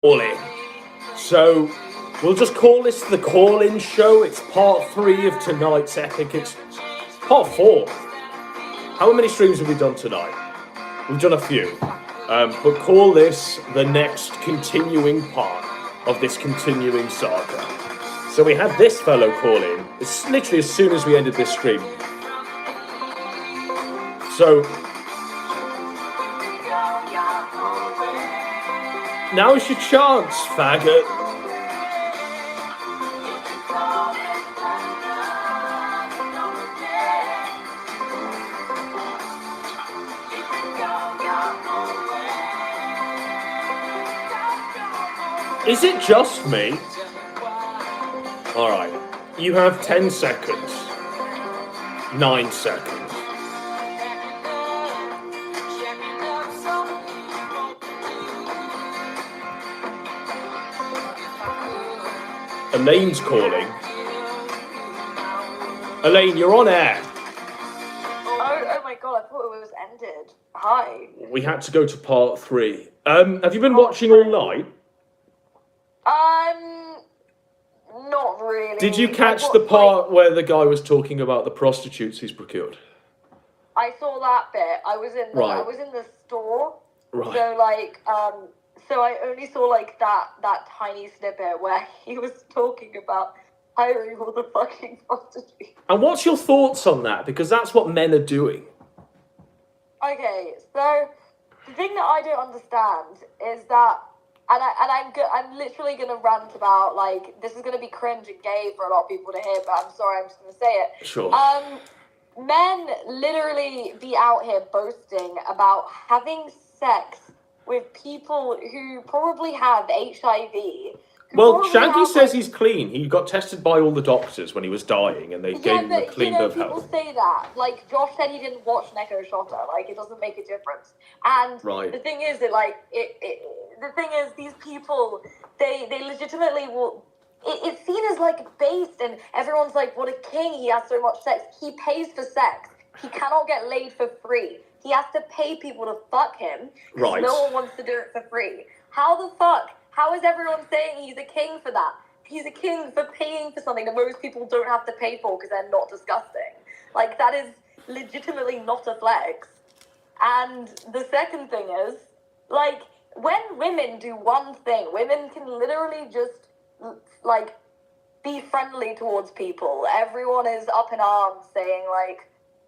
Ollie. So we'll just call this the call-in show. It's part 3 of tonight's epic. It's part 4. How many streams have we done tonight? We've done a few. But call this the next continuing part of this continuing saga. So we had this fellow call in. It's literally as soon as we ended this stream. So now's your chance, faggot. Is it just me? Alright, you have 10 seconds. 9 seconds. Elaine's calling. Elaine, you're on air. Oh my god, I thought it was ended. Hi. We had to go to part 3. Have you been watching all night? Not really. Did you catch the part where the guy was talking about the prostitutes he's procured? I saw that bit. I was in the store. Right. So I only saw that tiny snippet where he was talking about hiring all the fucking prostitutes. And what's your thoughts on that? Because that's what men are doing. Okay, so the thing that I don't understand is that, I'm literally gonna rant about, this is gonna be cringe and gay for a lot of people to hear, but I'm sorry, I'm just gonna say it. Sure. Men literally be out here boasting about having sex with people who probably have HIV. Well, Shaggy says he's clean. He got tested by all the doctors when he was dying, and they gave him a clean bill of health. People say that. Josh said he didn't watch Neko Shota. It doesn't make a difference. And right. The thing is the thing is, these people, they legitimately will. It's seen as based, and everyone's like, "What a king! He has so much sex. He pays for sex. He cannot get laid for free. He has to pay people to fuck him. Right. No one wants to do it for free. How the fuck? How is everyone saying he's a king for that? He's a king for paying for something that most people don't have to pay for because they're not disgusting. That is legitimately not a flex. And the second thing is, when women do one thing, women can literally just, be friendly towards people. Everyone is up in arms saying,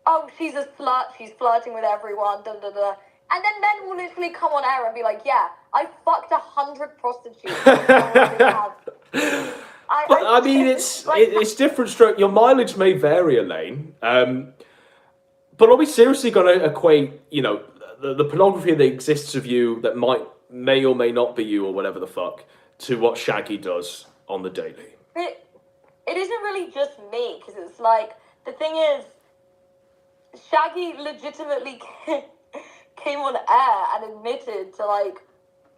oh, she's a slut, she's flirting with everyone, da da da. And then men will literally come on air and be like, yeah, I fucked 100 prostitutes. It's different stroke. Your mileage may vary, Elaine. But are we seriously going to equate, the pornography that exists of you that may or may not be you or whatever the fuck, to what Shaggy does on the daily? It isn't really just me, because it's the thing is, Shaggy legitimately came on air and admitted to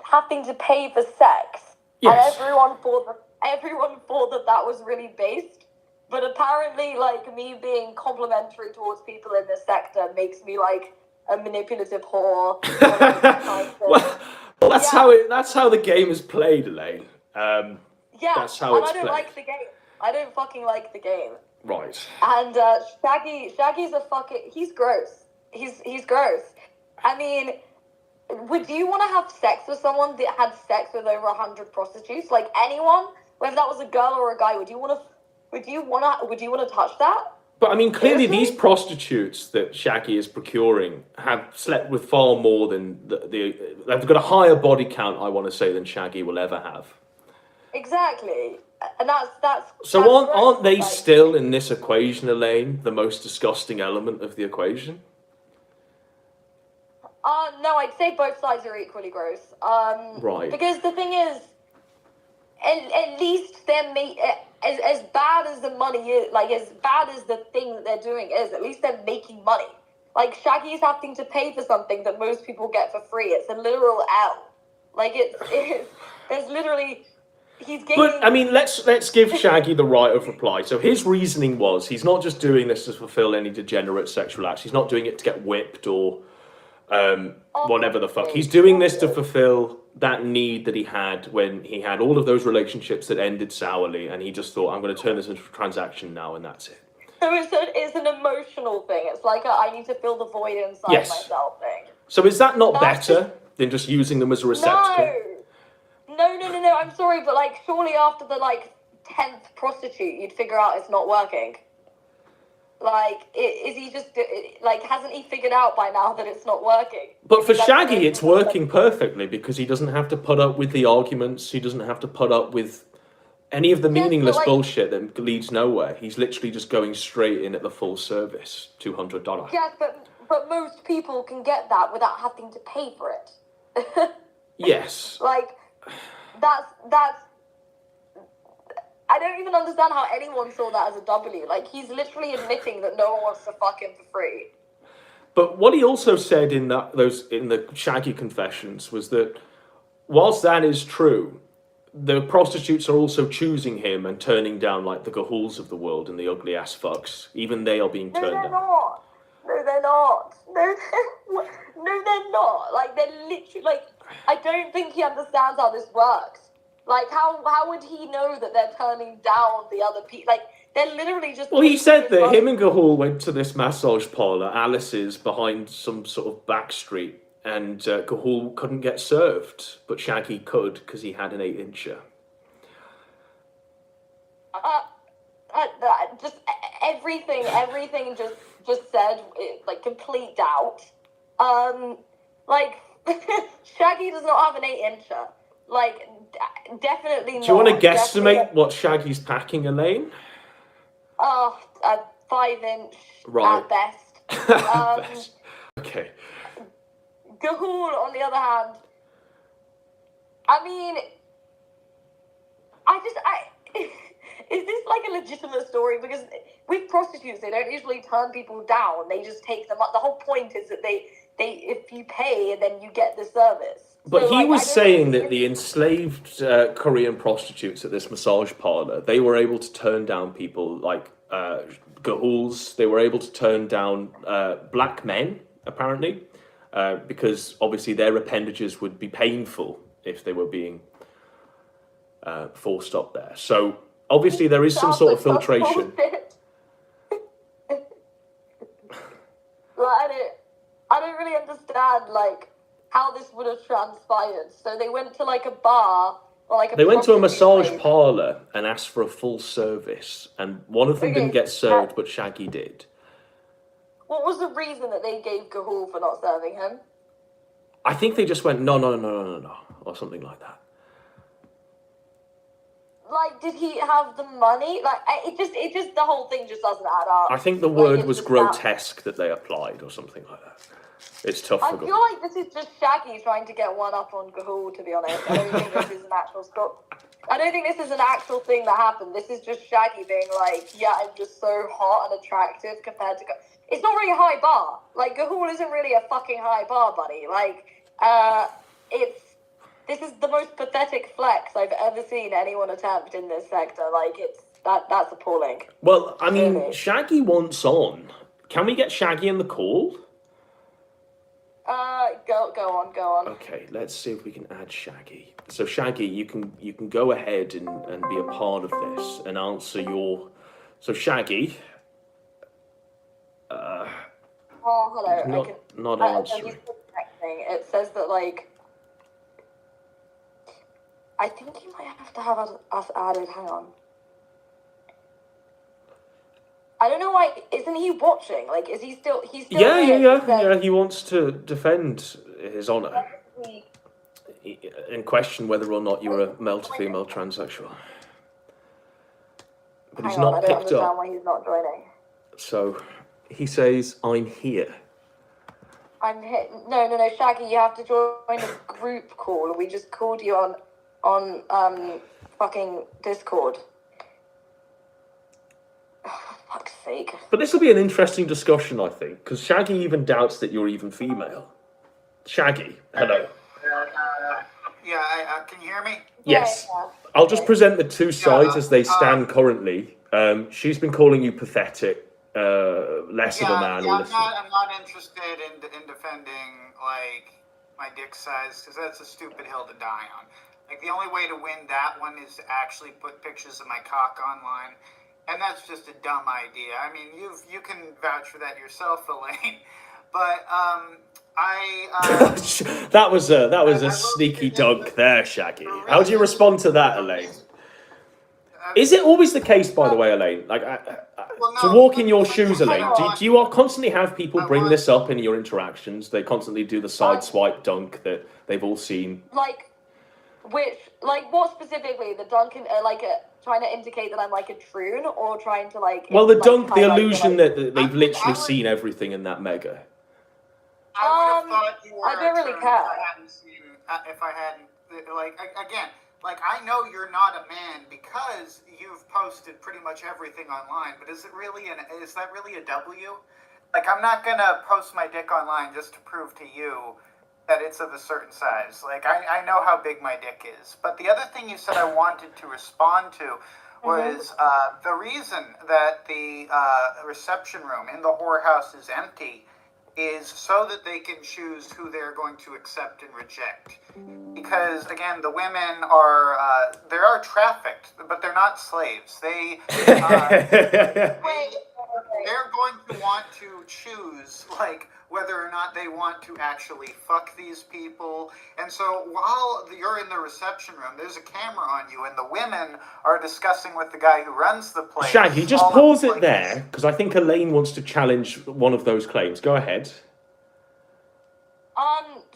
having to pay for sex. Yes. And everyone thought that was really based. But apparently, me being complimentary towards people in this sector makes me a manipulative whore. Well, that's how the game is played, Elaine. That's how it's I don't played. like the game. I don't fucking like the game. Right. And Shaggy's a fucking, he's gross. He's gross. I mean, would you want to have sex with someone that had sex with over 100 prostitutes? Anyone, whether that was a girl or a guy, would you want to touch that? But I mean, clearly these prostitutes that Shaggy is procuring have slept with far more than they've got a higher body count, I want to say, than Shaggy will ever have. Exactly. And that's so aren't they still in this equation, Elaine, the most disgusting element of the equation? No, I'd say both sides are equally gross. Right. Because the thing is, at least they're as bad as the money is, as bad as the thing that they're doing is, at least they're making money. Shaggy's having to pay for something that most people get for free. It's a literal L. There's literally. But I mean, let's give Shaggy the right of reply. So his reasoning was he's not just doing this to fulfill any degenerate sexual acts. He's not doing it to get whipped or whatever the fuck. He's doing this to fulfill that need that he had when he had all of those relationships that ended sourly, and he just thought, I'm going to turn this into a transaction now, and that's it. So it's an emotional thing. It's like I need to fill the void inside myself thing. So is that not better than just using them as a receptacle? No. I'm sorry, but like, surely after the like 10th prostitute, you'd figure out it's not working. Like, is he just like, hasn't he figured out by now that it's not working? But for Shaggy, it's working perfectly because he doesn't have to put up with the arguments. He doesn't have to put up with any of the meaningless bullshit that leads nowhere. He's literally just going straight in at the full service, $200. Yes, but most people can get that without having to pay for it. Yes. Like, that's. I don't even understand how anyone saw that as a W. Like, he's literally admitting that no one wants to fuck him for free. But what he also said in the Shaggy confessions was that whilst that is true, the prostitutes are also choosing him and turning down like the Gahuls of the world and the ugly ass fucks. Even they are being turned down. No, they're not. No, they're not. Like, they're literally like. I don't think he understands how this works. Like, how would he know that they're turning down the other people? Like, they're literally just... Well, he said that him and Gahul went to this massage parlour, Alice's, behind some sort of back street, and Gahul couldn't get served, but Shaggy could because he had an 8-incher. Just everything just said, like, complete doubt. Like, Shaggy does not have an 8-incher. Like, definitely not. Do you want to guesstimate what Shaggy's packing, Elaine? Oh, a 5-inch at best. Best. Okay. Gahul, on the other hand, I mean, is this like a legitimate story? Because with prostitutes, they don't usually turn people down. They just take them up. The whole point is that they if you pay, then you get the service. But so, he was saying that the enslaved Korean prostitutes at this massage parlor, they were able to turn down people like Gahuls. They were able to turn down black men, apparently, because obviously their appendages would be painful if they were being forced up there. So obviously there is some sort of filtration. I don't really understand, like, how this would have transpired. So they went to like a bar or like a... They went to a massage parlour and asked for a full service, and one of them didn't get served, but Shaggy did. What was the reason that they gave Gahul for not serving him? I think they just went no, or something like that. Like, did he have the money? Like, it just the whole thing just doesn't add up. I think the word was grotesque that they applied, or something like that. It's tough for I feel like this is just Shaggy trying to get one up on Gahul, to be honest. I don't think this is an actual I don't think this is an actual thing that happened. This is just Shaggy being like, yeah, I'm just so hot and attractive compared to... It's not really a high bar. Like, Gahul isn't really a fucking high bar, buddy. Like, this is the most pathetic flex I've ever seen anyone attempt in this sector. Like, that's appalling. Well, I mean, really. Shaggy wants on. Can we get Shaggy in the call? Go on. Okay, let's see if we can add Shaggy. So Shaggy, you can go ahead and be a part of this and answer your... So Shaggy... hello. Not answering. It says that, like... I think you might have to have us added. Hang on. I don't know why. Isn't he watching? Like, is he still? He's still. Yeah. He wants to defend his honor and question whether or not you're a male to female transsexual. But he's not picked up. I don't understand why he's not joining. So he says, "I'm here." I'm here. No, Shaggy, you have to join a group call. We just called you on fucking Discord. Fuck's sake. But this will be an interesting discussion, I think, because Shaggy even doubts that you're even female. Shaggy, hello. Can you hear me? Yes. Yeah. I'll just present the two sides as they stand currently. She's been calling you pathetic, less of a man. I'm not interested in defending, like, my dick size, because that's a stupid hill to die on. Like, the only way to win that one is to actually put pictures of my cock online, and that's just a dumb idea. I mean, you can vouch for that yourself, Elaine. But that was a sneaky dunk there, Shaggy. How do you respond to that, Elaine? Is it always the case, by the way, Elaine? Like, to walk in your shoes, Elaine, do you constantly have people bring this up in your interactions? They constantly do the side swipe dunk that they've all seen. Like, what specifically? The dunk, trying to indicate that I'm like a troon, or trying to like. Well, the dunk, the highlight illusion that they've literally seen everything in that mega. I would have thought you were I don't really care. If I hadn't, like, again, like, I know you're not a man because you've posted pretty much everything online, but is that really a W? Like, I'm not gonna post my dick online just to prove to you that it's of a certain size. Like, I know how big my dick is. But the other thing you said I wanted to respond to was the reason that the reception room in the whorehouse is empty is so that they can choose who they're going to accept and reject. Because, again, the women they are trafficked, but they're not slaves. They're going to want to choose, like, whether or not they want to actually fuck these people. And so while you're in the reception room, there's a camera on you, and the women are discussing with the guy who runs the place. Shaggy, just pause it there, because I think Elaine wants to challenge one of those claims. Go ahead.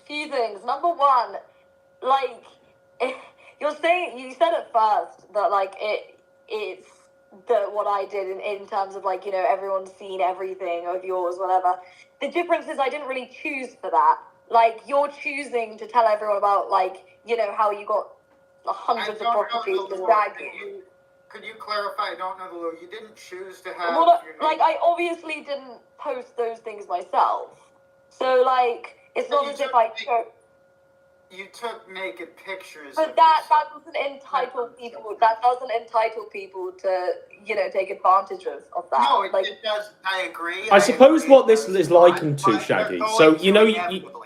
Few things. Number one, like, you said at first that, like, it's what I did in terms of, like, you know, everyone's seen everything of yours, whatever. The difference is I didn't really choose for that. Like, you're choosing to tell everyone about, like, you know, how you got hundreds of prostitutes to drag you. Could you clarify? I don't know the law. You didn't choose to have. Well, like, I obviously didn't post those things myself. So, like, it's not as if I chose. You took naked pictures. But that doesn't entitle people. That doesn't entitle people to, you know, take advantage of that. No, like, it does. I agree. I suppose what this is likened to, Shaggy. So, you know,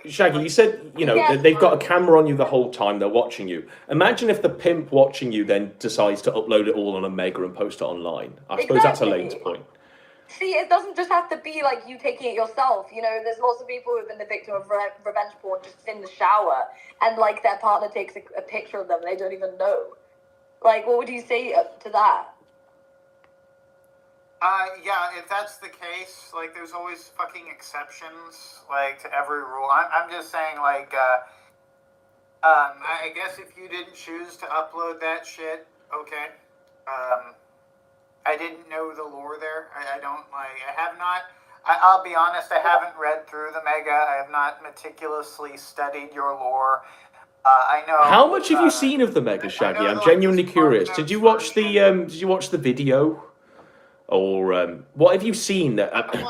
Shaggy, you said, you know, they've got a camera on you the whole time. They're watching you. Imagine if the pimp watching you then decides to upload it all on a mega and post it online. I suppose that's Elaine's point. See, it doesn't just have to be like you taking it yourself. You know, there's lots of people who've been the victim of revenge porn just in the shower, and like their partner takes a picture of them and they don't even know. Like, what would you say to that? Yeah, if that's the case, like, there's always fucking exceptions, like, to every rule. I'm just saying, like, I guess if you didn't choose to upload that shit, okay. I didn't know the lore there. I don't, like, I have not, I'll be honest, I haven't read through the mega. I have not meticulously studied your lore. I know. How much have you seen of the mega, Shaggy? I'm genuinely curious. Did you watch the video? Or what have you seen?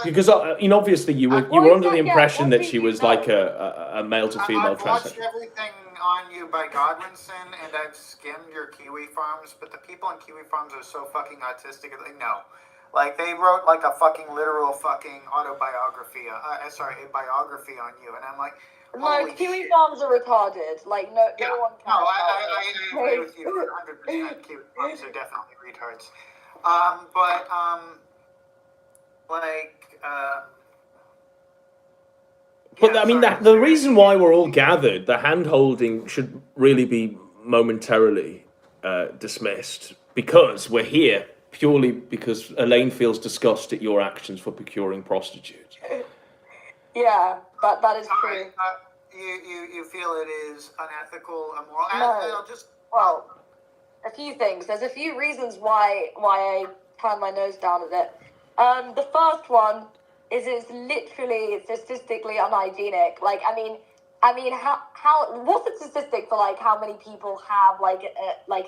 Because obviously you were under the impression that she was like a male to female transsexual. I've watched everything on you by Godwinson, and I've skimmed your Kiwi Farms, but the people on Kiwi Farms are so fucking autistic. Like, they wrote like a fucking literal fucking autobiography. A biography on you, and I'm like, no, Kiwi Farms are retarded. Like, no one can. No, I agree with you 100%. Kiwi Farms are definitely retards. But I mean, the reason why we're all gathered, the hand-holding should really be momentarily dismissed, because we're here purely because Elaine feels disgust at your actions for procuring prostitutes. Yeah, that is true. You feel it is unethical, immoral? No. Well, a few things. There's a few reasons why I turn my nose down at it. The first one is it's literally statistically unhygienic. Like, I mean, how what's the statistic for like how many people have like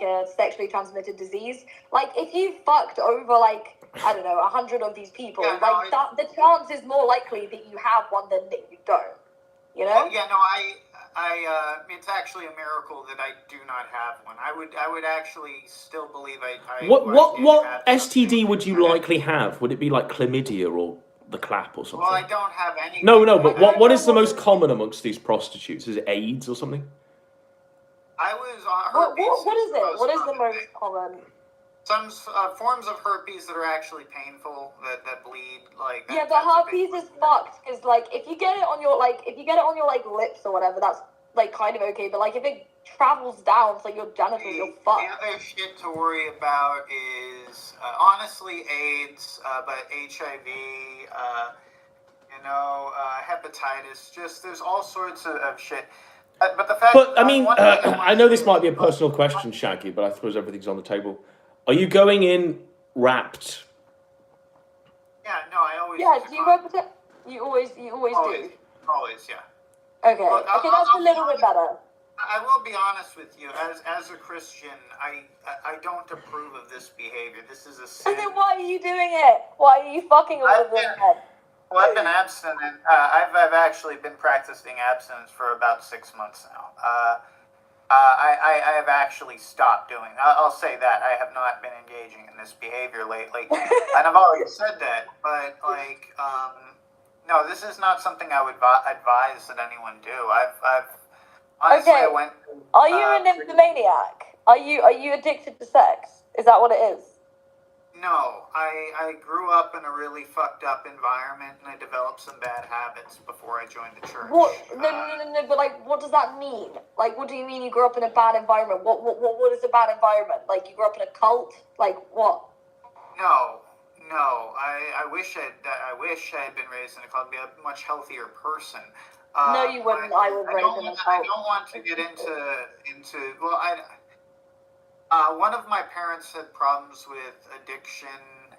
a sexually transmitted disease? Like, if you fucked over like, I don't know, 100 of these people, the chance is more likely that you have one than that you don't. You know? It's actually a miracle that I do not have one. I would actually still believe I What STD would you likely have? Would it be like chlamydia or the clap or something? Well, I don't have any. No, but I what is the don't most know. common amongst these prostitutes? Is it AIDS or something? I was on What herpes. is the it? most What is the common most thing. common? Some forms of herpes that are actually painful, that bleed, like that, Yeah, but that's a big herpes is one. fucked because like if you get it on your lips or whatever, that's like kind of okay. But like if it travels down to like your genitals, you're The fucked. other shit to worry about is honestly AIDS, but HIV, hepatitis. Just there's all sorts of shit. But the fact. But I mean, one thing I want I to know say this might be a is, personal question, Shaggy, but I suppose everything's on the table. Are you going in wrapped? Yeah, no, I always. Yeah, use a do you condom. represent? You always Always, do. always, yeah. Okay, Look, okay, that's I'll a be little bit honest. better. I will be honest with you. As a Christian, I don't approve of this behavior. This is a So sin. then why are you doing it? Why are you fucking a I've woman been- then? Well, I've been abstinent. I've actually been practicing abstinence for about 6 months now. I have actually stopped doing. I'll say that I have not been engaging in this behavior lately, and I've always said that. But no, this is not something I would advise that anyone do. I've honestly, Okay. I went. Are you a nymphomaniac? Are you addicted to sex? Is that what it is? No, I grew up in a really fucked up environment, and I developed some bad habits before I joined the church. What? No. But like, what does that mean? Like, what do you mean you grew up in a bad environment? What is a bad environment? Like, you grew up in a cult? Like, what? No. I wish I had been raised in a cult, be a much healthier person. No, you wouldn't. I was raised in a I cult. don't want to get into. Well, one of my parents had problems with addiction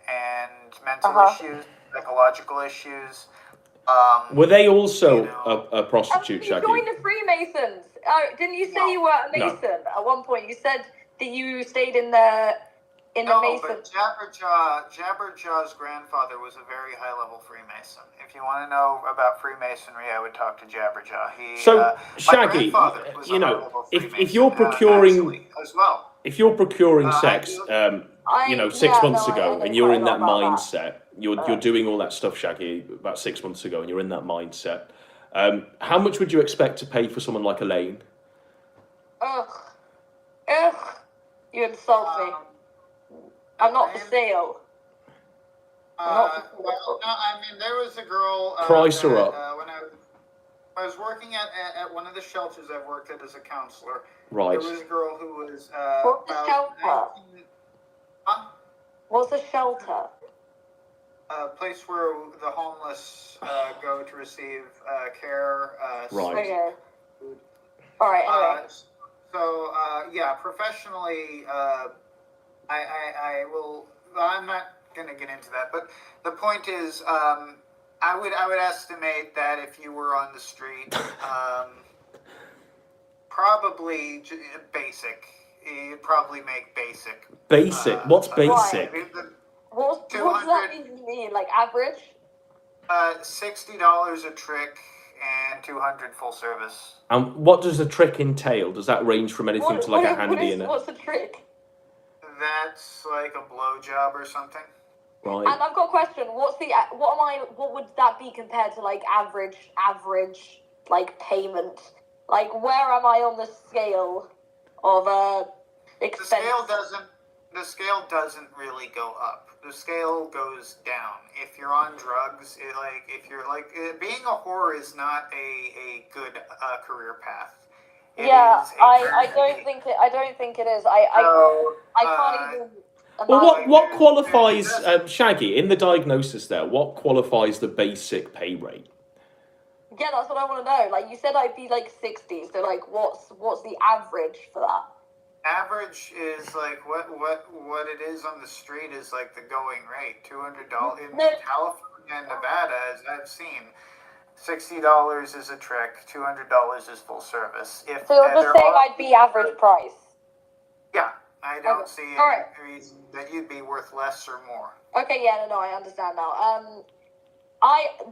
and mental issues, psychological issues. Were they also You know. a prostitute, You Shaggy? joined the Freemasons. Didn't you say No. you were a No. Mason at one point? You said that you stayed in the No, Masons. but Jabberjaw's grandfather was a very high-level Freemason. If you want to know about Freemasonry, I would talk to Jabberjaw. So, my Shaggy, grandfather was you a know, high-level if Freemason, you're procuring as well. if you're procuring I sex, do- 6 months I ago, know and you're quite in a that lot about mindset, you're doing all that stuff, Shaggy, about 6 months ago, and you're in that mindset. How much would you expect to pay for someone like Elaine? Ugh. You insult me. I'm not for sale. Well, no, I mean, there was a girl. Price her up. When I was working at one of the shelters I've worked at as a counselor. Right. There was a girl who was What's a about shelter? 19. Huh? What's a shelter? A place where the homeless go to receive care. Right. Okay. All right. Anyway. So yeah, professionally, I will. Well, I'm not going to get into that, but the point is, I would estimate that if you were on the street, probably basic. You'd probably make basic. Basic? What's basic? What does that even mean? Like average? $60 a trick and 200 full service. And what does the trick entail? Does that range from anything to like a handy and a... What's the trick? That's like a blowjob or something. Right. And I've got a question. What would that be compared to like average like payment? Like where am I on the scale of expense? The scale doesn't really go up. The scale goes down. If you're on drugs, being a whore is not a good career path. I don't think it is. I can't even. Well, what qualifies, Shaggy, in the diagnosis there, what qualifies the basic pay rate? Yeah, that's what I want to know. Like, you said I'd be, like, 60, so, like, what's the average for that? Average is, like, what it is on the street is, like, the going rate. $200. In California and Nevada, as I've seen, $60 is a trick, $200 is full service. So you're just saying I'd be average price? Yeah. I don't see any reason that you'd be worth less or more. Okay, yeah, no, I understand now.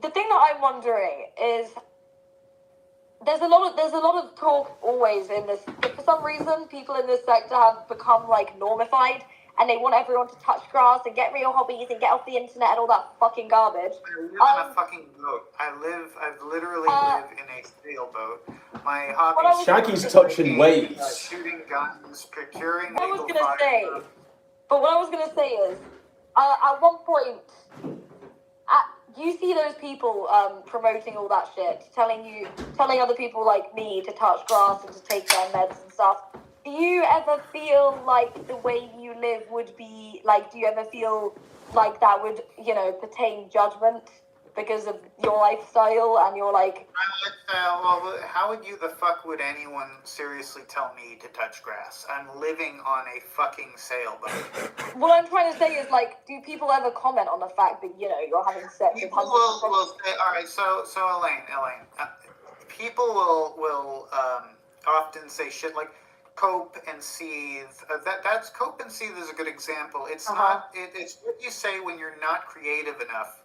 The thing that I'm wondering is there's a lot of talk always in this. For some reason, people in this sector have become like normified, and they want everyone to touch grass and get real hobbies and get off the internet and all that fucking garbage. I live in a fucking boat. I literally live in a sailboat. My hobby is Shaggy's touching waves. shooting guns, procuring What I was legal gonna say, firearms. but what I was gonna say is, at one point, you see those people promoting all that shit, telling other people like me to touch grass and to take their meds and stuff. Do you ever feel like the way you live would be like? Do you ever feel like that would, pertain judgment because of your lifestyle and your like? Well, how would anyone seriously tell me to touch grass? I'm living on a fucking sailboat. What I'm trying to say is, like, do people ever comment on the fact that, you're having sex with People hundreds will say, all right, so Elaine, people will often say shit like cope and seethe. That's cope and seethe is a good example. It's not. It's what you say when you're not creative enough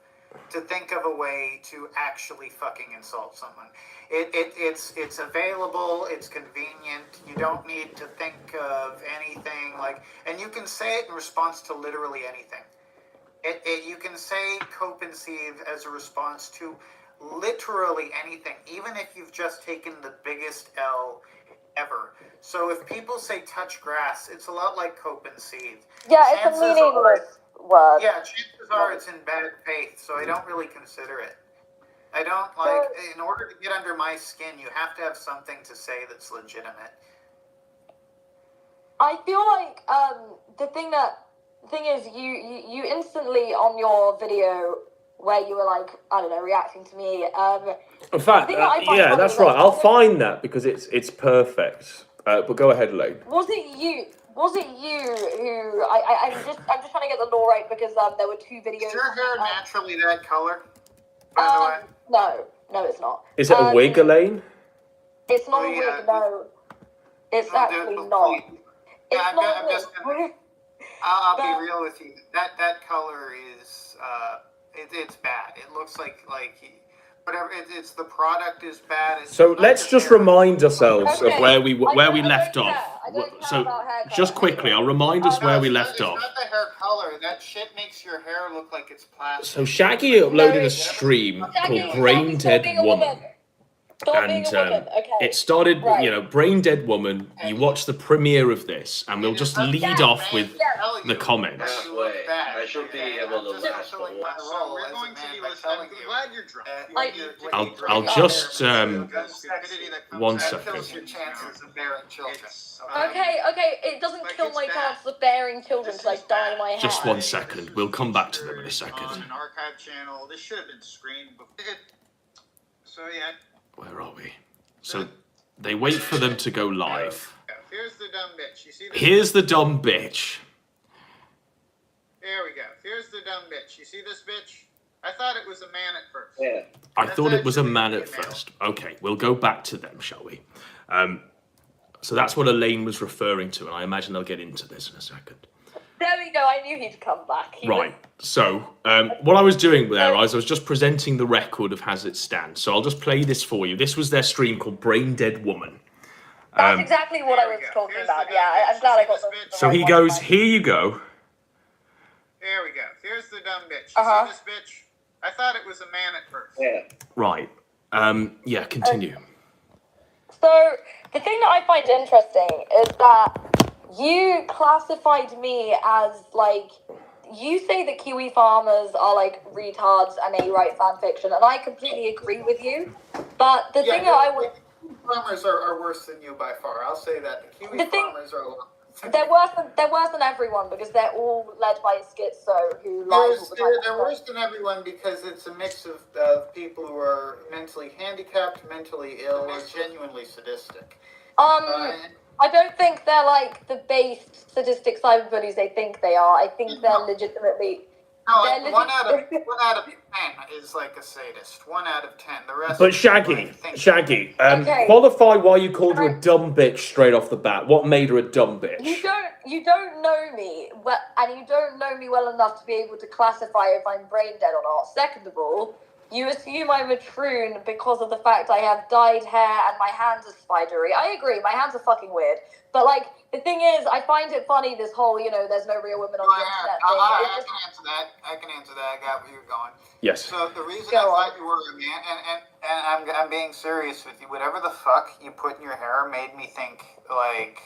to think of a way to actually fucking insult someone. It's available, it's convenient, you don't need to think of anything, and you can say it in response to literally anything. You can say cope and seethe as a response to literally anything, even if you've just taken the biggest L ever. So if people say touch grass, it's a lot like cope and seethe. Yeah, it's a meaningless word. Yeah, chances are it's in bad faith, so I don't really consider it. I don't in order to get under my skin, you have to have something to say that's legitimate. I feel like the thing is you instantly on your video where you were like, I don't know, reacting to me. In fact, yeah, that's right. I'll find that because it's perfect. But go ahead, Elaine. Was it you who I'm just trying to get the law right because there were two videos. Is your hair naturally that color? By the way. No, it's not. Is it a wig, Elaine? It's not a wig. No, it's actually not. Yeah, It's not a wig. I'll be real with you. That color is it's bad. It looks like whatever. It's the product is bad. So let's just remind ourselves of where we left off. So just quickly, I'll remind us where we left off. It's not the hair color. That shit makes your hair look like it's plastic. So Shaggy uploaded a stream called Brain Dead Woman. And it started, Brain Dead Woman. You watch the premiere of this, and we'll just lead off with the comments. I should be able to last a while. We're going to be listening. I'm glad you're drunk. I'll just 1 second. Kills your chances of bearing children. Okay, it doesn't kill my chances of bearing children because I dye my hair. Just 1 second. We'll come back to them in a second. On an archive channel. This should have been screened before. So yeah. Where are we? So they wait for them to go live. Here's the dumb bitch. You see this? Here's the dumb bitch. There we go. Here's the dumb bitch. You see this bitch? I thought it was a man at first. Yeah. I thought it was a man at first. Okay, we'll go back to them, shall we? So that's what Elaine was referring to, and I imagine they'll get into this in a second. There we go. I knew he'd come back. Right. So what I was doing there was I was just presenting the record of As It Stands. So I'll just play this for you. This was their stream called Brain Dead Woman. That's exactly what I was talking about. Yeah, I'm glad I got the So he goes, here you go. There we go. Here's the dumb bitch. You see this bitch? I thought it was a man at first. Yeah. Right. Yeah, continue. So the thing that I find interesting is that you classified me as, like, you say that Kiwi farmers are, like, retards and they write fan fiction, and I completely agree with you. But the thing that I would... Kiwi farmers are worse than you by far. I'll say that. The Kiwi farmers are... They're worse than everyone because they're all led by a schizo who lies all the time. They're worse than everyone because it's a mix of people who are mentally handicapped, mentally ill, or genuinely sadistic. I don't think they're like the base sadistic cyberbullies they think they are. I think they're legitimately... No, one out of 10 is like a sadist. 1 out of 10. The rest. But Shaggy, qualify why you called her a dumb bitch straight off the bat. What made her a dumb bitch? You don't know me well, and you don't know me well enough to be able to classify if I'm brain dead or not. Second of all, You assume I'm a troon because of the fact I have dyed hair and my hands are spidery. I agree, my hands are fucking weird. But, like, the thing is, I find it funny, this whole, you know, there's no real women on the internet thing. I can answer that. I can answer that. I got where you're going. Yes. So the reason I thought you were a man, and I'm being serious with you, whatever the fuck you put in your hair made me think, like,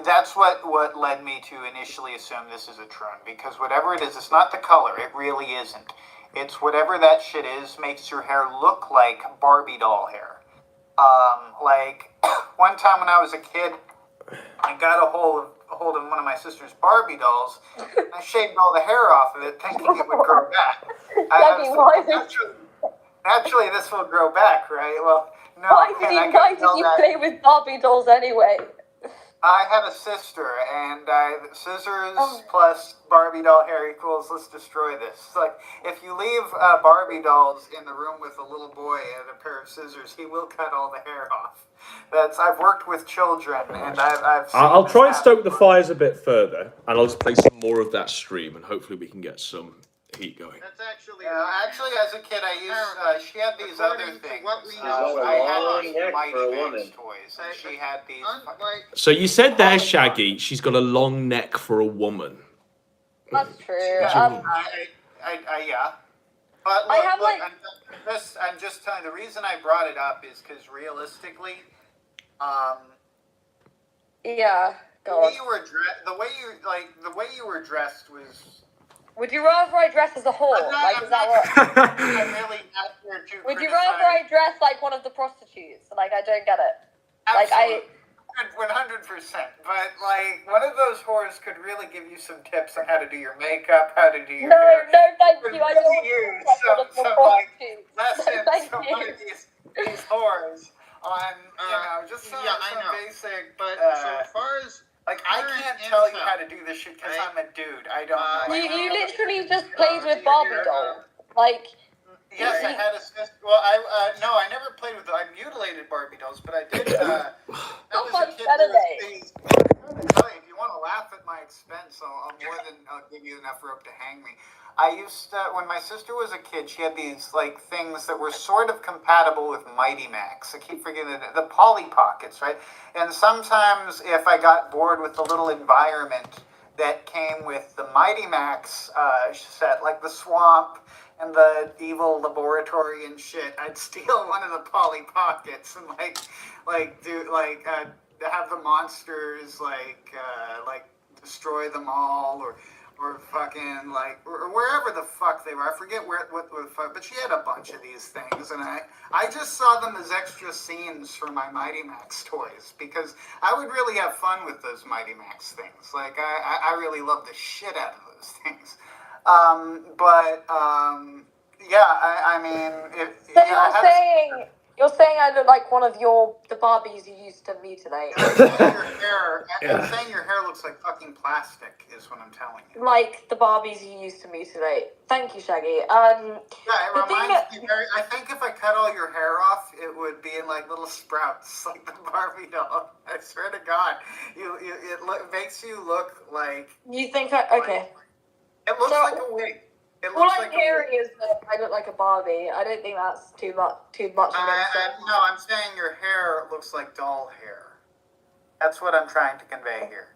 that's what led me to initially assume this is a troon. Because whatever it is, it's not the color. It really isn't. It's whatever that shit is makes your hair look like Barbie doll hair. Like, one time when I was a kid, I got a hold of one of my sister's Barbie dolls. And I shaved all the hair off of it, thinking it would grow back. Naturally, this will grow back, right? Well, no. Why did you play with Barbie dolls anyway? I had a sister, and scissors plus Barbie doll hair equals let's destroy this. Like, if you leave Barbie dolls in the room with a little boy and a pair of scissors, he will cut all the hair off. I've worked with children, and I've seen I'll try and stoke the before. fires a bit further, and I'll just play some more of that stream, and hopefully we can get some heat going. That's actually, as a kid, I used. She had these other things. I had these neck Mighty for a Max woman. toys, and she had these. So you said there, Shaggy, she's got a long neck for a woman. That's true. Yeah. But I have, look, I'm just telling you, the reason I brought it up is because realistically, yeah, go on. the way you were dressed was. Would you rather I dress as a whore? Is that what? I'm really not here to. Would you rather I dress like one of the prostitutes? Like, I don't get it. Absolutely. 100%. But, like, one of those whores could really give you some tips on how to do your makeup, how to do your hair. No, thank you. I don't want to like one of the prostitutes. Lessons from one of these whores on, just some basic. But so far as like, I can't tell you how to do this shit because I'm a dude. I don't know. You literally just played with Barbie dolls. Like. Yes, I had a sister. Well, I never played with. I mutilated Barbie dolls, but I did. How much better they? If you want to laugh at my expense, I'll give you enough rope to hang me. I used to, when my sister was a kid, she had these like things that were sort of compatible with Mighty Max. I keep forgetting the Polly Pockets, right? And sometimes if I got bored with the little environment that came with the Mighty Max set, like the swamp and the evil laboratory and shit, I'd steal one of the Polly Pockets and have the monsters destroy them all or fucking or wherever the fuck they were. I forget what the fuck, but she had a bunch of these things, and I just saw them as extra scenes for my Mighty Max toys because I would really have fun with those Mighty Max things. Like I really love the shit out of those things. You're saying I look like one of the Barbies you used to mutilate. I'm saying your hair looks like fucking plastic is what I'm telling you. Like the Barbies you used to mutilate. Thank you, Shaggy. It reminds me very. I think if I cut all your hair off, it would be in like little sprouts, like the Barbie doll. I swear to God, it makes you look like. You think okay? It looks like a wig. All I'm hearing is that I look like a Barbie. I don't think that's too much. No, I'm saying your hair looks like doll hair. That's what I'm trying to convey here.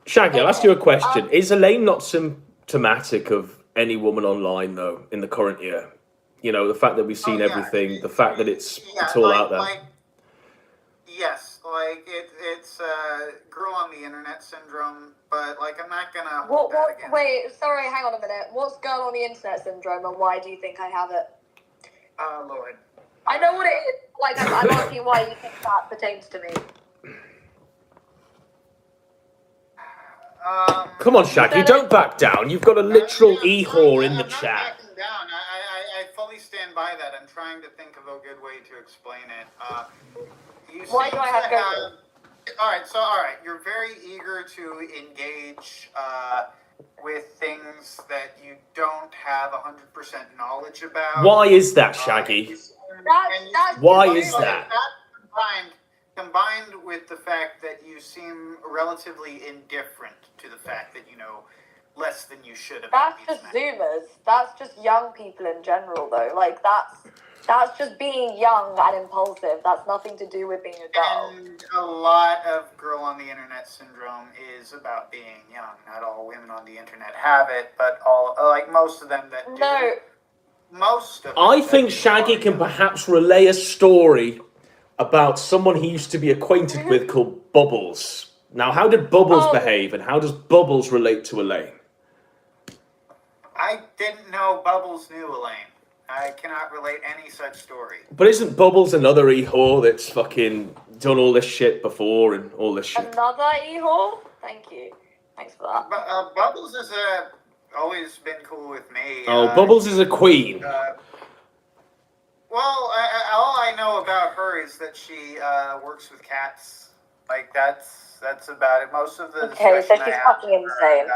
Shaggy, I'll ask you a question. Is Elaine not symptomatic of any woman online, though, in the current year? You know, the fact that we've seen everything, the fact that it's all out there. Yes, it's girl on the internet syndrome, but I'm not gonna hold that against. Wait, sorry, hang on a minute. What's girl on the internet syndrome, and why do you think I have it? Lord. I know what it is. I'm asking why you think that pertains to me. Come on, Shaggy, don't back down. You've got a literal e-whore in the chat. I'm not backing down. I fully stand by that. I'm trying to think of a good way to explain it. Why do I have to? All right. You're very eager to engage with things that you don't have 100% knowledge about. Why is that, Shaggy? Why is that? Combined with the fact that you seem relatively indifferent to the fact that, less than you should have. That's just Zoomers. That's just young people in general, though. Like, that's just being young and impulsive. That's nothing to do with being a girl. And a lot of girl on the internet syndrome is about being young. Not all women on the internet have it, but most of them that do. No. Most of them. I think Shaggy can perhaps relay a story about someone he used to be acquainted with called Bubbles. Now, how did Bubbles behave, and how does Bubbles relate to Elaine? I didn't know Bubbles knew Elaine. I cannot relate any such story. But isn't Bubbles another e-whore that's fucking done all this shit before and all this shit? Another e-whore? Thank you. Thanks for that. But Bubbles is always been cool with me. Bubbles is a queen. All I know about her is that she works with cats. Like, that's about it. Most of the Okay, so discussion she's I have fucking insane.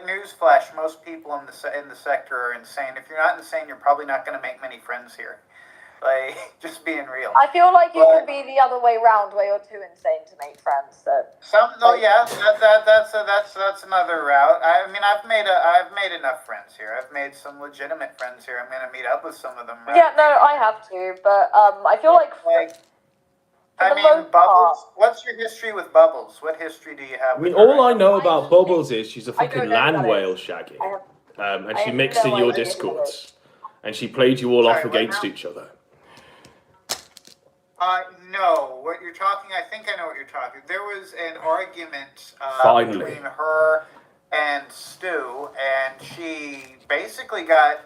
Newsflash, most people in the sector are insane. If you're not insane, you're probably not going to make many friends here. Like, just being real. I feel like you could be the other way round, where you're too insane to make friends. So. That's another route. I mean, I've made enough friends here. I've made some legitimate friends here. I'm going to meet up with some of them. Right? Yeah, no, I have to, but I feel like Bubbles. What's your history with Bubbles? What history do you have? I mean, all I know about Bubbles is she's a fucking land whale, Shaggy. And she mixed in your discords. And she played you all off against each other. No. What you're talking, I think I know what you're talking. There was an argument between her and Stu, and she basically got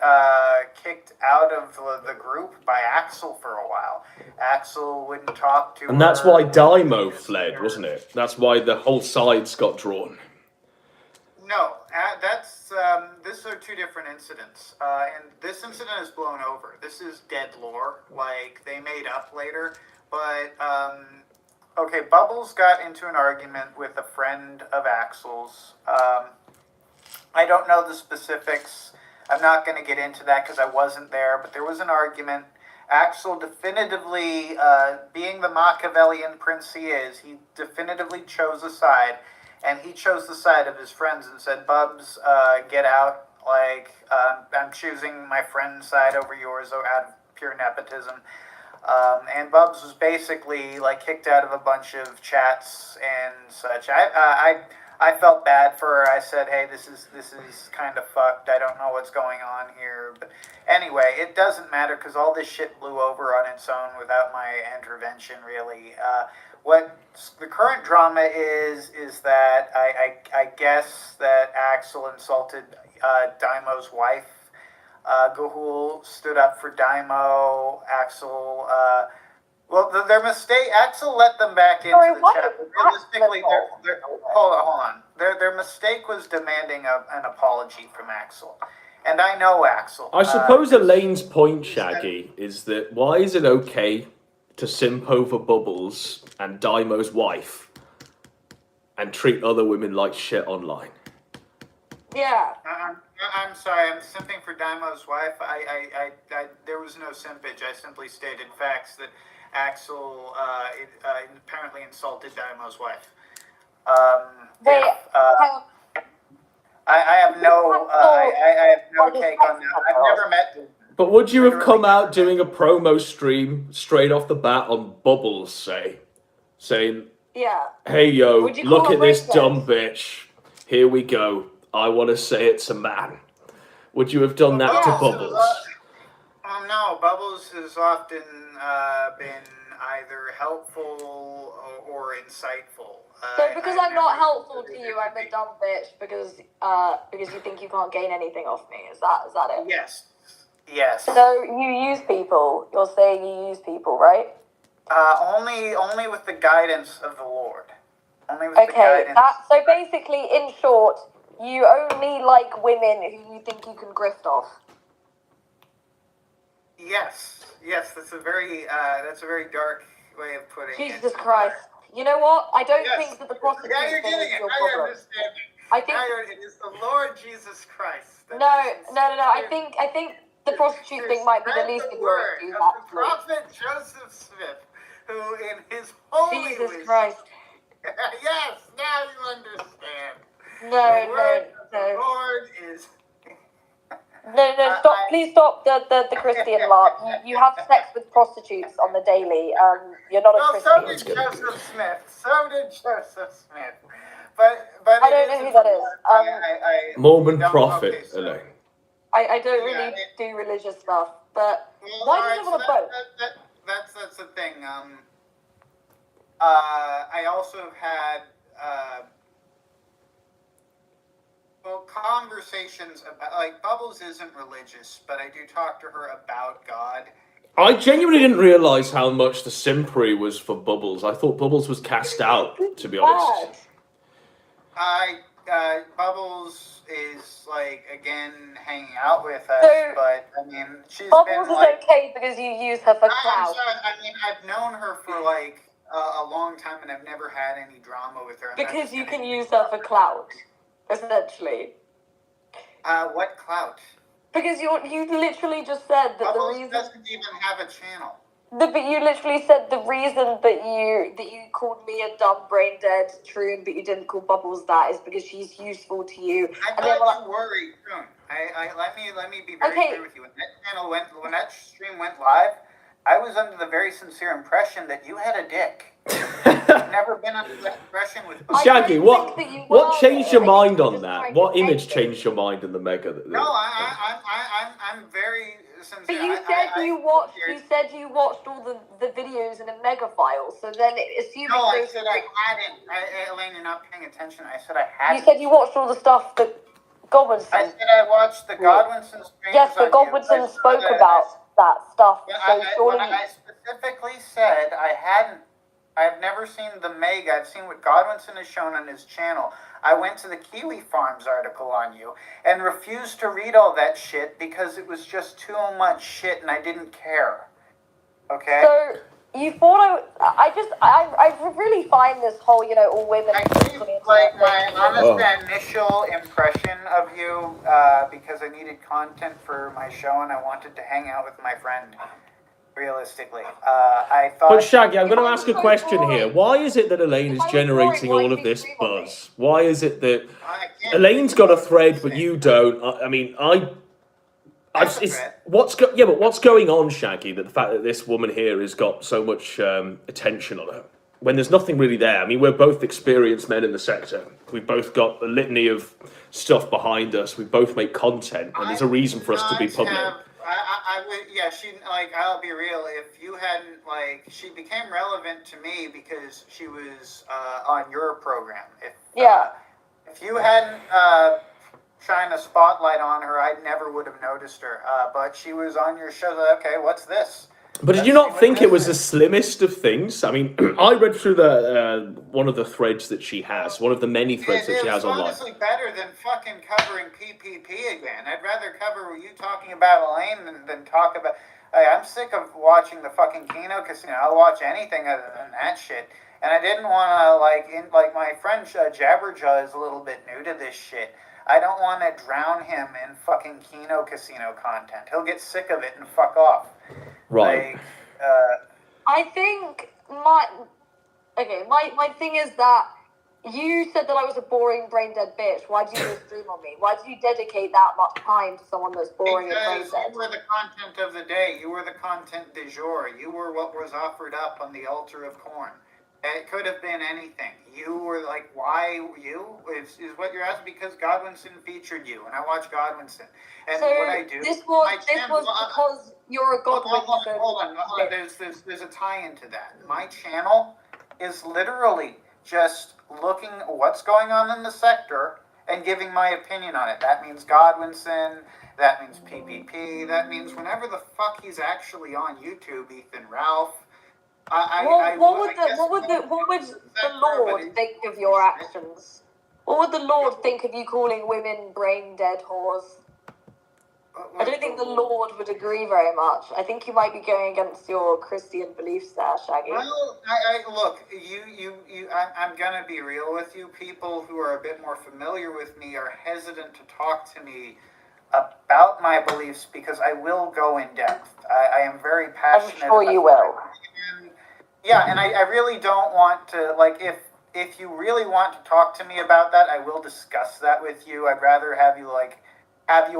kicked out of the group by Axel for a while. Axel wouldn't talk to her. And that's why Daimo fled, wasn't it? That's why the whole sides got drawn. No, these are two different incidents. And this incident is blown over. This is dead lore. Like, they made up later. But, okay, Bubbles got into an argument with a friend of Axel's. I don't know the specifics. I'm not going to get into that because I wasn't there. But there was an argument. Axel definitively, being the Machiavellian prince he is, he definitively chose a side. And he chose the side of his friends and said, Bubs, get out. Like, I'm choosing my friend's side over yours out of pure nepotism. And Bubs was basically, like, kicked out of a bunch of chats and such. I felt bad for her. I said, hey, this is kind of fucked. I don't know what's going on here. But anyway, it doesn't matter because all this shit blew over on its own without my intervention, really. What the current drama is that I guess that Axel insulted Daimo's wife. Gahul stood up for Daimo. Axel, their mistake. Axel let them back into the chat. Realistically, hold on. Their mistake was demanding an apology from Axel. And I know Axel. I suppose Elaine's point, Shaggy, is that why is it okay to simp over Bubbles and Daimo's wife and treat other women like shit online? Yeah. I'm sorry, I'm simping for Daimo's wife. There was no simpage. I simply stated facts that Axel apparently insulted Daimo's wife. I have no take on that. I've never met them. But would you have come out doing a promo stream straight off the bat on Bubbles, saying, yeah, hey yo, look at this dumb bitch. Here we go. I want to say it's a man. Would you have done that to Bubbles? No, Bubbles has often been either helpful or insightful. So because I'm not helpful to you, I'm a dumb bitch because you think you can't gain anything off me. Is that it? Yes. Yes. So you use people. You're saying you use people, right? Only with the guidance of the Lord. Only with the guidance. So basically, in short, you only like women who you think you can grift off. Yes, that's a very dark way of putting it. Jesus Christ! You know what? I don't think that the prostitute you're thing getting is it. your Now problem. you're understanding. I think it is the Lord Jesus Christ. No. I think the prostitute thing might be the least of your issues. The prophet Joseph Smith, who in his holy Jesus Christ. Yes, now you understand. No, The word of no. the Lord is. No, stop! Please stop the Christian lark. You have sex with prostitutes on the daily. You're not a Well, Christian. so did Joseph Smith. So did Joseph Smith. But I don't know who that is. I Mormon don't- prophet, okay, so- Elaine. I don't Yeah, really do religious stuff, but Well, why do you alright, live so on a boat? That's the thing. I also have had conversations about, like, Bubbles isn't religious, but I do talk to her about God. I genuinely didn't realise how much the simpery was for Bubbles. I thought Bubbles was cast out, to be honest. Bubbles is, like, again hanging out with us, So, but I mean, she's Bubbles been is like. okay because you use her for I'm clout. sorry, I mean, I've known her for like a long time, and I've never had any drama with her. Because you can use her for clout, essentially. What clout? Because you literally just said that Bubbles the reason. doesn't even have a channel. But you literally said the reason that you called me a dumb brain dead troon, but you didn't call Bubbles that is because she's useful to you. I thought you were a troon. Let me be very clear with you. When that channel when that stream went live, I was under the very sincere impression that you had a dick. I've never been under that impression with. Shaggy, what changed your mind on that? What image changed your mind in the Mega? No, I'm very sincere. But you said you watched all the videos in a mega file, so then assuming. No, I said I hadn't. Elaine, you're not paying attention. I said I hadn't. You said you watched all the stuff that Godwinson. I said I watched the Godwinson streams. Yes, but Godwinson spoke about that stuff. So surely. I specifically said I hadn't. I've never seen the Meg. I've seen what Godwinson has shown on his channel. I went to the Kiwi Farms article on you and refused to read all that shit because it was just too much shit and I didn't care. Okay? So you thought I really find this whole, all women. I gave like my honest initial impression of you because I needed content for my show and I wanted to hang out with my friend. Realistically, I thought. But Shaggy, I'm going to ask a question here. Why is it that Elaine is generating all of this buzz? Why is it that Elaine's got a thread, but you don't? What's going on, Shaggy? That the fact that this woman here has got so much attention on her when there's nothing really there. I mean, we're both experienced men in the sector. We've both got a litany of stuff behind us. We both make content, and there's a reason for us to be public. I would, yeah, I'll be real, if you hadn't, she became relevant to me because she was on your program. If you hadn't shined a spotlight on her, I never would have noticed her. But she was on your show, okay, what's this? But did you not think it was the slimmest of things? I mean, I read through one of the threads that she has, one of the many threads that she has online. It's honestly better than fucking covering PPP again. I'd rather cover you talking about Elaine than talk about. I'm sick of watching the fucking Keno Casino. I'll watch anything other than that shit. And I didn't want to my friend Jabberjaw is a little bit new to this shit. I don't want to drown him in fucking Keno Casino content. He'll get sick of it and fuck off. Right. I think my thing is that you said that I was a boring brain dead bitch. Why did you do a stream on me? Why did you dedicate that much time to someone that's boring and brain dead? You were the content of the day. You were the content du jour. You were what was offered up on the altar of corn. It could have been anything. You were like, why you? Is what you're asking, because Godwinson featured you, and I watch Godwinson. And so what I do... This was because you're a Godwinson. Hold on. There's a tie into that. My channel is literally just looking what's going on in the sector and giving my opinion on it. That means Godwinson, that means PPP, that means whenever the fuck he's actually on YouTube, Ethan Ralph. What would the Lord think of your actions? What would the Lord think of you calling women brain dead whores? I don't think the Lord would agree very much. I think you might be going against your Christian beliefs there, Shaggy. Well, look, I'm gonna be real with you. People who are a bit more familiar with me are hesitant to talk to me about my beliefs because I will go in depth. I am very passionate. I'm sure you will. Yeah, and I really don't want to, if you really want to talk to me about that, I will discuss that with you. I'd rather have you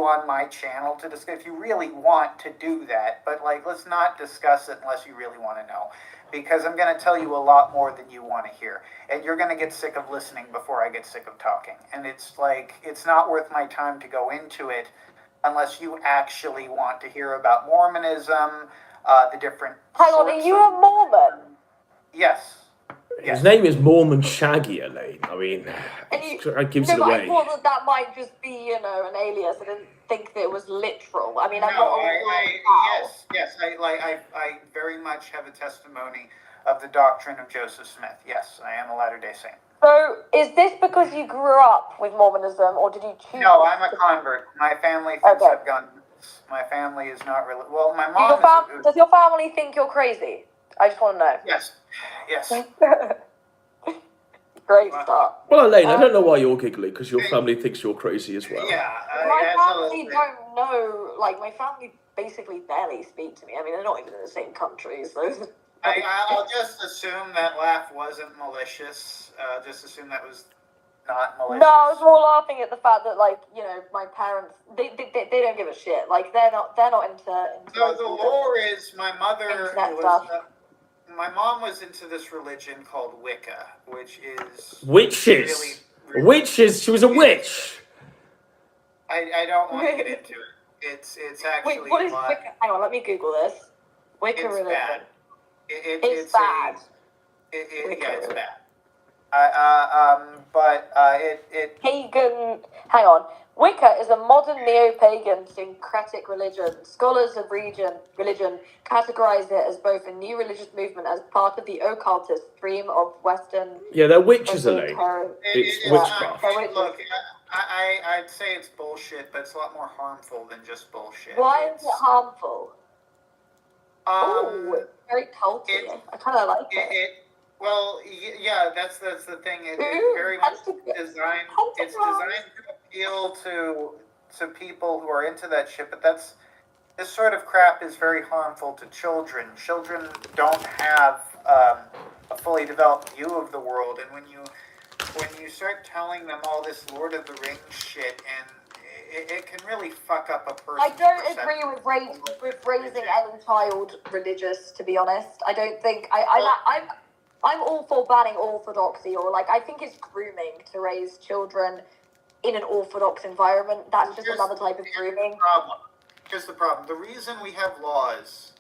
on my channel to discuss if you really want to do that. But let's not discuss it unless you really want to know, because I'm going to tell you a lot more than you want to hear, and you're going to get sick of listening before I get sick of talking. And it's not worth my time to go into it unless you actually want to hear about Mormonism, the different. Hang on, are you a Mormon? Yes. His name is Mormon Shaggy, Elaine. I mean, that gives it away. I thought that might just be, an alias. I didn't think that it was literal. I mean, I'm not yes. I very much have a testimony of the doctrine of Joseph Smith. Yes, I am a Latter-day Saint. So, is this because you grew up with Mormonism, or did you choose? No, I'm a convert. My family thinks I've gone. My family is not really. Well, my mom. Does your family think you're crazy? I just want to know. Yes. Great start. Well, Elaine, I don't know why you're giggling, because your family thinks you're crazy as well. Yeah. My family don't know. My family basically barely speak to me. I mean, they're not even in the same country, so. I'll just assume that laugh wasn't malicious. Just assume that was not malicious. No, I was more laughing at the fact that, my parents, they don't give a shit. They're not into So the lore is my mother was. My mom was into this religion called Wicca, which is witches. Really witches. She was a witch. I don't want to get into it. It's actually. Wait, what is Wicca? Hang on, let me Google this. Wicca religion. Bad. It's bad. It's bad. Pagan. Hang on. Wicca is a modern neo-pagan syncretic religion. Scholars of religion categorize it as both a new religious movement as part of the occultist stream of Western. Yeah, they're witches, Elaine. It's witchcraft. Look, I'd say it's bullshit, but it's a lot more harmful than just bullshit. Why is it harmful? Very culty. I kind of like it. Well, yeah, that's the thing. It's very much designed. It's designed to appeal to people who are into that shit. But this sort of crap is very harmful to children. Children don't have a fully developed view of the world, and when you start telling them all this Lord of the Rings shit, and it can really fuck up a person. I don't agree with raising any child religious. To be honest, I don't think I'm all for banning orthodoxy, or I think it's grooming to raise children in an orthodox environment. That's just another type of grooming. Here's the problem. The reason we have laws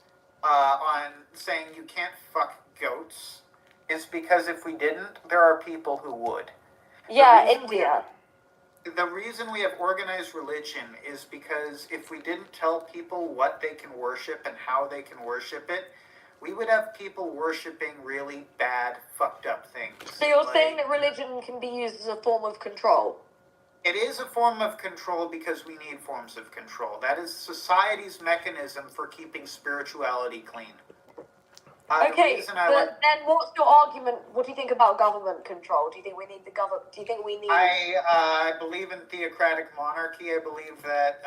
on saying you can't fuck goats is because if we didn't, there are people who would. Yeah, India. The reason we have organized religion is because if we didn't tell people what they can worship and how they can worship it, we would have people worshiping really bad, fucked up things. So you're saying that religion can be used as a form of control? It is a form of control because we need forms of control. That is society's mechanism for keeping spirituality clean. Okay, but then what's your argument? What do you think about government control? Do you think we need the government? Do you think we need? I believe in theocratic monarchy. I believe that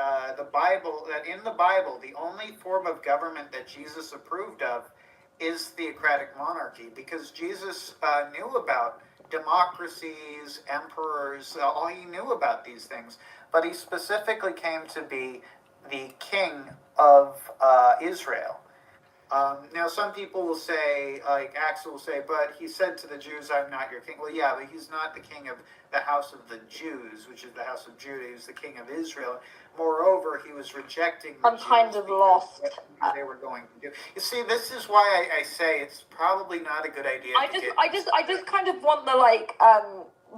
in the Bible, the only form of government that Jesus approved of is theocratic monarchy, because Jesus knew about democracies, emperors. He knew about these things, but he specifically came to be the king of Israel. Now, some people will say, like Axel will say, but he said to the Jews, I'm not your king. Well, yeah, but he's not the king of the house of the Jews, which is the house of Judah. He was the king of Israel. Moreover, he was rejecting the Jews kind of lost. What they were going to do. You see, this is why I say it's probably not a good idea. I just kind of want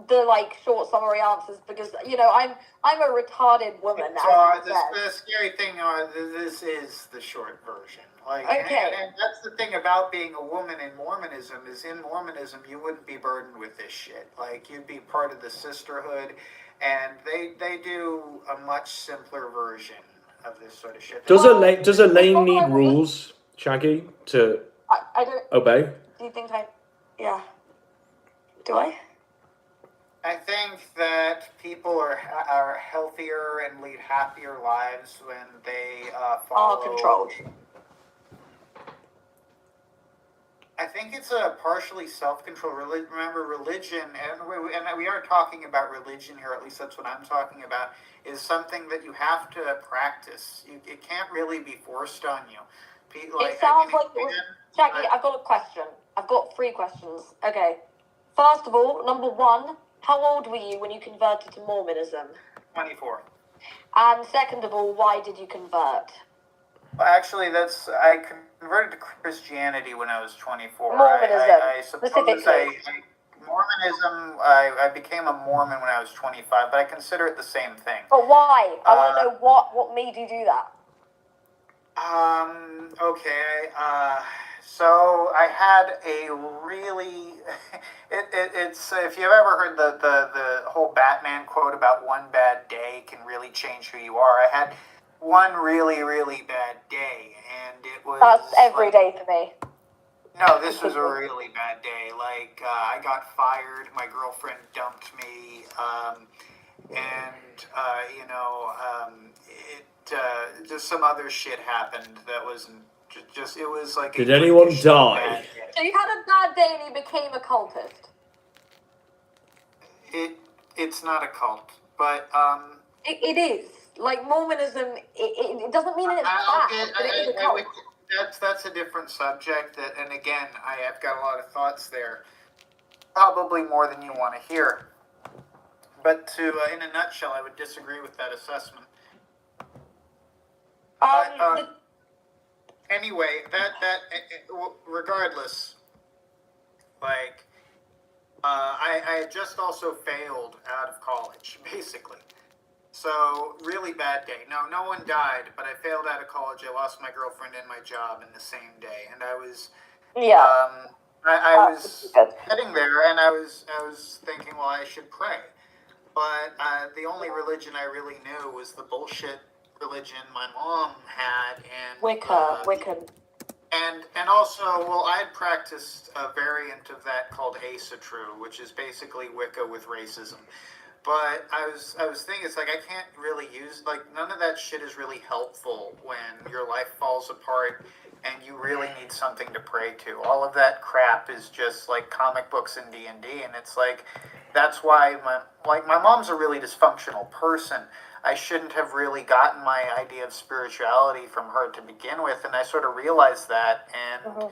the short summary answers, because I'm a retarded woman. The scary thing this is the short version. Okay. And that's the thing about being a woman in Mormonism, is in Mormonism you wouldn't be burdened with this shit. You'd be part of the sisterhood, and they do a much simpler version of this sort of shit. Does Elaine need rules, Shaggy, to I don't obey? Do you think yeah. Do I? I think that people are healthier and lead happier lives when they follow... Are controlled. I think it's a partially self-control. Remember, religion, and we are talking about religion here. At least that's what I'm talking about. Is something that you have to practice. It can't really be forced on you. It sounds like it was... Jackie, I've got a question. I've got 3 questions. Okay. First of all, number 1, how old were you when you converted to Mormonism? 24. And second of all, why did you convert? Well, actually, I converted to Christianity when I was 24. Mormonism, I suppose specifically. Mormonism, I became a Mormon when I was 25, but I consider it the same thing. But why? I want to know what made you do that. Okay. So I had a really, it's if you've ever heard the whole Batman quote about one bad day can really change who you are. I had one really, really bad day, and it was... That's every day for me. No, this was a really bad day. Like, I got fired, my girlfriend dumped me, just some other shit happened that wasn't just, it was like... Did anyone die? So you had a bad day and you became a cultist? It's not a cult, but... It is. Like, Mormonism, it doesn't mean it's bad, but it is a cult. That's a different subject, and again, I've got a lot of thoughts there. Probably more than you want to hear. But in a nutshell, I would disagree with that assessment. Anyway, regardless, like, I had just also failed out of college, basically. So, really bad day. No one died, but I failed out of college. I lost my girlfriend and my job in the same day, and I was, I was heading there, and I was thinking, well, I should pray. But the only religion I really knew was the bullshit religion my mom had, and Wiccan. And also, well, I'd practiced a variant of that called Asatru, which is basically Wicca with racism. But I was thinking, it's like, I can't really use, like, none of that shit is really helpful when your life falls apart and you really need something to pray to. All of that crap is just like comic books and D&D, and it's like, that's why my mom's a really dysfunctional person. I shouldn't have really gotten my idea of spirituality from her to begin with, and I sort of realized that, and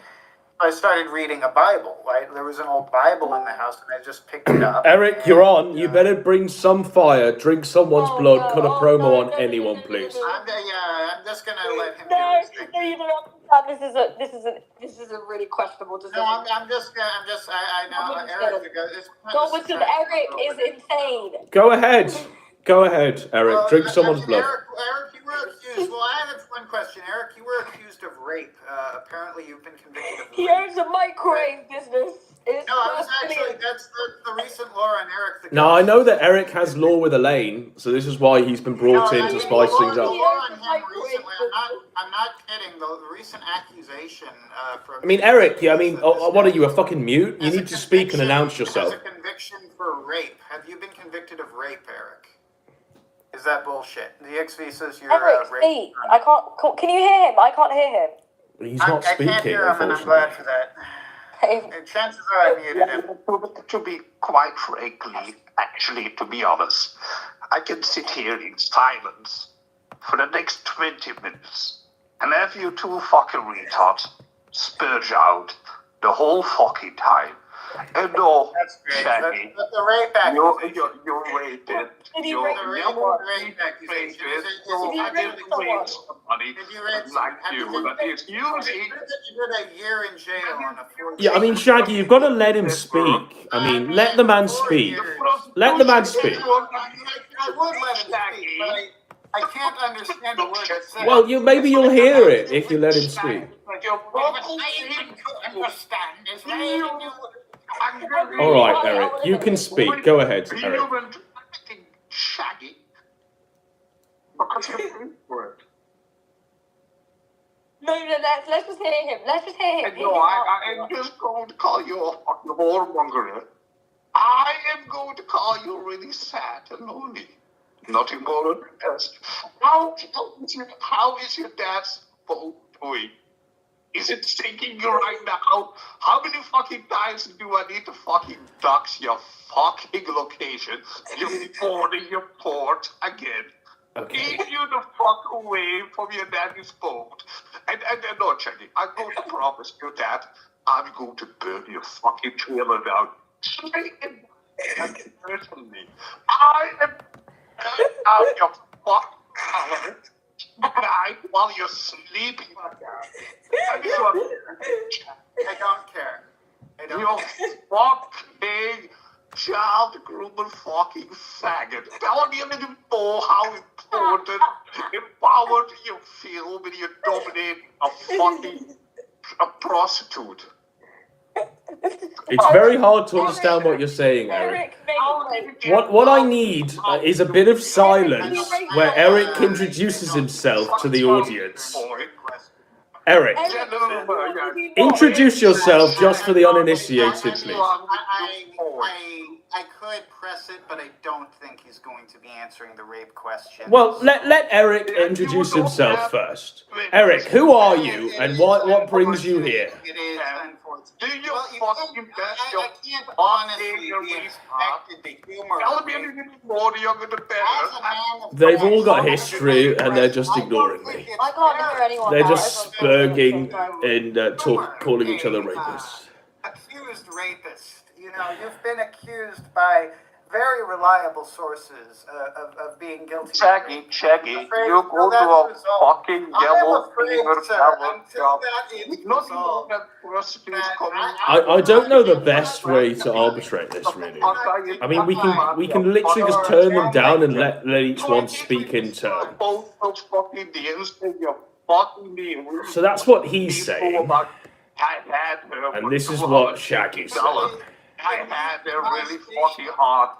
I started reading a Bible, right? There was an old Bible in the house, and I just picked it up. Eric, you're on. You better bring some fire, drink someone's blood, cut a promo on anyone, please. I'm just gonna let him do his thing. No, you don't understand. This is a really questionable decision. No, I know, Eric, Godwinson, Eric is insane. Go ahead, Eric. Drink someone's blood. Eric, you were accused. Well, I have one question. Eric, you were accused of rape. Apparently, you've been convicted of rape. He owns a microwave business. That's the recent law on Eric. Now, I know that Eric has law with Elaine, so this is why he's been brought in to spice things up. I'm not kidding. The recent accusation from... I mean, Eric, what are you, a fucking mute? You need to speak and announce yourself. As a conviction for rape. Have you been convicted of rape, Eric? Is that bullshit? The XV says you're Eric, speak. I can't... Can you hear him? I can't hear him. He's not speaking, I can't hear him, and I'm glad for that. Chances are I muted him. To be quite frankly, actually, to be honest, I can sit here in silence for the next 20 minutes and have you two fucking retards spurge out the whole fucking time. And no, that's great. Shaggy, but the rape accusation. you're raped. Did he rape accusation? You did a year in jail on a 14. Yeah, I mean, Shaggy, you've got to let him speak. I mean, let the man speak. Let the man speak. I would let him speak, but I can't understand a word he said. Well, maybe you'll hear it if you let him speak. All right, Eric, you can speak. Go ahead, Eric. Shaggy. No, let's just hear him. No, I'm just going to call you a fucking whoremonger. I am going to call you really sad and lonely. Nothing more than that. How is your dad's phone doing? Is it sinking you right now? How many fucking times do I need to fucking dox your fucking location? You're boarding your port again. Okay. Leave you the fuck away from your daddy's boat. And no, Jenny, I'm going to promise you that I'm going to burn your fucking trailer down. Personally, I am burning out your fucking color tonight while you're sleeping. I don't care. You fucking child groomer fucking faggot. Tell me a little more how important, empowered you feel when you dominate a prostitute. It's very hard to understand what you're saying, Eric. What I need is a bit of silence where Eric introduces himself to the audience. Eric, introduce yourself just for the uninitiated, please. I could press it, but I don't think he's going to be answering the rape question. Well, let Eric introduce himself first. Eric, who are you and what brings you here? It is unfortunate. Do you Well, fucking bet your I can't honestly be expected to humor. Tell me a little more, you're gonna As a better. man of They've all God, got history and they're just ignoring me. I can't hear anyone. They're now, just everyone's spurging and calling each other rapists. Accused rapist. You know, you've been accused by very reliable sources of being guilty. Shaggy, you go to a fucking yellow fever job. Not all that prostitutes coming. I don't know the best way to arbitrate this, really. I mean, we can literally just turn them down and let each one speak in turn. Both those fucking deals in your fucking deal. So that's what he's saying. I had her. And this is what Shaggy's saying. I had her really fucking hard.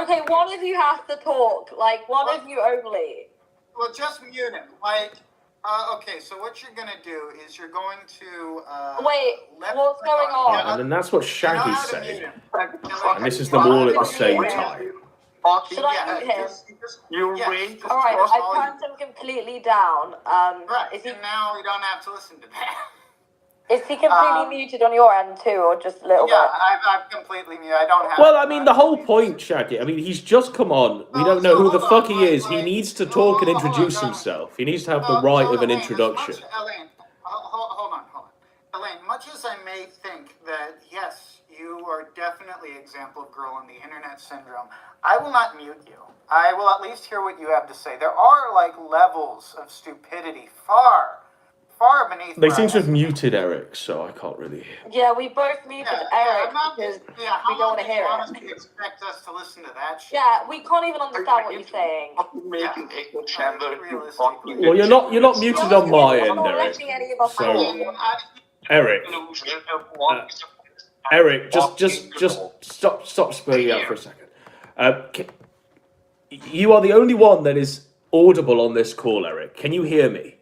Okay, one of you has to talk. Like, one of you only. Well, just mute him. Like, okay, so what you're gonna do is you're going to Wait, what's going on? And then that's what Shaggy's saying. And this is them all at the same time. Should I mute him? You wait. Alright, I turned him completely down. Right, Is he and now we don't have to listen to that. Is he completely muted on your end too, or just a little Yeah, bit? I've completely muted. I don't have. Well, I mean, the whole point, Shaggy, I mean, he's just come on. We don't know who the fuck he is. He needs to talk and introduce himself. He needs to have the right of an introduction. Elaine, hold on. Elaine, much as I may think that, yes, you are definitely an example of girl in the internet syndrome, I will not mute you. I will at least hear what you have to say. There are, like, levels of stupidity far beneath. They seem to have muted Eric, so I can't really. Yeah, we both muted Eric I'm not, because how we don't want to hear long it. do you expect us to listen to that shit? Yeah, we can't even understand what you're saying. Making echo chamber. Well, you're not muted on my end, You're not Eric. letting any of us So- talk. Eric, just stop spurring out for a second. You are the only one that is audible on this call, Eric. Can you hear me?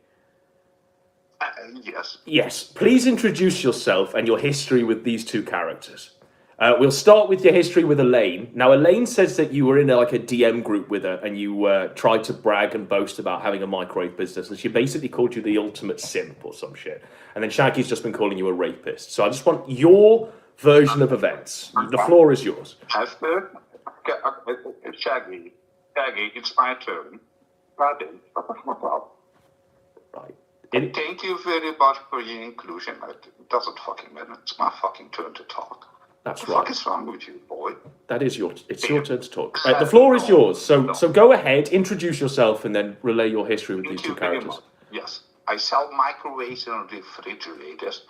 Yes. Yes. Please introduce yourself and your history with these two characters. We'll start with your history with Elaine. Now, Elaine says that you were in a DM group with her and you tried to brag and boast about having a microwave business, and she basically called you the ultimate simp or some shit. And then Shaggy's just been calling you a rapist. So I just want your version of events. The floor is yours. Shaggy, it's my turn. Right. Thank you very much for your inclusion. It doesn't fucking matter. It's my fucking turn to talk. That's what the fuck is wrong with you, boy? That is your turn to talk. The floor is yours. So go ahead, introduce yourself, and then relay your history with these two characters. Yes, I sell microwaves and refrigerators.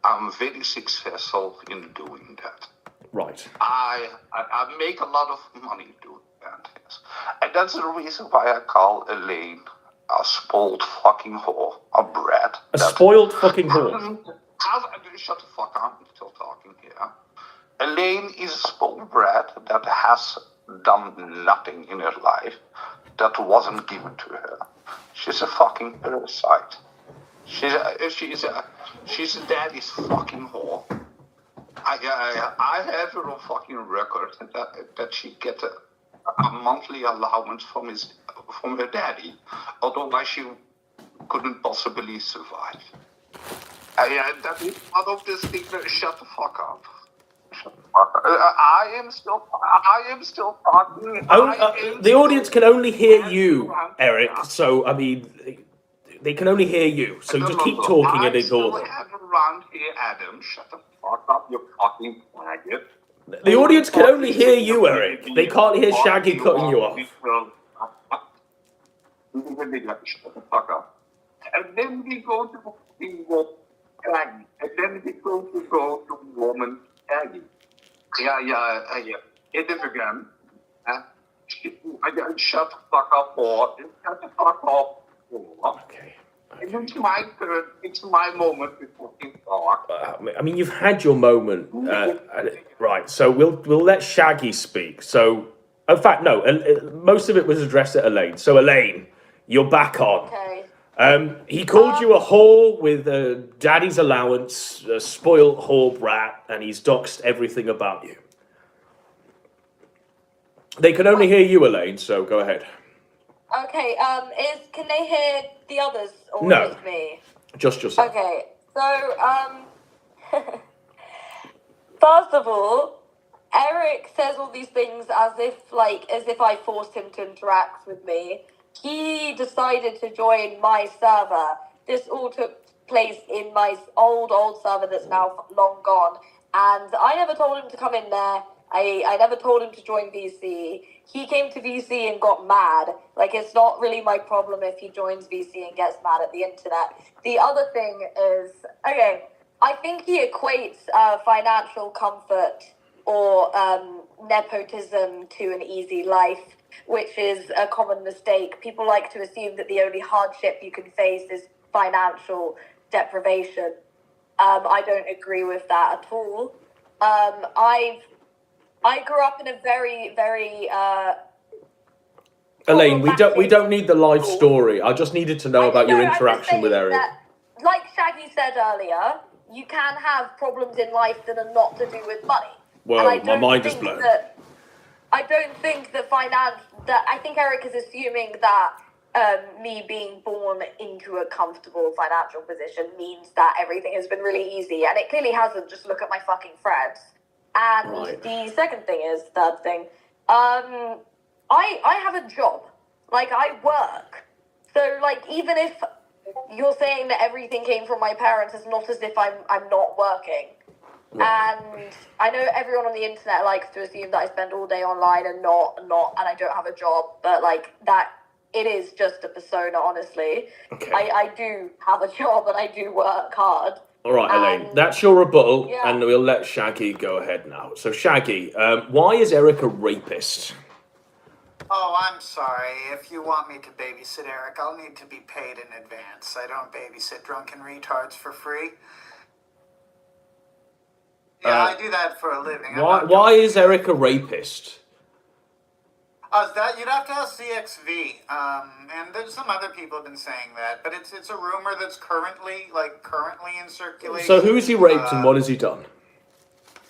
I'm very successful in doing that. Right. I make a lot of money doing that. Yes. And that's the reason why I call Elaine a spoiled fucking whore, a brat. A spoiled fucking whore. Shut the fuck up, I'm still talking here. Elaine is a spoiled brat that has done nothing in her life that wasn't given to her. She's a fucking parasite. She's a daddy's fucking whore. I have her on fucking record that she gets a monthly allowance from her daddy, otherwise she couldn't possibly survive. Yeah, that is one of the things. Shut the fuck up. Shut the fuck up. I am still talking. The audience can only hear you, Eric. So I mean, they can only hear you. So just keep talking and ignore them. I have around here, Adam. Shut the fuck up, you fucking faggot. The audience can only hear you, Eric. They can't hear Shaggy cutting you off. Shut the fuck up. And then we go to Shaggy. And then we go to woman Shaggy. Yeah. It is again. Shut the fuck up, or shut the fuck up. Okay. It's my turn. It's my moment to fucking talk. I mean, you've had your moment, right? So we'll let Shaggy speak. So, in fact, no. Most of it was addressed at Elaine. So, Elaine, you're back on. Okay. He called you a whore with daddy's allowance, a spoiled whore brat, and he's doxed everything about you. They can only hear you, Elaine. So go ahead. Okay. Can they hear the others or No. just me? Just yourself. Okay. So first of all, Eric says all these things as if I forced him to interact with me. He decided to join my server. This all took place in my old server that's now long gone. And I never told him to come in there. I never told him to join VC. He came to VC and got mad. Like, it's not really my problem if he joins VC and gets mad at the internet. The other thing is, okay, I think he equates financial comfort or nepotism to an easy life, which is a common mistake. People like to assume that the only hardship you can face is financial deprivation. I don't agree with that at all. I grew up in a very, very Elaine, we don't need the life story. I just needed to know about your interaction with Eric. That, like Shaggy said earlier, you can have problems in life that are not to do with money. Well, my mind is blown. I don't think that I think Eric is assuming that me being born into a comfortable financial position means that everything has been really easy, and it clearly hasn't. Just look at my fucking friends. And right. The third thing, I have a job. Like, I work. So, like, even if you're saying that everything came from my parents, it's not as if I'm not working. Right. And I know everyone on the internet likes to assume that I spend all day online and and I don't have a job, but like that, it is just a persona, honestly. Okay. I do have a job and I do work hard. All right, Elaine, that's your rebuttal, and we'll let Shaggy go ahead now. So, Shaggy, why is Eric a rapist? Oh, I'm sorry. If you want me to babysit Eric, I'll need to be paid in advance. I don't babysit drunken retards for free. Yeah, I do that for a living. Why is Eric a rapist? You'd have to ask CXV, and there's some other people have been saying that, but it's a rumor that's currently in circulation. So who's he raped and what has he done?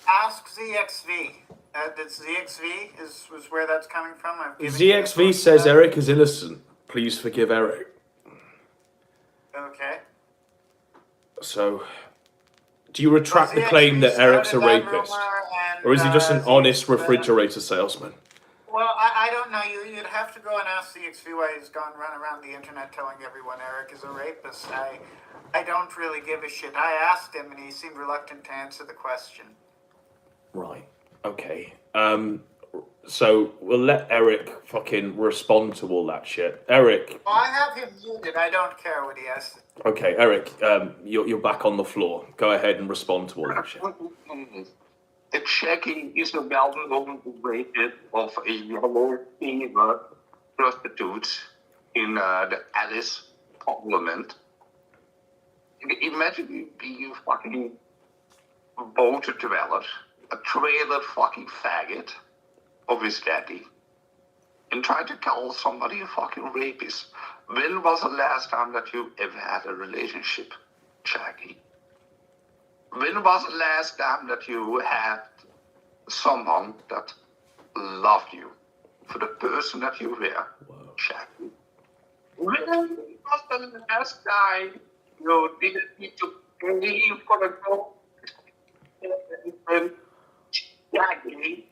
Ask ZXV. ZXV was where that's coming from. ZXV says Eric is innocent. Please forgive Eric. Okay. So, do you retract the claim that Eric's a rapist? Or is he just an honest refrigerator salesman? Well, I don't know. You'd have to go and ask CXV why he's gone run around the internet telling everyone Eric is a rapist. I don't really give a shit. I asked him and he seemed reluctant to answer the question. Right. Okay. So we'll let Eric fucking respond to all that shit. Eric. Well, I have him muted. I don't care what he has. Okay, Eric. You're back on the floor. Go ahead and respond to all that shit. If Shaggy is a well-known rapist of a yellow fever prostitute in the Alice Parliament, imagine being fucking voted developed, a trailer fucking faggot of his daddy, and try to call somebody a fucking rapist. When was the last time that you ever had a relationship, Shaggy? When was the last time that you had someone that loved you for the person that you were, Shaggy? When was the last time you didn't need to You've got to go. Jackie.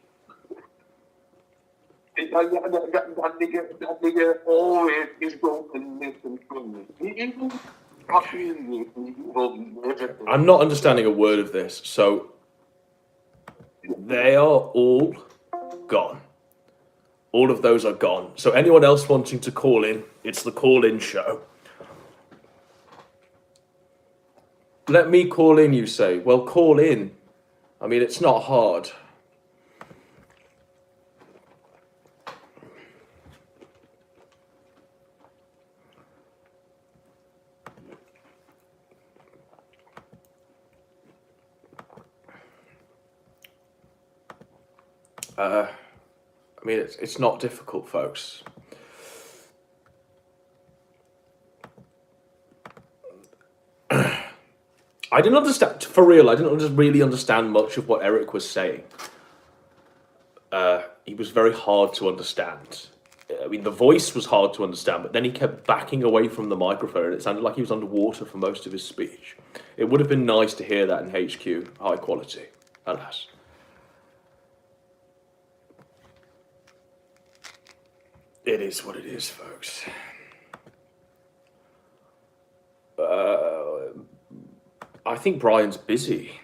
That nigga always is going to listen to me. I'm not understanding a word of this, so they are all gone. All of those are gone. So anyone else wanting to call in, it's the call-in show. Let me call in, you say. Well, call in. I mean, it's not hard. I mean, it's not difficult, folks. I didn't understand, for real, I didn't really understand much of what Eric was saying. He was very hard to understand. I mean, the voice was hard to understand, but then he kept backing away from the microphone, and it sounded like he was underwater for most of his speech. It would have been nice to hear that in HQ, high quality, alas. It is what it is, folks. I think Brian's busy.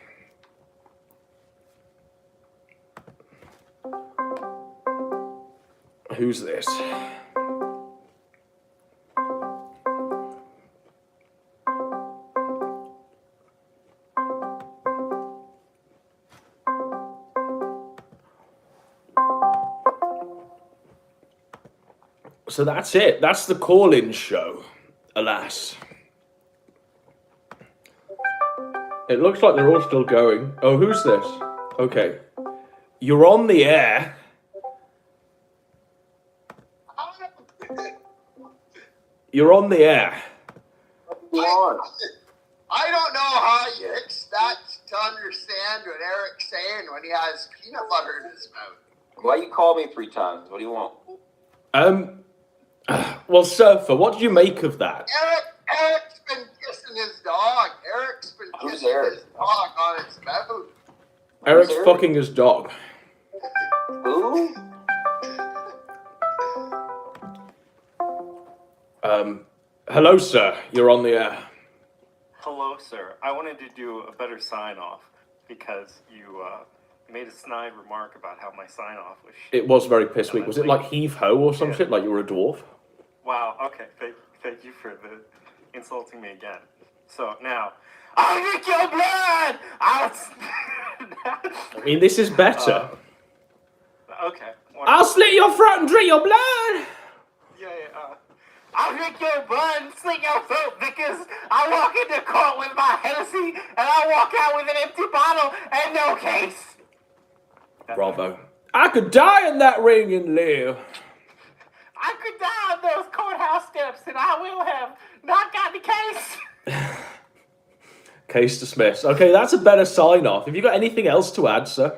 Who's this? So that's it. That's the call-in show, alas. It looks like they're all still going. Oh, who's this? Okay. You're on the air. You're on the air. I don't know how you expect to understand what Eric's saying when he has peanut butter in his mouth. Why you call me 3 times? What do you want? Well, Surfer, what did you make of that? Eric's been kissing his dog. Eric's been kissing his dog on his mouth. Eric's fucking his dog. Who? Hello, sir. You're on the air. Hello, sir. I wanted to do a better sign-off because you made a snide remark about how my sign-off was shit. It was very piss weak. Was it like heave-ho or some shit? Like you were a dwarf? Wow, okay. Thank you for the insulting me again. So, now, I'll drink your blood! I mean, this is better. Okay. I'll slit your throat and drink your blood! I'll drink your blood and slit your throat because I walk into court with my Hennessy and I walk out with an empty bottle and no case. Bravo. I could die in that ring and live. I could die on those courthouse steps and I will have not got the case. Case dismissed. Okay, that's a better sign-off. Have you got anything else to add, sir?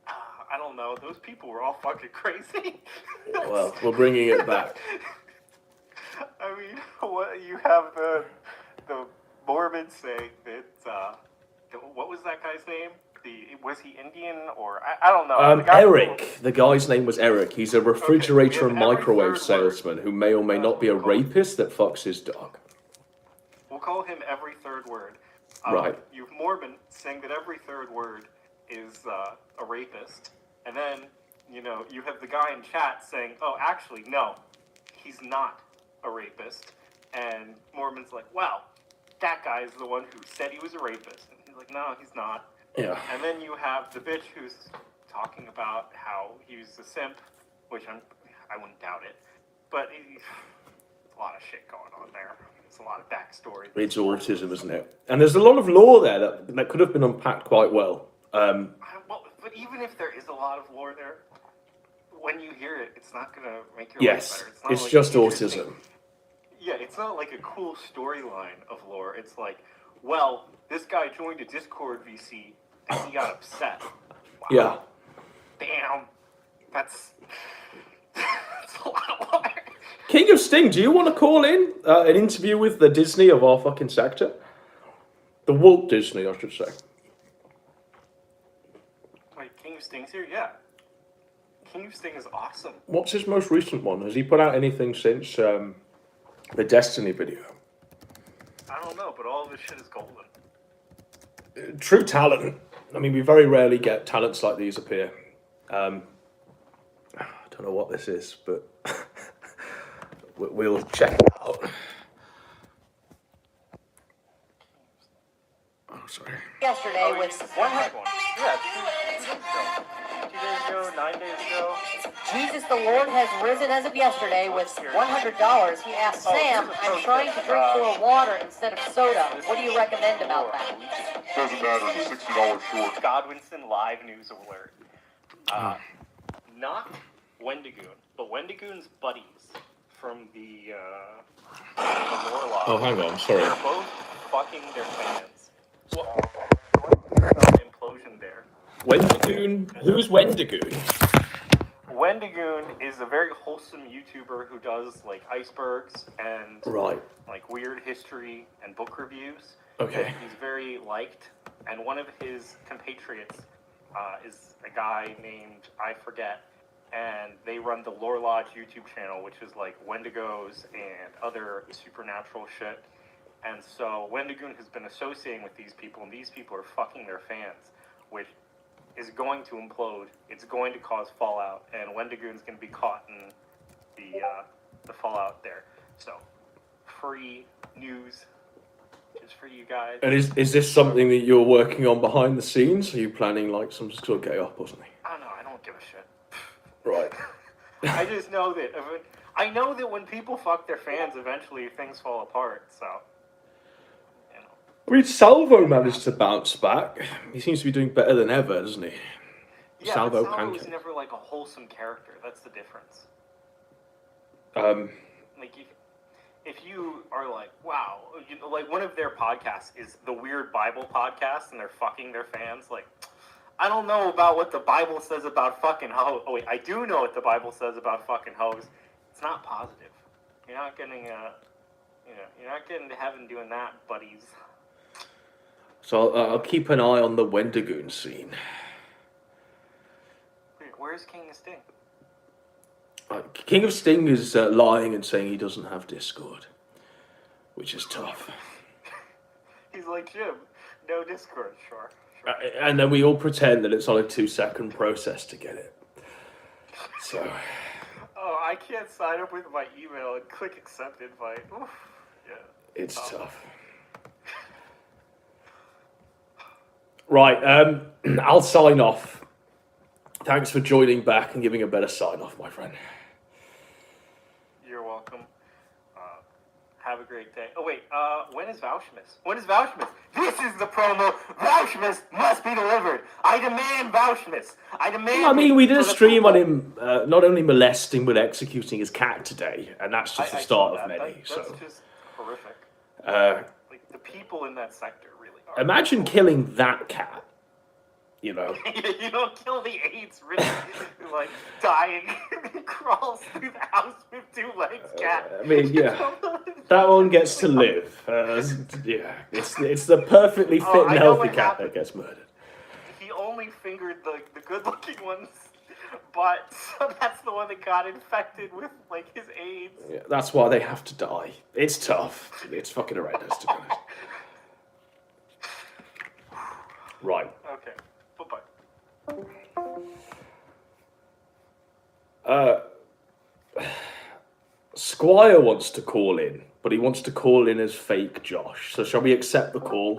I don't know. Those people were all fucking crazy. Well, we're bringing it back. I mean, what you have the Mormons saying that what was that guy's name? Was he Indian or I don't know. Eric. The guy's name was Eric. He's a refrigerator and microwave salesman who may or may not be a rapist that fucks his dog. We'll call him every third word. Right. You have Mormon saying that every third word is a rapist, and then you have the guy in chat saying, "Oh, actually, no, he's not a rapist," and Mormon's like, "Well, that guy's the one who said he was a rapist," and he's like, "No, he's not." Yeah. And then you have the bitch who's talking about how he's a simp, which I wouldn't doubt it, but a lot of shit going on there. It's a lot of backstory. It's autism, isn't it? And there's a lot of lore there that could have been unpacked quite well. But even if there is a lot of lore there, when you hear it, it's not going to make your yes, life better. it's just autism. Yeah, it's not like a cool storyline of lore. It's like, well, this guy joined a Discord VC and he got upset. Wow. Yeah. Damn. That's a lot of lore. King of Sting, do you want to call in an interview with the Disney of our fucking sector? The Walt Disney, I should say. Wait, King of Sting's here? Yeah. King of Sting is awesome. What's his most recent one? Has he put out anything since the Destiny video? I don't know, but all of his shit is golden. True talent. I mean, we very rarely get talents like these appear. I don't know what this is, but we'll check it out. Oh, sorry. Yesterday with 100. Yeah, 2 days ago, 9 days ago. Jesus the Lord has risen as of yesterday with $100. He asked Sam, I'm trying to drink more water instead of soda. What do you recommend about that? Doesn't matter, he's $60 short. Godwinson live news alert. Not Wendigoon, but Wendigoon's buddies from the lore log. Oh, hang on, sorry. They're both fucking their fans. Well, implosion there. Wendigoon? Who's Wendigoon? Wendigoon is a very wholesome YouTuber who does like icebergs and like weird history and book reviews. Okay. He's very liked, and one of his compatriots is a guy named I forget, and they run the Lore Lodge YouTube channel, which is like Wendigos and other supernatural shit. And so Wendigoon has been associating with these people, and these people are fucking their fans, which is going to implode. It's going to cause fallout, and Wendigoon's going to be caught in the fallout there. So, free news just for you guys. And is this something that you're working on behind the scenes? Are you planning like some sort of get up or something? I don't know. I don't give a shit. Right. I just know that when people fuck their fans, eventually things fall apart. So, you know. I mean, Salvo managed to bounce back. He seems to be doing better than ever, doesn't he? Yeah, Salvo but Salvo was Pancake. never like a wholesome character. That's the difference. Like if you are like, wow, you know, like one of their podcasts is the Weird Bible podcast, and they're fucking their fans. Like, I don't know about what the Bible says about fucking hoes. Oh wait, I do know what the Bible says about fucking hoes. It's not positive. You're not getting you're not getting to heaven doing that, buddies. So I'll keep an eye on the Wendigoon scene. Wait, where's King of Sting? King of Sting is lying and saying he doesn't have Discord, which is tough. He's like, Jim, no Discord, sure. And then we all pretend that it's on a 2-second process to get it. So. Oh, I can't sign up with my email and click accept invite. Oof. Yeah. It's tough. Right, I'll sign off. Thanks for joining back and giving a better sign off, my friend. You're welcome. Have a great day. Oh, wait, when is Vouchmas? When is Vouchmas? This is the promo. Vouchmas must be delivered. I demand Vouchmas. I demand. I mean, we did a stream on him not only molesting but executing his cat today, and that's just the start of many. That's so just horrific. Like, the people in that sector really are. Imagine killing that cat. You know. You don't kill the AIDS really, like dying, crawls through the house with 2 legs, cat. I mean, yeah, that one gets to live. Yeah, it's the perfectly fit and healthy cat that gets murdered. He only fingered the good-looking ones, but so that's the one that got infected with like his AIDS. Yeah, that's why they have to die. It's tough. It's fucking horrendous, to be honest. Right. Okay. Bye-bye. Squire wants to call in, but he wants to call in as fake Josh. So shall we accept the call?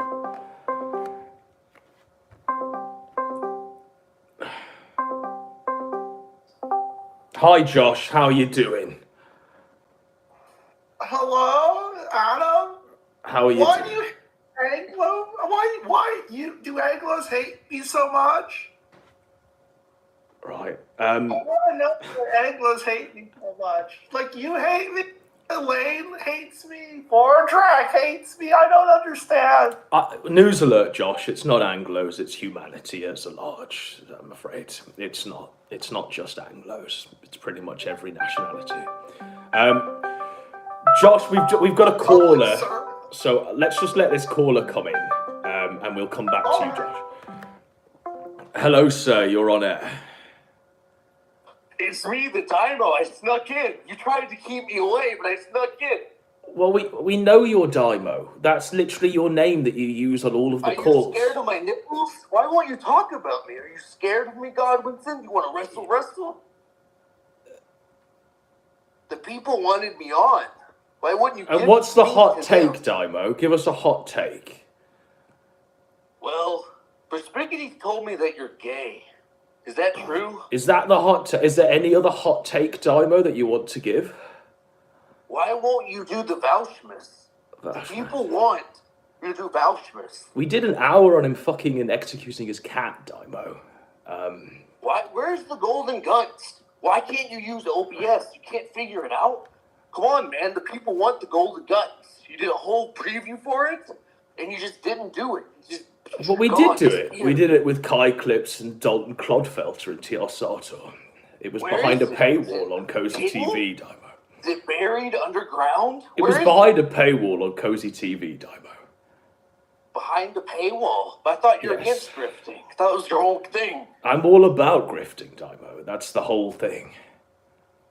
Hi Josh, how you doing? Hello, Adam. How are you Why doing? do you Anglo? Why do Anglos hate me so much? Right. I want to know why Anglos hate me so much. Like, you hate me, Elaine hates me, Vordrack hates me. I don't understand. News alert, Josh. It's not Anglos. It's humanity as a large. I'm afraid it's not. It's not just Anglos. It's pretty much every nationality. Josh, we've got a caller. So let's just let this caller come in. and we'll come back to you, Josh. Hello, sir. You're on air. It's me, the Dino. I snuck in. You tried to keep me away, but I snuck in. Well, we know you're Dymo. That's literally your name that you use on all of the calls. Are you scared of my nipples? Why won't you talk about me? Are you scared of me, Godwinson? You want to wrestle? The people wanted me on. Why wouldn't you? And what's the hot take, Dymo? Give us a hot take. Well, Perspicuity told me that you're gay. Is that true? Is that the hot take? Is there any other hot take, Dymo, that you want to give? Why won't you do the Vouchmas? The people want you to do Vouchmas. We did an hour on him fucking and executing his cat, Dymo. Why? Where's the golden guns? Why can't you use OBS? You can't figure it out? Come on, man. The people want the golden guns. You did a whole preview for it, and you just didn't do it. But we did do it. We did it with Kai Clips and Dalton Clodfelter and TR Sato. It was behind a paywall on Cozy TV, Dymo. Is it buried underground? It was behind a paywall on Cozy TV, Dymo. Behind a paywall? I thought you were against grifting. I thought it was your whole thing. I'm all about grifting, Dymo. That's the whole thing.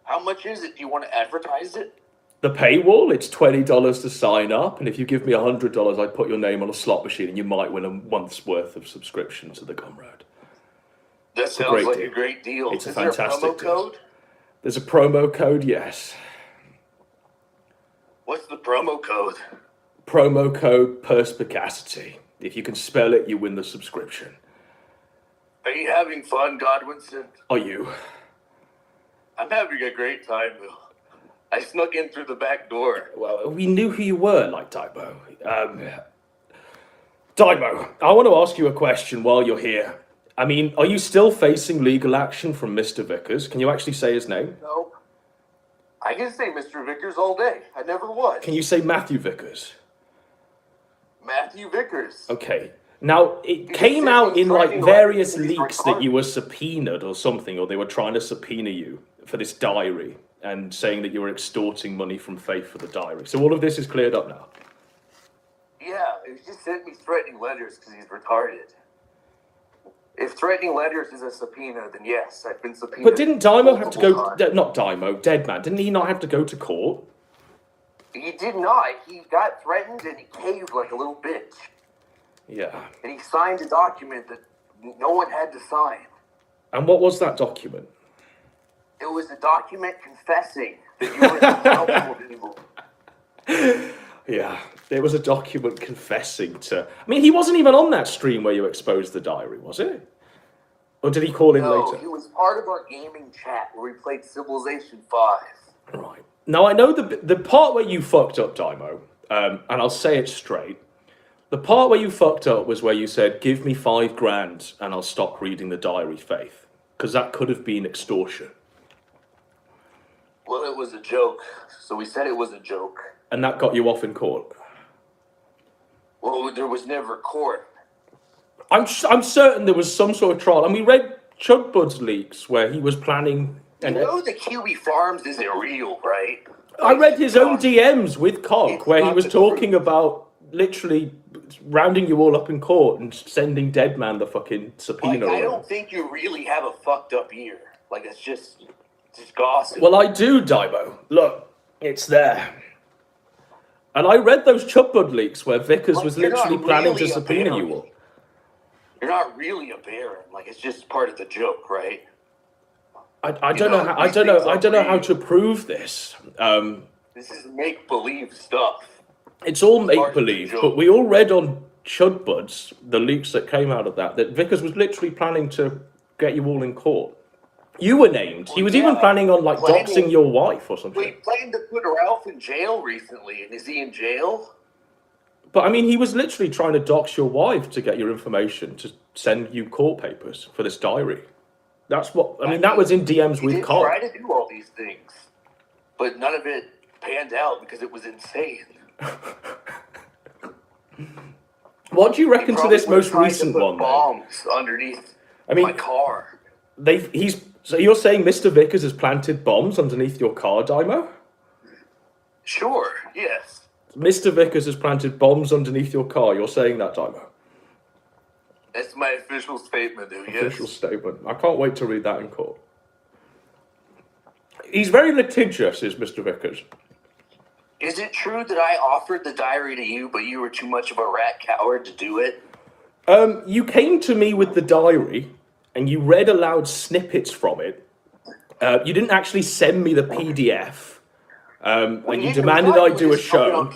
How much is it? Do you want to advertise it? The paywall, it's $20 to sign up, and if you give me $100, I put your name on a slot machine, and you might win a month's worth of subscription to the Comrade. That sounds like a great deal. It's a fantastic there a promo code? There's a promo code, yes. What's the promo code? Promo code Perspicacity. If you can spell it, you win the subscription. Are you having fun, Godwinson? Are you? I'm having a great time, Bill. I snuck in through the back door. Well, we knew who you were, like Dymo. Dymo, I want to ask you a question while you're here. I mean, are you still facing legal action from Mr. Vickers? Can you actually say his name? No. I can say Mr. Vickers all day. I never was. Can you say Matthew Vickers? Matthew Vickers. Okay. Now, it came out in like various leaks that you were subpoenaed or something, or they were trying to subpoena you for this diary and saying that you were extorting money from Faith for the diary. So all of this is cleared up now. Yeah, he just sent me threatening letters because he's retarded. If threatening letters is a subpoena, then yes, I've been subpoenaed. But didn't Dymo have to go... Not Dymo, Deadman. Didn't he not have to go to court? He did not. He got threatened and he caved like a little bitch. Yeah. And he signed a document that no one had to sign. And what was that document? It was a document confessing that you were accountable to evil. Yeah, it was a document confessing to... I mean, he wasn't even on that stream where you exposed the diary, was it? Or did he call in later? No, he was part of our gaming chat where we played Civilization 5. Right. Now, I know the part where you fucked up, Dymo, and I'll say it straight. The part where you fucked up was where you said, give me $5,000 and I'll stop reading the diary, Faith. Because that could have been extortion. Well, it was a joke, so we said it was a joke. And that got you off in court? Well, there was never court. I'm certain there was some sort of trial. And we read Chudbud's leaks where he was planning... You know the Kiwi Farms isn't real, right? I read his own DMs with Cock where he was talking about literally rounding you all up in court and sending Deadman the fucking subpoena. Like, I don't think you really have a fucked up ear. Like, it's just gossip. Well, I do, Dymo. Look, it's there. And I read those Chudbud leaks where Vickers was literally planning to subpoena you all. You're not really a baron. Like, it's just part of the joke, right? I don't know. I don't know how to prove this. This is make-believe stuff. It's all make-believe, but we all read on Chudbuds, the leaks that came out of that Vickers was literally planning to get you all in court. You were named. He was even planning on like doxing your wife or something. We planned to put Ralph in jail recently, and is he in jail? But I mean, he was literally trying to dox your wife to get your information to send you court papers for this diary. That's what I mean. That was in DMs with Carl. He tried to do all these things, but none of it panned out because it was insane. What do you reckon to this most recent one? Bombs underneath my car. So you're saying Mr. Vickers has planted bombs underneath your car, Dymo? Sure. Yes. Mr. Vickers has planted bombs underneath your car. You're saying that, Dymo? That's my official statement, dude. Official statement. I can't wait to read that in court. He's very litigious, is Mr. Vickers. Is it true that I offered the diary to you, but you were too much of a rat coward to do it? You came to me with the diary, and you read aloud snippets from it. You didn't actually send me the PDF, and you demanded I do a show.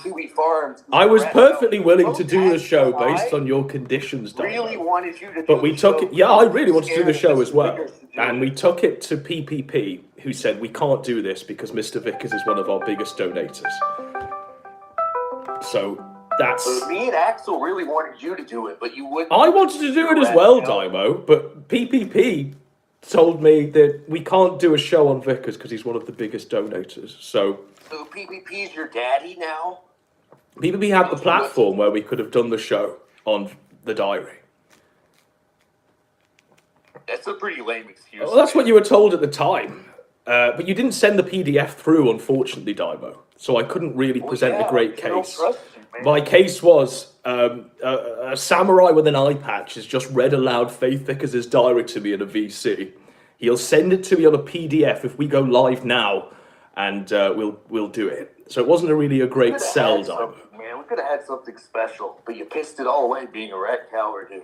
I was perfectly willing to do the show based on your conditions, Really wanted you to do but we the took show. it. Yeah, I really wanted to do the show as well, and we took it to PPP, who said we can't do this because Mr. Vickers is one of our biggest donators. So that's. So me and Axel really wanted you to do it, but you wouldn't. I wanted to do it as well, Dymo, but PPP told me that we can't do a show on Vickers because he's one of the biggest donators. So PPP's your daddy now? PPP had the platform where we could have done the show on the diary. That's a pretty lame excuse. Well, that's what you were told at the time. But you didn't send the PDF through, unfortunately, Dymo. So I couldn't really present a great case. My case was a samurai with an eye patch has just read aloud Faith Vickers' diary to me in a VC. He'll send it to me on a PDF if we go live now, and we'll do it. So it wasn't really a great sell, Dymo. Man, we could have had something special, but you pissed it all away being a rat coward, dude.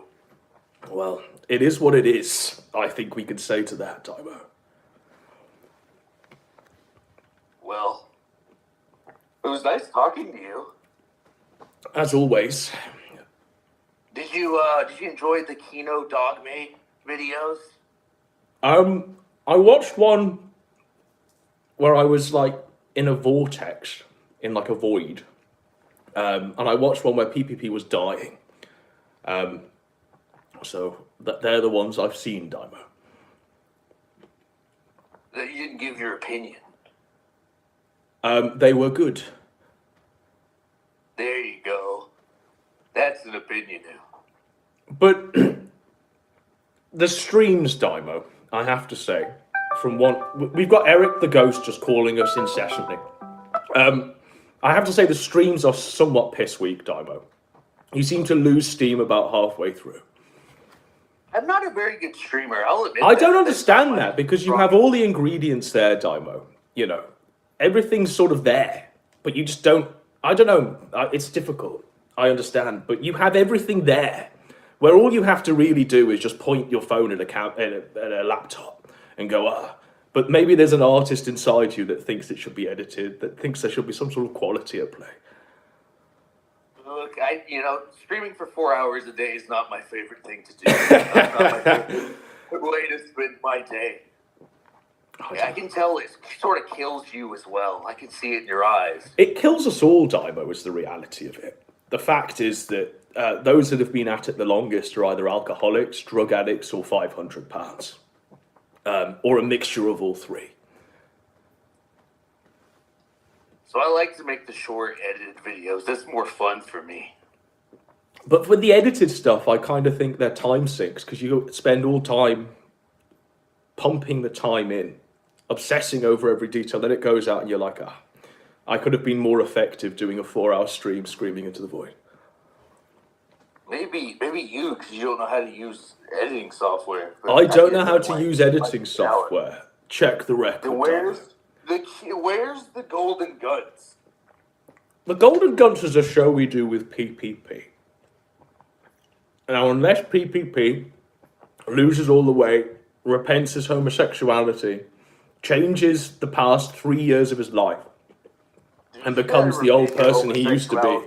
Well, it is what it is. I think we could say to that, Dymo. Well, it was nice talking to you. As always. Did you enjoy the Kino Dogmate videos? I watched one where I was like in a vortex, in like a void. And I watched one where PPP was dying. So they're the ones I've seen, Dymo. That you didn't give your opinion. They were good. There you go. That's an opinion now. But the streams, Dymo, I have to say, from one... We've got Eric the Ghost just calling us incessantly. I have to say the streams are somewhat piss weak, Dymo. You seem to lose steam about halfway through. I'm not a very good streamer, I'll admit I don't understand that, because you have all the ingredients there, Dymo. You know, everything's sort of there, but you just don't... I don't know, it's difficult. I understand, but you have everything there, where all you have to really do is just point your phone at a laptop and go, But maybe there's an artist inside you that thinks it should be edited, that thinks there should be some sort of quality at play. Look, streaming for 4 hours a day is not my favorite thing to do. That's not my favorite way to spend my day. I can tell it sort of kills you as well. I can see it in your eyes. It kills us all, Dymo, is the reality of it. The fact is that those that have been at it the longest are either alcoholics, drug addicts, or 500 pounds. Or a mixture of all three. So I like to make the short, edited videos. That's more fun for me. But with the edited stuff, I kind of think they're time sinks, because you spend all time pumping the time in, obsessing over every detail, then it goes out and you're like, I could have been more effective doing a 4-hour stream screaming into the void. Maybe you, because you don't know how to use editing software. I don't know how to use editing software. Check the record. Then where's the Golden Guns? The Golden Guns is a show we do with PPP. Now, unless PPP loses all the weight, repents his homosexuality, changes the past 3 years of his life, and becomes the old person he used to be.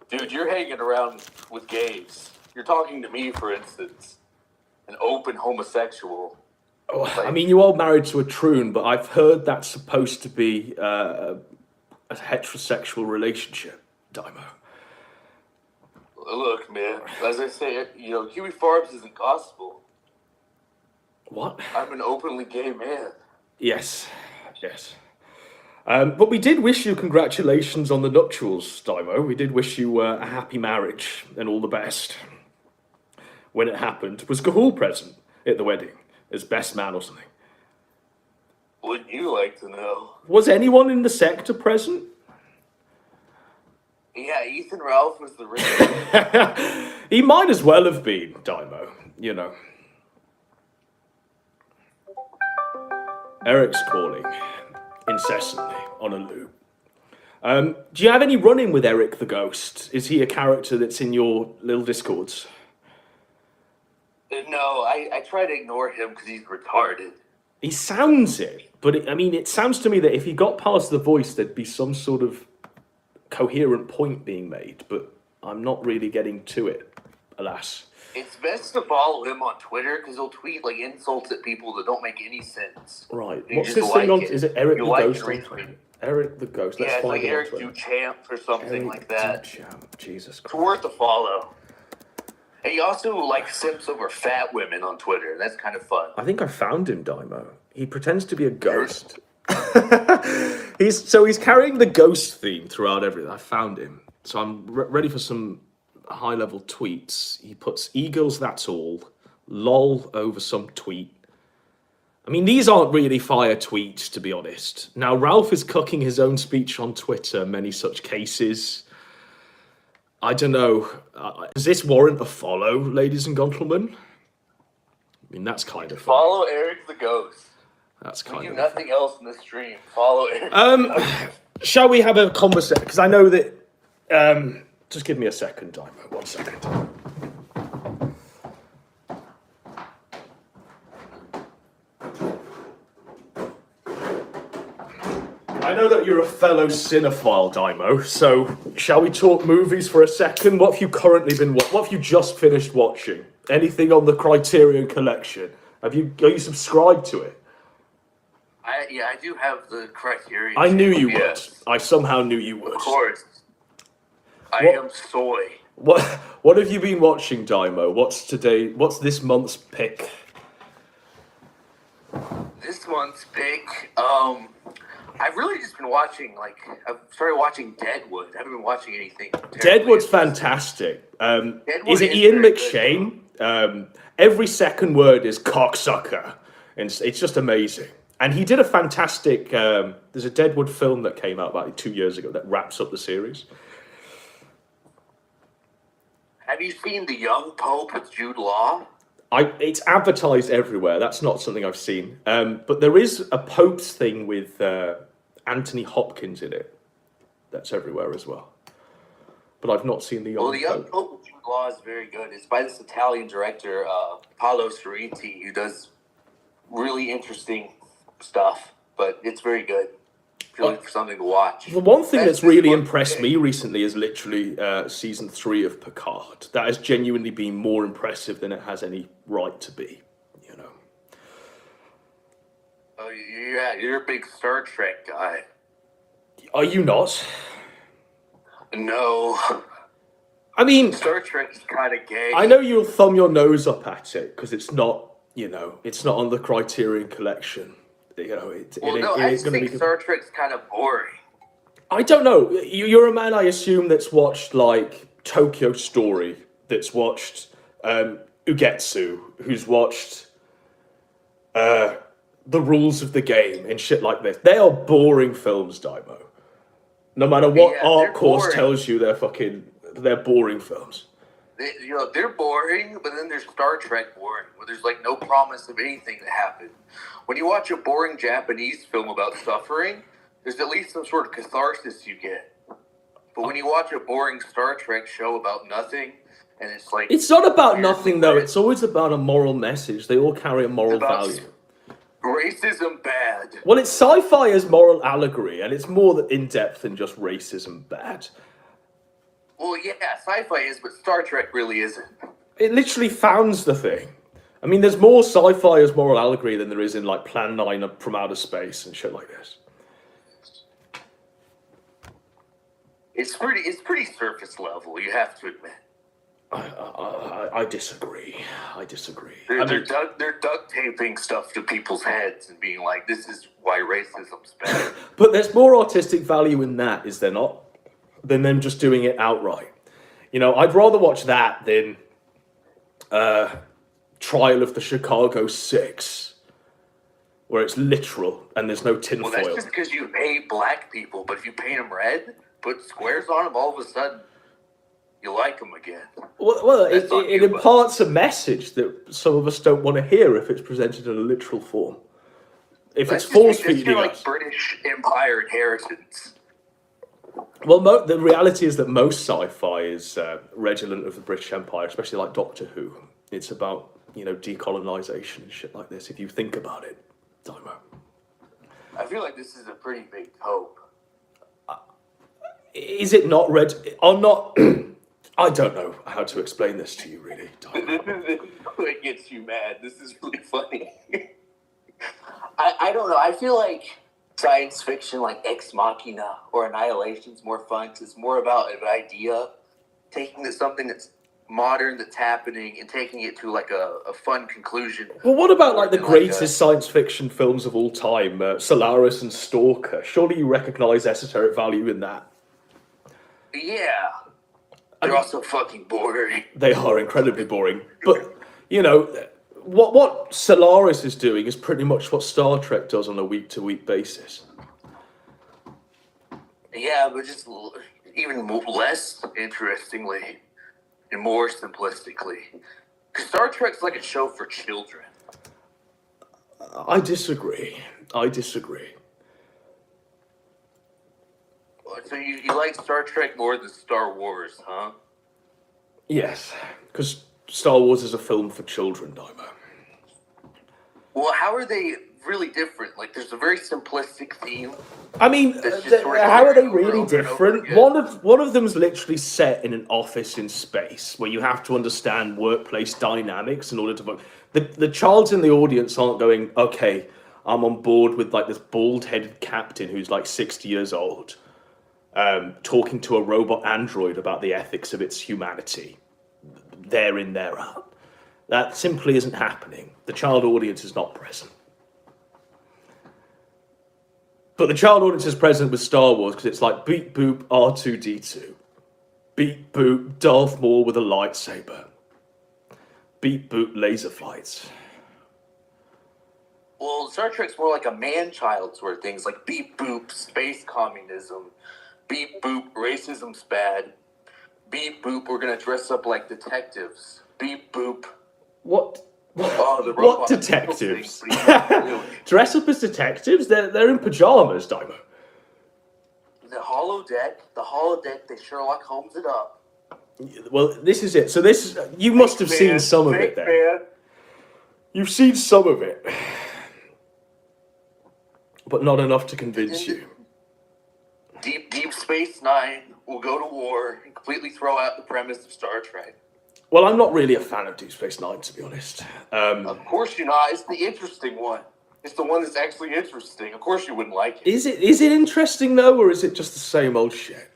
Dude, you're hanging around with gays. You're talking to me, for instance, an open homosexual. Oh, I mean, you are married to a troon, but I've heard that's supposed to be a heterosexual relationship, Dymo. Look, man, as I say, Huey Farbs isn't gospel. What? I'm an openly gay man. Yes. But we did wish you congratulations on the nuptials, Dymo. We did wish you a happy marriage and all the best. When it happened, was Gahul present at the wedding as best man or something? Wouldn't you like to know? Was anyone in the sector present? Yeah, Ethan Ralph was the ring. He might as well have been, Dymo, you know. Eric's calling incessantly on a loop. Do you have any run-in with Eric the Ghost? Is he a character that's in your little Discords? No, I try to ignore him because he's retarded. He sounds it, but it sounds to me that if he got past the voice, there'd be some sort of coherent point being made, but I'm not really getting to it, alas. It's best to follow him on Twitter because he'll tweet like insults at people that don't make any sense. Right. You What's just his thing on? it. Is it Eric You the like Ghost and on Twitter? Eric the Ghost. Let's Yeah, it's find like him Eric on Twitter. Duchamp or something like that. Duchamp. Jesus It's Christ. worth a follow. And he also like simps over fat women on Twitter. That's kind of fun. I think I found him, Dymo. He pretends to be a ghost. He's carrying the ghost theme throughout everything. I found him. So I'm ready for some high-level tweets. He puts Eagles, that's all. LOL over some tweet. I mean, these aren't really fire tweets, to be honest. Now, Ralph is cooking his own speech on Twitter, many such cases. I don't know. Does this warrant a follow, ladies and gentlemen? I mean, that's kind of fun. Follow Eric the Ghost. That's We kind do of nothing else in the stream. Follow Eric. Shall we have a conversation? Because I know that... just give me a second, Dymo. 1 second. I know that you're a fellow cinephile, Dymo, so shall we talk movies for a second? What have you currently been watching? What have you just finished watching? Anything on the Criterion Collection? Are you subscribed to it? I do have the Criterion. I knew you yes. would. I somehow knew you would. Of course. I am soy. What have you been watching, Dymo? What's this month's pick? This month's pick, I've really just been watching, I've started watching Deadwood. I haven't been watching anything. Deadwood's fantastic. Is it is Ian very McShane? Every second word is cocksucker. And it's just amazing. And he did a fantastic, there's a Deadwood film that came out about 2 years ago that wraps up the series. Have you seen The Young Pope with Jude Law? It's advertised everywhere. That's not something I've seen. But there is a Pope's thing with Anthony Hopkins in it. That's everywhere as well. But I've not seen The Young Pope. Well, The Young Pope with Jude Law is very good. It's by this Italian director, Paolo Sorrenti, who does really interesting stuff. But it's very good. If you're looking for something to watch. The one thing that's really impressed me recently is literally season 3 of Picard. That has genuinely been more impressive than it has any right to be, you know. Oh, yeah, you're a big Star Trek guy. Are you not? No. I mean... Star Trek is kind of gay. I know you'll thumb your nose up at it, because it's not, it's not on the Criterion Collection. I just think Star Trek's kind of boring. I don't know. You're a man, I assume, that's watched, Tokyo Story, that's watched Ugetsu, who's watched The Rules of the Game and shit like this. They are boring films, Dymo. No matter what art course boring. tells you they're boring films. They're boring, but then there's Star Trek boring, where there's no promise of anything to happen. When you watch a boring Japanese film about suffering, there's at least some sort of catharsis you get. But when you watch a boring Star Trek show about nothing, and it's It's not about nothing, though. It's always about a moral message. They all carry a moral value. Racism bad. Well, it's sci-fi as moral allegory, and it's more in-depth than just racism bad. Well, yeah, sci-fi is, but Star Trek really isn't. It literally founds the thing. I mean, there's more sci-fi as moral allegory than there is in, Plan 9 from Outer Space and shit like this. It's pretty surface level, you have to admit. I disagree. They're duct taping stuff to people's heads and being like, this is why racism's bad. But there's more artistic value in that, is there not? Than them just doing it outright. I'd rather watch that than Trial of the Chicago 6, where it's literal and there's no tinfoil. Well, that's just because you hate black people, but if you paint them red, put squares on them, all of a sudden, you like them again. Well, That's on it you, bud. imparts a message that some of us don't want to hear if it's presented in a literal form. If That's it's force just your, feeding like us. British Empire inheritance. Well, the reality is that most sci-fi is redolent of the British Empire, especially like Doctor Who. It's about, decolonization and shit like this, if you think about it, Dimo. I feel like this is a pretty big hope. Is it not red? Or not? I don't know how to explain this to you, really, Dimo. This is what gets you mad. This is really funny. I don't know. I feel like science fiction like Ex Machina or Annihilation is more fun because it's more about an idea, taking something that's modern, that's happening, and taking it to like a fun conclusion. Well, what about like the greatest science fiction films of all time, Solaris and Stalker? Surely you recognise esoteric value in that. Yeah. They're also fucking boring. They are incredibly boring. But, what Solaris is doing is pretty much what Star Trek does on a week-to-week basis. Yeah, but just even less interestingly and more simplistically. Because Star Trek's like a show for children. I disagree. So you like Star Trek more than Star Wars, huh? Yes, because Star Wars is a film for children, Dimo. Well, how are they really different? Like, there's a very simplistic theme. I mean, how are they really different? One of them's literally set in an office in space where you have to understand workplace dynamics in order to work. The childs in the audience aren't going, okay, I'm on board with like this bald-headed captain who's like 60 years old, talking to a robot android about the ethics of its humanity. There in, there out. That simply isn't happening. The child audience is not present. But the child audience is present with Star Wars because it's like beep boop R2D2. Beep boop Darth Maul with a lightsaber. Beep boop laser flights. Well, Star Trek's more like a man-child sort of things, like beep boop space communism. Beep boop racism's bad. Beep boop we're gonna dress up like detectives. Beep boop. What? Oh, the What detectives? Dress up as detectives? They're in pajamas, Dimo. The holodeck, they Sherlock Holmes it up. Well, this is it. So you must have seen some of it then. You've seen some of it. But not enough to convince you. Deep Space Nine will go to war and completely throw out the premise of Star Trek. Well, I'm not really a fan of Deep Space Nine, to be honest. Of course you're not. It's the interesting one. It's the one that's actually interesting. Of course you wouldn't like it. Is it interesting, though, or is it just the same old shit?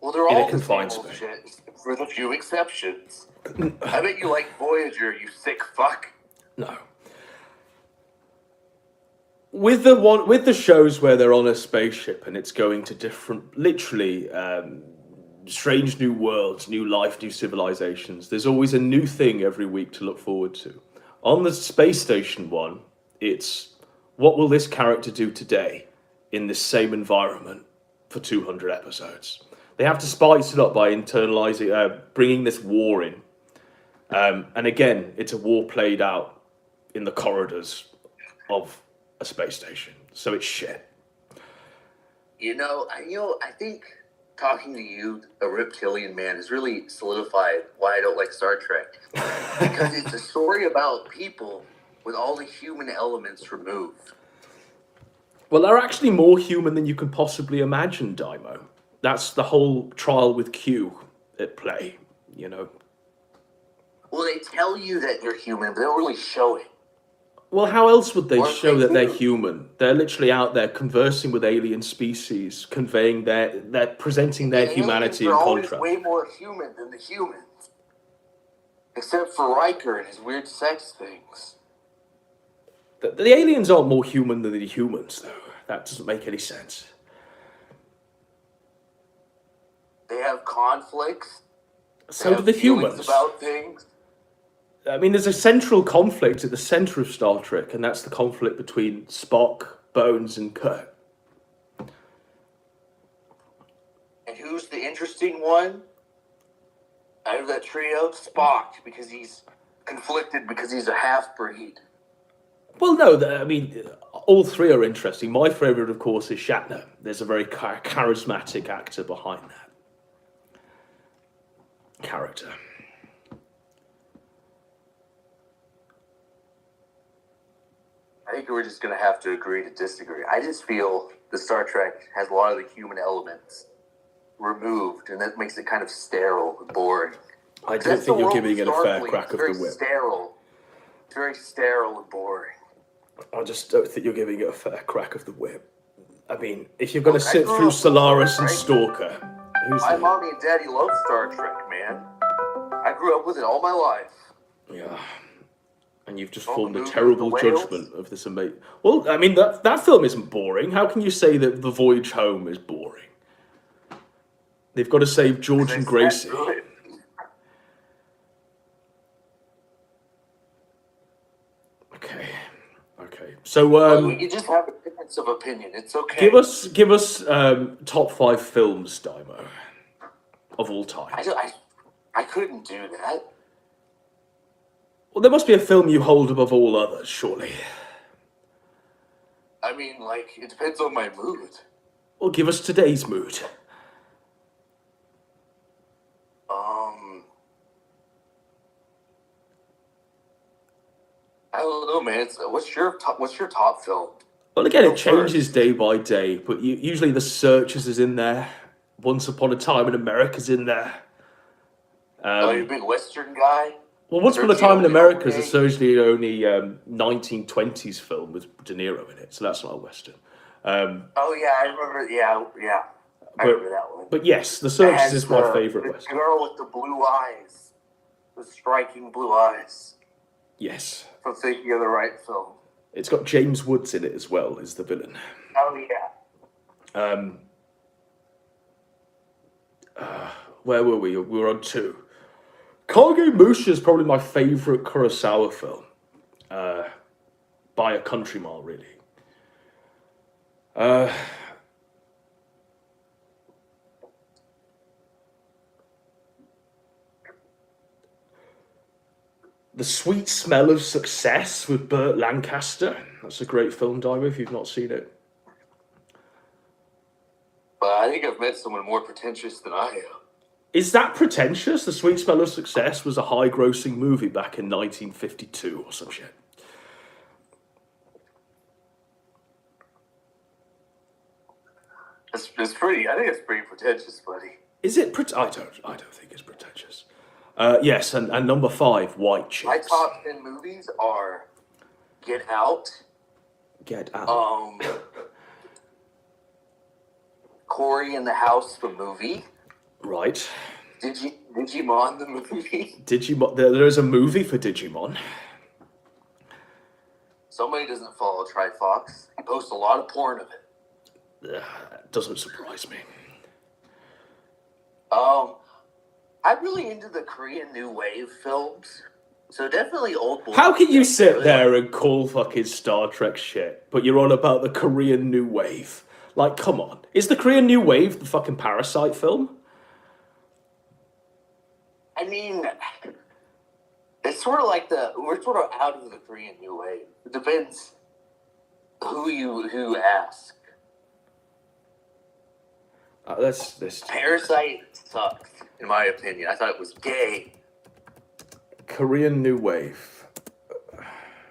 Well, they're all the same old shit, for the few exceptions. I bet you like Voyager, you sick fuck. No. With the shows where they're on a spaceship and it's going to different, literally, strange new worlds, new life, new civilizations. There's always a new thing every week to look forward to. On the space station one, it's what will this character do today in this same environment for 200 episodes? They have to spice it up by internalizing, bringing this war in. And again, it's a war played out in the corridors of a space station. So it's shit. I think talking to you, a reptilian man, has really solidified why I don't like Star Trek. Because it's a story about people with all the human elements removed. Well, they're actually more human than you can possibly imagine, Daimo. That's the whole trial with Q at play, Well, they tell you that they're human, but they don't really show it. Well, how else would they show that they're human? They're literally out there conversing with alien species, conveying they're presenting their humanity in contrast. They're always way more human than the humans. Except for Riker and his weird sex things. The aliens aren't more human than the humans, though. That doesn't make any sense. They have conflicts. So do the humans. About things. I mean, there's a central conflict at the center of Star Trek, and that's the conflict between Spock, Bones, and Kirk. And who's the interesting one? Out of that trio, Spock, because he's conflicted because he's a half-breed. Well, no, I mean, all three are interesting. My favourite, of course, is Shatner. There's a very charismatic actor behind that character. I think we're just going to have to agree to disagree. I just feel the Star Trek has a lot of the human elements removed, and that makes it kind of sterile and boring. I don't think you're giving it a fair crack of the whip. Sterile. It's very sterile and boring. I just don't think you're giving it a fair crack of the whip. I mean, if you're going to sit through Solaris and Stalker, who's my mommy and daddy love Star Trek, man. I grew up with it all my life. Yeah. And you've just formed a terrible judgment of this amazing... Well, I mean, that film isn't boring. How can you say that The Voyage Home is boring? They've got to save George and Gracie. Okay. So, we can just have a difference of opinion. It's okay. Give us top 5 films, Daimo, of all time. I couldn't do that. Well, there must be a film you hold above all others, surely. I mean, like, it depends on my mood. Well, give us today's mood. I don't know, man. What's your top film? Well, again, it changes day by day, but usually The Searchers is in there. Once Upon a Time in America's in there. You're a big Western guy? Well, Once Upon a Time in America is a Sergio Leone 1920s film with De Niro in it, so that's not a Western. Oh, yeah, I remember. Yeah. I remember that one. But yes, The Searchers is my favourite Western. The girl with the blue eyes. The striking blue eyes. Yes. From thinking of the right film. It's got James Woods in it as well as the villain. Oh, yeah. Where were we? We were on 2. Kagemusha is probably my favourite Kurosawa film. By a country mile, really. The Sweet Smell of Success with Burt Lancaster. That's a great film, Daimo, if you've not seen it. But I think I've met someone more pretentious than I am. Is that pretentious? The Sweet Smell of Success was a high-grossing movie back in 1952 or some shit. It's pretty. I think it's pretty pretentious, buddy. Is it? I don't think it's pretentious. Yes, and number 5, White Chicks. My top 10 movies are Get Out. Get Out. Cory in the House, the movie. Right. Digimon, the movie. Digimon. There is a movie for Digimon. Somebody doesn't follow Trifox. He posts a lot of porn of it. Doesn't surprise me. I'm really into the Korean New Wave films. So definitely Old Boy. How can you sit there and call fucking Star Trek shit, but you're on about the Korean New Wave? Like, come on. Is the Korean New Wave the fucking Parasite film? I mean, it's sort of like we're sort of out of the Korean New Wave. It depends who ask. This Parasite sucks, in my opinion. I thought it was gay. Korean New Wave.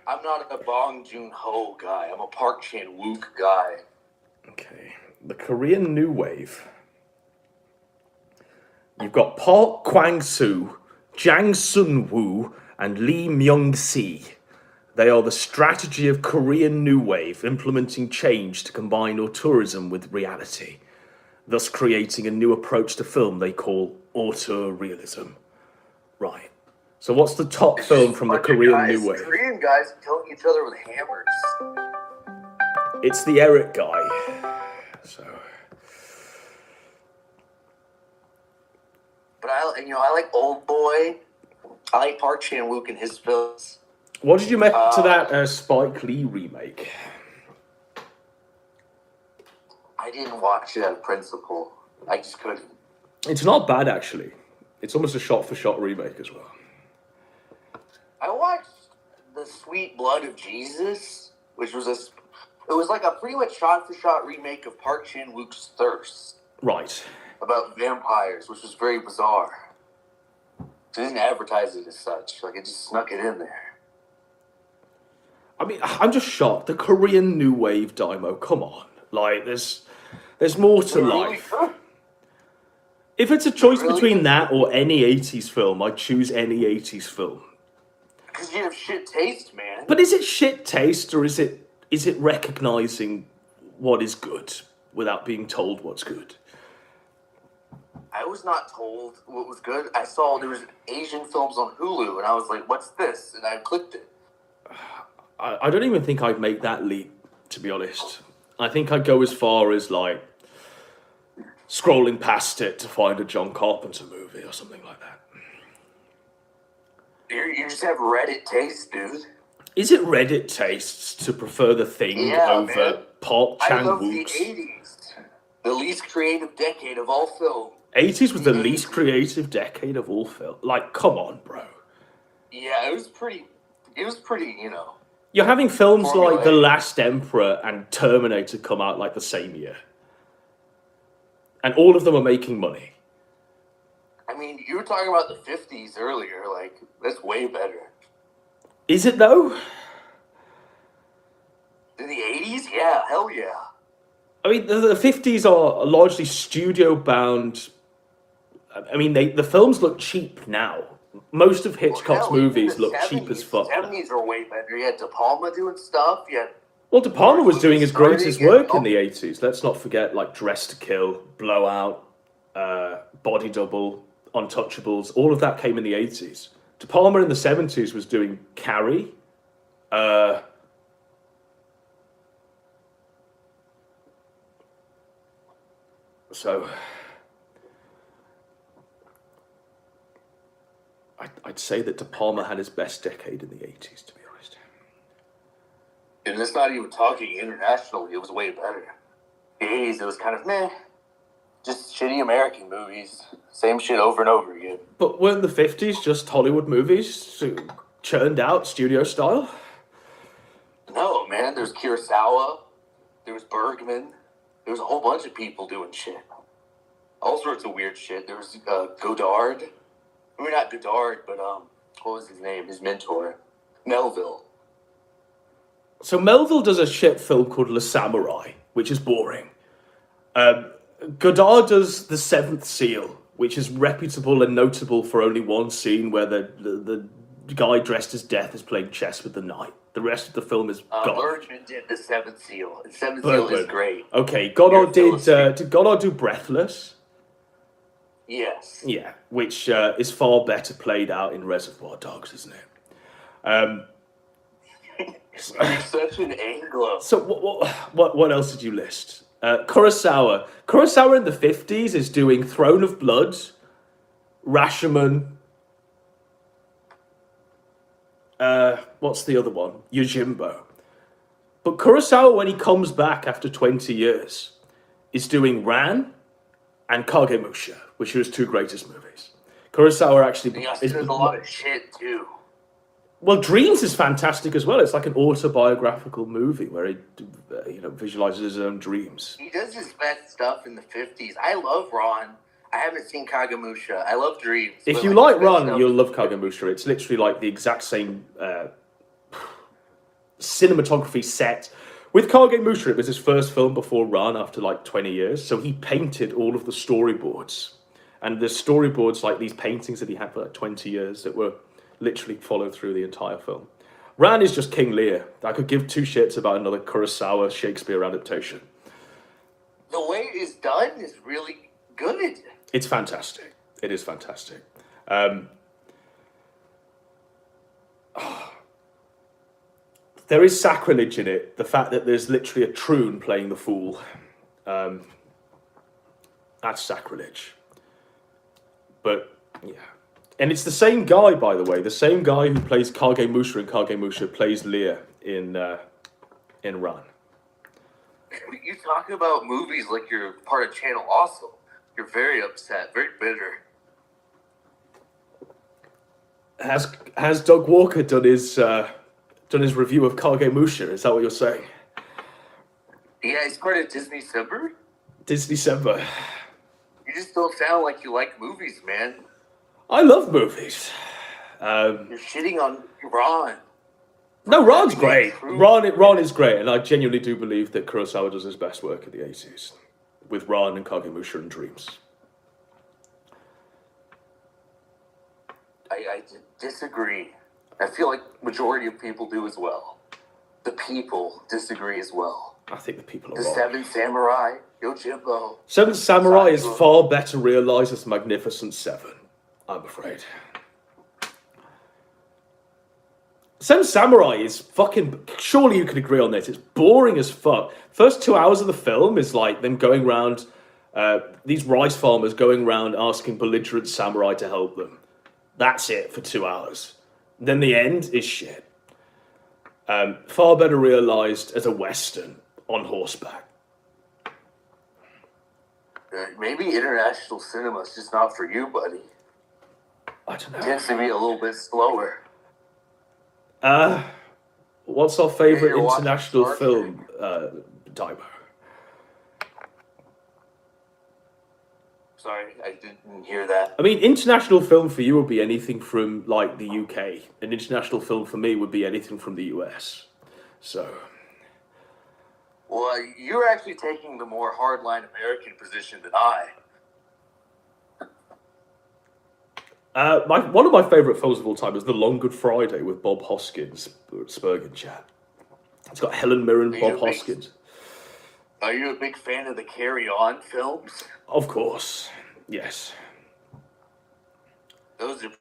I'm not a Bong Joon-ho guy. I'm a Park Chan-wook guy. Okay. The Korean New Wave. You've got Park Kwang-soo, Jang Sun-woo, and Lee Myung-si. They are the strategy of Korean New Wave, implementing change to combine auteurism with reality, thus creating a new approach to film they call auteur-realism. Right. So what's the top film from the Korean New Wave? Korean guys killing each other with hammers. It's the Eric guy. So... But I like Old Boy. I like Park Chan-wook and his films. What did you make to that Spike Lee remake? I didn't watch it out of principle. I just couldn't. It's not bad, actually. It's almost a shot-for-shot remake as well. I watched The Sweet Blood of Jesus, which was it was like a pretty much shot-for-shot remake of Park Chan-wook's Thirst. Right. About vampires, which was very bizarre. They didn't advertise it as such. Like, it just snuck it in there. I mean, I'm just shocked. The Korean New Wave, Daimo, come on. Like, there's more to life. If it's a choice between that or any 80s film, I'd choose any 80s film. Because you have shit taste, man. But is it shit taste, or is it recognizing what is good without being told what's good? I was not told what was good. I saw there was Asian films on Hulu, and I was like, what's this? And I clicked it. I don't even think I'd make that leap, to be honest. I think I'd go as far as, like, scrolling past it to find a John Carpenter movie or something like that. You just have Reddit taste, dude. Is it Reddit tastes to prefer The Thing over man. Park I love the Chan-wook's? 80s. The least creative decade of all film. 80s was the least creative decade of all film. Like, come on, bro. Yeah, it was pretty, you know. You're having films Formulaic. like The Last Emperor and Terminator come out like the same year. And all of them are making money. I mean, you were talking about the 50s earlier. Like, that's way better. Is it, though? In the 80s? Yeah, hell yeah. I mean, the 50s are largely studio-bound. I mean, the films look cheap now. Most of Hitchcock's movies look cheap as fuck. The 70s are way better. You had De Palma doing stuff. You had Well, De Palma was doing his greatest work in the 80s. Let's not forget, like, Dress to Kill, Blowout, Body Double, Untouchables. All of that came in the 80s. De Palma in the 70s was doing Carrie. So I'd say that De Palma had his best decade in the 80s, to be honest. And it's not even talking internationally. It was way better. The 80s, it was kind of meh. Just shitty American movies. Same shit over and over again. But weren't the 50s just Hollywood movies churned out studio style? No, man. There's Kurosawa. There was Bergman. There was a whole bunch of people doing shit. All sorts of weird shit. There was Godard. I mean, not Godard, but what was his name? His mentor. Melville. So Melville does a shit film called Le Samurai, which is boring. Godard does The Seventh Seal, which is reputable and notable for only one scene where the guy dressed as Death is playing chess with the knight. The rest of the film is gone. Bergman did The Seventh Seal. And Seventh Seal is great. Okay, Godard did Godard do Breathless? Yes. Yeah, which is far better played out in Reservoir Dogs, isn't it? You're such an Anglo. So what else did you list? Kurosawa. Kurosawa in the 50s is doing Throne of Blood, Rashomon. What's the other one? Yojimbo. But Kurosawa, when he comes back after 20 years, is doing Ran and Kagemusha, which are his two greatest movies. Kurosawa actually There's a lot of shit, too. Well, Dreams is fantastic as well. It's like an autobiographical movie where he, visualizes his own dreams. He does his best stuff in the 50s. I love Ron. I haven't seen Kagemusha. I love Dreams. If you like Ron, you'll love Kagemusha. It's literally like the exact same cinematography set. With Kagemusha, it was his first film before Ran after like 20 years. So he painted all of the storyboards. And the storyboards, like these paintings that he had for like 20 years that were literally followed through the entire film. Ran is just King Lear. I could give two shits about another Kurosawa Shakespeare adaptation. The way it is done is really good. It's fantastic. It is fantastic. There is sacrilege in it. The fact that there's literally a troon playing the fool. That's sacrilege. But, yeah. And it's the same guy, by the way. The same guy who plays Kagemusha in Kagemusha plays Lear in Ran. You talk about movies like you're part of Channel Awesome. You're very upset, very bitter. Has Doug Walker done his review of Kagemusha? Is that what you're saying? Yeah, he's part of Disney December. Disney December. You just don't sound like you like movies, man. I love movies. You're shitting on Ron. No, Ron's great. Ron is great, and I genuinely do believe that Kurosawa does his best work in the 80s with Ron and Kagemusha and Dreams. I disagree. I feel like majority of people do as well. The people disagree as well. I think the people are The wrong. Seven Samurai, Yojimbo. Seven Samurai is far better realised as Magnificent Seven, I'm afraid. Seven Samurai is fucking... Surely you could agree on this. It's boring as fuck. First 2 hours of the film is like them going around... these rice farmers going around asking belligerent samurai to help them. That's it for 2 hours. Then the end is shit. Far better realised as a Western on horseback. Maybe international cinema is just not for you, buddy. I don't know. It tends to be a little bit slower. What's our favourite You're watching international Star film, Dimer? Sorry, I didn't hear that. I mean, international film for you would be anything from, like, the UK. An international film for me would be anything from the US. So... Well, you're actually taking the more hardline American position than I. One of my favourite films of all time is The Long Good Friday with Bob Hoskins, Spurgeon chat. It's got Helen Mirren, Bob Hoskins. Are you a big fan of the Carry On films? Of course, yes. Those are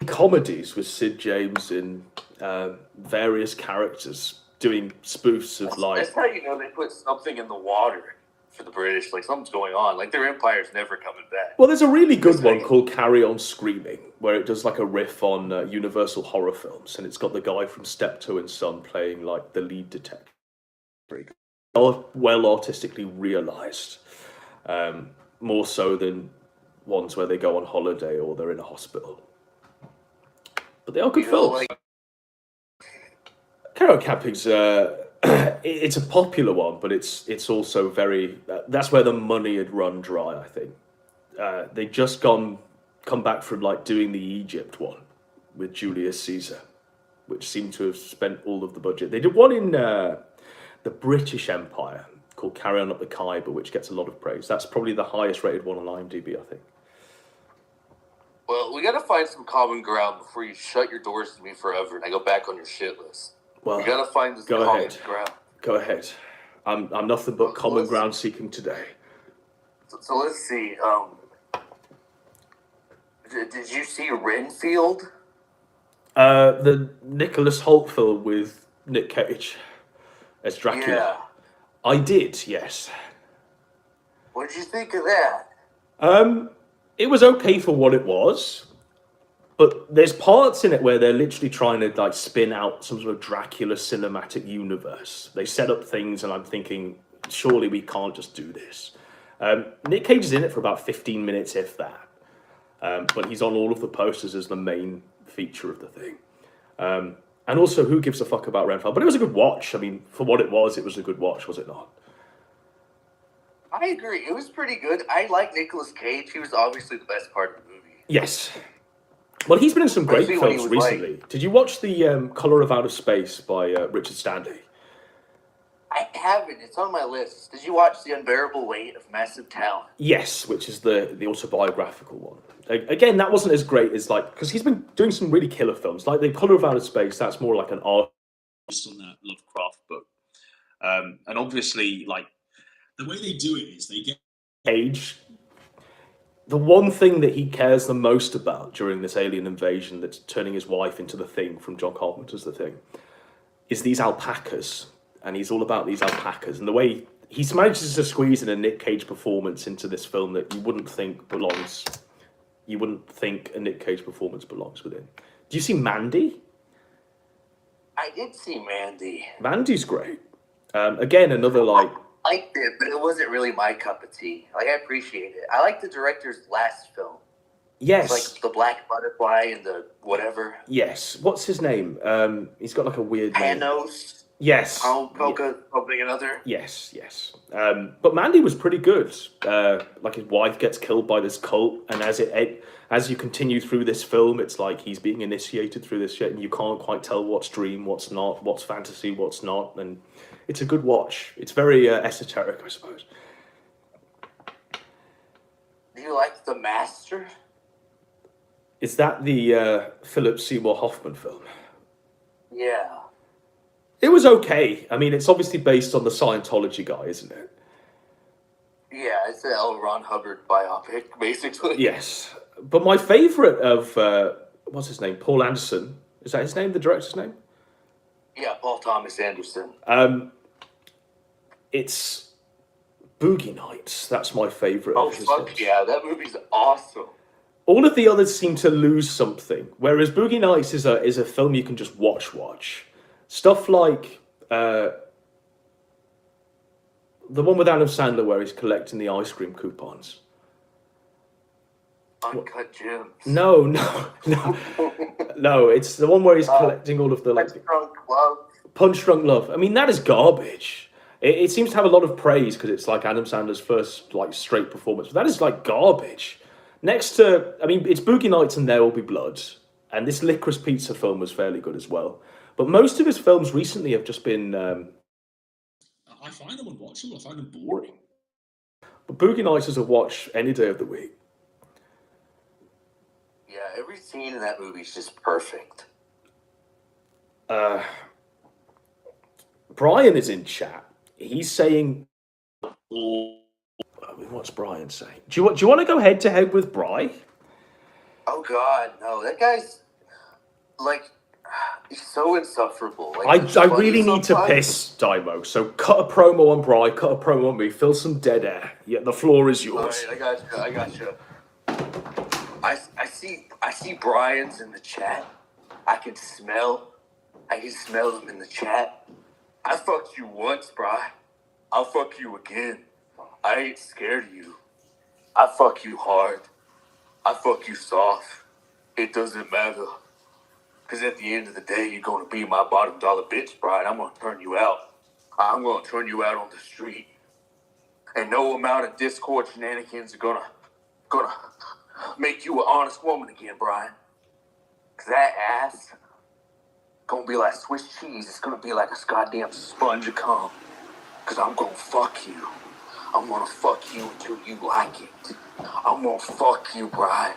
comedies with Sid James and various characters doing spoofs of like... That's how you know they put something in the water for the British. Like, something's going on. Like, their empire's never coming back. Well, there's a really good one called Carry On Screaming, where it does like a riff on Universal horror films, and it's got the guy from Steptoe and Son playing like the lead detective. Very good. Well artistically realised. More so than ones where they go on holiday or they're in a hospital. But they are good films. Kill All Paypigs, it's a popular one, but it's also very... that's where the money had run dry, I think. They just come back from like doing the Egypt one with Julius Caesar, which seemed to have spent all of the budget. They did one in the British Empire called Carry On Up the Khyber, which gets a lot of praise. That's probably the highest rated one on IMDb, I think. Well, we gotta find some common ground before you shut your doors to me forever and I go back on your shit list. Well, we gotta find this common ground. Go ahead. I'm nothing but common ground seeking today. So let's see. Did you see Renfield? The Nicholas Hoult film with Nick Cage as Dracula. Yeah. I did, yes. What did you think of that? It was okay for what it was, but there's parts in it where they're literally trying to like spin out some sort of Dracula cinematic universe. They set up things, and I'm thinking, surely we can't just do this. Nick Cage is in it for about 15 minutes, if that. But he's on all of the posters as the main feature of the thing. And also, who gives a fuck about Renfield? But it was a good watch. I mean, for what it was a good watch, was it not? I agree. It was pretty good. I like Nicolas Cage. He was obviously the best part of the movie. Yes. Well, he's been in some great films recently. Did you watch the Colour of Outer Space by Richard Stanley? I haven't. It's on my list. Did you watch The Unbearable Weight of Massive Talent? Yes, which is the autobiographical one. Again, that wasn't as great as like... Because he's been doing some really killer films. Like The Colour of Outer Space, that's more like an art... based on that Lovecraft book. And obviously, like... The way they do it is they get Cage. The one thing that he cares the most about during this alien invasion that's turning his wife into the Thing from John Carpenter's The Thing is these alpacas. And he's all about these alpacas. And the way he manages to squeeze in a Nick Cage performance into this film that you wouldn't think belongs... You wouldn't think a Nick Cage performance belongs within. Do you see Mandy? I did see Mandy. Mandy's great. Again, another like... I liked it, but it wasn't really my cup of tea. Like, I appreciate it. I like the director's last film. Yes. It's like the black butterfly and the whatever. Yes. What's his name? He's got like a weird name. Panos. Yes. Polka something another. Yes, yes. But Mandy was pretty good. Like his wife gets killed by this cult, and as you continue through this film, it's like he's being initiated through this shit, and you can't quite tell what's dream, what's not, what's fantasy, what's not, and it's a good watch. It's very esoteric, I suppose. Do you like The Master? Is that the Philip Seymour Hoffman film? Yeah. It was okay. I mean, it's obviously based on the Scientology guy, isn't it? Yeah, it's an L. Ron Hubbard biopic, basically. Yes. But my favourite of, what's his name? Paul Anderson. Is that his name, the director's name? Yeah, Paul Thomas Anderson. It's Boogie Nights. That's my favourite. Oh, fuck yeah. That movie's awesome. All of the others seem to lose something, whereas Boogie Nights is a film you can just watch. Stuff like the one with Adam Sandler where he's collecting the ice cream coupons. Uncut Gems. No. It's the one where he's collecting all of the like Punch Drunk Love. I mean, that is garbage. It seems to have a lot of praise because it's like Adam Sandler's first like straight performance. But that is like garbage. Next to, I mean, it's Boogie Nights and There Will Be Blood, and this Licorice Pizza film was fairly good as well. But most of his films recently have just been. I find them unwatchable. I find them boring. But Boogie Nights is a watch any day of the week. Yeah, every scene in that movie is just perfect. Brian is in chat. He's saying. What's Brian saying? Do you want to go head to head with Bry? Oh God, no! That guy's like, he's so insufferable. Like, I really need to piss, Daimo. So cut a promo on Bry, cut a promo on me, fill some dead air. Yeah, the floor is yours. All right, I got you. I see Brian's in the chat. I can smell him in the chat. I fucked you once, Bry. I'll fuck you again. I ain't scared of you. I fuck you hard. I fuck you soft. It doesn't matter. Because at the end of the day, you're going to be my bottom dollar bitch, Brian. I'm going to turn you out. I'm going to turn you out on the street. And no amount of Discord shenanigans are going to make you an honest woman again, Brian. Because that ass going to be like Swiss cheese. It's going to be like a goddamn sponge of cum. Because I'm going to fuck you. I'm gonna fuck you until you like it. I'm gonna fuck you, Brian.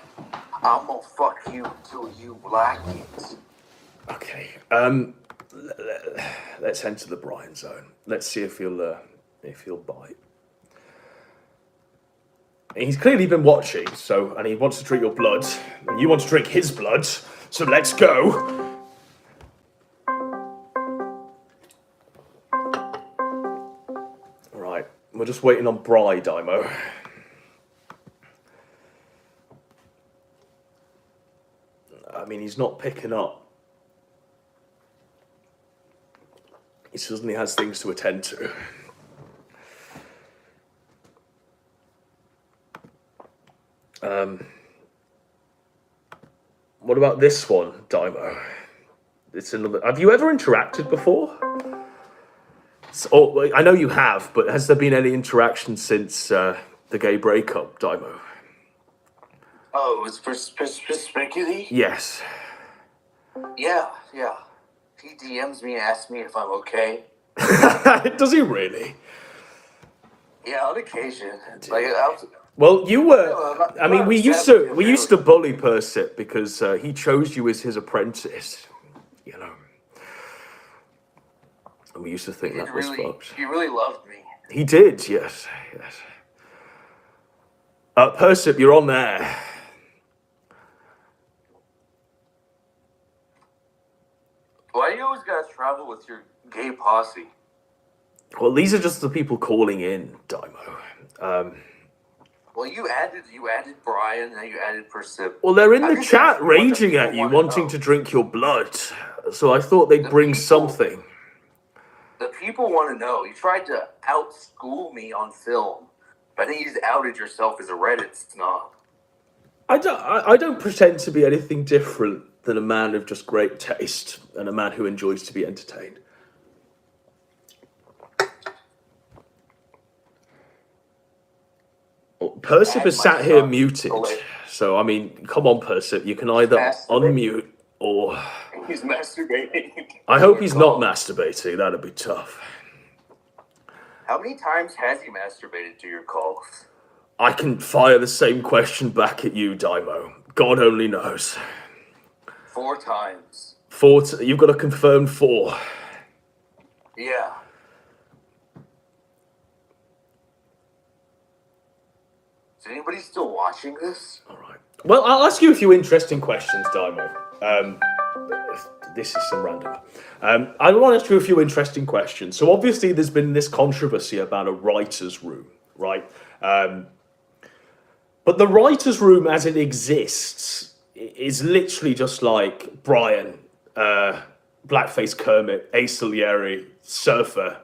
I'm gonna fuck you until you like it. Okay. Let's enter the Brian zone. Let's see if he'll bite. And he's clearly been watching, and he wants to drink your blood, and you want to drink his blood. So let's go. We're just waiting on Bry, Daimo. I mean, he's not picking up. He suddenly has things to attend to. What about this one, Daimo? It's another. Have you ever interacted before? So, I know you have, but has there been any interaction since the gay breakup, Daimo? Oh, it's for Spinkity? Yes. Yeah. He DMs me and asks me if I'm okay. Does he really? Yeah, on occasion. Well, you were. I mean, we used to bully Persit because he chose you as his apprentice. You know. And we used to think that was fucked. He really loved me. He did, yes. Persit, you're on there. Why do you always gotta travel with your gay posse? Well, these are just the people calling in, Daimo. Well, you added Brian, now you added Persit. Well, they're in the chat raging at you, wanting to drink your blood. So I thought they'd bring something. The people want to know. You tried to outschool me on film. But I think you just outed yourself as a Reddit snob. I don't pretend to be anything different than a man of just great taste and a man who enjoys to be entertained. Well, Persip is sat here muted, so I mean, come on, Persip, you can either unmute or... He's masturbating. I hope he's not masturbating, that'd be tough. How many times has he masturbated to your calls? I can fire the same question back at you, Daimo. God only knows. 4 times. 4, you've got to confirm 4. Yeah. Is anybody still watching this? All right. Well, I'll ask you a few interesting questions, Daimo. This is some random. I want to ask you a few interesting questions. So obviously there's been this controversy about a writer's room, right? But the writer's room as it exists is literally just like Brian, Blackface Kermit, Ace Salieri, Surfer,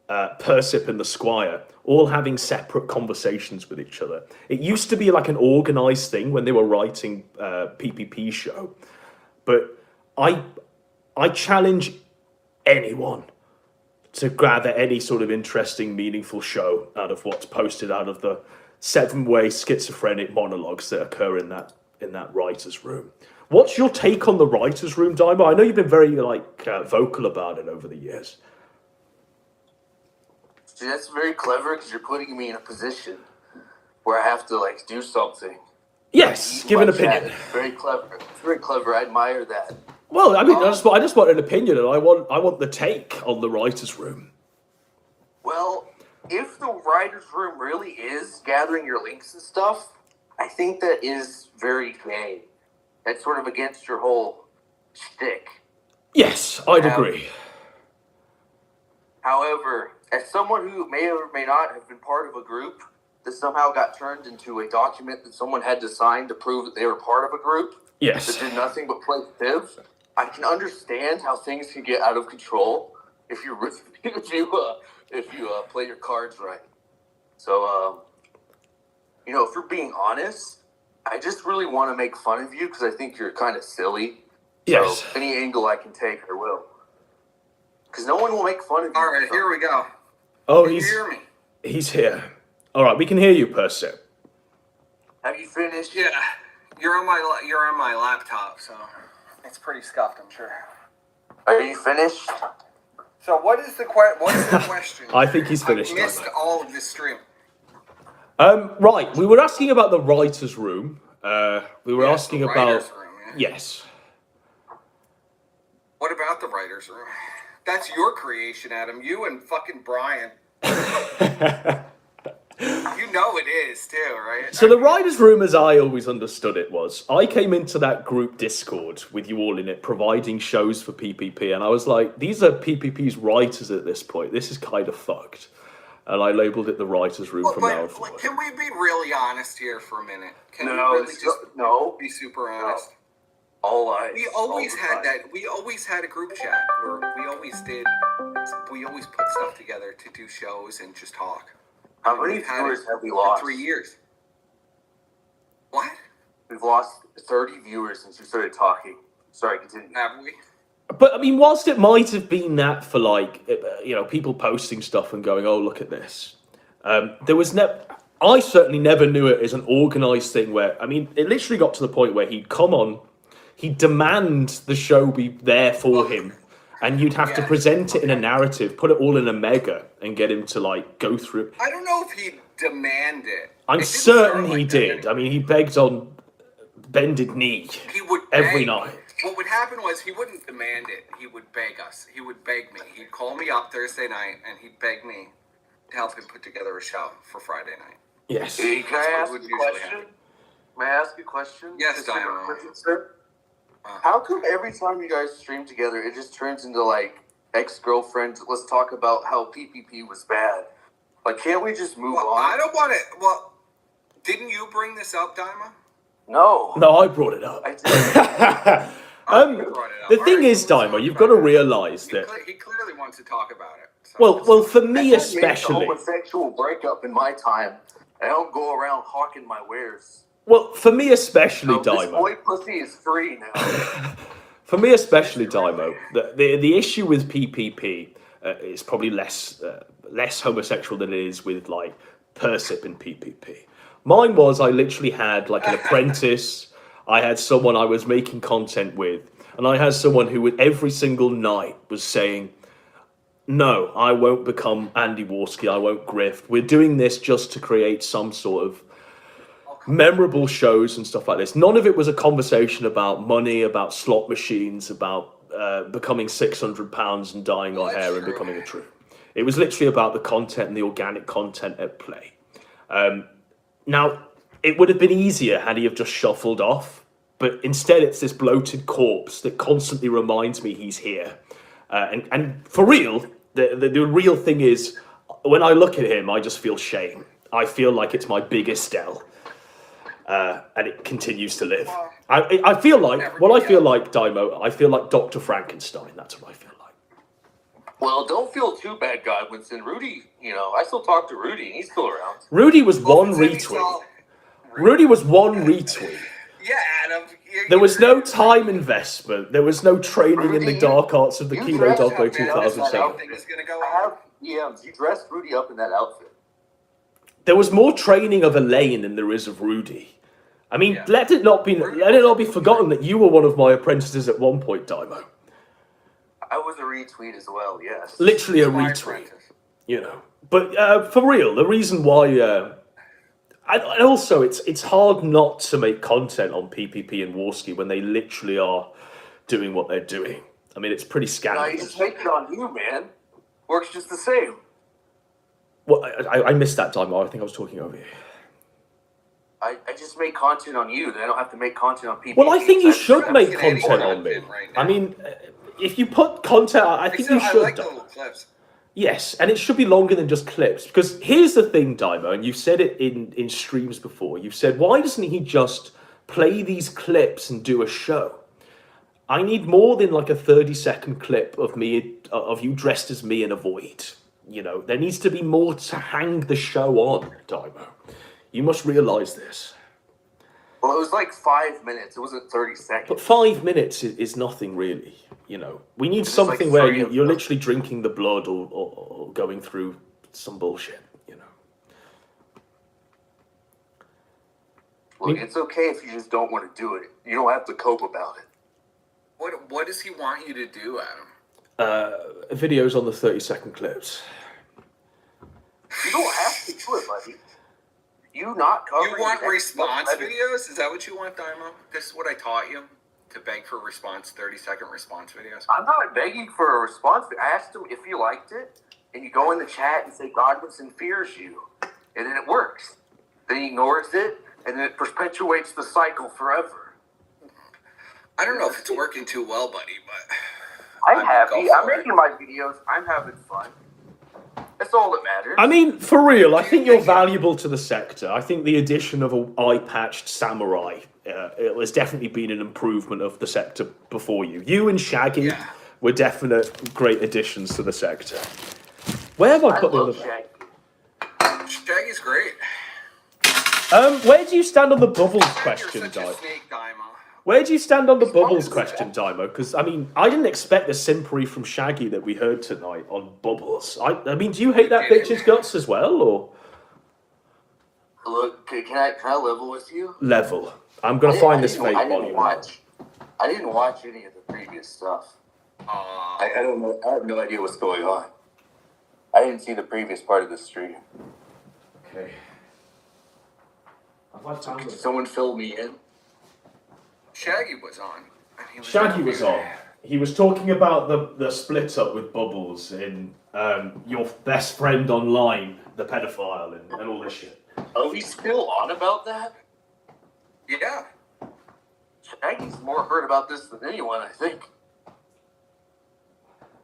Persip and the Squire, all having separate conversations with each other. It used to be like an organised thing when they were writing PPP show. But I challenge anyone to gather any sort of interesting, meaningful show out of what's posted out of the 7-way schizophrenic monologues that occur in that writer's room. What's your take on the writer's room, Daimo? I know you've been very vocal about it over the years. See, that's very clever because you're putting me in a position where I have to do something. Yes, give an opinion. It's very clever. It's very clever. I admire that. Well, I mean, I just want an opinion, and I want the take on the writer's room. Well, if the writer's room really is gathering your links and stuff, I think that is very gay. That's sort of against your whole shtick. Yes, I'd agree. However, as someone who may or may not have been part of a group that somehow got turned into a document that someone had to sign to prove that they were part of a group, yes, that did nothing but play Civ, I can understand how things can get out of control if you play your cards right. So, if we're being honest, I just really want to make fun of you because I think you're kind of silly. Yes. So any angle I can take, I will. Because no one will make fun of you. All right, here we go. Oh, Can you hear me? He's here. All right, we can hear you, Persip. Have you finished? Yeah, you're on my laptop, so it's pretty scuffed, I'm sure. Are you finished? So what is the question? I think he's finished. I missed all of this stream. Right, we were asking about the writer's room. We were asking the about writer's room, yeah. Yes. What about the writer's room? That's your creation, Adam. You and fucking Brian. You know it is too, right? So the writer's room, as I always understood it, was I came into that group Discord with you all in it, providing shows for PPP, and I was like, these are PPP's writers at this point. This is kind of fucked. And I labelled it the writer's room from now forward. Can we be really honest here for a minute? Can we No, really just be super honest? All lies. We always had that. We always had a group chat where we always put stuff together to do shows and just talk. How many viewers have we lost? For 3 years. What? We've lost 30 viewers since we started talking. Sorry, continue. Have we? But I mean, whilst it might have been that for people posting stuff and going, "Oh, look at this," there was never. I certainly never knew it as an organised thing. Where it literally got to the point where he'd come on, he'd demand the show be there for him, and you'd have to present it in a narrative, put it all in a mega, and get him to go through. I don't know if he'd demand it. I'm certain he did. I mean, he begged on bended knee every night. What would happen was he wouldn't demand it. He would beg us. He would beg me. He'd call me up Thursday night and he'd beg me to help him put together a show for Friday night. Yes. Hey, can I ask a question? May I ask a question? Yes, Diamond. How come every time you guys stream together, it just turns into ex-girlfriends? Let's talk about how PPP was bad. Can't we just move on? I don't want it. Well, didn't you bring this up, Daima? No. No, I brought it up. I did. The thing is, Daima, you've got to realise that. He clearly wants to talk about it. So well, for me especially. I had a homosexual breakup in my time. I don't go around hawking my wares. Well, for me especially, No, this Dymo. boy pussy is free now. For me especially, Dymo, the issue with PPP is probably less homosexual than it is with like Persip and PPP. Mine was I literally had like an apprentice. I had someone I was making content with, and I had someone who every single night was saying, "No, I won't become Andy Warski. I won't grift. We're doing this just to create some sort of memorable shows and stuff like this." None of it was a conversation about money, about slot machines, about becoming 600 pounds and dyeing our hair and becoming a true. It was literally about the content and the organic content at play. Now, it would have been easier had he have just shuffled off, but instead it's this bloated corpse that constantly reminds me he's here. And for real, the real thing is, when I look at him, I just feel shame. I feel like it's my biggest L. And it continues to live. I feel like, Dymo, I feel like Dr. Frankenstein. That's what I feel like. Well, don't feel too bad, Godwinson. Rudy, I still talk to Rudy, and he's still around. Rudy was one retweet. Rudy was one retweet. Yeah, Adam. There was no time investment. There was no training in the dark arts of the Kilo Dogway 2007. I have DMs. You dressed Rudy up in that outfit. There was more training of Elaine than there is of Rudy. I mean, let it not be forgotten that you were one of my apprentices at one point, Dymo. I was a retweet as well, yes. Literally a retweet, But for real, the reason why, and also it's hard not to make content on PPP and Warski when they literally are doing what they're doing. I mean, it's pretty scandalous. No, you just make it on you, man. Works just the same. Well, I missed that, Dymo. I think I was talking over you. I just make content on you, then I don't have to make content on people. Well, I think you should make content on me. I mean, if you put content, I think you should. I like the little clips. Yes, and it should be longer than just clips. Because here's the thing, Dymo, and you've said it in streams before. You've said, why doesn't he just play these clips and do a show? I need more than like a 30-second clip of you dressed as me in a void. There needs to be more to hang the show on, Dymo. You must realise this. Well, it was like 5 minutes. It wasn't 30 seconds. But 5 minutes is nothing really. We need something where you're literally drinking the blood or going through some bullshit. Look, it's okay if you just don't want to do it. You don't have to cope about it. What does he want you to do, Adam? Videos on the 30-second clips. You don't have to do it, buddy. You want response videos? Is that what you want, Dymo? This is what I taught you? To beg for response, 30-second response videos? I'm not begging for a response. I asked him if you liked it, and you go in the chat and say, Godwinson fears you. And then it works. Then he ignores it, and then it perpetuates the cycle forever. I don't know if it's working too well, buddy, but... I'm happy. I'm making my videos. I'm having fun. That's all that matters. I mean, for real, I think you're valuable to the sector. I think the addition of an eye-patched samurai it has definitely been an improvement of the sector before you. You and Shaggy were definite great additions to the sector. Where have I put the other Shaggy. Shaggy's great. Where do you stand on the bubbles question, Dymo? Where do you stand on the bubbles question, Dymo? Because, I mean, I didn't expect the simpery from Shaggy that we heard tonight on bubbles. I mean, do you hate that bitch's guts as well, or...? Look, can I level with you? Level. I'm going to find this fake volume. I didn't watch any of the previous stuff. I don't know. I have no idea what's going on. I didn't see the previous part of the stream. Okay. Can someone fill me in? Shaggy was on. Shaggy was on. He was talking about the split up with Bubbles in your best friend online, the pedophile, and all this shit. Oh, he's still on about that? Yeah. Shaggy's more heard about this than anyone, I think.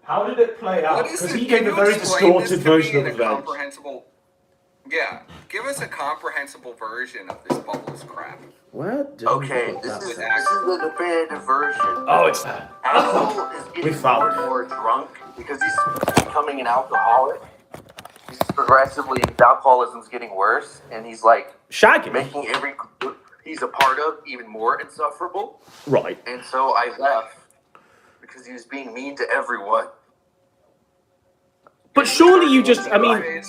How did it play out? Because he gave a very distorted version of events. Yeah, give us a comprehensible version of this Bubbles crap. Where did this is the definitive version. Oh, it's that. Axel is getting more and more drunk because he's becoming an alcoholic. He's progressively, his alcoholism's getting worse, and he's like Shaggy making every he's a part of even more insufferable. Right. And so I left because he was being mean to everyone. But surely you just, I mean,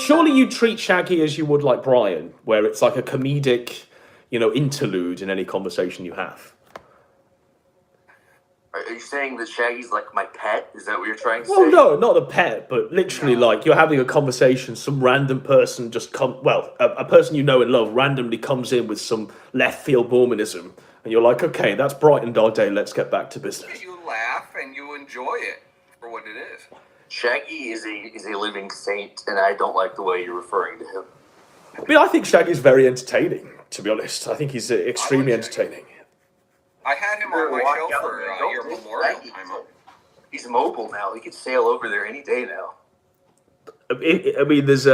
surely you treat Shaggy as you would like Brian, where it's like a comedic, interlude in any conversation you have. Are you saying that Shaggy's like my pet? Is that what you're trying to say? Well, no, not a pet, but literally like you're having a conversation, some random person a person you know and love randomly comes in with some left field Mormonism, and you're like, okay, that's brightened our day, let's get back to business. You laugh and you enjoy it for what it is. Shaggy is a living saint, and I don't like the way you're referring to him. I mean, I think Shaggy's very entertaining, to be honest. I think he's extremely entertaining. I had him on my show for your Memorial time. He's mobile now. He could sail over there any day now. I mean, there's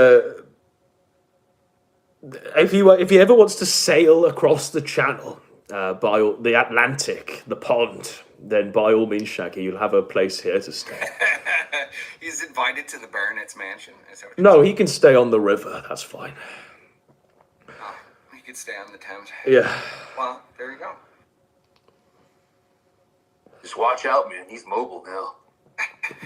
if he ever wants to sail across the channel, by the Atlantic, the pond, then by all means, Shaggy, you'll have a place here to stay. He's invited to the Baronet's mansion. No, he can stay on the river. That's fine. Oh, he could stay on the Thames. Yeah. Well, there you go. Just watch out, man. He's mobile now.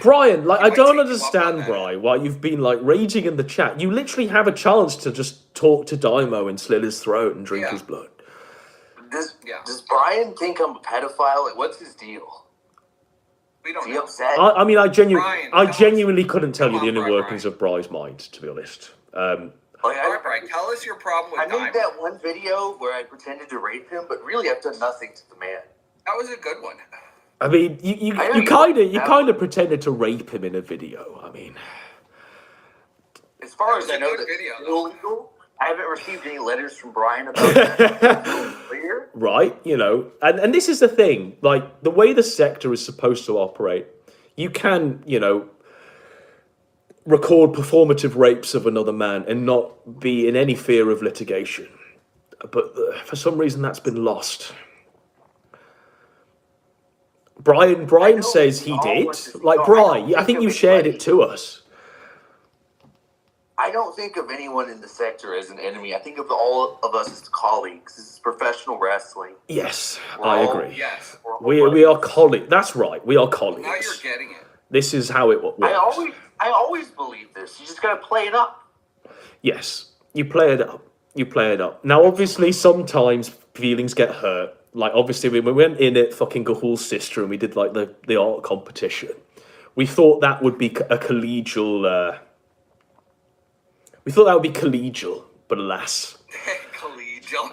Brian, I don't understand, Brian, why you've been raging in the chat. You literally have a chance to just talk to Daimo and slit his throat and drink his blood. Does Brian think I'm a pedophile? What's his deal? We don't know. Upset? I mean, I genuinely couldn't tell you the inner workings of Brian's mind, to be honest. All right, Brian, tell us your problem with I made that one video where I pretended to rape him, but really I've done nothing to the man. That was a good one. I mean, you kind of pretended to rape him in a video. I mean, as far as I know, that's illegal. I haven't received any letters from Brian about that. Clear? Right, and this is the thing. Like the way the sector is supposed to operate, you can, record performative rapes of another man and not be in any fear of litigation. But for some reason, that's been lost. Brian says he did. Like, Brian, I think you shared it to us. I don't think of anyone in the sector as an enemy. I think of all of us as colleagues. This is professional wrestling. Yes, I agree. Yes. We are colleagues. That's right. We are colleagues. Now you're getting it. This is how it works. I always believe this. You just gotta play it up. Yes, you play it up. You play it up. Now, obviously, sometimes feelings get hurt. Like, obviously, when we went in at fucking Gahul's sister and we did, the art competition, we thought that would be a collegial... we thought that would be collegial, but alas. Collegial.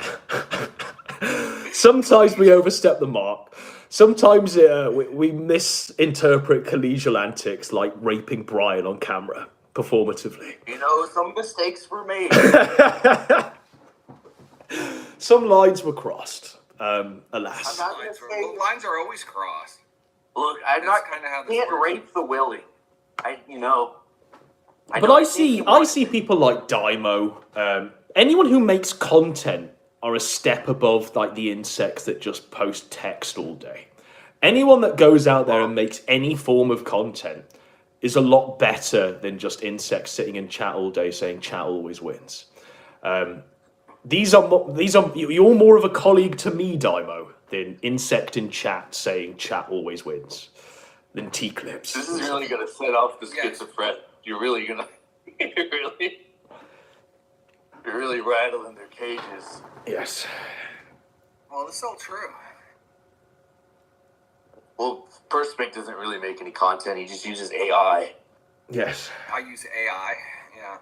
Sometimes we overstep the mark. Sometimes we misinterpret collegial antics like raping Brian on camera, performatively. Some mistakes were made. Some lines were crossed. Alas. Lines are always crossed. Look, I can't rape the willing. But I see people like Daimo. Anyone who makes content are a step above the insects that just post text all day. Anyone that goes out there and makes any form of content is a lot better than just insects sitting in chat all day saying chat always wins. You're more of a colleague to me, Daimo, than insect in chat saying chat always wins. Than T-clips. This is really gonna set off the schizophrenic. You're really rattling their cages. Yes. Well, it's all true. Well, Perspec doesn't really make any content. He just uses AI. Yes. I use AI, yeah.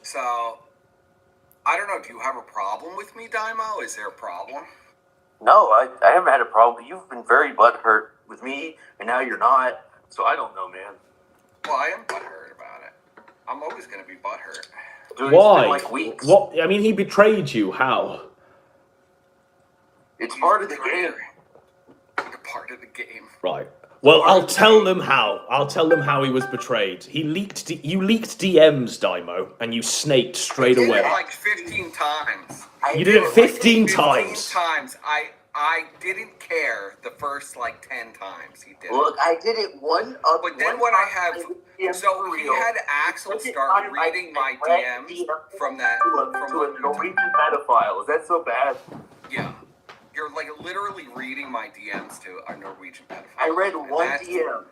So, I don't know, do you have a problem with me, Daimo? Is there a problem? No, I haven't had a problem. You've been very butthurt with me, and now you're not. So I don't know, man. Well, I am butthurt about it. I'm always going to be butthurt. Dude, why? It's been weeks. What? I mean, he betrayed you. How? It's part of the game. It's part of the game. Right. Well, I'll tell them how. I'll tell them how he was betrayed. You leaked DMs, Daimo, and you snaked straight away. I did it 15 times. You did it 15 times. 15 times. I didn't care the first like 10 times he did. Look, I did it one. But then when I have, so he had Axel start reading my DMs from that to a Norwegian pedophile. Is that so bad? Yeah, you're like literally reading my DMs to a Norwegian pedophile. I read one DM.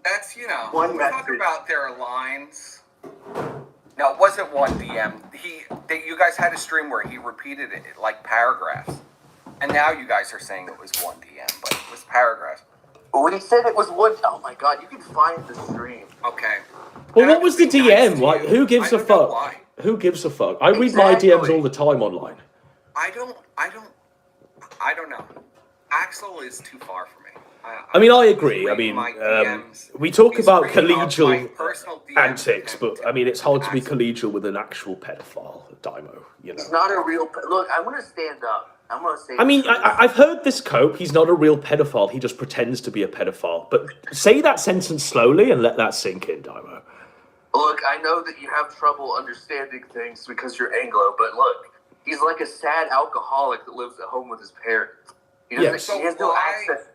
That's one we're message. talking about their lines. No, it wasn't one DM. You guys had a stream where he repeated it like paragraphs. And now you guys are saying it was one DM, but it was paragraphs. When he said it was one, oh my god, you can find the stream. Okay. Well, what was the DM? Like, who gives a fuck? Who gives a fuck? I read my DMs all the time online. I don't know. Axel is too far for me. I mean, I agree. I mean, we talk about collegial antics, but I mean, it's hard to be collegial with an actual pedophile, Daimo. You know. He's not a real. Look, I'm gonna stand up. I'm gonna say. I mean, I've heard this cope. He's not a real pedophile. He just pretends to be a pedophile. But say that sentence slowly and let that sink in, Daimo. Look, I know that you have trouble understanding things because you're Anglo, but look, he's like a sad alcoholic that lives at home with his parents. He has no access.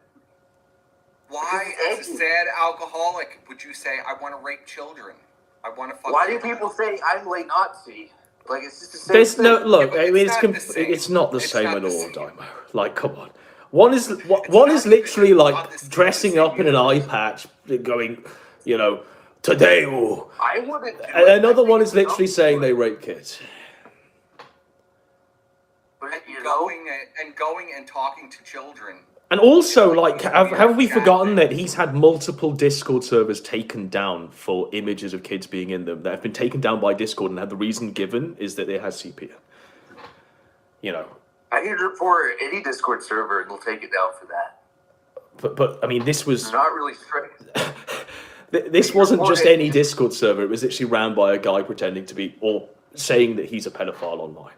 Why, as a sad alcoholic, would you say, I want to rape children? I want to fuck Why do children? people say I'm late Nazi? Like, it's just the same There's thing. no look. Yeah, I mean, it's not the same at all, Daimo. Like, come on. One is literally like dressing up in an eye patch, going, you know, today. Or I wouldn't. Another one is literally saying they rape kids. But, going and talking to children. And also, like, have we forgotten that he's had multiple Discord servers taken down for images of kids being in them that have been taken down by Discord, and had the reason given is that it has CPN. You know. I can report any Discord server and we'll take it down for that. But I mean, this was not really strict. This wasn't just any Discord server. It was actually ran by a guy pretending to be, or saying that he's a pedophile online.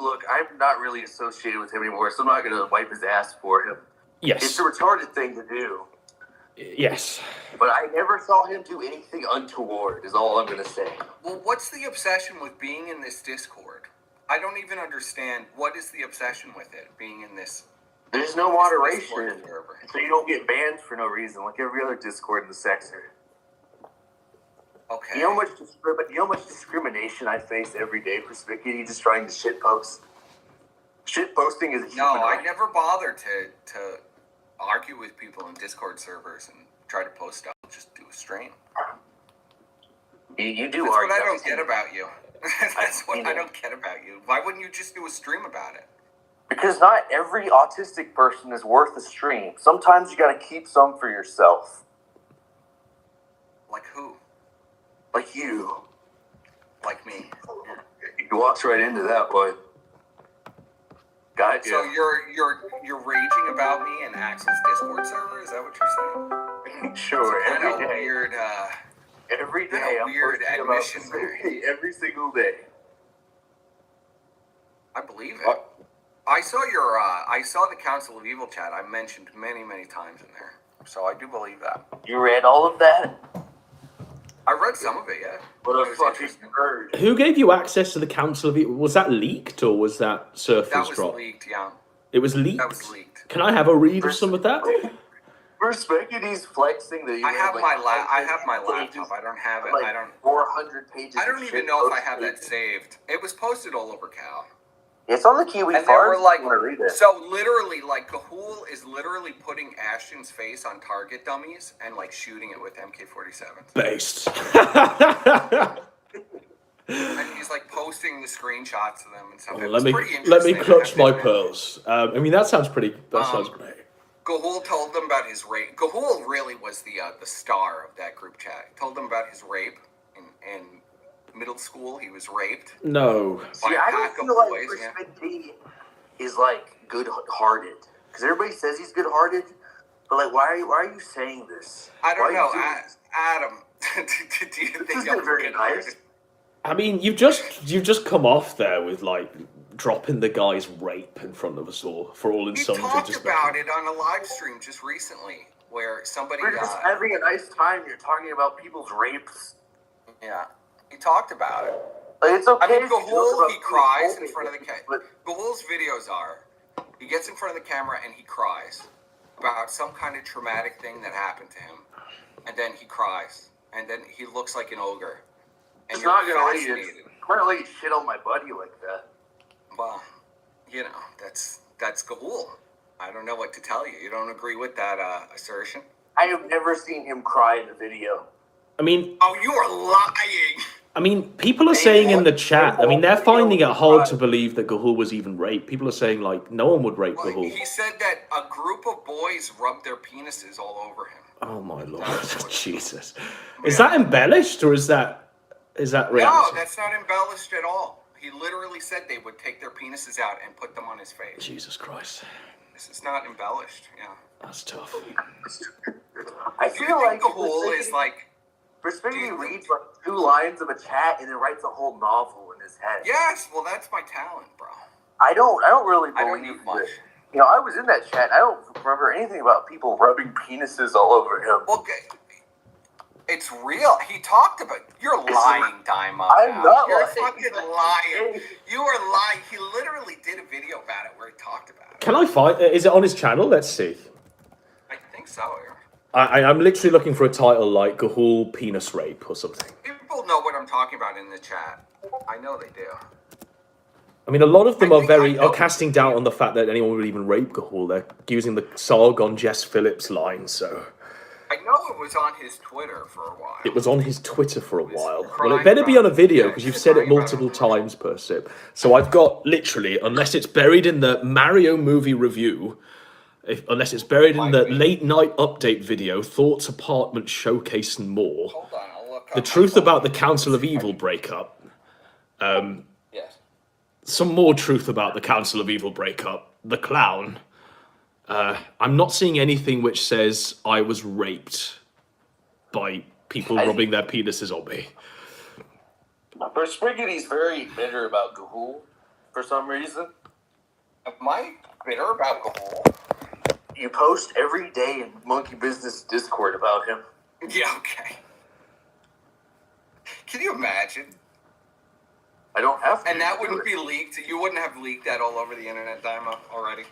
Look, I'm not really associated with him anymore, so I'm not going to wipe his ass for him. Yes. It's a retarded thing to do. Yes. But I never saw him do anything untoward, is all I'm going to say. Well, what's the obsession with being in this Discord? I don't even understand. What is the obsession with it, being in this? There's no moderation, so you don't get banned for no reason, like every other Discord in the sector. Okay. You know how much discrimination I face every day for Spickety just trying to shitpost? Shitposting is a human right. I never bother to argue with people in Discord servers and try to post stuff. Just do a stream. You do That's argue. what I don't get about you. That's what I don't get about you. Why wouldn't you just do a stream about it? Because not every autistic person is worth a stream. Sometimes you gotta keep some for yourself. Like who? Like you. Like me. He walks right into that one. Gotcha. So you're raging about me in Axel's Discord server? Is that what you're saying? Sure. Every day. Weird. Every day. I'm weird admission there. Every single day. I believe it. I saw the Council of Evil chat. I mentioned many times in there, so I do believe that. You read all of that? I read some of it, yeah. What a fucking nerd. Who gave you access to the Council of Evil? Was that leaked or was that surface That was drop? leaked, yeah. It was leaked? That was leaked. Can I have a read of some of that? For Specky's flexing that I have my laptop. I don't have it. Like I don't. 400 pages. I don't even know if I have that saved. It was posted all over Cal. It's on the Kiwi And they were Farms. like, I want to read it. so literally, like Gahul is literally putting Ashton's face on target dummies and like shooting it with MK-47. Based. And he's like posting the screenshots of them and stuff. Oh, It let was me pretty interesting. clutch my pearls. I mean, that sounds pretty. That sounds great. Gahul told them about his rape. Gahul really was the star of that group chat. He told them about his rape in middle school. He was raped. No. See, I don't feel like Crispin is like good-hearted because everybody says he's good-hearted, but like, why are you saying this? I don't know, Adam. do you think I'm very nice? I mean, you've just come off there with like dropping the guy's rape in front of us all for all in You some. talked about it on a live stream just recently where somebody. We're just having a nice time. You're talking about people's rapes. Yeah, he talked about it. Like, it's okay. I mean, Gahul, he cries in front of the camera. Gahul's videos are He gets in front of the camera and he cries about some kind of traumatic thing that happened to him. And then he cries. And then he looks like an ogre. And It's you're not gonna let you. fascinated. I'm not gonna let you shit on my buddy like that. Well, you know, that's Gahul. I don't know what to tell you. You don't agree with that assertion? I have never seen him cry in a video. I mean, Oh, you are lying. I mean, people are saying in the chat, I mean, they're finding it hard to believe that Gahul was even raped. People are saying, like, no one would rape Gahul. He said that a group of boys rubbed their penises all over him. Oh, my Lord. Jesus. Is that embellished, or is that reality? No, that's not embellished at all. He literally said they would take their penises out and put them on his face. Jesus Christ. This is not embellished, yeah. That's tough. I feel like Gahul is like... Respectfully reads like 2 lines of a chat and then writes a whole novel in his head. Yes, well, that's my talent, bro. I don't really believe I don't need much. You know, I was in that chat. I don't remember anything about people rubbing penises all over him. Well, it's real. He talked about... You're lying, Daima. I'm not You're lying. fucking lying. You are lying. He literally did a video about it where he talked about it. Can I find... Is it on his channel? Let's see. I think so, yeah. I'm literally looking for a title like Gahul Penis Rape or something. People know what I'm talking about in the chat. I know they do. I mean, a lot of them are casting doubt on the fact that anyone would even rape Gahul. They're using the Sargon Jess Phillips line, so... I know it was on his Twitter for a while. It was on his Twitter for a while. Well, it better be on a video, because you've said it multiple times, Persip. So I've got, literally, unless it's buried in the Mario movie review... unless it's buried in the late night update video, Thoughts Apartment Showcase and more. Hold on, I'll look up The truth about the Council of Evil breakup. Yes. Some more truth about the Council of Evil breakup. The clown. I'm not seeing anything which says I was raped by people rubbing their penises on me. Spaghetti's very bitter about Gahul for some reason. Am I bitter about Gahul? You post every day in Monkey Business Discord about him. Yeah, okay. Can you imagine? I don't have to. And that wouldn't be leaked. You wouldn't have leaked that all over the internet, Daima, already.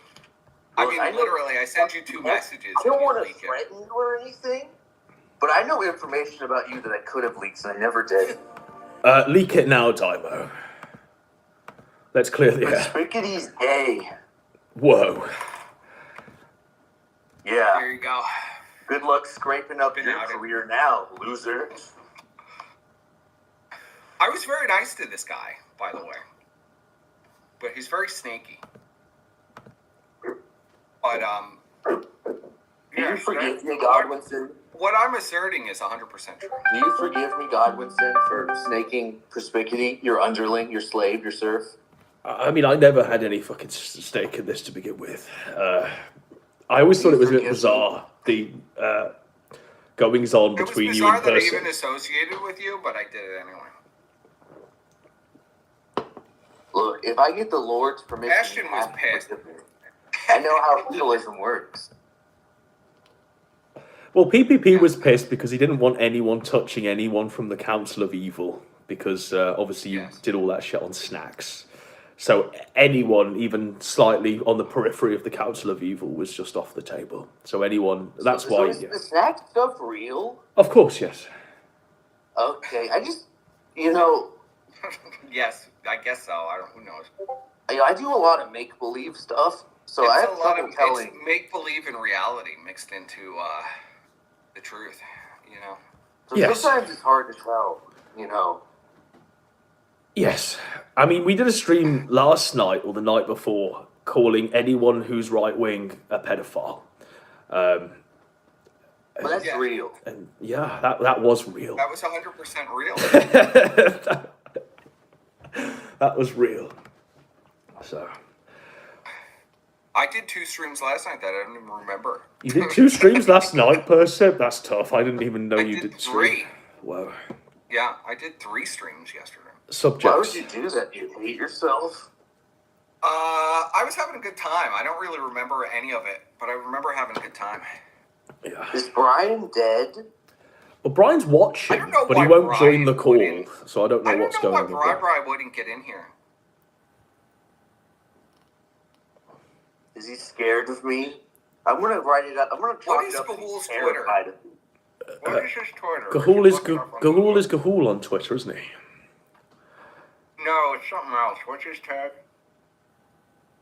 Well, I mean, literally, I sent you 2 messages. I don't want to threaten you or anything, but I know information about you that I could have leaked and I never did. Leak it now, Daimo. Let's clear the air. Spaghetti's gay. Whoa. Yeah. There you go. Good luck scraping up your career now, loser. I was very nice to this guy, by the way. But he's very snaky. But, Do you forgive me, Godwinson? What I'm asserting is 100% true. Do you forgive me, Godwinson, for snaking Perspicuity, your underling, your slave, your serf? I mean, I never had any fucking stake in this to begin with. I always thought it was a bit bizarre, the goings on between you and It was bizarre that I Percy. even associated with you, but I did it anyway. Look, if I get the Lord's permission, Ashton was pissed. I know how feudalism works. Well, PPP was pissed because he didn't want anyone touching anyone from the Council of Evil, because obviously you did all that shit on snacks. So anyone, even slightly on the periphery of the Council of Evil, was just off the table. So anyone, that's why... Is the snack stuff real? Of course, yes. Okay, I just, you know... Yes, I guess so. Who knows? I do a lot of make-believe stuff, so I have trouble telling... It's make-believe and reality mixed into the truth, you know? So sometimes it's hard to tell, you know? Yes. I mean, we did a stream last night or the night before calling anyone who's right-wing a pedophile. But that's real. And yeah, that was real. That was 100% real. That was real. So... I did 2 streams last night that I don't even remember. You did 2 streams last night, Persev? That's tough. I didn't even know you did 3. Wow. Yeah, I did 3 streams yesterday. Subjects. Why would you do that? You hate yourself? I was having a good time. I don't really remember any of it, but I remember having a good time. Yeah. Is Brian dead? Well, Brian's watching, but he won't join the call, so I don't know what's going on. I don't know why Brian wouldn't get in here. Is he scared of me? I'm gonna write it up. I'm gonna chalk it up. Gahul's Terrified of me. What is his Twitter? Gahul is Gahul on Twitter, isn't he? No, it's something else. What's his tag?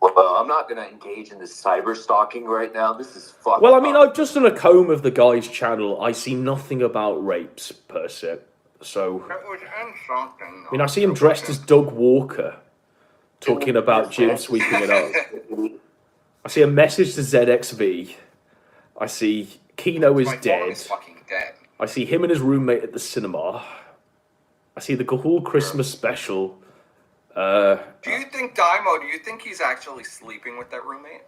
Well, I'm not gonna engage in this cyber stalking right now. This is fucked. Well, I mean, I've just done a comb of the guy's channel. I see nothing about rapes per se. So, It was in something. I mean, I see him dressed as Doug Walker, talking about Jim sweeping it up. I see a message to ZXV. I see Kino is My phone dead. is fucking dead. I see him and his roommate at the cinema. I see the Gahul Christmas special. Do you think he's actually sleeping with that roommate?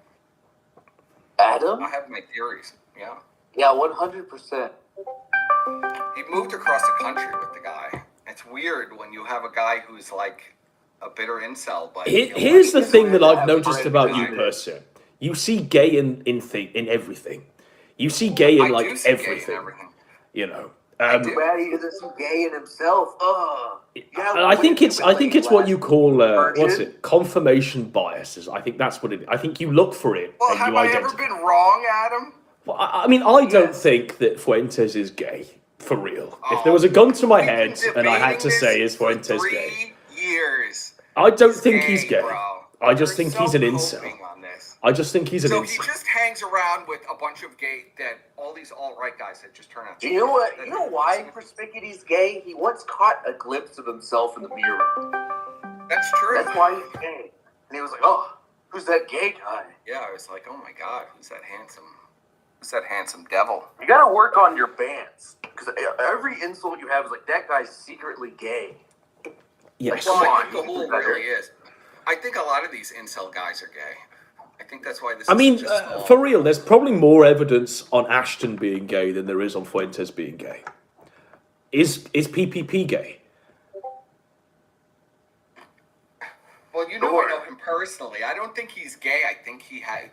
Adam? I have my theories. Yeah. Yeah, 100%. He moved across the country with the guy. It's weird when you have a guy who's like a bitter incel. But Here's the thing that I've noticed about you, person. You see gay in everything. You see gay in like everything. You know. Too bad he doesn't see gay in himself. I think it's what you call what's it? Confirmation biases. I think that's what it is. I think you look for it Well, and have you I identify. ever been wrong, Adam? Well, I mean, I don't think that Fuentes is gay for real. If there was a gun to my head and I had to say, is Fuentes gay? Years. I don't think he's gay. Bro. I just think he's an incel. I just think he's an So incel. he just hangs around with a bunch of gay, that all these alt-right guys that just turn out. Do you know what? You know why Persnicketty's gay? He once caught a glimpse of himself in the mirror. That's true. That's why he's gay. And he was like, "Oh, who's that gay guy?" Yeah, I was like, oh my god, who's that handsome devil? You gotta work on your bands, because every insult you have is like, "That guy's secretly gay." Yes. Well, Come I on, think the whole really is. I think a lot of these incel guys are gay. I think that's why this. I mean, is such a small... for real, there's probably more evidence on Ashton being gay than there is on Fuentes being gay. Is PPP gay? Well, you know, I know him personally. I don't think he's gay. I think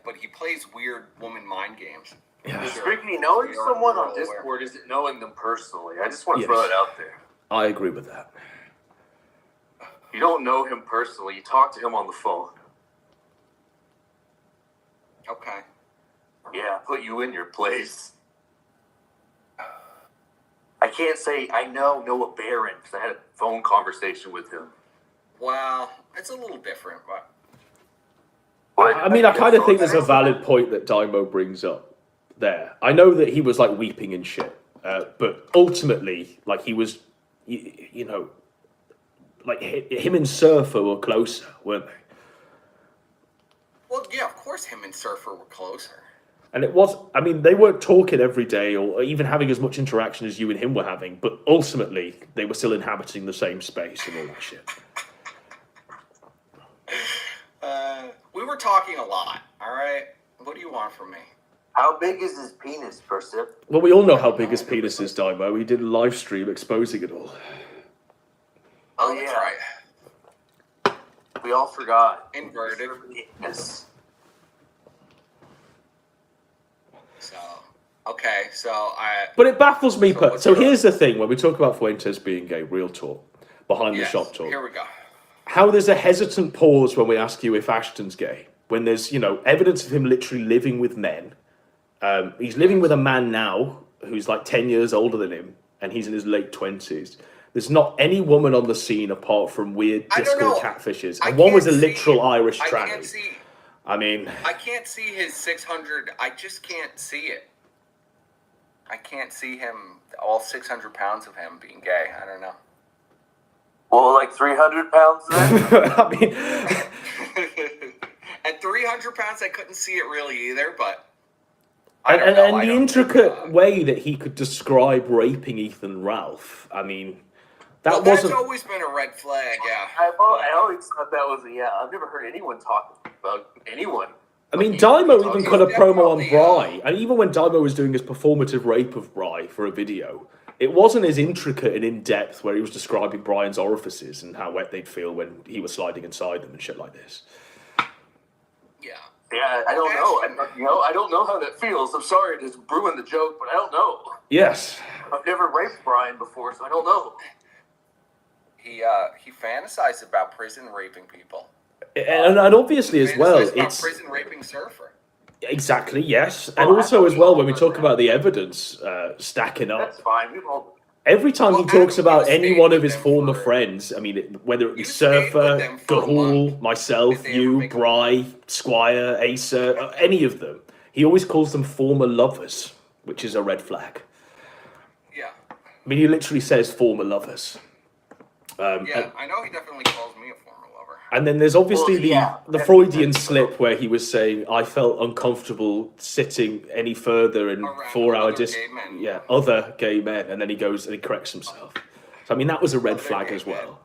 but he plays weird woman mind games. Persnicketty, knowing someone on Discord isn't knowing them personally. I just want to throw it out there. I agree with that. You don't know him personally. You talk to him on the phone. Okay. Yeah, put you in your place. I can't say I know Noah Barron because I had a phone conversation with him. Well, it's a little different, but... I mean, I kind of think there's a valid point that Daimo brings up there. I know that he was like weeping and shit, but ultimately, like he was, you know, like him and Surfer were closer, weren't they? Well, yeah, of course him and Surfer were closer. And it was, I mean, they weren't talking every day or even having as much interaction as you and him were having, but ultimately, they were still inhabiting the same space and all that shit. We were talking a lot, all right? What do you want from me? How big is his penis, Persip? Well, we all know how big his penis is, Daimo. We did a live stream exposing it all. Oh, That's yeah. right. We all forgot. Inverted. Yes. So, okay, so I... But it baffles me. So So here's the thing, when we talk about Fuentes being gay, real talk, behind the shop talk. Here we go. How there's a hesitant pause when we ask you if Ashton's gay, when there's, you know, evidence of him literally living with men. He's living with a man now who's like 10 years older than him, and he's in his late 20s. There's not any woman on the scene apart from weird Discord catfishes. And one was a literal Irish tranny. I mean... I can't see his 600... I just can't see it. I can't see him, all 600 pounds of him being gay. I don't know. Well, like 300 pounds then? I mean... At 300 pounds, I couldn't see it really either, but... And the intricate way that he could describe raping Ethan Ralph, I mean... That's always been a red flag, yeah. I always thought that was I've never heard anyone talk about anyone. I mean, Daimo even cut a promo on Bry, and even when Daimo was doing his performative rape of Bry for a video, it wasn't as intricate and in-depth where he was describing Brian's orifices and how wet they'd feel when he was sliding inside them and shit like this. Yeah, I don't know. I don't know how that feels. I'm sorry to ruin the joke, but I don't know. Yes. I've never raped Brian before, so I don't know. He fantasized about prison raping people. And obviously as well, it's prison raping Surfer. Exactly, yes. And also as well, when we talk about the evidence stacking up. That's fine. We've all. Every time he talks about any one of his former friends, I mean, whether it be Surfer, Gahul, myself, you, Bry, Squire, Acer, any of them, he always calls them former lovers, which is a red flag. Yeah. I mean, he literally says former lovers. Yeah, I know he definitely calls me a former lover. And then there's obviously the Freudian slip where he was saying, I felt uncomfortable sitting any further in 4-hour other gay men. And then he goes and he corrects himself. So, I mean, that was a red flag as well.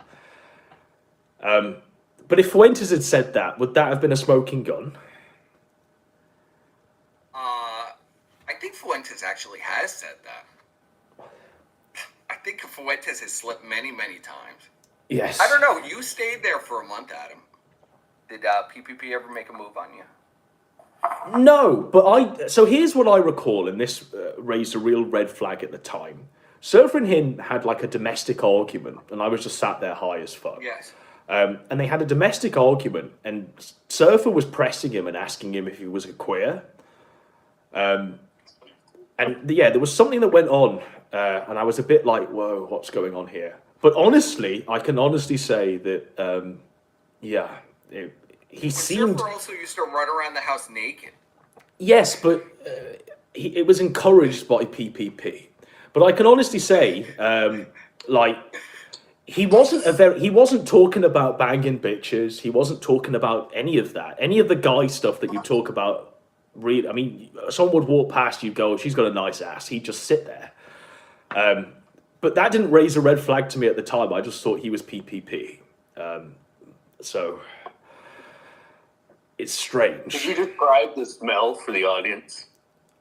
But if Fuentes had said that, would that have been a smoking gun? I think Fuentes actually has said that. I think Fuentes has slipped many, many times. Yes. I don't know. You stayed there for a month, Adam. Did PPP ever make a move on you? No, but so here's what I recall, and this raised a real red flag at the time. Surfer and him had like a domestic argument, and I was just sat there high as fuck. Yes. And they had a domestic argument, and Surfer was pressing him and asking him if he was a queer. And yeah, there was something that went on, and I was a bit like, whoa, what's going on here? But honestly, I can honestly say that, he seemed... Surfer also used to run around the house naked. Yes, but it was encouraged by PPP. But I can honestly say, he wasn't talking about banging bitches. He wasn't talking about any of that. Any of the guy stuff that you talk about. I mean, someone would walk past, you'd go, she's got a nice ass. He'd just sit there. But that didn't raise a red flag to me at the time. I just thought he was PPP. So it's strange. Could you describe the smell for the audience?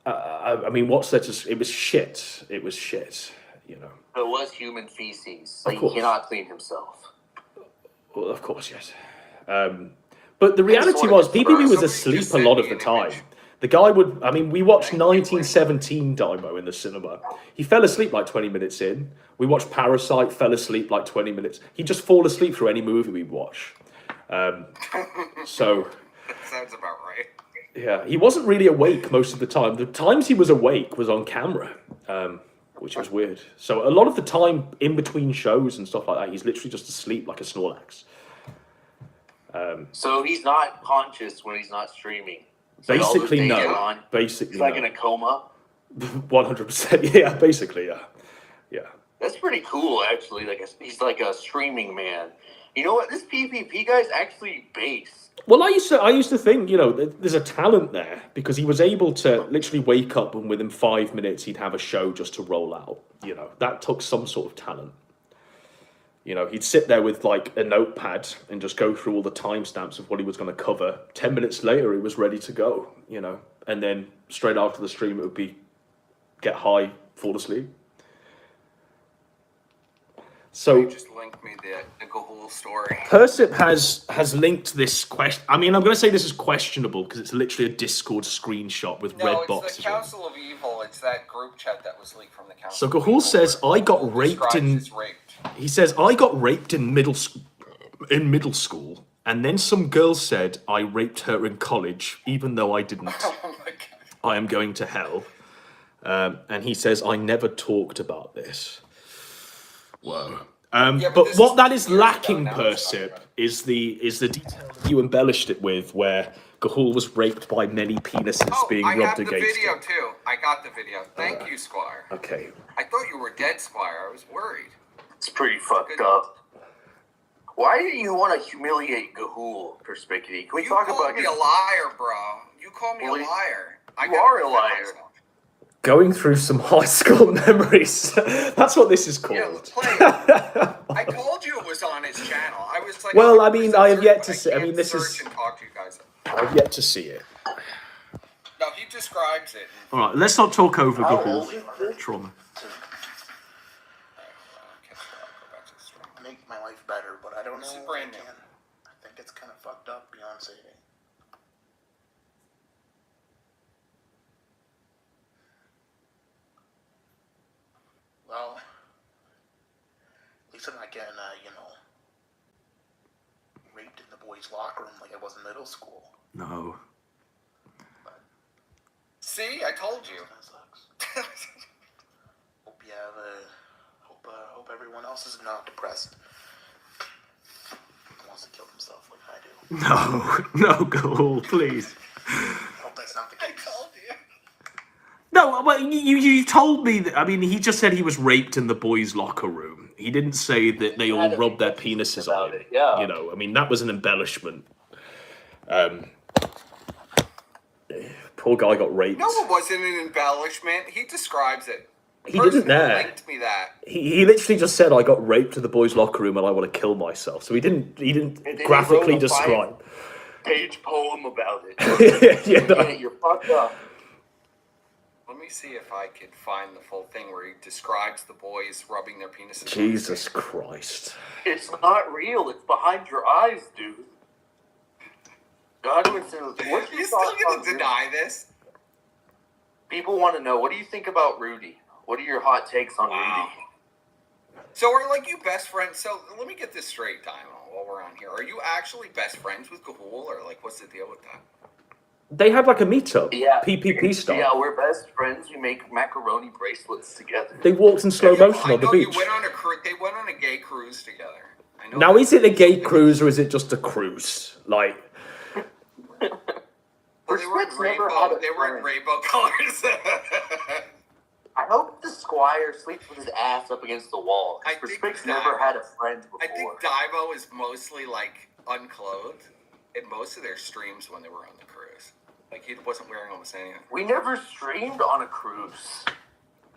I mean, what's that? It was shit. It was shit, you know. It was human feces. Like, he cannot clean himself. Well, of course, yes. But the reality was, PPP was asleep a lot of the time. The guy would, I mean, we watched 1917 Dymo in the cinema. He fell asleep like 20 minutes in. We watched Parasite, fell asleep like 20 minutes. He'd just fall asleep through any movie we'd watch. So... That sounds about right. Yeah, he wasn't really awake most of the time. The times he was awake was on camera, which was weird. So a lot of the time in between shows and stuff like that, he's literally just asleep like a Snorlax. So he's not conscious when he's not streaming. So basically, no. Basically, he's like in a coma. 100%. Yeah, basically, yeah. Yeah. That's pretty cool, actually. He's like a streaming man. You know what? This PPP guy's actually based. Well, I used to think, you know, there's a talent there because he was able to literally wake up and within 5 minutes he'd have a show just to roll out. You know, that took some sort of talent. You know, he'd sit there with like a notepad and just go through all the timestamps of what he was going to cover. 10 minutes later, he was ready to go, you know, and then straight after the stream, it would be get high, fall asleep. So you just linked me the Gahul story. Persip has linked this question. I mean, I'm going to say this is questionable because it's literally a Discord screenshot with red boxes. It's the Council of Evil. It's that group chat that was leaked from the Council. So Gahul says, "I got raped in." He says, "I got raped in middle school, and then some girl said I raped her in college, even though I didn't. Oh my God. I am going to hell." And he says, "I never talked about this." Whoa. But what that is lacking, Persip, is the detail that you embellished it with, where Gahul was raped by many penises being rubbed against him. I got the video too. I got the video. Thank you, Squire. Okay. I thought you were dead, Squire. I was worried. It's pretty fucked up. Why do you want to humiliate Gahul, Perspicuity? Can we talk about... You called me a liar, bro. You called me a liar. You are a liar. Going through some high school memories. That's what this is called. Yeah, I told you it was on his channel. I was like, well, I mean, I have yet to see. I mean, this is. And talk to you guys. I've yet to see it. No, he describes it. All right, let's not talk over Gahul trauma. Make my life better, but I don't know. This is brand new. I think it's kind of fucked up, Beyonce. Well, at least I'm not getting, raped in the boys' locker room like it was in middle school. No. See, I told you. That sucks. Hope everyone else is not depressed. Wants to kill himself like I do. No, Ghoul, please. Hope that's not the case. I told you. No, but you told me that. I mean, he just said he was raped in the boys' locker room. He didn't say that they all rubbed their penises on him. Yeah. You know, I mean, that was an embellishment. Poor guy got raped. No, it wasn't an embellishment. He describes it. He didn't there. Linked me that. He literally just said, "I got raped in the boys' locker room and I want to kill myself." So he didn't graphically describe. Page poem about it. Yeah, no. You're fucked up. Let me see if I could find the full thing where he describes the boys rubbing their penises. Jesus Christ. It's not real. It's behind your eyes, dude. Godwinson, what's your You're thoughts still on going to deny this? People want to know, what do you think about Rudy? What are your hot takes on Rudy? So are like you best friends? So let me get this straight, Diamond, while we're on here. Are you actually best friends with Gahul, or like what's the deal with that? They had like a meetup. Yeah. PPP style. Yeah, we're best friends. We make macaroni bracelets together. They walked in slow motion on the beach. They went on a gay cruise together. I know Now, that. is it a gay cruise or is it just a cruise? Like, Well, they were in rainbow colors. I hope the Squire sleeps with his ass up against the wall. Perspix never had a friend before. I think Divo is mostly like unclothed in most of their streams when they were on the cruise. Like he wasn't wearing almost anything. We never streamed on a cruise.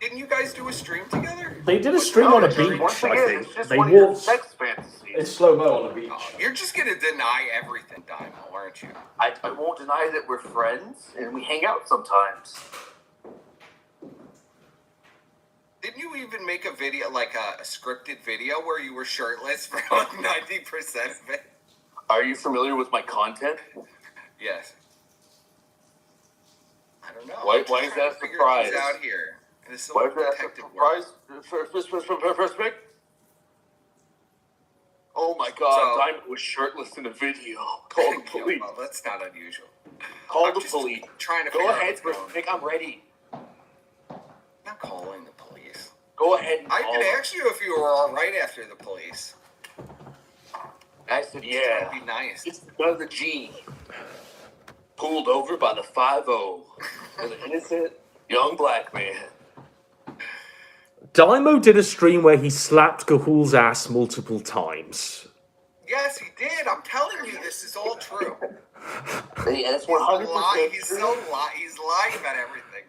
Didn't you guys do a stream together? they did a stream on a beach, Once I again, think. it's just They one of your walked sex fantasies. in slow-mo on a beach. You're just gonna deny everything, Diamond, aren't you? I won't deny that we're friends and we hang out sometimes. Didn't you even make a video, like a scripted video, where you were shirtless for like 90% of it? Are you familiar with my content? Yes. I don't know. Why is that a surprise? He's out here. This is Why all is that a protective surprise? work. Perspix? Oh my god, So- Diamond was shirtless in a video. Call the Yeah, police. well, that's not unusual. Call I'm the just police. Trying to Go figure out ahead, what's going on. Perspix. I'm ready. I'm not calling the police. Go ahead and I call did them. ask you if you were all right after the police. I said, yeah. That'd be nice. It's the G. Pulled over by the 5-0. An innocent young black man. Daimo did a stream where he slapped Gahul's ass multiple times. Yes, he did. I'm telling you, this is all true. Yeah, that's He's 100% He's true. He's lying about everything.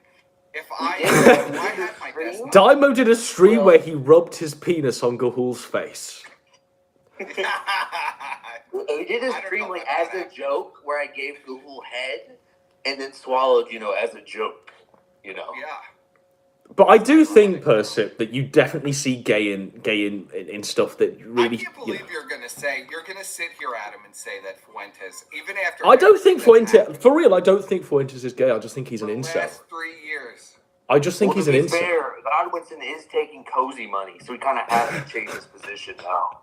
If I had my desktop, Daimo did a stream where he rubbed his penis on Gahul's face. We did a stream like as a joke where I gave Google head and then swallowed, as a joke, yeah. But I do think, Persip, that you definitely see gay in stuff that really. I can't believe you're gonna sit here, Adam, and say that Fuentes, even after. I don't think everything Fuentes, that's for real. I don't think Fuentes is gay. I just think he's an happened for the incel. last 3 years. I just think he's an to be incel. fair, Godwinson is taking cozy money, so he kind of has to change his position now.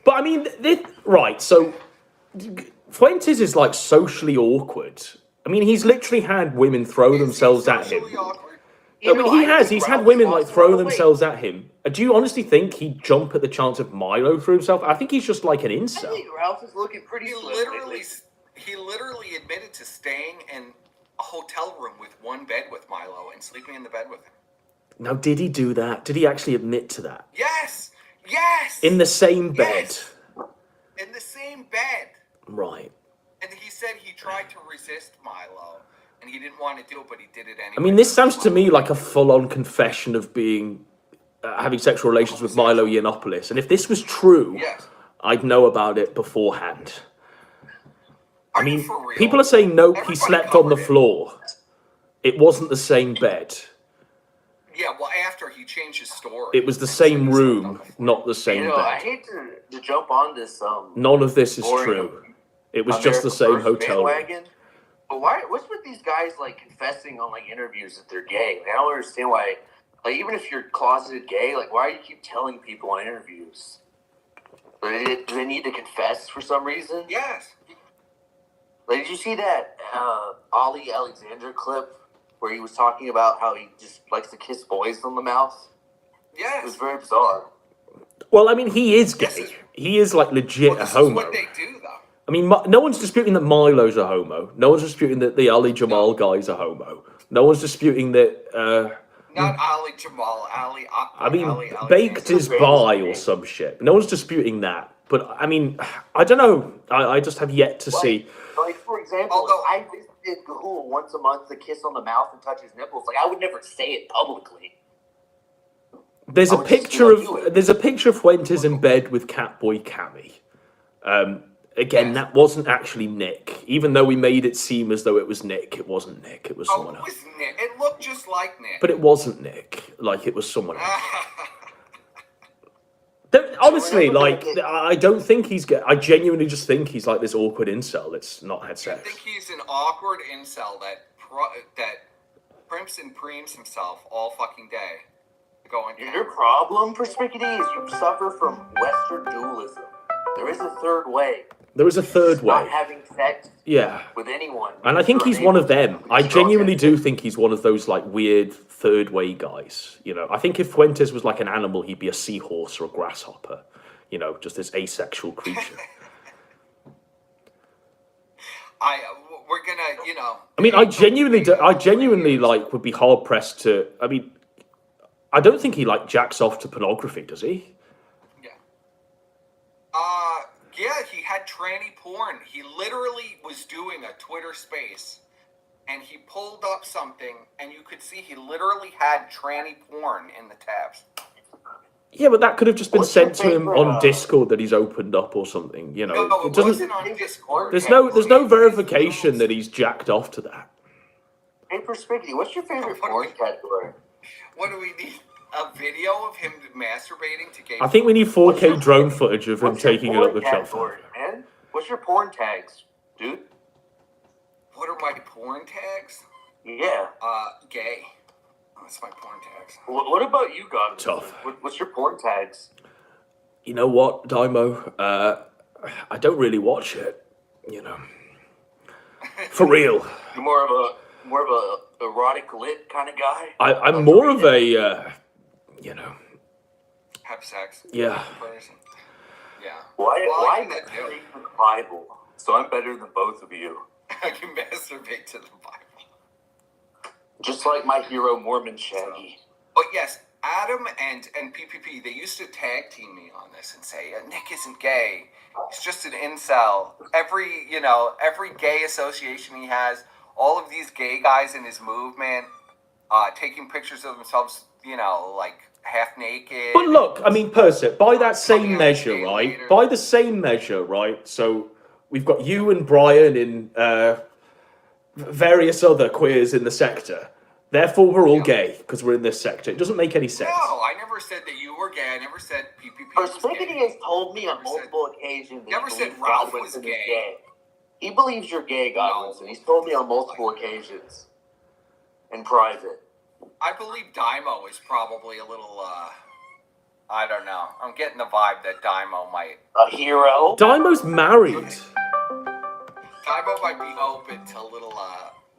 But I mean, right? So Fuentes is like socially awkward. I mean, he's literally had women throw themselves at him. Socially awkward. No, but he has. He's had women like throw themselves at him. Do you honestly think he'd jump at the chance of Milo through himself? I think he's just like an I incel. think Ralph is looking pretty He slim literally lately. admitted to staying in a hotel room with one bed with Milo and sleeping in the bed with him. Now, did he do that? Did he actually admit to that? Yes. Yes. In the same bed. Yes. In the same bed. Right. And he said he tried to resist Milo, and he didn't want to do it, but he did it anyway. I mean, this sounds to me like a full-on confession of being having sexual relations with Milo Yiannopoulos. And if this was true, Yes. I'd know about it beforehand. I mean, for real? people are saying, nope, he Everybody slept on the covered it. floor. It wasn't the same bed. Yeah, well, after he changed his story. It was the same room, not the same I bed. hate to jump on this. None of this is boring true. It was just the same America First hotel room. bandwagon. But what's with these guys like confessing on like interviews that they're gay? Like, I don't understand why. Like, even if you're closeted gay, like, why do you keep telling people on interviews? Do they need to confess for some reason? Yes. Like, did you see that Ollie Alexander clip where he was talking about how he just likes to kiss boys on the mouth? Yes. It was very bizarre. Well, I mean, he is gay. He is, like, legit a homo. This is what they do, though. I mean, no one's disputing that Milo's a homo. No one's disputing that the Ali Jamal guy's a homo. No one's disputing that... Not Ali Jamal, Ali... I mean, Ali Baked is bi or some shit. No one's disputing that. But, I mean, I don't know. I just have yet to see... Like, for example, if I visited Gahul once a month to kiss on the mouth and touch his nipples, like, I would never say it publicly. There's a picture of Fuentes in bed with Catboy Cammy. Again, that wasn't actually Nick. Even though we made it seem as though it was Nick, it wasn't Nick. It was someone else. It was Nick. It looked just like Nick. But it wasn't Nick. Like, it was someone else. Honestly, like, I don't think he's gay. I genuinely just think he's like this awkward incel that's not had sex. I think he's an awkward incel that primps and preems himself all fucking day. Your problem, Perspicuity, is you suffer from Western dualism. There is a third way. There is a third way. Not having sex with anyone. And I think he's one of them. I genuinely do think he's one of those, like, weird third way guys. You know, I think if Fuentes was like an animal, he'd be a seahorse or a grasshopper. You know, just this asexual creature. We're gonna, you know... I mean, I genuinely, like, would be hard-pressed to... I mean, I don't think he, like, jacks off to pornography, does he? Yeah, he had tranny porn. He literally was doing a Twitter space, and he pulled up something, and you could see he literally had tranny porn in the tabs. Yeah, but that could have just been sent to him on Discord that he's opened up or something. You know, No, it wasn't on Discord. There's no verification that he's jacked off to that. Hey, Perspicuity, what's your favorite porn category? What do we need? A video of him masturbating to gay I think we need 4K drone footage of him taking it up the chop. Man? What's your porn tags, dude? What are my porn tags? Yeah. Gay. That's my porn tags. What about you, Godwinson? Tough. What's your porn tags? You know what, Daimo? I don't really watch it. You know, for real. You're more of a erotic lit kind of guy. I'm more of a. You know. Have sex. Yeah. Person. Yeah. Why did I read the Bible? So I'm better than both of you. I can masturbate to the Bible. Just like my hero Mormon Shaggy. But yes, Adam and PPP, they used to tag team me on this and say, Nick isn't gay. He's just an incel. Every gay association he has, all of these gay guys in his movement, taking pictures of themselves, you know, like half naked. But look, I mean, Percy, by that same measure, right? By the same measure, right? So we've got you and Brian in various other queers in the sector. Therefore, we're all gay because we're in this sector. It doesn't make any sense. No, I never said that you were gay. I never said PPP was Perspicuity has told me on multiple occasions that never he said believes Ralph Godwinson was is gay. He believes you're gay, Godwinson. He's told me on multiple occasions in private. I believe Daimo is probably a little, I don't know. I'm getting the vibe that Daimo might... A hero? Daimo's married. Daimo might be open to a little,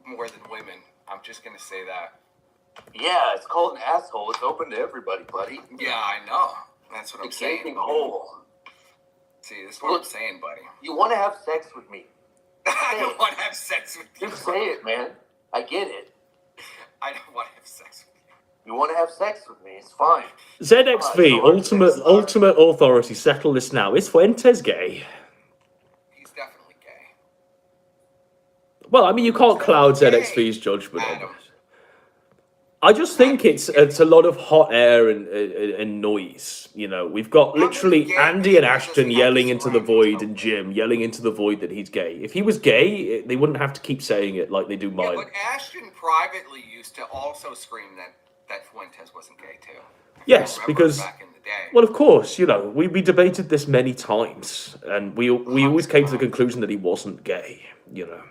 more than women. I'm just going to say that. Yeah, it's called an asshole. It's open to everybody, buddy. Yeah, I know. That's what I'm saying. Gaping hole. See, this is what I'm saying, buddy. You want to have sex with me? I don't want to have sex with you. Just say it, man. I get it. I don't want to have sex with you. You want to have sex with me? It's fine. ZXV, ultimate authority. Settle this now. Is Fuentes gay? He's definitely gay. Well, I mean, you can't cloud ZXV's judgment on it. I just think it's a lot of hot air and noise. You know, we've got literally Andy and Ashton yelling into the void and Jim yelling into the void that he's gay. If he was gay, they wouldn't have to keep saying it like they do mine. Yeah, but Ashton privately used to also scream that Fuentes wasn't gay too. Yes, because back in the day. Well, of course, you know, we debated this many times, and we always came to the conclusion that he wasn't gay. You know,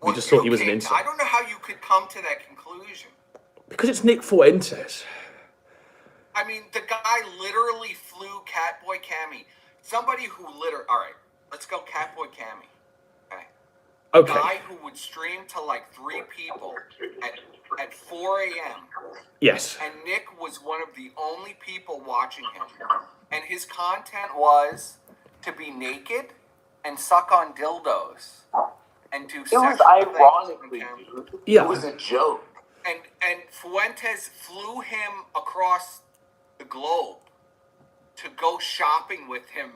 we just thought he was an incel. I don't know how you could come to that conclusion. Because it's Nick Fuentes. I mean, the guy literally flew Catboy Cammy somebody who literally. All right, let's go Catboy Cammy. Okay. Guy who would stream to like 3 people at 4 a.m. Yes. And Nick was one of the only people watching him. And his content was to be naked and suck on dildos and do sexual It was ironically, dude. Yeah. It was a joke. And Fuentes flew him across the globe to go shopping with him.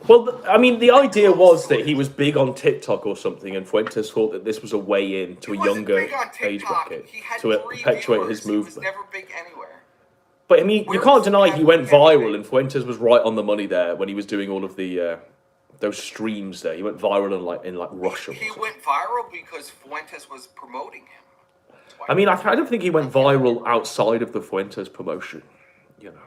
Well, I mean, the idea was that he was big on TikTok or something, and Fuentes thought that this was a way in to a younger age bracket to perpetuate his movement. He was never big anywhere. But I mean, you can't deny he went viral, and Fuentes was right on the money there when he was doing all of the those streams. There, he went viral in like Russia. He went viral because Fuentes was promoting him. I mean, I don't think he went viral outside of the Fuentes promotion. You know.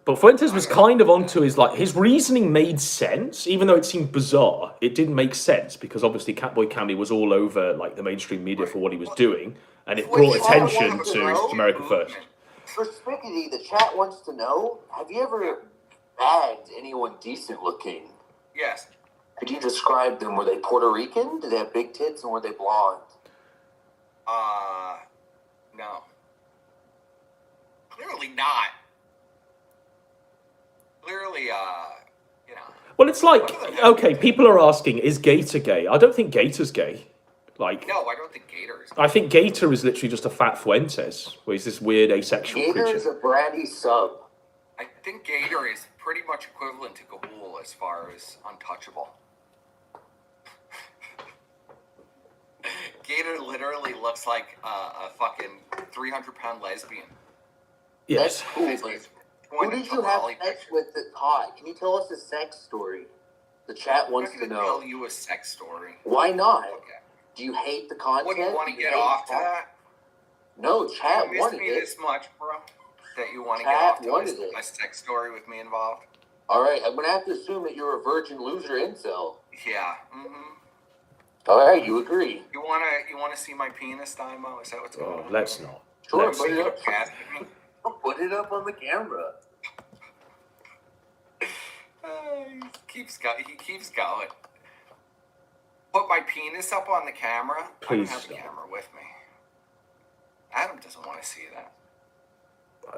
But Fuentes was kind of onto his reasoning made sense, even though it seemed bizarre. It didn't make sense because obviously Catboy Cammy was all over like the mainstream media for what he was doing, and it brought attention to America First. For Spickety, the chat wants to know: have you ever bagged anyone decent looking? Yes. Could you describe them? Were they Puerto Rican? Did they have big tits, and were they blonde? No. Clearly not. Clearly, you know. Well, it's like, okay, people are asking, is Gator gay? I don't think Gator's gay. Like, no, I don't think Gator is gay. I think Gator is literally just a fat Fuentes, where he's this weird asexual Gator creature. is a bratty sub. I think Gator is pretty much equivalent to Ghoul as far as untouchable. Gator literally looks like a fucking 300-pound lesbian. Yes. That's cool, but who did you have sex with that's hot? Can you tell us a sex story? The chat wants to know. Tell you a sex story. Why not? Okay. Do you hate the content? What, do you want to get off to that? No, chat you wanted me it. this much, bro? That you want to get off to a sex story with me involved? All right, I'm gonna have to assume that you're a virgin loser incel. Yeah. Mm-hmm. All right, you agree? You wanna see my penis, Dymo? Is that what's going on? Let's not. Sure, put it up. Put it up on the camera. He keeps going. Put my penis up on the camera. Please I don't have the camera with me. Adam doesn't want to see that.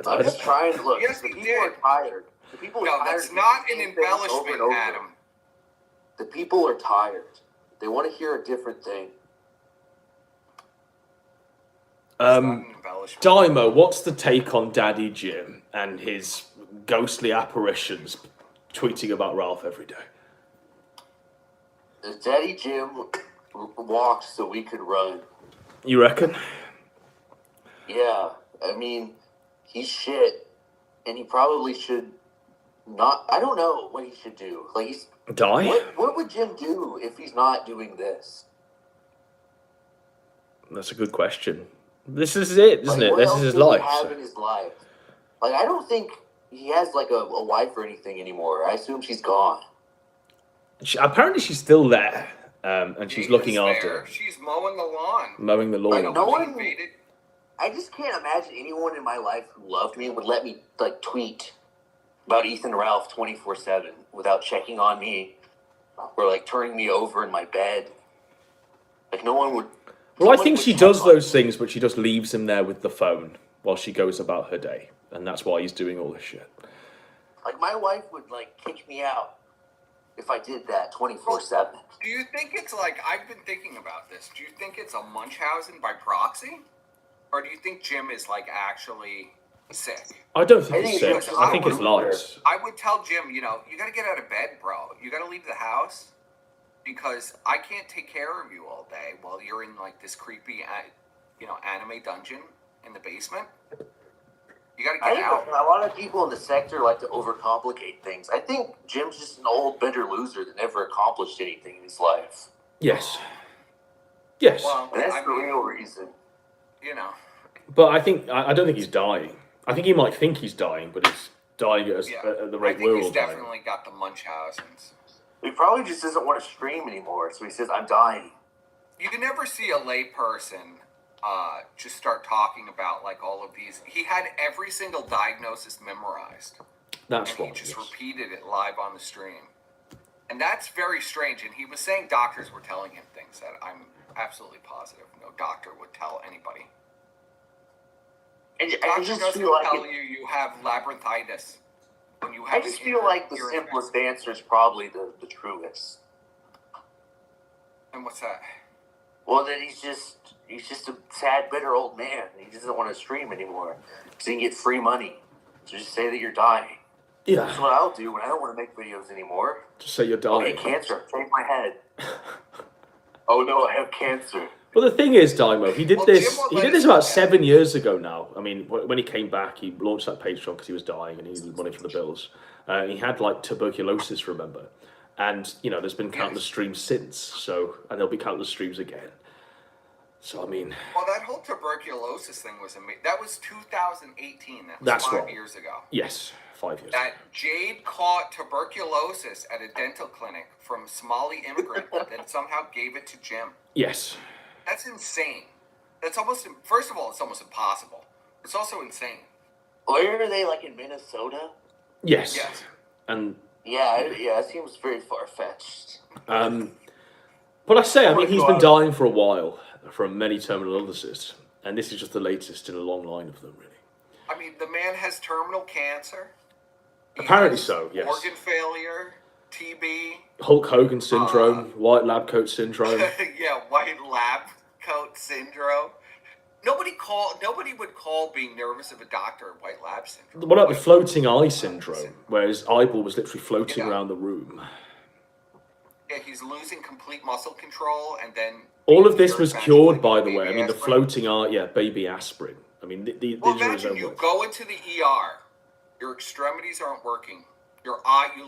I'm just trying to look. Yes, the he people did. are tired. The people are No, tired. that's not an embellishment, over. Adam. The people are tired. They want to hear a different thing. Dymo, what's the take on Daddy Jim and his ghostly apparitions tweeting about Ralph every day? Daddy Jim walked so we could run. You reckon? Yeah, I mean, he's shit, and he probably should not. I don't know what he should do. Like, die? What would Jim do if he's not doing this? That's a good question. This is it, isn't it? This is his life. What else does he have in his life? Like, I don't think he has like a wife or anything anymore. I assume she's gone. Apparently, she's still there, and she's looking after her. She's mowing the lawn. Mowing the lawn. Like, no one. I just can't imagine anyone in my life who loved me would let me like tweet about Ethan Ralph 24/7 without checking on me or like turning me over in my bed. Like no one would. Well, I think she does those things, but she just leaves him there with the phone while she goes about her day, and that's why he's doing all this shit. Like my wife would like kick me out if I did that 24/7. Do you think it's like I've been thinking about this? Do you think it's a Munchausen by proxy? Or do you think Jim is like actually sick? I don't think he's sick. I think it's lies. I would tell Jim, you know, you got to get out of bed, bro. You got to leave the house because I can't take care of you all day while you're in like this creepy, anime dungeon in the basement. You got to get out. A lot of people in the sector like to overcomplicate things. I think Jim's just an old, bitter loser that never accomplished anything in his life. Yes. Yes. Well, and that's the real reason. You know. But I don't think he's dying. I think he might think he's dying, but he's dying at the rate we're all dying. He's definitely got the Munchausens. He probably just doesn't want to stream anymore, so he says, I'm dying. You can never see a layperson just start talking about like all of these. He had every single diagnosis memorized. That's and right. he just Yes. repeated it live on the stream. And that's very strange. And he was saying doctors were telling him things that I'm absolutely positive no doctor would tell anybody. And The I doctor just doesn't feel like tell you have labyrinthitis when you have I just feel like the simplest answer is probably the truest. And what's that? Well, that he's just a sad, bitter old man. He doesn't want to stream anymore because he can get free money. So just say that you're dying. Yeah. That's what I'll do when I don't want to make videos anymore. Just say you're dying. Okay, cancer. Shave my head. Oh no, I have cancer. Well, the thing is, Dymo, he did this. He did this about 7 years ago now. I mean, when he came back, he launched that Patreon because he was dying and he needed money for the bills. He had like tuberculosis, remember? And you know, there's been countless streams since. So, and there'll be countless streams again. So, I mean, Well, that whole tuberculosis thing was amazing. That was 2018. That was That's 5 right. years ago. yes, 5 years. That Jade caught tuberculosis at a dental clinic from a Somali immigrant that somehow gave it to Jim. Yes. That's insane. That's almost, first of all, it's almost impossible. It's also insane. Where are they, like in Minnesota? Yes. Yes. And Yeah, it seems very far-fetched. but I say, I mean, he's been dying for a while from many terminal illnesses, and this is just the latest in a long line of them, really. I mean, the man has terminal cancer. He Apparently has so, yes. Organ failure, TB. Hulk Hogan syndrome, white lab coat syndrome. Yeah, white lab coat syndrome. Nobody would call being nervous of a doctor white lab syndrome. What about the floating eye syndrome, where his eyeball was literally floating around the room? Yeah, he's losing complete muscle control, and then All of this was cured, by the baby way. I mean, the aspirin. floating eye, yeah, baby aspirin. I mean, the Well, injury is imagine you over. go into the ER, your extremities aren't working, you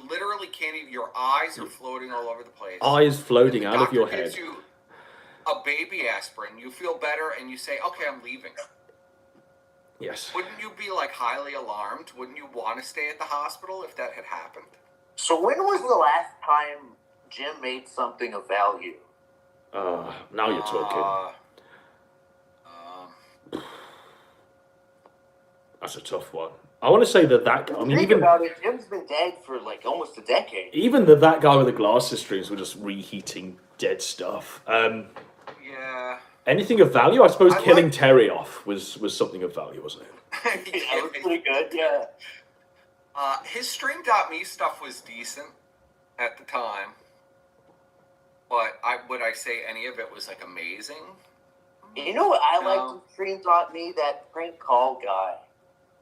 literally can't even. Your eyes are floating all over the place. Eyes floating The out of your doctor head. gives you a baby aspirin. You feel better, and you say, "Okay, I'm leaving." Yes. Wouldn't you be like highly alarmed? Wouldn't you want to stay at the hospital if that had happened? So when was the last time Jim made something of value? Now you're talking. That's a tough one. I want to say that I mean, Think even about it, Jim's been dead for like almost a decade. even that guy with the glasses streams were just reheating dead stuff. Yeah. Anything of value? I suppose killing Terry off was something of value, wasn't it? That was pretty good, yeah. His Stream.me stuff was decent at the time, but would I say any of it was like amazing? You know what I liked with Stream.me? That prank call guy.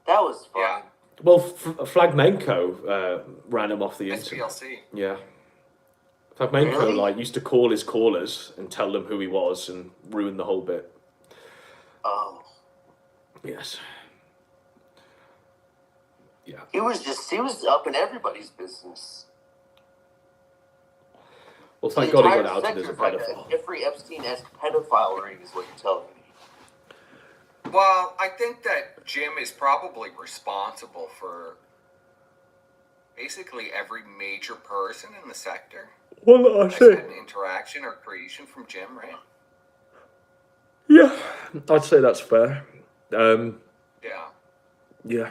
That was fun. Yeah. Well, Flagmenko ran him off the internet. SPLC. Yeah. Flagmenko Really? used to call his callers and tell them who he was and ruin the whole bit. Oh. Yes. Yeah. He was up in everybody's business. Well, thank The God he entire got outed as a sector's like pedophile. Jeffrey Epstein-esque pedophile ring is what you're telling me. Well, I think that Jim is probably responsible for basically every major person in the sector. Well, I Has had an interaction or creation from Jim, right? Yeah, I'd say that's fair. Yeah. Yeah.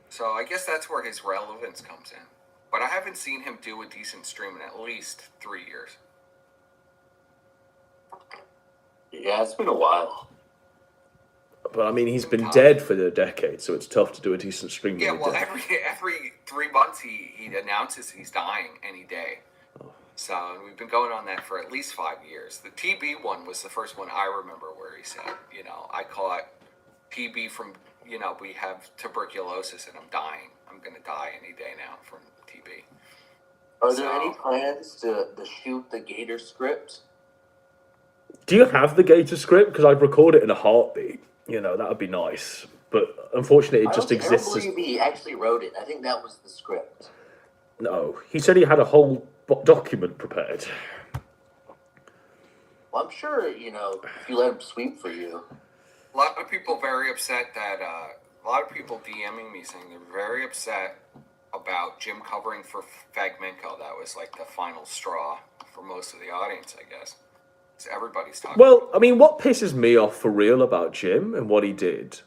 So I guess that's where his relevance comes in. But I haven't seen him do a decent stream in at least 3 years. Yeah, it's been a while. But I mean, he's been dead for a decade, so it's tough to do a decent stream. Yeah, when well, you're dead. every 3 months he announces he's dying any day. So we've been going on that for at least 5 years. The TB one was the first one I remember where he said, I caught TB from, we have tuberculosis and I'm dying. I'm going to die any day now from TB. Are there any plans to shoot the Gator script? Do you have the Gator script? Because I'd record it in a heartbeat. That would be nice. But unfortunately, it just exists. I don't believe he actually wrote it. I think that was the script. No, he said he had a whole document prepared. Well, I'm sure, if you let him sweep for you. A lot of people very upset that, a lot of people DMing me saying they're very upset about Jim covering for Flagmenko. That was like the final straw for most of the audience, I guess. Everybody's talking. Well, I mean, what pisses me off for real about Jim and what he did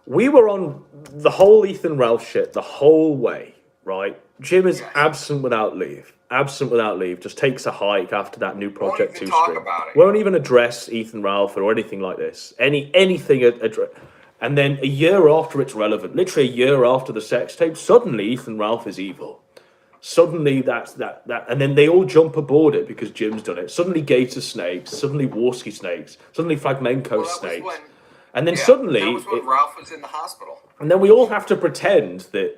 we were on the whole Ethan Ralph shit the whole way, right? Jim is absent without leave. Absent without leave. Just takes a hike after that new Project 2 stream. Won't even address Ethan Ralph or anything like this. Anything address. And then a year after it's relevant, literally a year after the sex tape, suddenly Ethan Ralph is evil. Suddenly that's that, and then they all jump aboard it because Jim's done it. Suddenly Gator snakes, suddenly Warski snakes, suddenly Fragmenko snakes. And then suddenly... That was when Ralph was in the hospital. And then we all have to pretend that,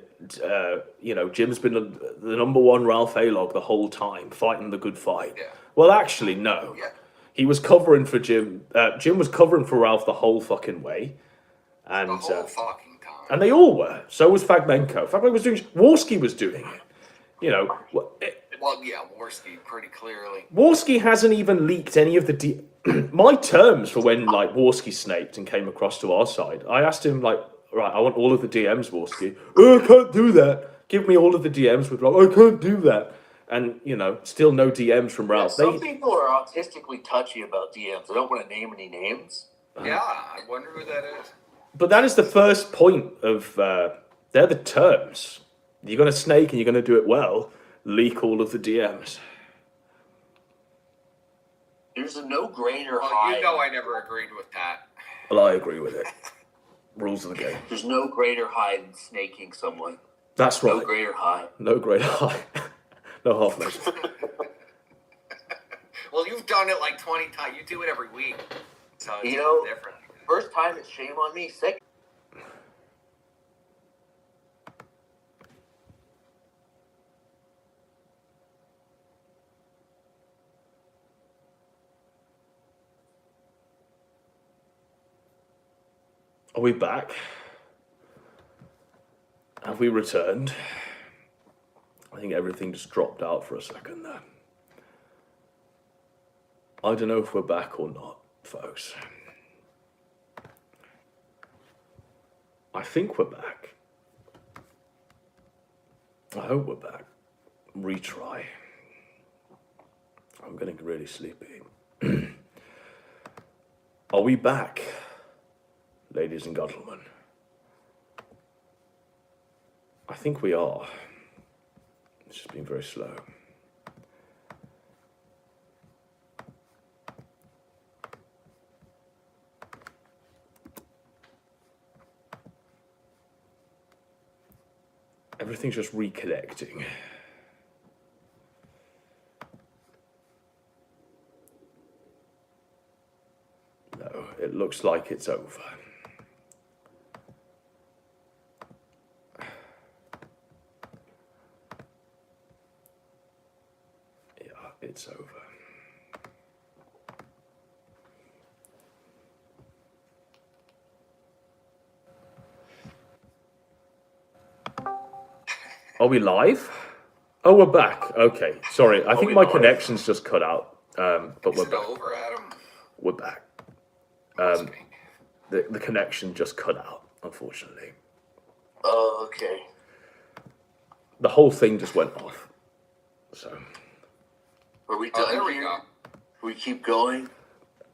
Jim's been the number one Ralph A-log the whole time, fighting the good fight. Yeah. Well, actually, no. Yeah. He was covering for Jim. Jim was covering for Ralph the whole fucking way. And, The whole fucking time. and they all were. So was Fragmenko. Fragmenko was doing... Warski was doing it. Well, yeah, Warski pretty clearly. Warski hasn't even leaked any of the... My terms for when, Warski snaked and came across to our side, I asked him, right, I want all of the DMs, Warski. Oh, I can't do that. Give me all of the DMs with Ralph. I can't do that. And, still no DMs from Ralph. Some people are autistically touchy about DMs. They don't want to name any names. Yeah, I wonder who that is. But that is the first point of... they're the terms. You're going to snake and you're going to do it well. Leak all of the DMs. There's a no-brainer Well, high. you know I never agreed with that. Well, I agree with it. Rules of the game. There's no greater high than snaking someone. That's right. No greater high. No greater high. No half measures. Well, you've done it like 20 times. You do it every week. So it's different. First time it's shame on me. Second. Are we back? Have we returned? I think everything just dropped out for a second there. I don't know if we're back or not, folks. I think we're back. I hope we're back. Retry. I'm getting really sleepy. Are we back, ladies and gentlemen? I think we are. It's just been very slow. Everything's just reconnecting. No, it looks like it's over. Yeah, it's over. Are we live? Oh, we're back. Okay, sorry. I think my connection's just cut out. But we're back. Over, Adam? We're back. The connection just cut out, unfortunately. Oh, okay. The whole thing just went off. So. Are we done? There we here? go. We keep going.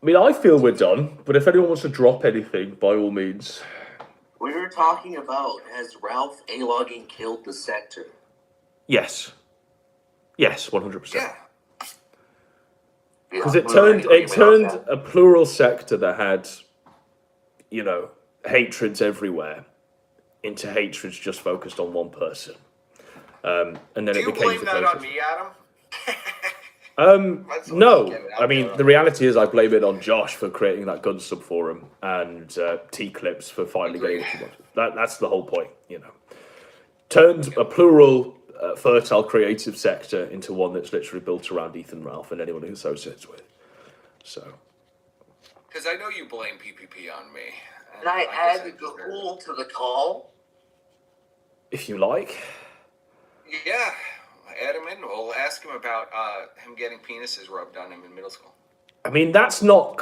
I mean, I feel we're done, but if anyone wants to drop anything, by all means. We were talking about, has Ralph A-logging killed the sector? Yes. Yes, 100%. Yeah. Because it turned a plural sector that had, hatreds everywhere into hatreds just focused on one person. And then Do it you became blame that on me, Adam? No. I mean, the reality is I blame it on Josh for creating that gun sub forum and T-Clips for finally getting what she wanted. That's the whole point, Turned a plural, fertile, creative sector into one that's literally built around Ethan Ralph and anyone who associates with. So. Because I know you blame PPP on me. Can I add Gahul to the call? If you like. Yeah. Add him in. We'll ask him about him getting penises rubbed on him in middle school. I mean, that's not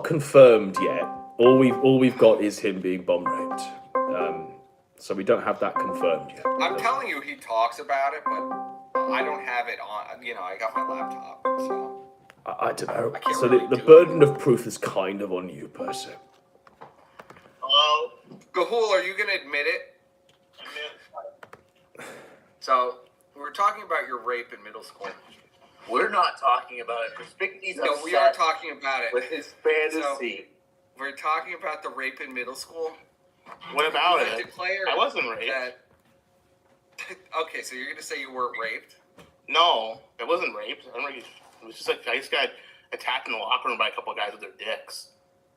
confirmed yet. All we've got is him being bomb raped. So we don't have that confirmed yet. I'm telling you, he talks about it, but I don't have it on. I got my laptop, so I don't know. I can't So really the burden of proof is kind of on you, per se. Hello. Gahul, are you going to admit it? So, we were talking about your rape in middle school. We're not talking about it. Perspicany's No, we are talking about it. with his fantasy. So, we're talking about the rape in middle school. What about You it? have declared I wasn't raped. Okay, so you're going to say you weren't raped? No, it wasn't raped. It was just like I just got attacked in the locker room by a couple of guys with their dicks.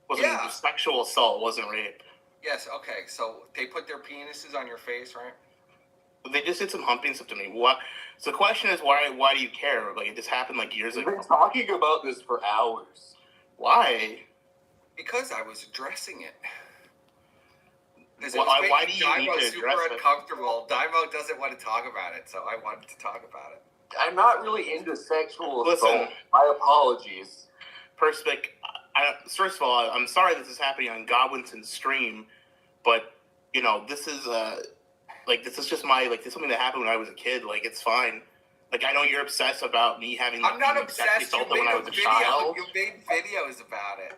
It wasn't sexual assault. It wasn't rape. Yes, okay. So they put their penises on your face, right? They just did some humping stuff to me. What? So the question is, why do you care? Like, it just happened like years ago. We've been talking about this for hours. Why? Because I was addressing it. Why do you Daimo need to super address it? uncomfortable. Daimo doesn't want to talk about it, so I wanted to talk about it. I'm not really into sexual Listen. assault. My apologies. First of all, I'm sorry this is happening on Godwinson's stream, but this is this is just this is something that happened when I was a kid. Like, it's fine. Like, I know you're obsessed about me having. I'm not being obsessed. sexually assaulted when I was a You child. made videos about it.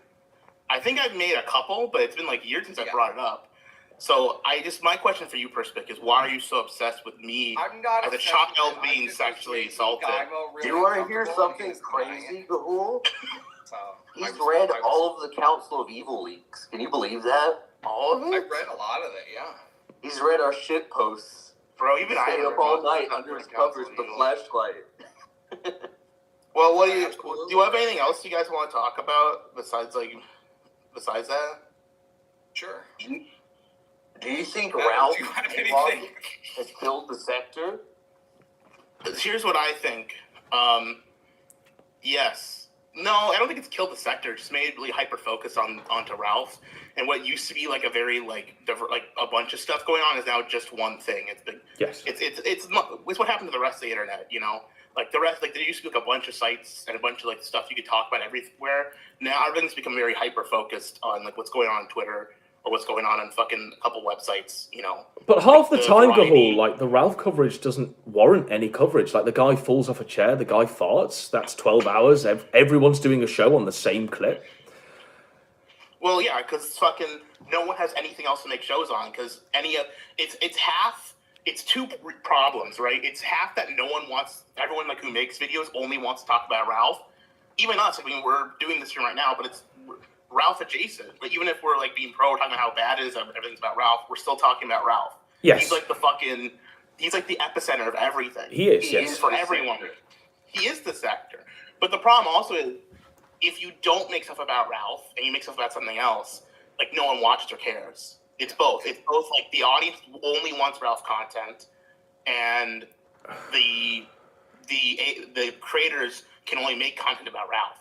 I think I've made a couple, but it's been like years since I brought it up. So my question for you, Perspic, is why are you so obsessed with me I'm not as a obsessed child with it. being sexually assaulted? Do you want to hear something crazy, Gahul? So, He's read all of the Council of Evil leaks. Can you believe that? All of it? I've read a lot of it, yeah. He's read our shit posts. Bro, even I stayed up all night under his covers with a flashlight. Well, do you have anything else you guys want to talk about besides that? Sure. Do you think No, Ralph do you have Avon anything? has killed the Sector? Here's what I think. Yes. No, I don't think it's killed the Sector. It just made it really hyper-focused onto Ralph. And what used to be like a very a bunch of stuff going on is now just one thing. It's been it's what happened to the rest of the internet, Like the rest, there used to be like a bunch of sites and a bunch of stuff you could talk about everywhere. Now everything's become very hyper-focused on what's going on Twitter or what's going on fucking a couple websites, But half the time, variety. Gahul, the Ralph coverage doesn't warrant any coverage. Like, the guy falls off a chair, the guy farts, that's 12 hours, everyone's doing a show on the same clip. Well, yeah, because fucking no one has anything else to make shows on, because it's two problems, right? It's half that everyone who makes videos only wants to talk about Ralph. Even us, we're doing this stream right now, but it's Ralph adjacent. But even if we're being pro, we're talking about how bad it is, everything's about Ralph, we're still talking about Ralph. Yes. He's the epicenter of everything. He is, He is for everyone. He is the Sector. But the problem also is, if you don't make stuff about Ralph and you make stuff about something else, no one watches or cares. It's both. It's both the audience only wants Ralph content, and the creators can only make content about Ralph.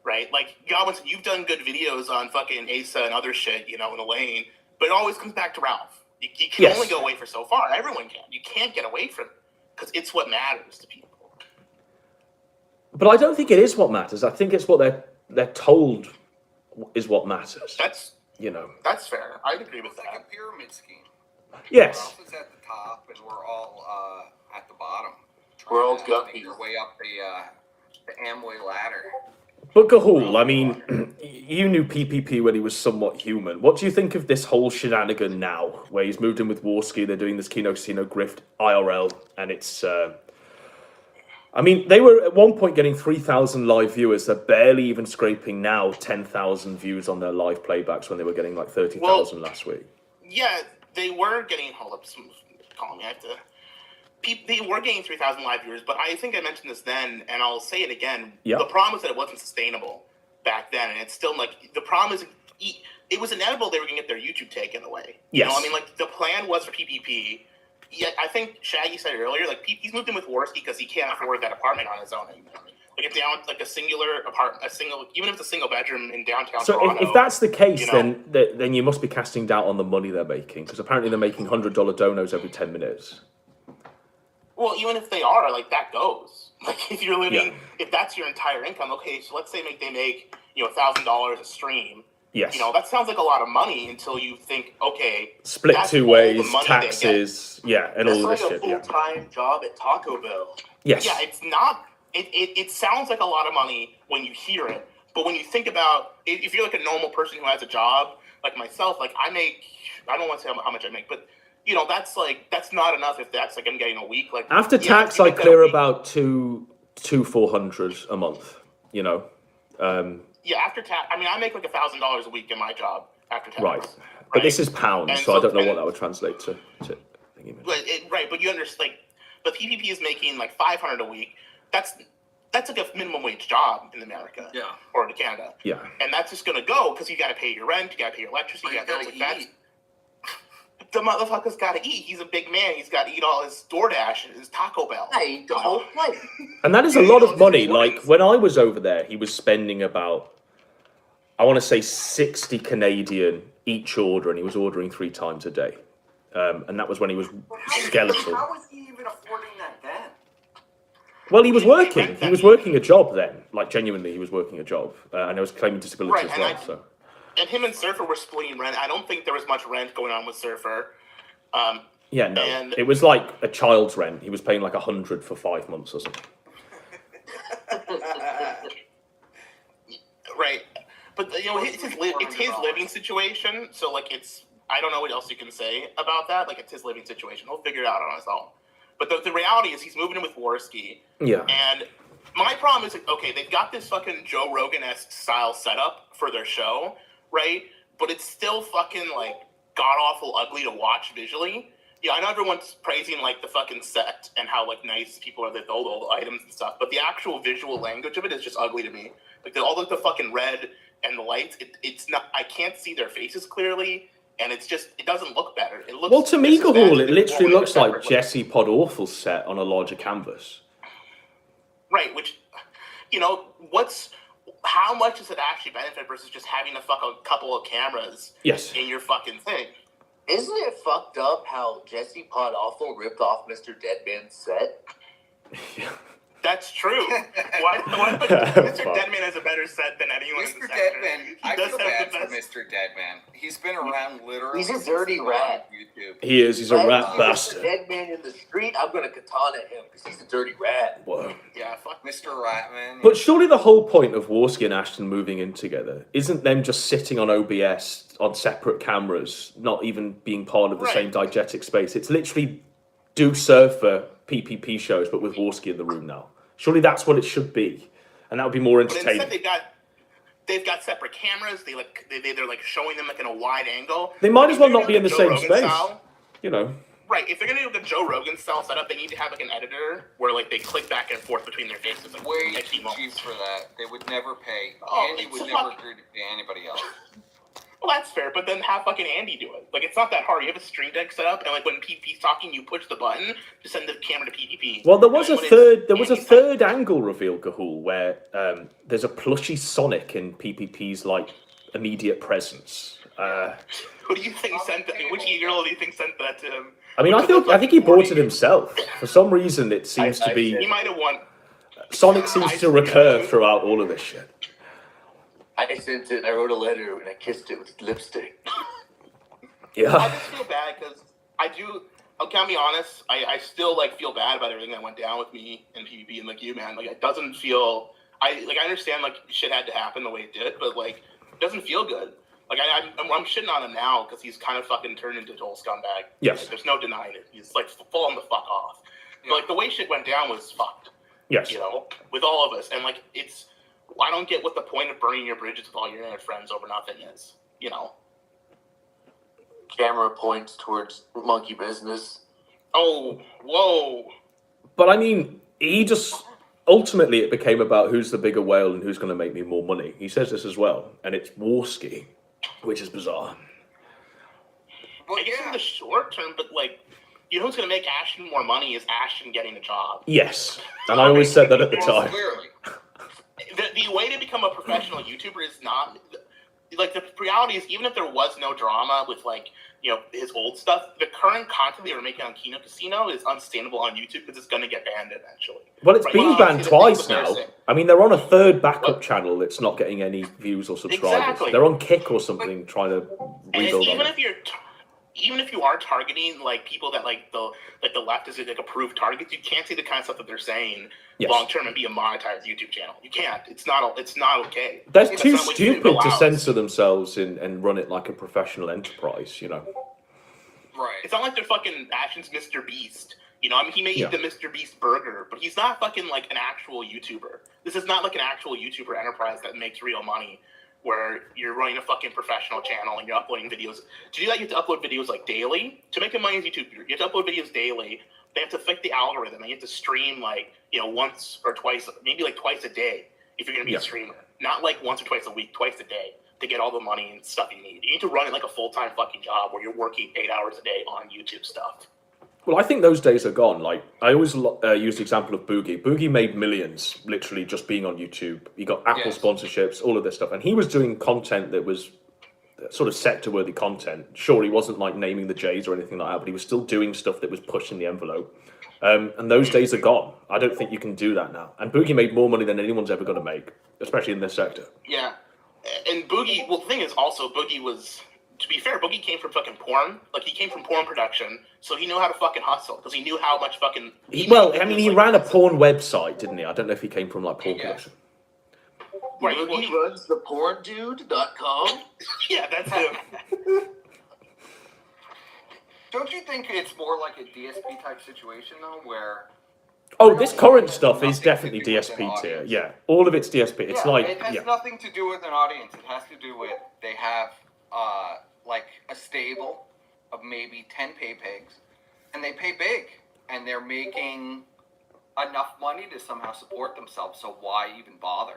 Right? Godwinson, you've done good videos on fucking Asa and other shit, in the lane, but it always comes back to Ralph. You can only go away for so far. Everyone can. You can't get away from it, because it's what matters to people. But I don't think it is what matters. I think it's what they're told is what matters. That's fair. I'd agree with that. It's like a pyramid scheme. Yes. Ralph is at the top, and we're all at the bottom. We're all Make guppies. your way up the Amway ladder. But Gahul, you knew PPP when he was somewhat human. What do you think of this whole shenanigan now, where he's moved in with Warski, they're doing this Kino Casino grift IRL, and it's... they were at one point getting 3,000 live viewers. They're barely even scraping now 10,000 views on their live playbacks when they were getting 30,000 last week. Yeah, they were getting... Hold up, someone's calling me. I have to... They were getting 3,000 live viewers, but I think I mentioned this then, and I'll say it again. Yep. The problem is that it wasn't sustainable back then, and it's still the problem is it was inevitable they were going to get their YouTube taken away. Yes. The plan was for PPP. Yeah, I think Shaggy said it earlier. He's moved in with Warski because he can't afford that apartment on his own anymore. A singular apartment, even if it's a single bedroom in downtown So Toronto. if that's the case, then you must be casting doubt on the money they're making, because apparently they're making $100 donos every 10 minutes. Well, even if they are, that goes. If you're living, if that's your entire income, okay, so let's say they make, $1,000 a stream. Yes. That sounds like a lot of money until you think, okay, Split that's two all the ways, money taxes, and all this shit. It's like a full-time job at Taco Bell. Yes. Yeah, it's not. It sounds like a lot of money when you hear it, but when you think about, if you're a normal person who has a job, like myself, I make I don't want to say how much I make, but you know, that's not enough if that's like I'm getting a week. Like After tax, I clear about $400 a month. You know. Yeah, after tax. I mean, I make like $1,000 a week in my job after tax. Right. But this is pounds, and so I don't know what that would translate to. Right, but you understand, like, the PPP is making like $500 a week. That's like a minimum wage job in America, or in Canada. Yeah. And that's just gonna go because you got to pay your rent, you got to pay your electricity, you got to eat. The motherfucker's got to eat. He's a big man. He's got to eat all his DoorDash and his Taco Bell. I eat the whole plate. And that is a lot of money. Like, when I was over there, he was spending about, I want to say 60 Canadian each order, and he was ordering 3 times a day. And that was when he was skeletal. How was he even affording that then? Well, he was working. He was working a job then. Like, genuinely, he was working a job. And I was claiming disability as well, so... And him and Surfer were splitting rent. I don't think there was much rent going on with Surfer. Yeah, no. It was like a child's rent. He was paying like $100 for 5 months or something. Right. But, you know, it's his living situation. So, like, I don't know what else you can say about that. Like, it's his living situation. He'll figure it out on his own. But the reality is he's moving in with Worski. Yeah. And my problem is, like, okay, they've got this fucking Joe Rogan-esque style setup for their show, right? But it's still fucking, like, god-awful ugly to watch visually. Yeah, I know everyone's praising, like, the fucking set and how, like, nice people are with all the items and stuff, but the actual visual language of it is just ugly to me. Like, all the fucking red and the lights, it's not, I can't see their faces clearly, and it doesn't look better. It looks... Well, to me, Gahul, it literally looks like Jesse Podawful's set on a larger canvas. Right, which, you know, how much does it actually benefit versus just having a couple of cameras in your fucking thing? Isn't it fucked up how Jesse Podawful ripped off Mr. Deadman's set? That's true. Why Mr. Deadman has a better set than anyone in the sector. Deadman, I feel bad for Mr. Deadman. He's been around literally. He's a dirty rat. YouTube. He is. He's a rat bastard. Mr. Deadman in the street, I'm gonna katana him because he's a dirty rat. Whoa. Yeah, fuck Mr. Ratman. But surely the whole point of Worski and Ashton moving in together isn't them just sitting on OBS on separate cameras, not even being part of the same diegetic space. It's literally do Surfer PPP shows, but with Worski in the room now. Surely that's what it should be, and that would be more entertaining. But instead they've got separate cameras. They're like showing them like in a wide angle. They might as well not be in the same space. You know. Right. If they're gonna do the Joe Rogan style setup, they need to have like an editor where like they click back and forth between their faces. Like, way too cheap for that. They would never pay. Andy would never agree to pay anybody else. Well, that's fair, but then have fucking Andy do it. Like, it's not that hard. You have a Stream Deck set up, and like when PPP's talking, you push the button to send the camera to PPP. Well, there was a third angle reveal, Gahul, where there's a plushy Sonic in PPP's like immediate presence. Who do you think sent that? Which e-girl do you think sent that to him? I mean, I think he bought it himself. For some reason, it seems to be. He might have won. Sonic seems to recur throughout all of this shit. I sent it, I wrote a letter, and I kissed it with lipstick. Yeah. I just feel bad because I can't be honest, I still like feel bad about everything that went down with me and PvP and like you, man. Like, it doesn't feel, I understand like shit had to happen the way it did, but like, it doesn't feel good. Like, I'm shitting on him now because he's kind of fucking turned into a total scumbag. Yes. Like, there's no denying it. He's like falling the fuck off. Yeah. But like, the way shit went down was fucked. Yes. You know, with all of us. And like, I don't get what the point of burning your bridges with all your internet friends over nothing is, you know. Camera points towards monkey business. Oh, whoa. But I mean, ultimately it became about who's the bigger whale and who's going to make me more money. He says this as well, and it's Worski, which is bizarre. Well, I guess in the short term, but like, you know who's going to make Ashton more money is Ashton getting a job. Yes, and I always said that at the time. Clearly. The way to become a professional YouTuber is not, like, the reality is, even if there was no drama with, like, you know, his old stuff, the current content they were making on Kino Casino is unsustainable on YouTube because it's going to get banned eventually. Well, it's been banned twice now. I mean, they're on a third backup channel that's not getting any views or subscribers. Exactly. They're on Kick or something trying to rebuild on it. Even if you are targeting like people that like the left is like approved targets, you can't say the kind of stuff that they're saying long term and be a monetized YouTube channel. You can't. It's not okay. They're too stupid to censor themselves and run it like a professional enterprise, you know. Right. It's not like they're fucking Ashton's Mr. Beast. You know, I mean, he made the Mr. Beast burger, but he's not fucking like an actual YouTuber. This is not like an actual YouTuber enterprise that makes real money, where you're running a fucking professional channel and you're uploading videos. To do that, you have to upload videos like daily. To make money as a YouTuber, you have to upload videos daily. They have to fit the algorithm, and you have to stream like, you know, once or twice, maybe like twice a day if you're gonna be a streamer. Not like once or twice a week, twice a day to get all the money and stuff you need. You need to run it like a full-time fucking job where you're working 8 hours a day on YouTube stuff. Well, I think those days are gone. Like, I always use the example of Boogie. Boogie made millions, literally, just being on YouTube. He got Apple sponsorships, all of this stuff. And he was doing content that was sort of sector-worthy content. Sure, he wasn't, like, naming the J's or anything like that, but he was still doing stuff that was pushing the envelope. And those days are gone. I don't think you can do that now. And Boogie made more money than anyone's ever going to make, especially in this sector. Yeah. And Boogie, well, the thing is also, Boogie was... To be fair, Boogie came from fucking porn. Like, he came from porn production, so he knew how to fucking hustle, because he knew how much fucking... He ran a porn website, didn't he? I don't know if he came from, like, porn production. Right, he runs the porndude.com? Yeah, that's him. Don't you think it's more like a DSP type situation, though, where... Oh, this current stuff is definitely DSP tier. Yeah, all of it's DSP. It's like... It has nothing to do with an audience. It has to do with they have... like a stable of maybe 10 pay pigs, and they pay big, and they're making enough money to somehow support themselves, so why even bother?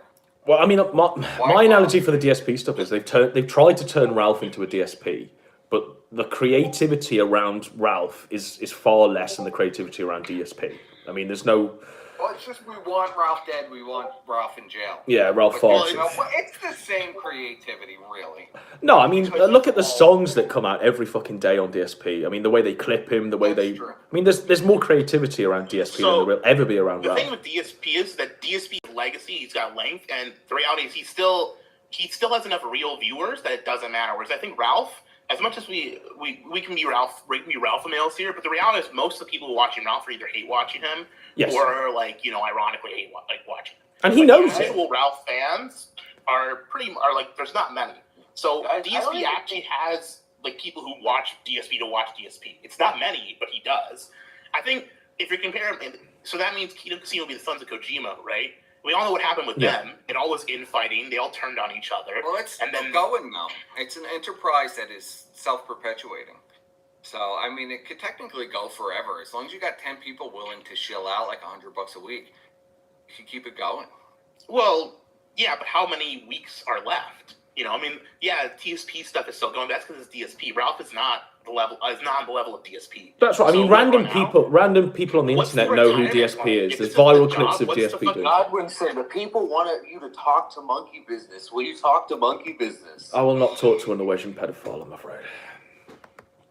Well, I mean, my analogy for the DSP stuff is they've tried to turn Ralph into a DSP, but the creativity around Ralph is far less than the creativity around DSP. I mean, there's no... Well, it's just we want Ralph dead, we want Ralph in jail. Yeah, Ralph Fox. It's the same creativity, really. No, I mean, look at the songs that come out every fucking day on DSP. I mean, the way they clip him, the way they... I mean, there's more creativity around DSP than there will ever be around Ralph. The thing with DSP is that DSP's legacy, he's got length, and the reality is he still has enough real viewers that it doesn't matter. Whereas I think Ralph, as much as we can be Ralph males here, but the reality is most of the people watching Ralph either hate watching him or, like, you know, ironically hate watching him. And he knows it. Actual Ralph fans are like, there's not many. So DSP actually has like people who watch DSP to watch DSP. It's not many, but he does. I think if you compare him, so that means Kingdom Casino will be the sons of Kojima, right? We all know what happened with them. It all was infighting. They all turned on each other. Well, it's going now. It's an enterprise that is self-perpetuating. So, I mean, it could technically go forever. As long as you got 10 people willing to shill out like $100 a week, you can keep it going. Well, yeah, but how many weeks are left? You know, I mean, yeah, DSP stuff is still going. But that's because it's DSP. Ralph is not on the level of DSP. That's right. I mean, random people on the internet know who DSP is. There's viral clips of DSP doing. Godwinson, the people want you to talk to Monkey Business. Will you talk to Monkey Business? I will not talk to a Norwegian pedophile, I'm afraid.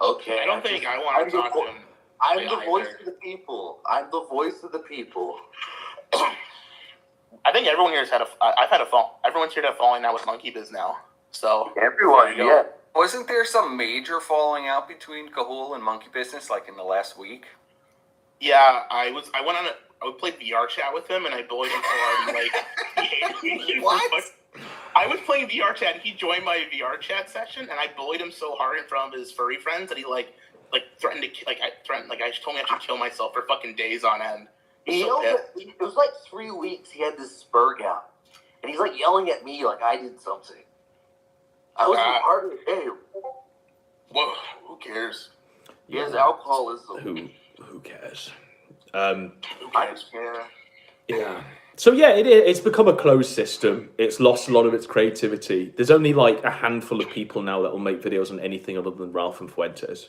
Okay. I don't think I want to talk to him. I'm the voice of the people. I'm the voice of the people. I think everyone here has everyone's here to have falling out with Monkey Biz now. So everyone, yeah. Wasn't there some major falling out between Cahool and Monkey Business like in the last week? Yeah, I played VR chat with him and I bullied him so hard and like he hated me. What? I was playing VR chat and he joined my VR chat session and I bullied him so hard in front of his furry friends that he threatened to I told me I should kill myself for fucking days on end. It was like 3 weeks he had this spur out. And he's like yelling at me like I did something. I was part of the game. Well, who cares? He has alcoholism. Who cares? I just care. Yeah. So yeah, it's become a closed system. It's lost a lot of its creativity. There's only like a handful of people now that will make videos on anything other than Ralph and Fuentes.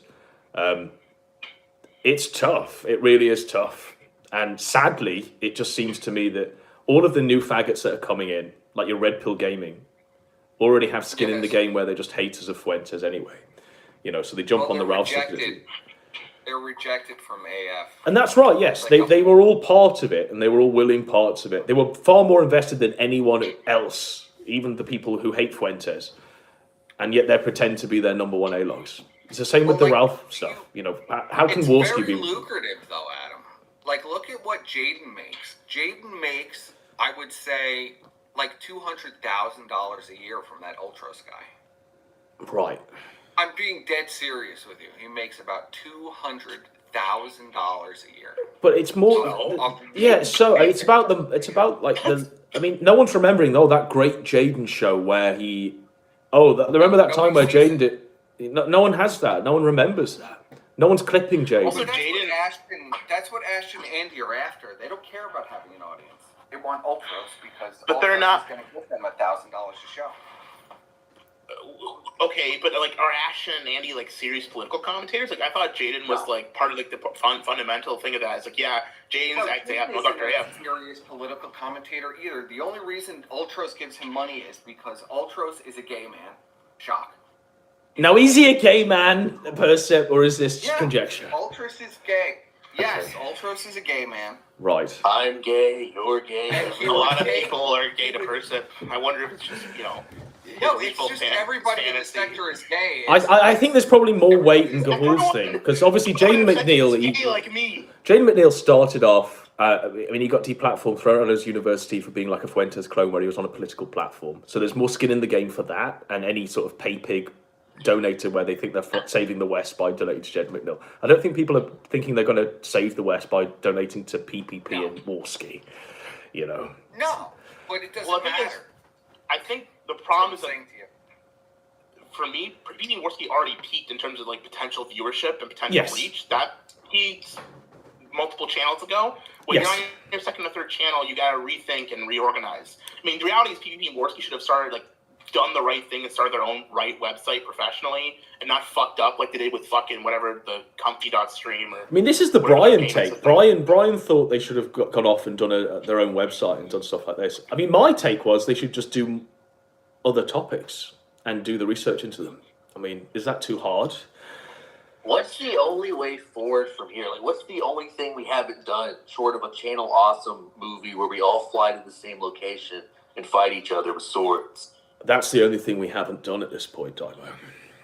It's tough. It really is tough. And sadly, it just seems to me that all of the new faggots that are coming in, like your Red Pill Gaming, already have skin in the game where they're just haters of Fuentes anyway. You know, so they jump on the Ralph stupidity. They're rejected from AF. And that's right, yes. They were all part of it, and they were all willing parts of it. They were far more invested than anyone else, even the people who hate Fuentes. And yet they pretend to be their number one A-logs. It's the same with the Ralph stuff. You know, how can Warski be... It's very lucrative, though, Adam. Like, look at what Jaden makes. Jaden makes, I would say, like $200,000 a year from that Ultros guy. Right. I'm being dead serious with you. He makes about $200,000 a year. But it's more, yeah. So it's about the. It's about like the. I mean, no one's remembering that great Jaden show where he. Remember that time where Jaden did. No one has that. No one remembers that. No one's clipping Jaden. Also, that's what Ashton and Andy are after. They don't care about having an audience. They want ultras because they're not going to give them $1,000 a show. Okay, but like, are Ashton and Andy like serious political commentators? Like, I thought Jaden was like part of like the fundamental thing of that. It's like, yeah, Jaden's acting out. No, Dr. A serious political commentator either. The only reason Ultros gives him money is because Ultros is a gay man. Shock. Now, is he a gay man, Percept, or is this conjecture? Ultros is gay. Yes, Ultros is a gay man. Right. I'm gay. You're gay. A lot of people are gay to Percept. I wonder if it's just No, it's just everybody in the sector is gay. I think there's probably more weight in Gahul's thing, because obviously Jaden McNeil... Jaden McNeil started off... he got deplatformed, thrown out of his university for being like a Fuentes clone where he was on a political platform. So there's more skin in the game for that, and any sort of paypig donated where they think they're saving the West by donating to Jaden McNeil. I don't think people are thinking they're going to save the West by donating to PPP and Warski. No, but it doesn't matter. I think the problem is that, for me, PPP Warski already peaked in terms of like potential viewership and potential reach. That peaked multiple channels ago. When you're on your second or third channel, you got to rethink and reorganize. I mean, the reality is PPP Warski should have done the right thing and started their own right website professionally and not fucked up like they did with fucking whatever the comfy.stream or... I mean, this is the Brian take. Brian thought they should have gone off and done their own website and done stuff like this. I mean, my take was they should just do other topics and do the research into them. I mean, is that too hard? What's the only way forward from here? Like, what's the only thing we haven't done short of a Channel Awesome movie where we all fly to the same location and fight each other with swords? That's the only thing we haven't done at this point, Dimo.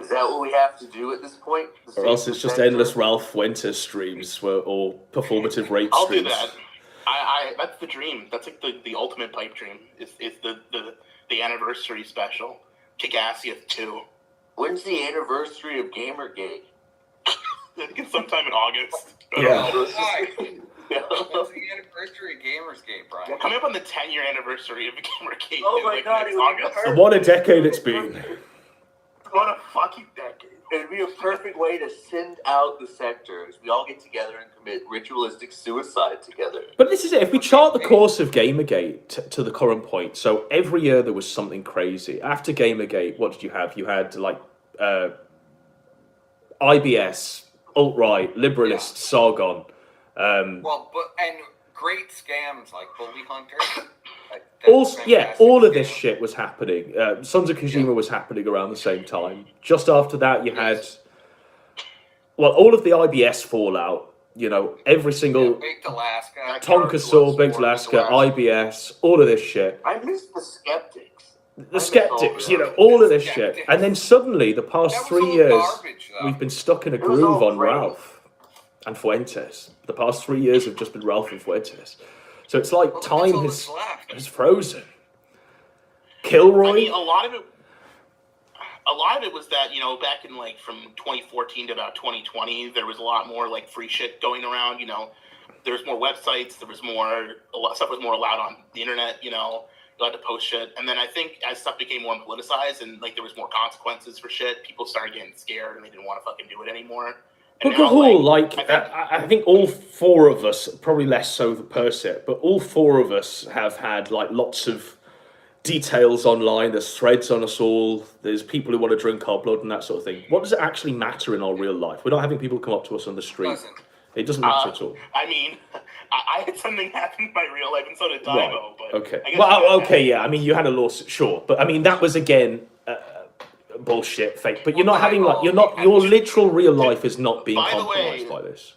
Is that what we have to do at this point? Or else it's just endless Ralph Fuentes streams or performative rape I'll streams. do that. I that's the dream. That's like the ultimate pipe dream. It's the anniversary special. Kick-Assieth 2. When's the anniversary of Gamergate? I think it's sometime in August. Yeah. What's the anniversary of Gamersgate, Brian? We're coming up on the 10-year anniversary of Gamergate. Oh my god, it would be And what a decade it's been. What a fucking decade. It would be a perfect way to send out the sectors. We all get together and commit ritualistic suicide together. But this is it. If we chart the course of Gamergate to the current point, so every year there was something crazy. After Gamergate, what did you have? You had like IBS, alt-right, liberalist, Sargon. And great scams like Bully Hunter. All of this shit was happening. Sons of Kojima was happening around the same time. Just after that, you had, all of the IBS fallout. Every single Baked Alaska, Tonkasaur, Baked Alaska, IBS, all of this shit. I miss the skeptics. The skeptics, all of this shit. And then suddenly, the past 3 years, we've been stuck in a groove on Ralph and Fuentes. The past 3 years have just been Ralph and Fuentes. So it's like time has frozen. Kilroy. I mean, a lot of it was that, back in from 2014 to about 2020, there was a lot more free shit going around. There was more websites. There was stuff was more allowed on the internet. You had to post shit. And then I think as stuff became more politicized and there was more consequences for shit, people started getting scared and they didn't want to fucking do it anymore. But Gahul, I think all four of us, probably less so the Percept, but all four of us have had lots of details online. There's threads on us all. There's people who want to drink our blood and that sort of thing. What does it actually matter in our real life? We're not having people come up to us on the street. It doesn't matter at all. I mean, I had something happen in my real life, and so did Dimo. Right. But okay. Yeah. I mean, you had a lawsuit, sure, but I mean that was again. Bullshit, fake. But you're not having your literal real life is not being compromised by this.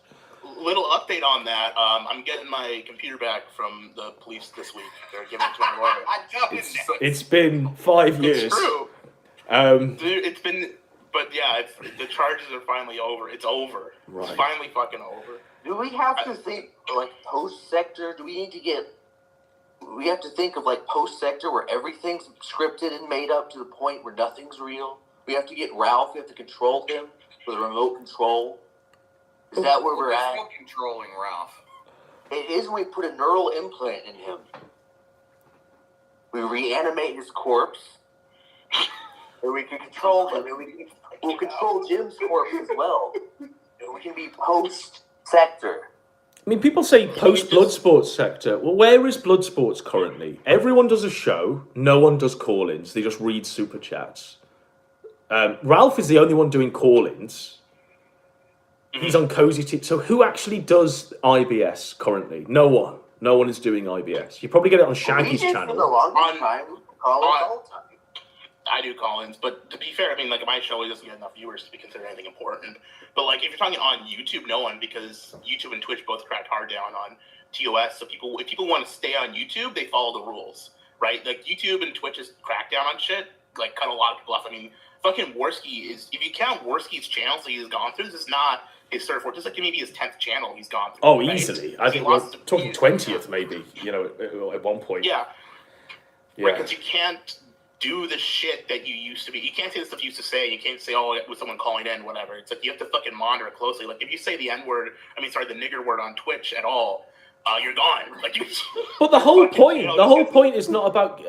Little update on that. I'm getting my computer back from the police this week. They're giving it to my lawyer. It's been 5 years. It's true. Dude, it's been, but yeah, the charges are finally over. It's over. Right. It's finally fucking over. Do we have to think post sector? Do we need to get? We have to think of post sector where everything's scripted and made up to the point where nothing's real. We have to get Ralph. We have to control him with a remote control. Is that where we're at? There's no controlling Ralph. It is when we put a neural implant in him. We reanimate his corpse. And we can control him. And we'll control Jim's corpse as well. And we can be post-sector. I mean, people say post-Bloodsports sector. Well, where is Bloodsports currently? Everyone does a show. No one does call-ins. They just read super chats. Ralph is the only one doing call-ins. He's on Cozy T. So who actually does IBS currently? No one. No one is doing IBS. You probably get it on Shaggy's channel. For the longest time, all the time. I do call-ins, but to be fair, I mean, like, my show doesn't get enough viewers to be considered anything important. But, like, if you're talking on YouTube, no one, because YouTube and Twitch both cracked hard down on TOS. So if people want to stay on YouTube, they follow the rules, right? Like, YouTube and Twitch has cracked down on shit, like, cut a lot of people off. I mean, fucking Worski is, if you count Worski's channels that he's gone through, this is not his third, fourth, this is like maybe his 10th channel he's gone through. Oh, right? easily. I think we're talking 20th, maybe, you know, at one point. Yeah. Yeah. Because you can't do the shit that you used to be. You can't say the stuff you used to say. You can't say, oh, with someone calling in, whatever. It's like you have to fucking monitor it closely. Like, if you say the N-word, the nigger word on Twitch at all, you're gone. Like, But the whole point, the whole point is not about.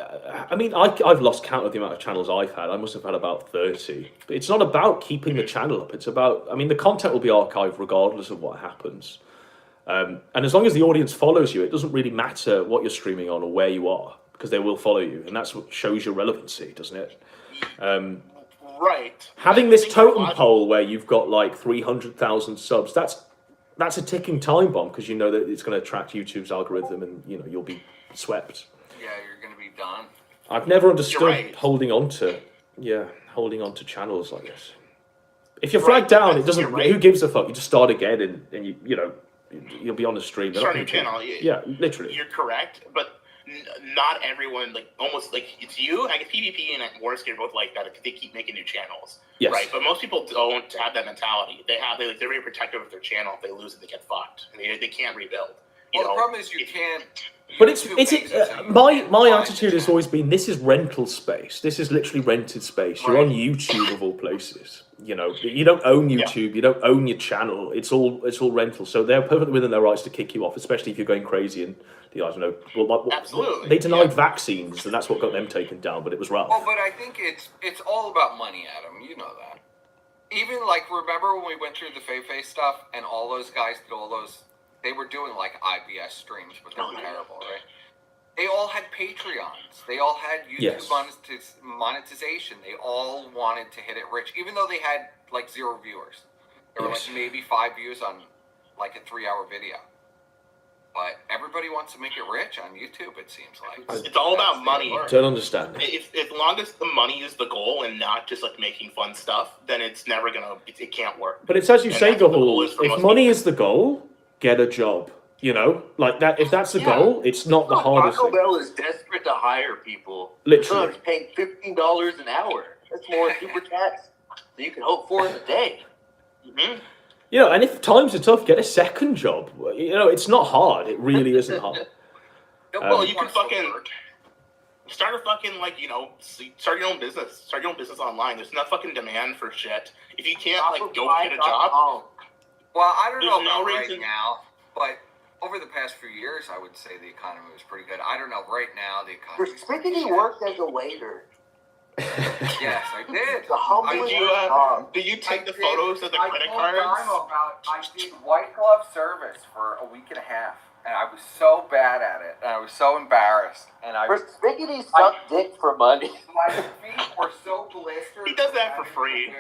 I mean, I've lost count of the amount of channels I've had. I must have had about 30. But it's not about keeping the channel up. It's about. I mean, the content will be archived regardless of what happens. And as long as the audience follows you, it doesn't really matter what you're streaming on or where you are, because they will follow you, and that's what shows your relevancy, doesn't it? Right. Having this totem pole where you've got like 300,000 subs, that's a ticking time bomb, because you know that it's going to attract YouTube's algorithm, and you know you'll be swept. Yeah, you're going to be done. I've never understood holding on to channels like this. If you're flagged down, it doesn't. Who gives a fuck? You just start again, and you know you'll be on the stream. Start a new channel. Yeah, literally. You're correct, but not everyone, like, almost like it's you. I guess PvP and Warski are both like that. They keep making new channels, right? But most people don't have that mentality. They're very protective of their channel. If they lose it, they get fucked, and they can't rebuild. The problem is you can't. But my attitude has always been, this is rental space. This is literally rented space. You're on YouTube of all places. You know, you don't own YouTube. You don't own your channel. It's all rental. So they're perfectly within their rights to kick you off, especially if you're going crazy and I don't know. Absolutely. They denied vaccines, and that's what got them taken down. But it was Ralph. Well, but I think it's all about money, Adam. You know that. Even like, remember when we went through the Faye stuff, and all those guys did all those. They were doing like IBS streams, but they were terrible, right? They all had Patreons. They all had YouTube monetization. They all wanted to hit it rich, even though they had like 0 viewers. There were like maybe 5 views on like a 3-hour video. But everybody wants to make it rich on YouTube, it seems like. It's all about money. Don't understand. As long as the money is the goal and not just like making fun stuff, then it's never gonna. It can't work. But it's as you say, Gahul. If money is the goal, get a job. You know, like that. If that's the goal, it's not the hardest Taco thing. Bell is desperate to hire people. Literally. He's paying $15 an hour. That's more super chats than you can hope for in a day. Mm-hmm. You know, and if times are tough, get a second job. You know, it's not hard. It really isn't hard. Well, you can fucking start a fucking, like, you know, start your own business. Start your own business online. There's no fucking demand for shit. If you can't, like, go get a job. Well, I don't know no about reason. right now, but over the past few years, I would say the economy was pretty good. I don't know right now the economy. Spiggity worked as a waiter. Yes, I did. The humblest Did you take the photos of the credit cards? I did white glove service for a week and a half, and I was so bad at it, and I was so embarrassed. And Spiggity sucked dick for money. My feet were so blistered. He does that for free.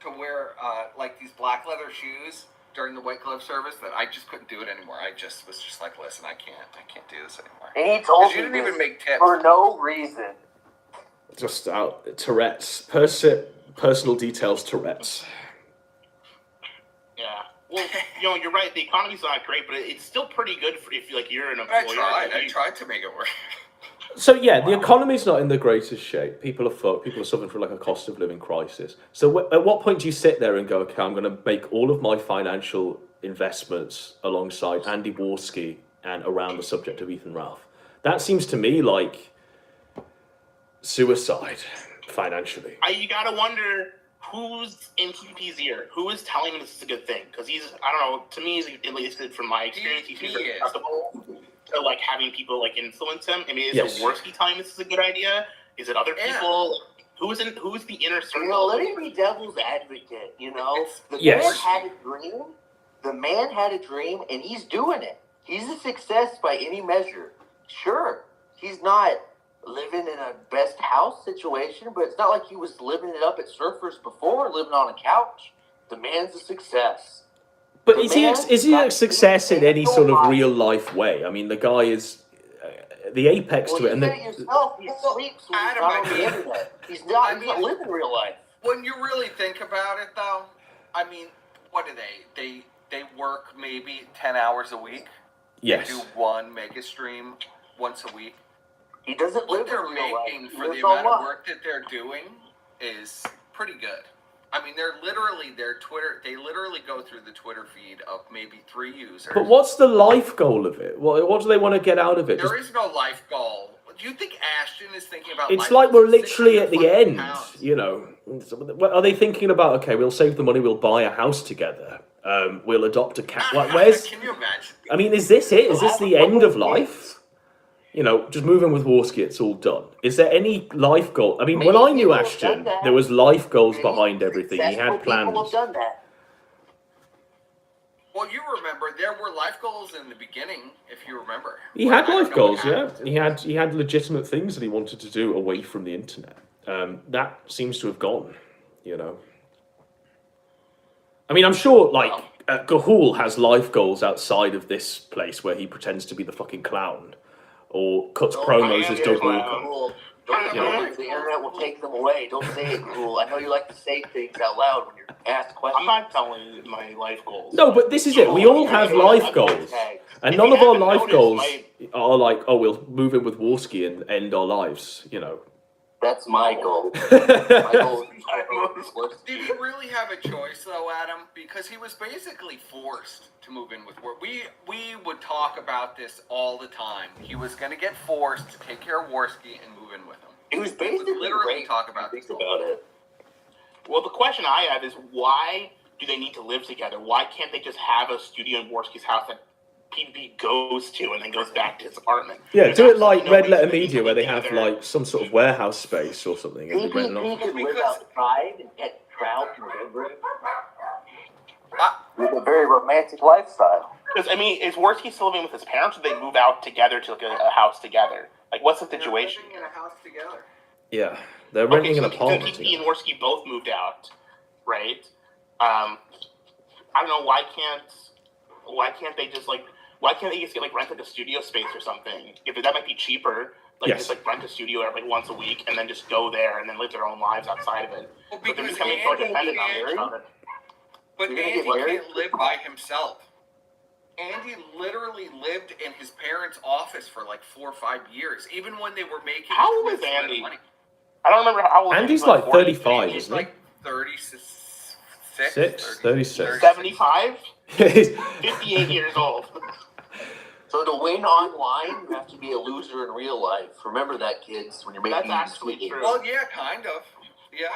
To wear like these black leather shoes during the white glove service that I just couldn't do it anymore. I just was just like, listen, I can't do this anymore. And he told me you didn't even make tips for no reason. Just out Tourette's, personal details Tourette's. Yeah. Well, you know, you're right. The economy's not great, but it's still pretty good if like you're an employer. I tried to make it work. So yeah, the economy's not in the greatest shape. People are fucked. People are suffering from like a cost of living crisis. So at what point do you sit there and go, okay, I'm going to make all of my financial investments alongside Andy Warski and around the subject of Ethan Ralph? That seems to me like suicide. financially. You gotta wonder who's in PP's ear. Who is telling him this is a good thing? Because I don't know. To me, at least from my experience, he's very acceptable to like having people like influence him. I mean, is it Worski telling him this is a good idea? Is it other people? Who's the inner circle? You know, let me be devil's advocate. You know, the man had a dream, and he's doing it. He's a success by any measure. Sure, he's not living in a best house situation, but it's not like he was living it up at Surfers before, living on a couch. The man's a success. But is he a success in any sort of real life way? I mean, the guy is the apex to it. And you said it yourself. He sleeps when he's not on the internet. He's not living real life. When you really think about it, though, I mean, what do they work maybe 10 hours a week? Yes. They do one mega stream once a week. He doesn't live what they're in real life. making for the amount of work that they're doing is pretty good. I mean, they literally go through the Twitter feed of maybe 3 users. But what's the life goal of it? What do they want to get out of it? There is no life goal. Do you think Ashton is thinking about It's life like we're goals? literally at the end, you know. Are they thinking about, okay, we'll save the money, we'll buy a house together, we'll adopt a cat? Where's? Can you imagine? I mean, is this it? Is this the end of life? You know, just moving with Worski, it's all done. Is there any life goal? I mean, when I knew Ashton, there was life goals behind everything. He had plans. Well, you remember there were life goals in the beginning, if you remember. He had life goals, yeah. He had legitimate things that he wanted to do away from the internet. That seems to have gone, you know. I mean, I'm sure, like, Gahul has life goals outside of this place where he pretends to be the fucking clown. Or cuts promos as Doug Walker. The internet will take them away. Don't say it, Gahul. I know you like to say things out loud when you're asked questions. I'm not telling you my life goals. No, but this is it. We all have life goals. And none of our life goals are like, oh, we'll move in with Worski and end our lives, you know. That's my goal. My goal is Did he really have a choice, though, Adam? Because he was basically forced to move in with Worski. We would talk about this all the time. He was going to get forced to take care of Worski and move in with him. He was basically literally talk about this about it. Well, the question I have is why do they need to live together? Why can't they just have a studio in Worski's house that PB goes to and then goes back to his apartment? Yeah, do it like Red Letter Media where they have like some sort of warehouse space or something. And He could live outside and get trout and river. With a very romantic lifestyle. Because, I mean, is Worski still living with his parents or do they move out together to like a house together? Like, what's the situation? They're living in a house together. Yeah, they're renting an apartment. So PB and Worski both moved out, right? I don't know, why can't they just like, why can't they just get like rent like a studio space or something? If that might be cheaper, like just like rent a studio like once a week and then just go there and then live their own lives outside of it. Well, but they're becoming so dependent on each other. But Andy can't live by himself. Andy literally lived in his parents' office for like 4 or 5 years, even when they were making. How old is Andy? I don't remember how old. Andy's like 35, He's isn't he? like 36. 36. 75? He's 58 years old. So to win online, you have to be a loser in real life. Remember that, kids, when you're making That's actually true. Well, yeah, kind of. Yeah.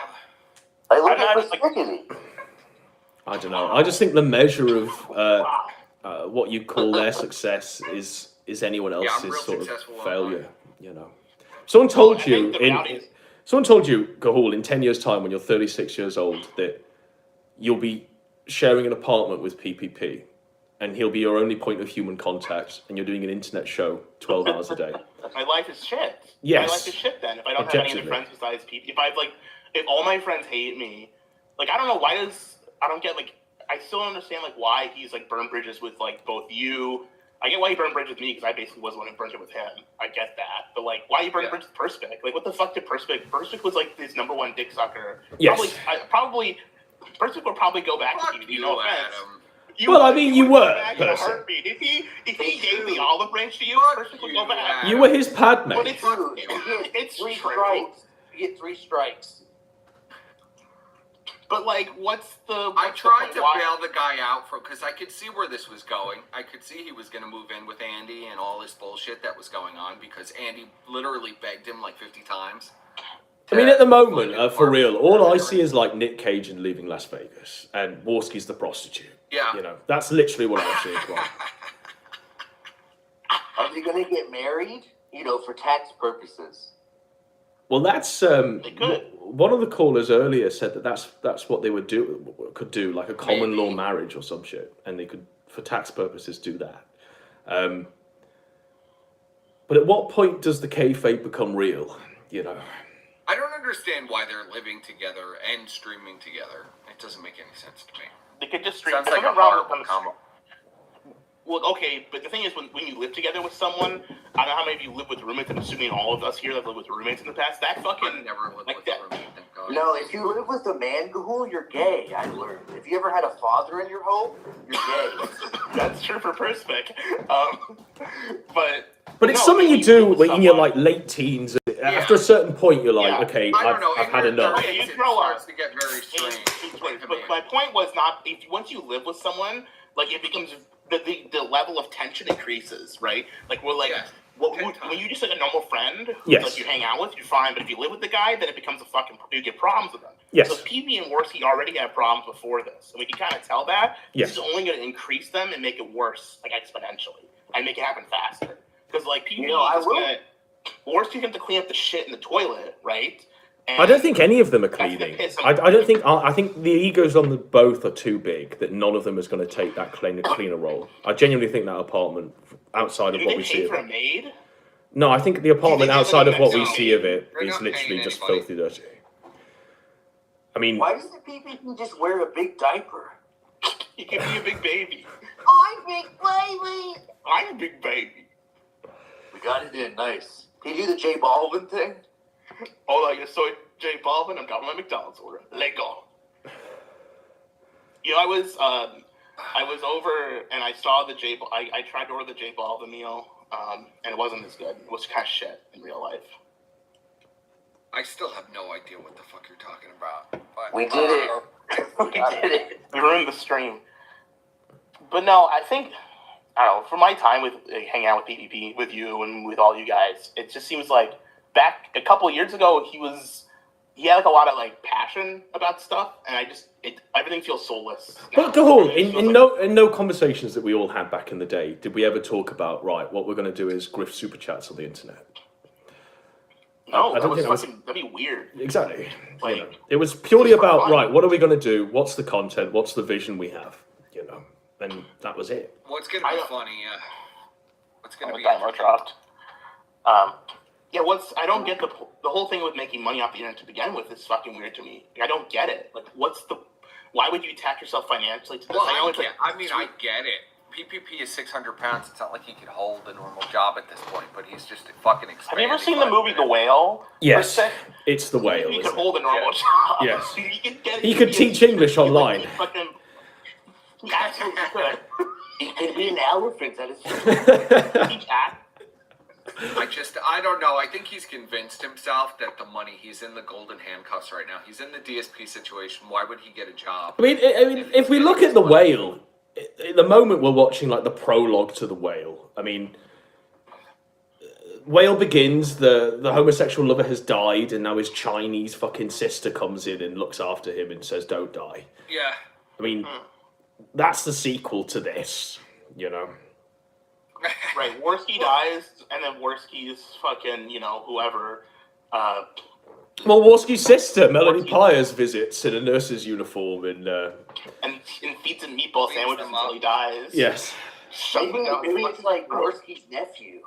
I look at persnickety. I don't know. I just think the measure of what you call their success is anyone else's sort of failure. You know, someone told you Gahul, in 10 years' time when you're 36 years old that you'll be sharing an apartment with PPP, and he'll be your only point of human contact, and you're doing an internet show 12 hours a day. My life is shit. Yes. My life is shit then. If I don't have any other friends besides PP. If all my friends hate me, like, I don't know, I don't get, like, I still don't understand, like, why he's, like, burned bridges with, like, both you. I get why he burned bridges with me, because I basically was the one who burned it with him. I get that. But, like, why you burned bridges with Perspic? Like, what the fuck did Perspic? Perspic was, like, his #1 dick sucker. Yes. Perspic would probably go back to you, no offense. Well, I mean, you were. If he gave the olive branch to you, Perspic would go back. You were his pad mate. But it's three true. strikes. You get 3 strikes. But, like, I tried to bail the guy out because I could see where this was going. I could see he was going to move in with Andy and all this bullshit that was going on because Andy literally begged him like 50 times I mean, at the moment, for real, all I see is like Nick Cage and Leaving Las Vegas, and Warski's the prostitute. Yeah. You know, that's literally what I see as well. Are they going to get married? You know, for tax purposes. Well, that's one of the callers earlier said that that's what they could do, like a common law marriage or some shit, and they could, for tax purposes, do that. But at what point does the kayfabe become real? You know. I don't understand why they're living together and streaming together. It doesn't make any sense to me. They could just stream. Sounds like a horrible combo. Well, okay, but the thing is, when you live together with someone, I don't know how many of you live with roommates. I'm assuming all of us here have lived with roommates in the past. That fucking I've never lived with a roommate. Thank God. No, if you live with a man ghoul, you're gay. I learned. If you ever had a father in your home, you're gay. That's true for Perspec. But it's something you do when in your like late teens. After a certain point, you're like, okay, I've had enough. You grow up. To get very strange. But my point was not once you live with someone, like it becomes the level of tension increases, right? Like we're like. When you just like a normal friend who like you hang out with, you're fine. But if you live with the guy, then it becomes you get problems with them. Yes. So PB and Worski already had problems before this, and we can kind of tell that. Yes. This is only going to increase them and make it worse, like exponentially, and make it happen faster. Because like PB, Worski have to clean up the shit in the toilet, right? And I don't think any of them are cleaning. I don't think. I think the egos on the both are too big that none of them is going to take that cleaner role. I genuinely think that apartment, outside of what we see of it. Maid? No, I think the apartment outside of what we see of it is literally just filthy dirty. I mean, why doesn't PPP just wear a big diaper? You can be a big baby. I'm big baby. I'm a big baby. We got it in nice. Can you do the J Balvin thing? Hola, yo soy J Balvin. I've got my McDonald's order. Let go. You know, I was over and I saw the I tried to order the J Balvin meal, and it wasn't as good. It was kind of shit in real life. I still have no idea what the fuck you're talking about. But, we did it. We did it. We ruined the stream. But no, I think, I don't know, for my time with hanging out with PPP, with you and with all you guys, it just seems like back a couple of years ago, he had like a lot of like passion about stuff, and everything feels soulless. But Gahul, in no conversations that we all had back in the day, did we ever talk about, right, what we're going to do is grift super chats on the internet? No, that'd be weird. Exactly. Like, you know, it was purely about, fun. Right, what are we going to do? What's the content? What's the vision we have? You know, and that was it. What's going to be funny? What's going to be timer dropped. Yeah, I don't get the whole thing with making money off the internet to begin with is fucking weird to me. Like, I don't get it. Like, why would you attack yourself financially to this? Well, I get it. PPP is 600 pounds. It's not like he could hold a normal job at this point, but he's just fucking expanding. Have you ever seen the movie The Whale? Yes, it's The Whale. He could hold a normal job. Yes. He could teach English online. He could be an elephant at his teach act. I don't know. I think he's convinced himself that he's in the golden handcuffs right now. He's in the DSP situation. Why would he get a job? I mean, if we look at The Whale, at the moment we're watching like the prologue to The Whale. I mean, Whale begins, the homosexual lover has died, and now his Chinese fucking sister comes in and looks after him and says, don't die. Yeah. I mean, that's the sequel to this, you know. Right, Worski dies, and then Worski's fucking, you know, whoever. Well, Worski's sister, Melanie Pyers, visits in a nurse's uniform and feeds him meatball sandwiches until he dies. Yes. Maybe it's like Worski's nephew.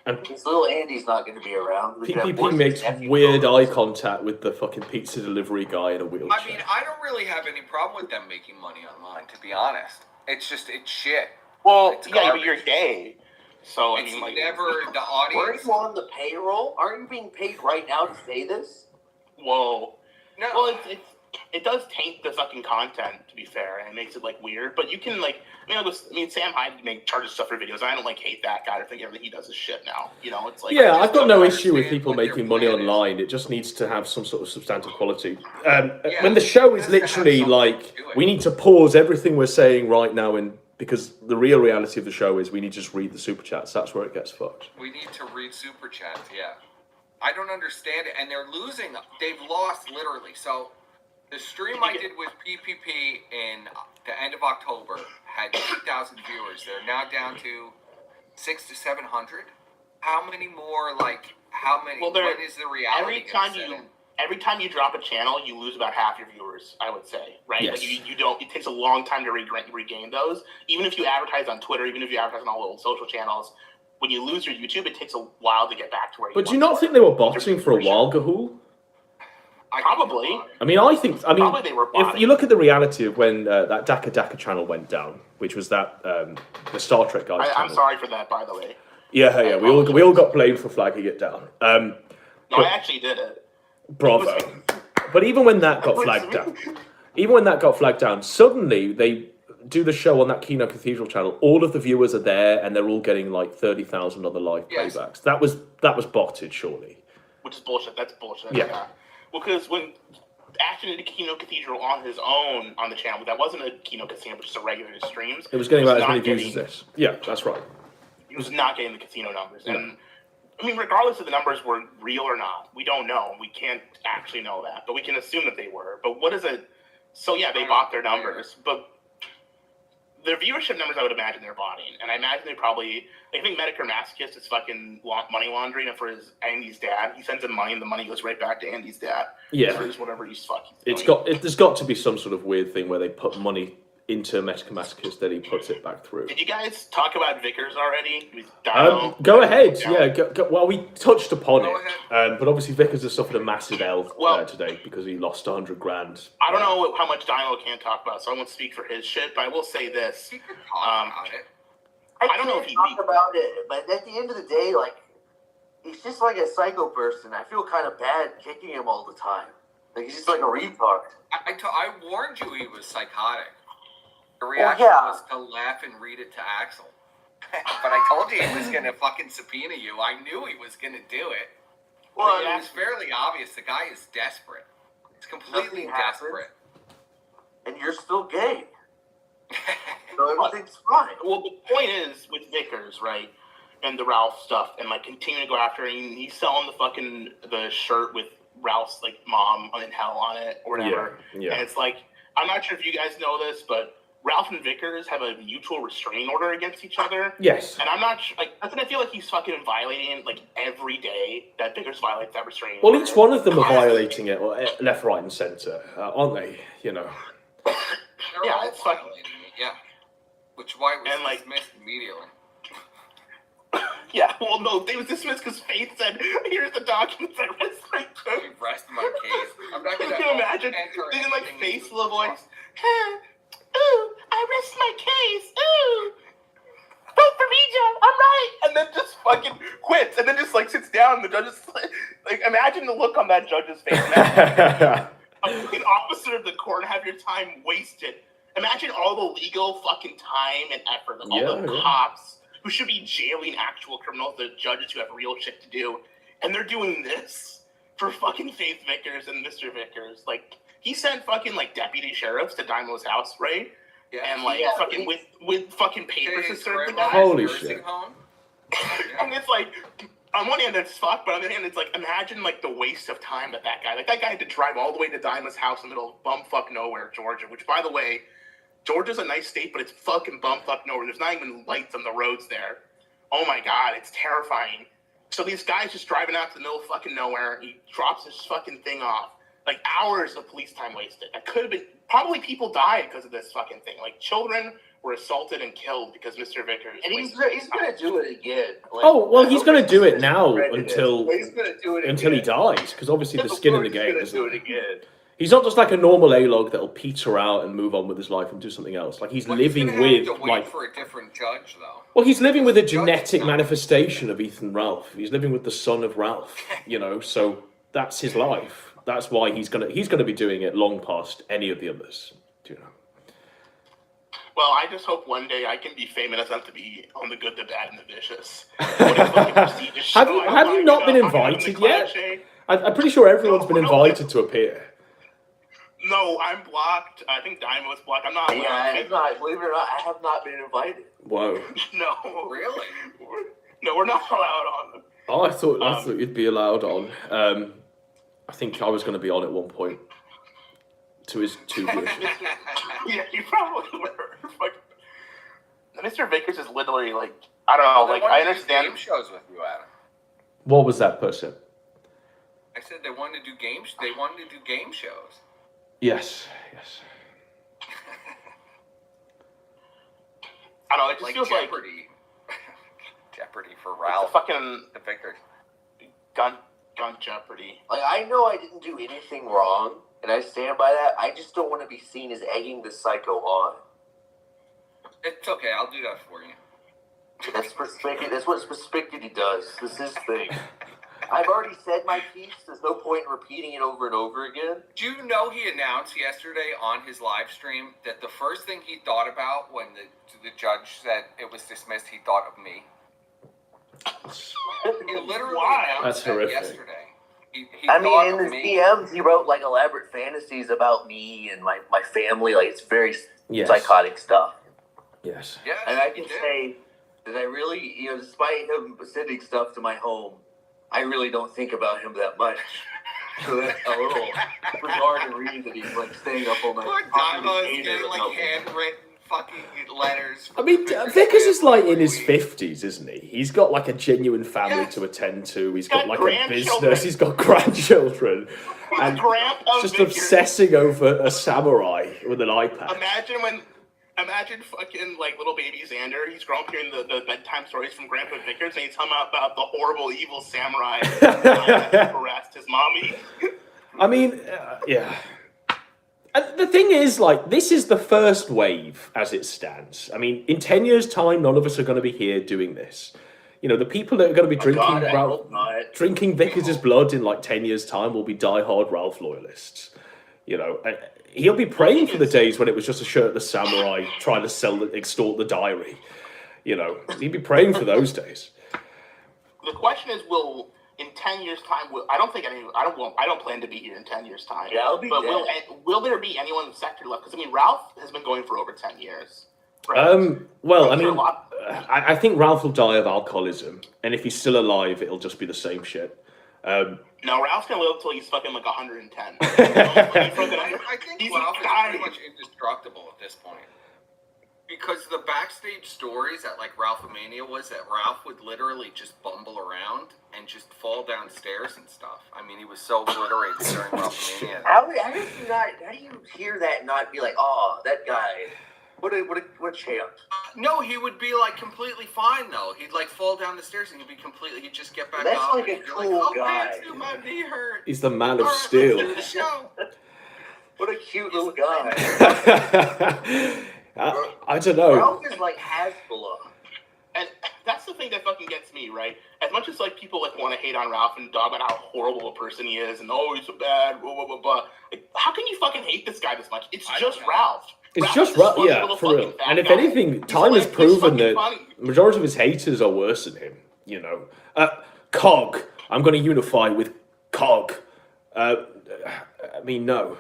And his little Andy's not going to be around. PPP makes weird eye contact with the fucking pizza delivery guy in a wheelchair. I mean, I don't really have any problem with them making money online, to be honest. It's shit. Well, yeah, but you're gay. So, it's never the audience. Weren't you on the payroll? Aren't you being paid right now to say this? Whoa. No. Well, it does taint the fucking content, to be fair, and it makes it, like, weird. But you can, like, Sam Hyde charges stuff for videos. I don't, like, hate that guy. I think everything he does is shit now. You know, it's like... Yeah, I've got no issue with people making money online. It just needs to have some sort of substantive quality. When the show is literally, like, we need to pause everything we're saying right now because the real reality of the show is we need to just read the super chats. That's where it gets fucked. We need to read super chats, yeah. I don't understand it, and they're losing. They've lost literally. So the stream I did with PPP in the end of October had 2,000 viewers. They're now down to 600 to 700. How many more? Like how many? Well, what is the reality? Every time you drop a channel, you lose about half your viewers. I would say, right? Yes. Like you don't. It takes a long time to regain those. Even if you advertise on Twitter, even if you advertise on all the social channels, when you lose your YouTube, it takes a while to get back to where. But do you not think they were botting for a while, Gahul? Probably. I mean, Probably they were if you look at the reality of when that Daka channel went down, which was that the Star Trek guys. I'm sorry for that, by the way. Yeah. We all got blamed for flagging it down. No, I actually did it. Bravo. But even when that got flagged down, suddenly they do the show on that Kino Cathedral channel. All of the viewers are there, and they're all getting like 30,000 other live playbacks. That was botted, surely. Which is bullshit. That's bullshit. Yeah. Well, because when Ashton did a Kino Cathedral on his own on the channel, that wasn't a Kino Casino, but just a regular streams. It was getting about as many views as this. Yeah, that's right. It was not getting the casino numbers. And I mean, regardless of the numbers were real or not, we don't know. We can't actually know that, but we can assume that they were. But what is it? So yeah, they bought their numbers, but their viewership numbers, I would imagine they're botting. And I imagine they probably, I think Medicare Masochist is fucking money laundering it for Andy's dad. He sends him money, and the money goes right back to Andy's dad. Yeah. For whatever he's fucking There's got to be some sort of weird thing where they put money into Medicare Masochist, then he puts it back through. Did you guys talk about Vickers already? With Dino? Go ahead. Yeah. Go, well, we touched upon it, but obviously Vickers has suffered a massive L today because he lost $100,000. I don't know how much Dino can talk about, so I won't speak for his shit. But I will say this: He can talk about it. I don't know if he talk about it, but at the end of the day, like he's just like a psycho person. I feel kind of bad kicking him all the time. Like he's just like a retard. I warned you he was psychotic. The reaction was to laugh and read it to Axel. But I told you he was going to fucking subpoena you. I knew he was going to do it. Well, it was fairly obvious. The guy is desperate. He's completely desperate. And you're still gay. So everything's fine. Well, the point is, with Vickers, right, and the Ralph stuff, and like continuing to go after him, he's selling the shirt with Ralph's like mom in hell on it or whatever. Yeah. And it's like, I'm not sure if you guys know this, but Ralph and Vickers have a mutual restraining order against each other. Yes. And I'm not like, doesn't it feel like he's fucking violating like every day that Vickers violates that restraining order? Well, each one of them are violating it left, right, and centre, aren't they? You know. Yeah, it's fucking yeah. Which why it was dismissed immediately. Yeah, well, no, they was dismissed because Faith said, "Here's the documents I rest my case." Rest my case. I'm not gonna. Can you imagine? They can like Faith's little voice. Ooh, I rest my case. Ooh, vote for me, Joe. I'm right. And then just fucking quits, and then just like sits down. And the judge is like, imagine the look on that judge's face. An officer of the court have your time wasted. Imagine all the legal fucking time and effort of all the cops who should be jailing actual criminals, the judges who have real shit to do, and they're doing this for fucking Faith Vickers and Mr. Vickers. Like, he sent fucking like deputy sheriffs to Dymo's house, right? Yeah. And like fucking with fucking papers to serve the guy. Holy shit. And it's like, on one hand it's fucked, but on the other hand it's like, imagine like the waste of time that guy had to drive all the way to Dymo's house in the middle of bumfuck nowhere, Georgia, which by the way, Georgia's a nice state, but it's fucking bumfuck nowhere. There's not even lights on the roads there. Oh my god, it's terrifying. So these guys just driving out to the middle of fucking nowhere. He drops his fucking thing off. Like hours of police time wasted. That could have been, probably people died because of this fucking thing. Like children were assaulted and killed because Mr. Vickers. And he's gonna do it again. Like, he's gonna do it now until he dies, because obviously the skin in the game. He's gonna do it again. He's not just like a normal A-log that'll peter out and move on with his life and do something else. Like he's living with wait for a different judge, though. Well, he's living with a genetic manifestation of Ethan Ralph. He's living with the son of Ralph. You know, so that's his life. That's why he's gonna be doing it long past any of the others. Do you know? Well, I just hope one day I can be famous enough to be on The Good, the Bad, and the Vicious. Have you not been invited yet? I'm pretty sure everyone's been invited to appear. No, I'm blocked. I think Dymo's blocked. I'm not. Yeah, I'm not. Believe it or not, I have not been invited. Whoa. No. Really? No, we're not allowed on them. Oh, I thought you'd be allowed on. I think I was going to be on at one point. To his two years. Yeah, you probably were. Mr. Vickers is literally like, I don't know, like, I understand. Game shows with you, Adam. What was that person? I said they wanted to do games. They wanted to do game shows. Yes. I don't know, it just like feels Jeopardy. Jeopardy for Ralph. It's a fucking the Vickers. gun Jeopardy. Like, I know I didn't do anything wrong, and I stand by that. I just don't want to be seen as egging the psycho on. It's okay. I'll do that for you. That's perspective. That's what perspective does. This is his thing. I've already said my piece. There's no point in repeating it over and over again. Do you know he announced yesterday on his live stream that the first thing he thought about when the judge said it was dismissed, he thought of me? He literally announced that yesterday. He I mean, in his DMs, he wrote like elaborate fantasies about me and my family. Like, it's very psychotic stuff. Yes. And I can say that I really, despite him sending stuff to my home, I really don't think about him that much. So that's a little bizarre to read that he's like staying up all night. Poor Damo is getting like handwritten fucking letters. I mean, Vickers is like in his 50s, isn't he? He's got like a genuine family to attend to. He's got like a business. He's got grandchildren. And just obsessing over a samurai with an iPad. Imagine fucking like little baby Xander. He's grown up hearing the bedtime stories from Grandpa Vickers, and he's talking about the horrible, evil samurai that harassed his mommy. I mean, yeah. And the thing is, like, this is the first wave as it stands. I mean, in 10 years' time, none of us are going to be here doing this. The people that are going to be drinking Vickers' blood in like 10 years' time will be diehard Ralph loyalists. He'll be praying for the days when it was just a shirtless samurai trying to extort the diary. He'd be praying for those days. The question is, in 10 years' time, I don't plan to be here in 10 years' time. Yeah, I'll be but dead. will there be anyone in the sector left? Because, I mean, Ralph has been going for over 10 years. Well, I mean, I think Ralph will die of alcoholism. And if he's still alive, it'll just be the same shit. No, Ralph's gonna live until he's fucking like 110. I think Ralph is pretty much indestructible at this point. Because the backstage stories at like Ralphomania was that Ralph would literally just bumble around and just fall downstairs and stuff. I mean, he was so obliterated during Ralphomania. How do you hear that and not be like, oh, that guy, what a champ? No, he would be like completely fine though. He'd like fall down the stairs and he'd just get back up. That's like a cool guy. My knee hurt. He's the man of steel. What a cute little guy. I don't know. Ralph is like Hasbullah. And that's the thing that fucking gets me, right? As much as like people like want to hate on Ralph and talk about how horrible a person he is and he's so bad, blah blah blah blah. Like, how can you fucking hate this guy this much? It's just Ralph. It's just Ralph, yeah, for real. And if anything, time has proven that the majority of his haters are worse than him. Cog. I'm going to unify with Cog. I mean, no.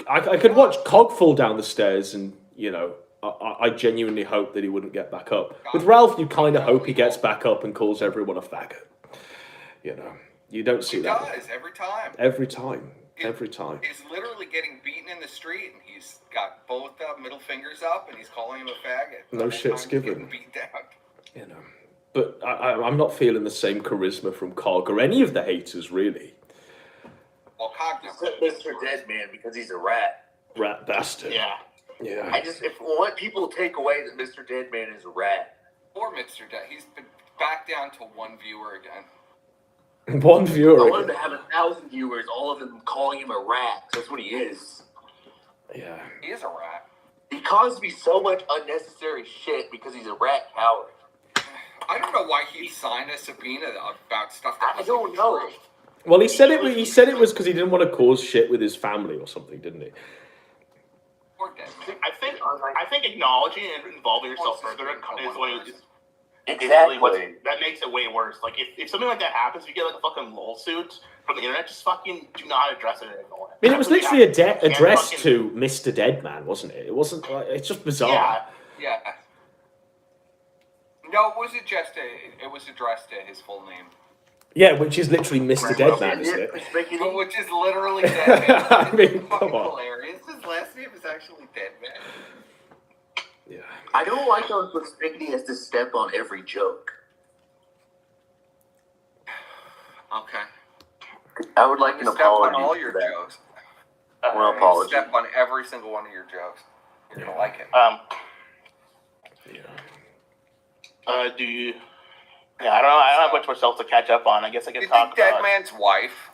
I could watch Cog fall down the stairs and, I genuinely hope that he wouldn't get back up. With Ralph, you kind of hope he gets back up and calls everyone a faggot. You don't see that. He does, every time. Every time. He's literally getting beaten in the street and he's got both middle fingers up and he's calling him a faggot. No shit's given. Beat down. But I'm not feeling the same charisma from Cog or any of the haters, really. Well, Cog Except Mr. Deadman because he's a rat. Rat bastard. Yeah. If what people take away that Mr. Deadman is a rat. Poor Mr. Dead. He's been back down to one viewer again. One viewer. I want him to have 1,000 viewers, all of them calling him a rat. That's what he is. Yeah. He is a rat. He caused me so much unnecessary shit because he's a rat coward. I don't know why he signed a subpoena about stuff that I don't know. Well, he said it was because he didn't want to cause shit with his family or something, didn't he? Poor Deadman. I think acknowledging and involving yourself further is what Exactly. That makes it way worse. Like, if something like that happens, if you get like a fucking lawsuit from the internet, just fucking do not address it anymore. I mean, it was literally addressed to Mr. Deadman, wasn't it? It wasn't. It's just bizarre. Yeah. No, it wasn't just it was addressed to his full name. Yeah, which is literally Mr. Deadman, isn't it? Which is literally Deadman. I mean, come on. Hilarious. His last name is actually Deadman. Yeah. I don't like how Persnickety has to step on every joke. Okay. I would like an step apology on all for your that. jokes. Well, apology. Step on every single one of your jokes. You're gonna like it. Do you? Yeah, I don't have much else to catch up on. I guess I can talk Dead about. Man's wife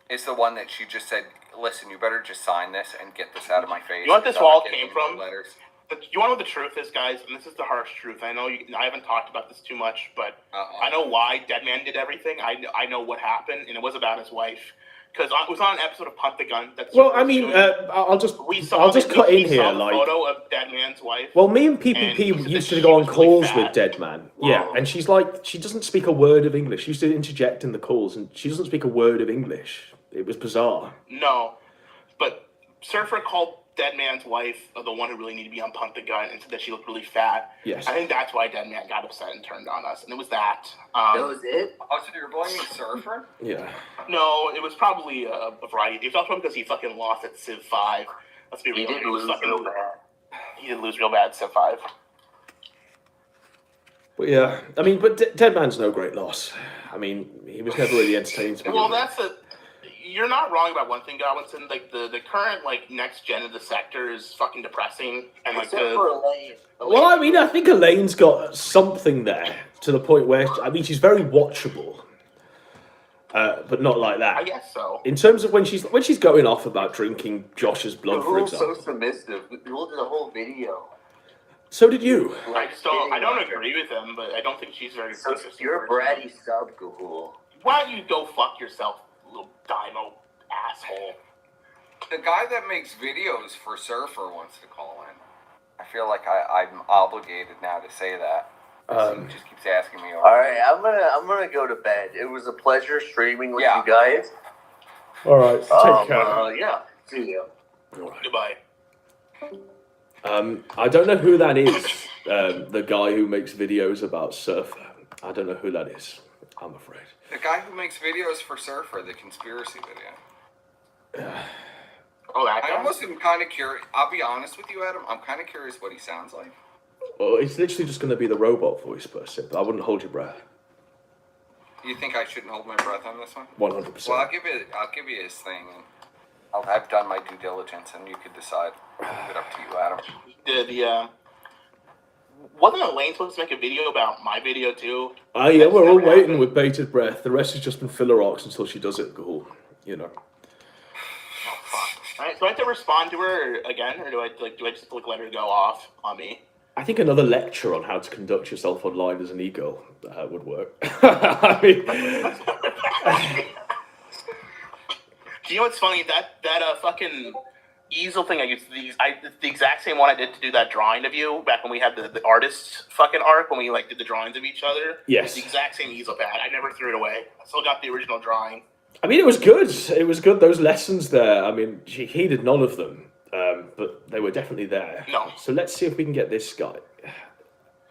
is the one that she just said, "Listen, you better just sign this and get this out of my face." You know what this I'm not all getting came any from? Letters. You want to know what the truth is, guys? And this is the harsh truth. I know I haven't talked about this too much, but I know why Deadman did everything. I know what happened, and it was about his wife. Because it was on an episode of Punt the Gun. Well, I mean, I'll just cut in here, the like. photo of Deadman's wife. Well, me and PPP used to go on calls with Deadman. Yeah, and she's like, she doesn't speak a word of English. She used to interject in the calls, and she doesn't speak a word of English. It was bizarre. No, but Surfer called Deadman's wife the one who really needed to be on Punt the Gun and said that she looked really fat. Yes. I think that's why Deadman got upset and turned on us, and it was that. That was it? Oh, so you're blaming Surfer? Yeah. No, it was probably a variety. It was also because he fucking lost at Civ 5. Let's be real. He did lose real bad. He did lose real bad at Civ 5. But yeah, I mean, but Deadman's no great loss. I mean, he was never really entertaining to me. Well, you're not wrong about one thing, Godwinson. Like the current next gen of the sector is fucking depressing, and Except for Elaine. Well, I mean, I think Elaine's got something there to the point where she's very watchable, but not like that. I guess so. In terms of when she's going off about drinking Josh's blood, for Who's example. so submissive? We looked at the whole video. So did you. I don't agree with him, but I don't think she's very. So you're a bratty sub, Gahul. Why don't you go fuck yourself, little dino asshole? The guy that makes videos for Surfer wants to call in. I feel like I'm obligated now to say that. He just keeps asking me. All right, I'm gonna go to bed. It was a pleasure streaming with you guys. All right, take care. Yeah, see you. All right. Goodbye. I don't know who that is. The guy who makes videos about Surfer. I don't know who that is. I'm afraid. The guy who makes videos for Surfer, the conspiracy video. I almost am kind of curious. I'll be honest with you, Adam. I'm kind of curious what he sounds like. Well, it's literally just going to be the robot voice person. But I wouldn't hold your breath. You think I shouldn't hold my breath on this one? 100%. Well, I'll give you his thing. I've done my due diligence, and you can decide. Leave it up to you, Adam. Wasn't Elaine supposed to make a video about my video too? Oh yeah, we're all waiting with bated breath. The rest has just been filler arcs until she does it. Cool, you know. Oh fuck! All right, so I have to respond to her again, or do I just let her go off on me? I think another lecture on how to conduct yourself online as an e-girl would work. I mean, do you know what's funny? That fucking easel thing I used, the exact same one I did to do that drawing of you back when we had the artist's fucking arc, when we did the drawings of each other. Yes. It's the exact same easel pad. I never threw it away. I still got the original drawing. I mean, it was good. It was good. Those lessons there. I mean, she heeded none of them, but they were definitely there. No. So let's see if we can get this guy.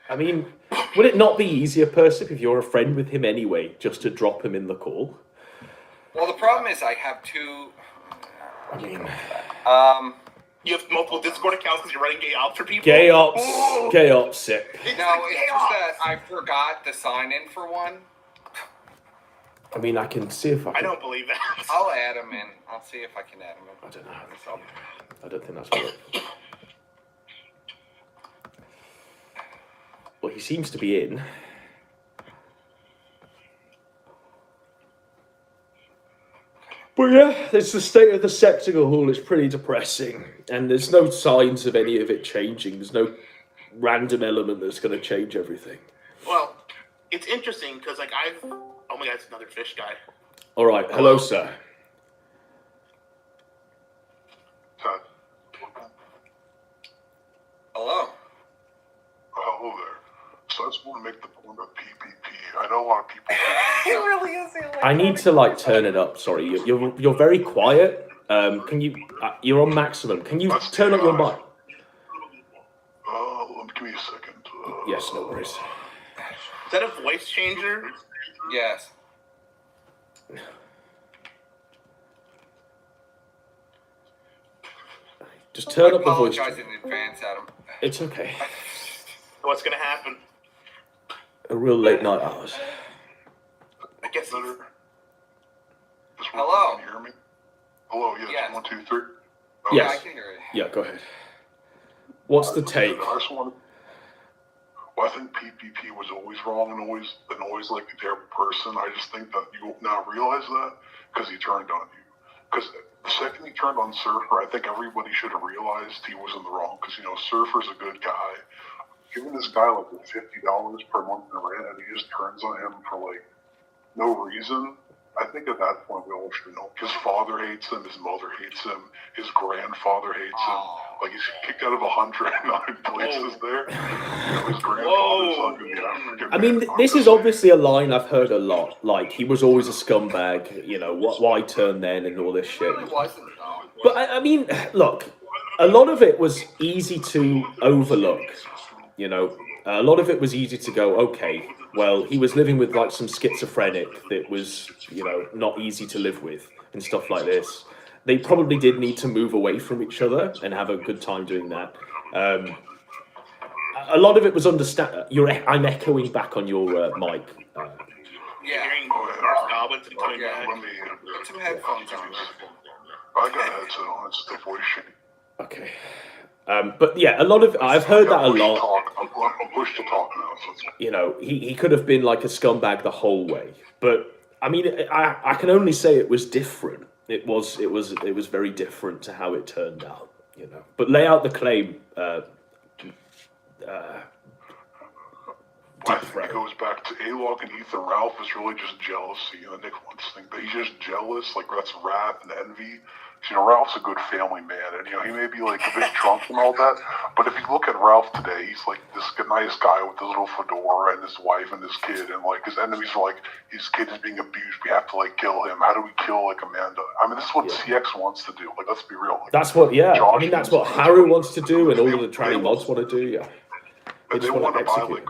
I mean, would it not be easier, Persip, if you're a friend with him anyway, just to drop him in the call? Well, the problem is I have two. I mean, you have multiple Discord accounts because you're running gay ops for people. Gay ops, sick. No, it's just that I forgot to sign in for one. I mean, I can see if I can. I don't believe that. I'll add him in. I'll see if I can add him in. I don't know. I don't think that's right. Well, he seems to be in. But yeah, it's the state of the sector, Gahul. It's pretty depressing. And there's no signs of any of it changing. There's no random element that's going to change everything. Well, it's interesting because, oh my god, it's another fish guy. All right. Hello, sir. Hello. Hello there. So I just want to make the point of PPP. I know a lot of people. He really is. I need to turn it up. Sorry, you're very quiet. Can you? You're on maximum. Can you turn up your mic? Give me a second. Yes, no worries. Is that a voice changer? Yes. Just turn up the voice. I apologize in advance, Adam. It's okay. What's gonna happen? A real late night hours. I guess he's... Hello. Can you hear me? Hello, yes. 1, 2, 3. Okay. Yes. I can hear it. Yeah, go ahead. What's the take? I just want to. Well, I think PPP was always wrong and always like a terrible person. I just think that you now realize that because he turned on you. Because the second he turned on Surfer, I think everybody should have realized he was in the wrong. Because Surfer's a good guy. Giving this guy like $50 per month in rent, and he just turns on him for like no reason. I think at that point we all should know. His father hates him. His mother hates him. His grandfather hates him. Like he's kicked out of 109 places there. His grandfather's not going to be African. I mean, this is obviously a line I've heard a lot. Like he was always a scumbag. Why turn then and all this shit. But I mean, look, a lot of it was easy to overlook. A lot of it was easy to go, okay, well, he was living with like some schizophrenic that was, not easy to live with and stuff like this. They probably did need to move away from each other and have a good time doing that. A lot of it was I'm echoing back on your mic. Hearing Godwinson coming back. Put some headphones on. I got a headset on. It's the voice shit. Okay. But yeah, a lot of I've heard that a lot. I'm pushed to talk now. He could have been like a scumbag the whole way. But I mean, I can only say it was different. It was very different to how it turned out. But lay out the claim. I think it goes back to A-Log and Ethan Ralph is really just jealousy. Nick wants to think that he's just jealous. Like that's wrath and envy. Ralph's a good family man, and he may be like a bit drunk and all that, but if you look at Ralph today, he's like this nice guy with his little fedora and his wife and his kid, and like his enemies are like his kid is being abused. We have to like kill him. How do we kill like Amanda? I mean, this is what CX wants to do. Like, let's be real. Like, that's what, that's what Haru wants to do, and all of the tranny mods want to do. Yeah. And they want to buy like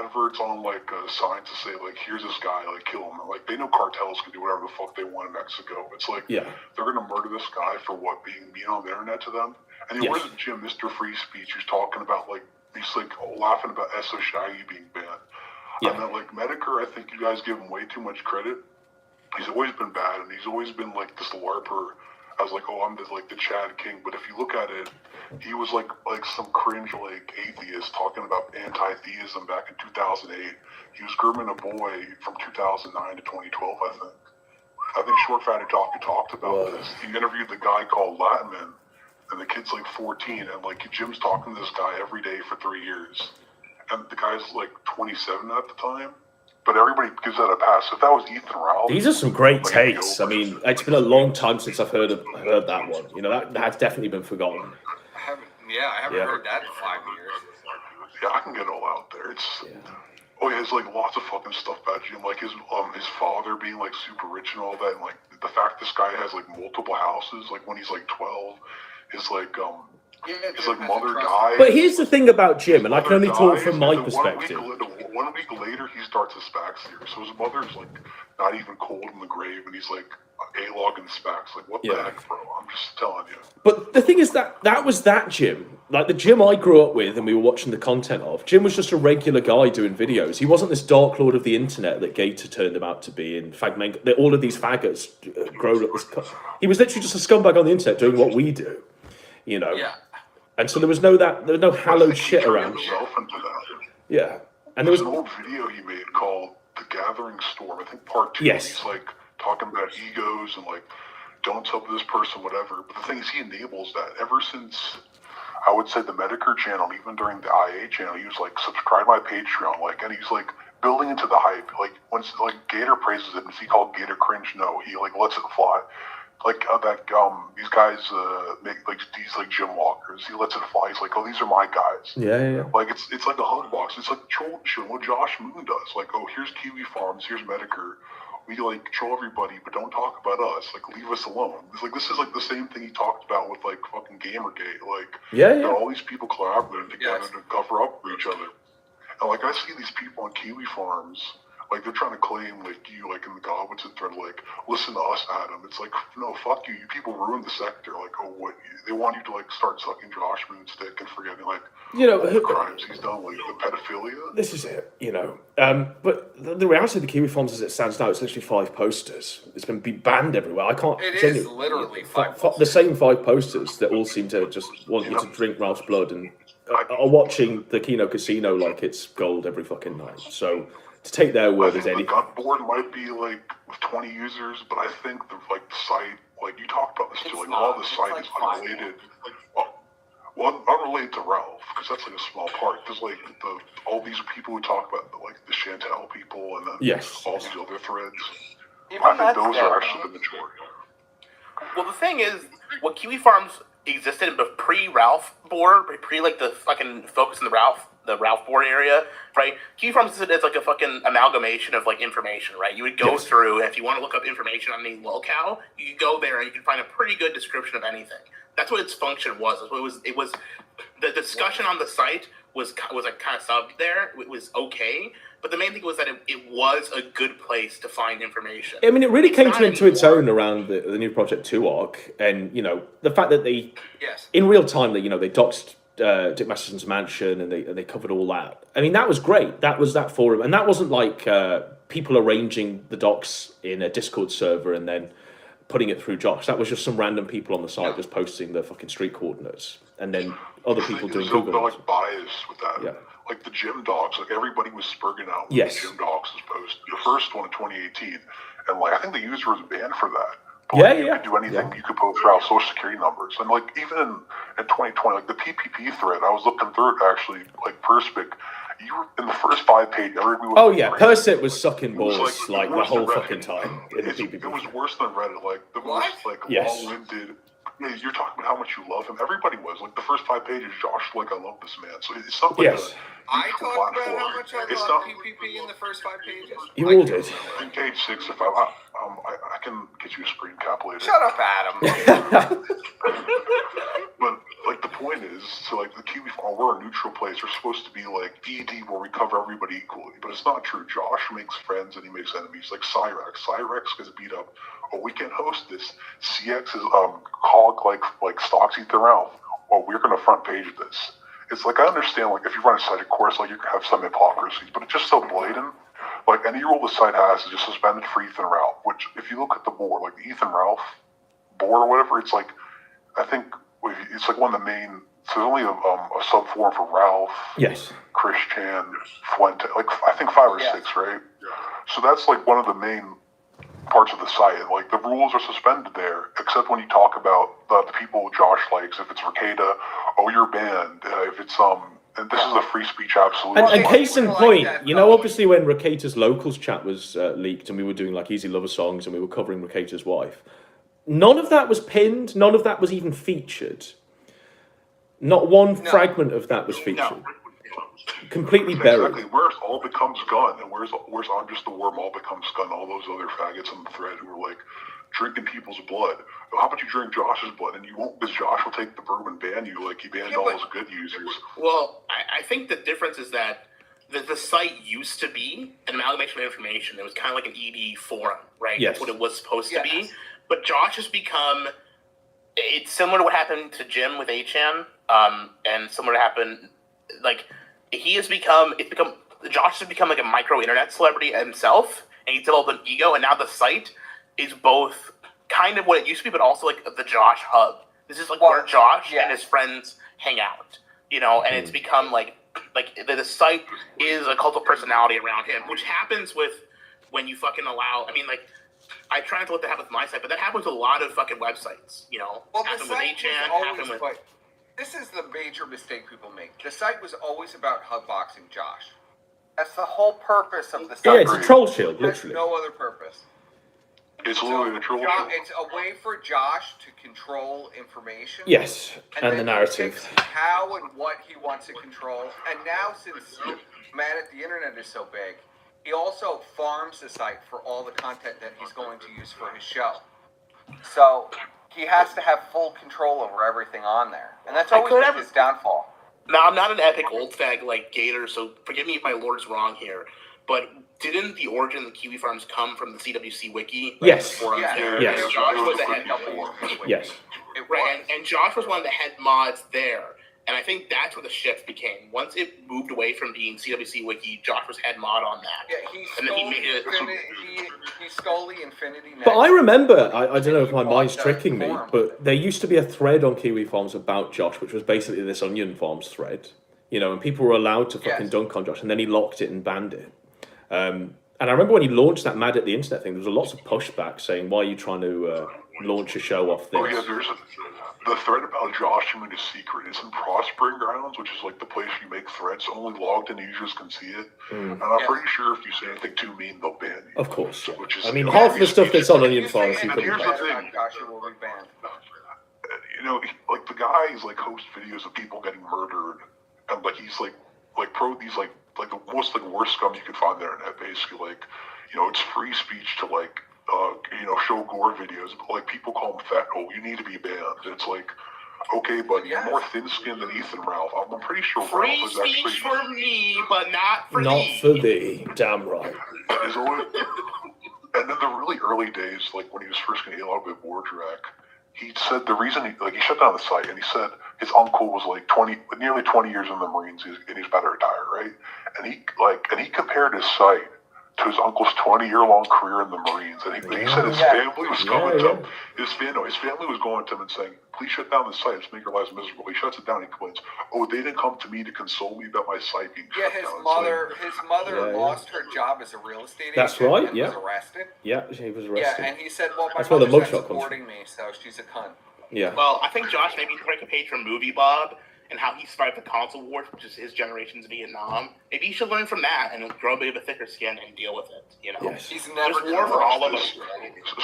adverts on like signs to say like, here's this guy, like kill him. Like they know cartels can do whatever the fuck they want in Mexico. It's like they're gonna murder this guy for what, being mean on the internet to them. And where's the Jim, Mr. Free Speech, who's talking about like he's like laughing about SO Shaggy being banned. And then like Medicare, I think you guys give him way too much credit. He's always been bad, and he's always been like this LARPer. I was like, I'm the Chad King. But if you look at it, he was like some cringe like atheist talking about anti-theism back in 2008. He was grooming a boy from 2009 to 2012, I think Short Fatty talked about this. He interviewed the guy called Latinman, and the kid's like 14, and like Jim's talking to this guy every day for 3 years. And the guy's like 27 at the time. But everybody gives that a pass. If that was Ethan Ralph, these are some great takes. I mean, it's been a long time since I've heard that one. That has definitely been forgotten. I haven't heard that in 5 years. Yeah, I can get all out there. Oh yeah, there's like lots of fucking stuff about Jim, like his father being like super rich and all that, and like the fact this guy has like multiple houses, like when he's like 12, his like mother died. But here's the thing about Jim, and I can only talk from my perspective. 1 week later, he starts his SPAC series. So his mother's like not even cold in the grave, and he's like A-Log in SPACs. Like, what the heck, bro? I'm just telling you. But the thing is that was that Jim. Like the Jim I grew up with and we were watching the content of. Jim was just a regular guy doing videos. He wasn't this dark lord of the internet that Gator turned him out to be. And all of these faggots grown up this. He was literally just a scumbag on the internet doing what we do. Yeah. And so there was no hallowed shit around. Yeah. And there was an old video he made called The Gathering Storm, I think part 2. Yes. He's like talking about egos and like, don't tell this person whatever. But the thing is, he enables that. Ever since, I would say, the Medicare channel, even during the IA channel, he was like, subscribe my Patreon, like, and he's like building into the hype. Like, once like Gator praises it, is he called Gator cringe? No, he like lets it fly. Like these guys make like these like gym walkers. He lets it fly. He's like, oh, these are my guys. Yeah. Like it's like a hug box. It's like troll shit. What Josh Moon does. Like, oh, here's Kiwi Farms. Here's Medicare. We like control everybody, but don't talk about us. Like, leave us alone. It's like this is like the same thing he talked about with like fucking Gamergate. Like, all these people collaborating together to cover up for each other. And like I see these people on Kiwi farms, like they're trying to claim like you, like in the Godwinson thread, like listen to us, Adam. It's like no, fuck you. You people ruined the sector. Like what? They want you to like start sucking Josh Moon's dick and forgetting like all the crimes he's done, like the pedophilia. This is it, But the reality of the Kiwi farms as it stands now, it's literally 5 posters. It's been banned everywhere. I can't. It is literally 5 posters. The same 5 posters that all seem to just want you to drink Ralph's blood and are watching the Kino Casino like it's gold every fucking night. So to take their word as anything. The gut board might be like 20 users, but I think the site, like you talked about this too, like all the site is unrelated. Well, unrelated to Ralph, because that's like a small part. There's like all these people who talk about like the Chantel people and then all these other threads. I think those are actually the majority. Well, the thing is, what Kiwi Farms existed in the pre-Ralph board, like the fucking focus in the Ralph board area, right? Kiwi Farms existed as like a fucking amalgamation of like information, right? You would go through, and if you want to look up information on any locale, you could go there and you can find a pretty good description of anything. That's what its function was. It was the discussion on the site was like kind of subbed there. It was okay, but the main thing was that it was a good place to find information. I mean, it really came into its own around the new Project 2 arc, and the fact that they, in real time, they doxed Dick Masterson's mansion and they covered all that. I mean, that was great. That was that forum, and that wasn't like people arranging the docs in a Discord server and then putting it through Josh. That was just some random people on the site just posting the fucking street coordinates, and then other people doing Google. They're like biased with that. Yeah. Like the gym dogs, like everybody was spurging out when the gym dogs was posted. The first one in 2018, and like I think the user was banned for that. But you could do anything. You could post out social security numbers, and like even in 2020, like the PPP thread, I was looking through it actually, like Perspic. You were in the first 5 pages. Persit was sucking balls like the whole fucking time. It was worse than Reddit. Like the most long-winded. Yeah, you're talking about how much you love him. Everybody was like the first 5 pages. Josh, like I love this man. So it's not like I talked about how much I love PPP in the first 5 pages. You all did. In page 6, if I can get you a screen cap later. Shut up, Adam. But like the point is, so like the Kiwi farm, we're a neutral place. We're supposed to be like DD where we cover everybody equally, but it's not true. Josh makes friends and he makes enemies. Like Cyrex gets beat up. Oh, we can't host this. CX is Cog like stocks eat their mouth. Well, we're gonna front page this. It's like I understand like if you run a site, of course, like you can have some hypocrisy, but it's just so blatant. Like any rule the site has is just suspended for Ethan Ralph. Which if you look at the board, like the Ethan Ralph board or whatever, it's like I think it's like one of the main. So there's only a sub forum for Ralph. Yes. Christian, Fuente, like I think 5 or 6, right? So that's like one of the main parts of the site. Like the rules are suspended there, except when you talk about the people Josh likes. If it's Ricada, oh, you're banned. If it's and this is a free speech absolute. And case in point, obviously when Ricada's locals chat was leaked, and we were doing like Easy Lover songs, and we were covering Ricada's wife. None of that was pinned. None of that was even featured. Not one fragment of that was featured. No. Completely buried. Exactly. Where's All Becomes Gun, and where's I'm Just the Worm, All Becomes Gun, all those other faggots on the thread who were like drinking people's blood. How about you drink Josh's blood, and you won't, because Josh will take the broom and ban you like he banned all those good users. Well, I think the difference is that the site used to be an amalgamation of information. It was kind of like an ED forum, right? Yes. That's what it was supposed to be. But Josh has become, it's similar to what happened to Jim with HN, and similar to happen, like, Josh has become like a micro internet celebrity himself, and he's developed an ego, and now the site is both kind of what it used to be, but also like the Josh hub. This is like where Josh and his friends hang out, and it's become like the site is a cult of personality around him, which happens with when you fucking allow, I try not to let that happen with my site, but that happens with a lot of fucking websites, Well, happened the with site HN, was happened always with... This is the major mistake people make. The site was always about hubboxing Josh. That's the whole purpose of the site. Yeah, it's a troll shield, literally. There's no other purpose. It's literally a troll shield. It's a way for Josh to control information. Yes, and the narrative. He picks how and what he wants to control. And now, since Man at the Internet is so big, he also farms the site for all the content that he's going to use for his show. So he has to have full control over everything on there. And that's always been his downfall. Now, I'm not an epic old fag like Gator, so forgive me if my lord's wrong here, but didn't the origin of the Kiwi Farms come from the CWC wiki? Like, Yes. Yes. Josh was the head. Yes. Right, and Josh was one of the head mods there. And I think that's where the shift became. Once it moved away from being CWC Wiki, Josh was head mod on that. Yeah, he stole the Infinity Net. But I remember, I don't know if my mind's tricking me, but there used to be a thread on Kiwi Farms about Josh, which was basically this Onion Farms thread, you know, and people were allowed to fucking dunk on Josh, and then he locked it and banned it. And I remember when he launched that Mad at the Internet thing, there was lots of pushback saying, why are you trying to launch a show off this? Oh yeah, the thread about Josh doing his secret is in Prospering Grounds, which is like the place you make threads. Only logged in users can see it. And I'm pretty sure if you say anything too mean, they'll ban you. Of course, yeah. Which is, I mean, half of the stuff that's on Onion Farms, you couldn't here's ban. the thing. Joshua will be banned. You know, like the guy is like hosts videos of people getting murdered, and like he's like these like the most like worst scum you could find on the internet. Basically, like, you know, it's free speech to like you know, show gore videos, but like people call him fat. Oh, you need to be banned. It's like, okay, but you're more thin-skinned than Ethan Ralph. I'm pretty sure Free Ralph is actually speech for me, but not for Not thee. for thee, damn right. Is always, and in the really early days, like when he was first getting a lot of Wardrak, he said the reason he shut down the site, and he said his uncle was like nearly 20 years in the Marines, and he's about to retire, right? And he compared his site to his uncle's 20-year-long career in the Marines, and he said his family was going to him. His family was going to him and saying, "Please shut down the site. It's making your lives miserable." He shuts it down. He complains, "Oh, they didn't come to me to console me about my site being shut down." His mother lost her job as a real estate agent. That's right. And Yeah. was arrested. Yeah, she was arrested. Yeah, and he said, "Well, my That's where the mother's mugshot not comes supporting me, so she's a cunt." Yeah. Well, I think Josh maybe break a page from Movie Bob and how he survived the console wars, which is his generation's Vietnam. Maybe he should learn from that and grow a bit of a thicker skin and deal with it. You know, Yes. He's never there's war for all of us.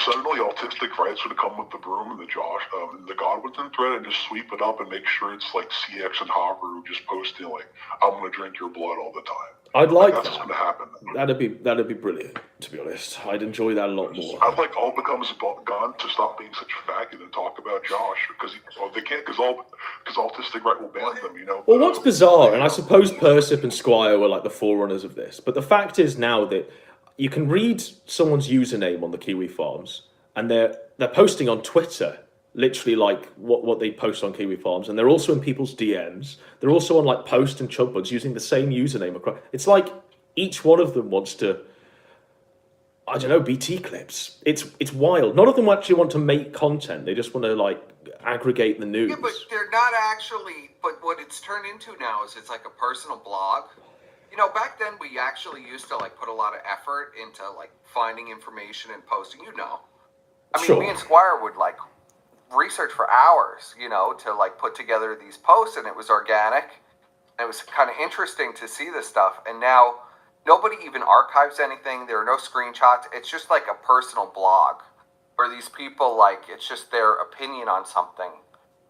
Suddenly, autistic rights would come with the broom and the Godwinson thread and just sweep it up and make sure it's like CX and Haru just posting like, "I'm gonna drink your blood all the time." I'd like that's that. what's gonna happen. That'd be brilliant, to be honest. I'd enjoy that a lot more. I'd like all becomes gone to stop being such a faggot and talk about Josh because they can't because autistic right will ban them. You know. Well, what's bizarre, and I suppose Persip and Squire were like the forerunners of this, but the fact is now that you can read someone's username on the Kiwi Farms, and they're posting on Twitter, literally like what they post on Kiwi Farms, and they're also in people's DMs. They're also on like Post and Chugbuds using the same username across. It's like each one of them wants to, I don't know, BT clips. It's wild. None of them actually want to make content. They just want to like aggregate the news. Yeah, but they're not actually. But what it's turned into now is it's like a personal blog. You know, back then we actually used to like put a lot of effort into like finding information and posting. You know, I mean, Sure. me and Squire would like research for hours, you know, to like put together these posts, and it was organic. And it was kind of interesting to see this stuff. And now nobody even archives anything. There are no screenshots. It's just like a personal blog where these people like it's just their opinion on something.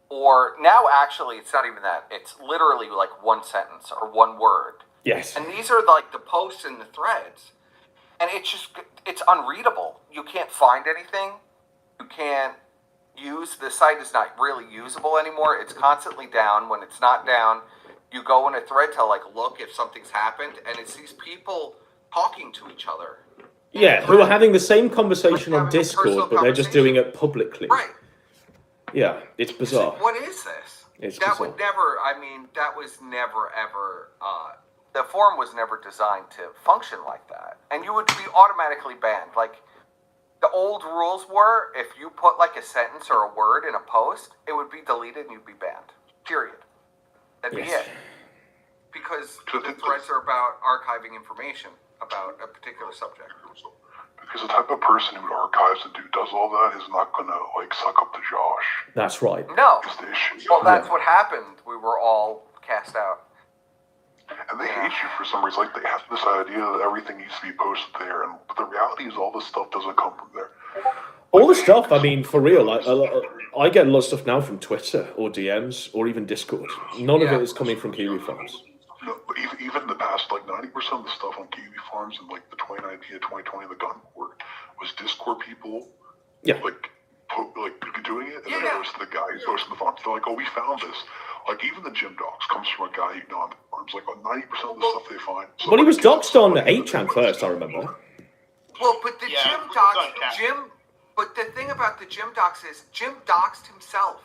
Or now actually it's not even that. It's literally like one sentence or one word. Yes. And these are like the posts and the threads. And it's unreadable. You can't find anything. You can't the site is not really usable anymore. It's constantly down. When it's not down, you go in a thread to like look if something's happened, and it's these people talking to each other. Yeah, who are having the same conversation on Discord, but they're just doing it publicly. Right. Yeah, it's bizarre. What is this? It's that bizarre. would never, I mean, that was never ever, the forum was never designed to function like that. And you would be automatically banned. Like, the old rules were, if you put like a sentence or a word in a post, it would be deleted and you'd be banned. Period. That'd be it. Because the threads are about archiving information about a particular subject. Because the type of person who archives and does all that is not gonna like suck up to Josh. That's right. No. Is the issue. Well, that's what happened. We were all cast out. And they hate you for some reason. Like they have this idea that everything needs to be posted there, but the reality is all this stuff doesn't come from there. All the stuff, I mean, for real, I get a lot of stuff now from Twitter or DMs or even Discord. None of it is coming from Kiwi Farms. No, but even the past, like 90% of the stuff on Kiwi Farms in like the 2019 to 2020, the gun war, was Discord people, like doing it, and then it was the guy who's posting the farms. They're like, "Oh, we found this. Like, even the gym docs comes from a guy you know on the forums. Like, 90% of the stuff they find. Well, he was doxed on 8chan first, I remember. Well, but the But the thing about the gym docs is Jim doxed himself.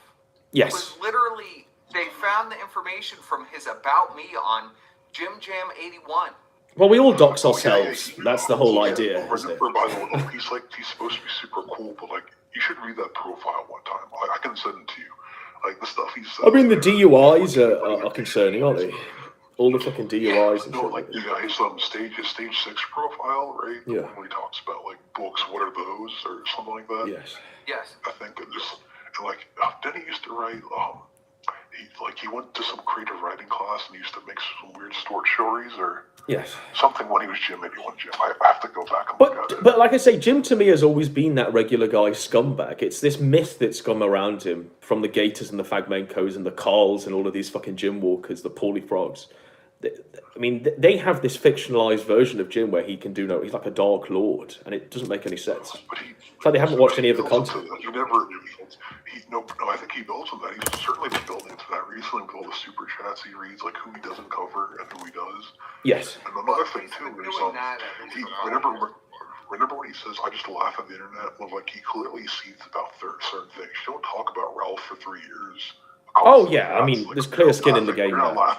Yes. It was literally, they found the information from his About Me on Jim Jam 81. Well, we all dox ourselves. That's the whole idea, isn't it? By the way, he's supposed to be super cool, but like, you should read that profile one time. I can send it to you. Like, the stuff he says. I mean, the DUIs are concerning, aren't they? All the fucking DUIs and shit. Like, his stage 6 profile, right? Yeah. When he talks about like books, what are those, or something like that. Yes. Yes. I think it just, and like, then he used to write. He went to some creative writing class and he used to make some weird short stories or something when he was Jim 81 Jim. I have to go back and look at it. But like I say, Jim to me has always been that regular guy scumbag. It's this myth that's come around him from the Gators and the Fagmenkos and the Carls and all of these fucking Jim Walkers, the Paulie Frogs. I mean, they have this fictionalized version of Jim where he can do he's like a dark lord, and it doesn't make any sense. It's like they haven't watched any of the content. I think he builds on that. He's certainly been building into that recently with all the super chats he reads, like who he doesn't cover and who he does. Yes. And another thing too is whenever when he says, "I just laugh at the internet," well, like he clearly sees about certain things. You don't talk about Ralph for 3 years. Oh yeah, I mean, there's clear skin in the game now.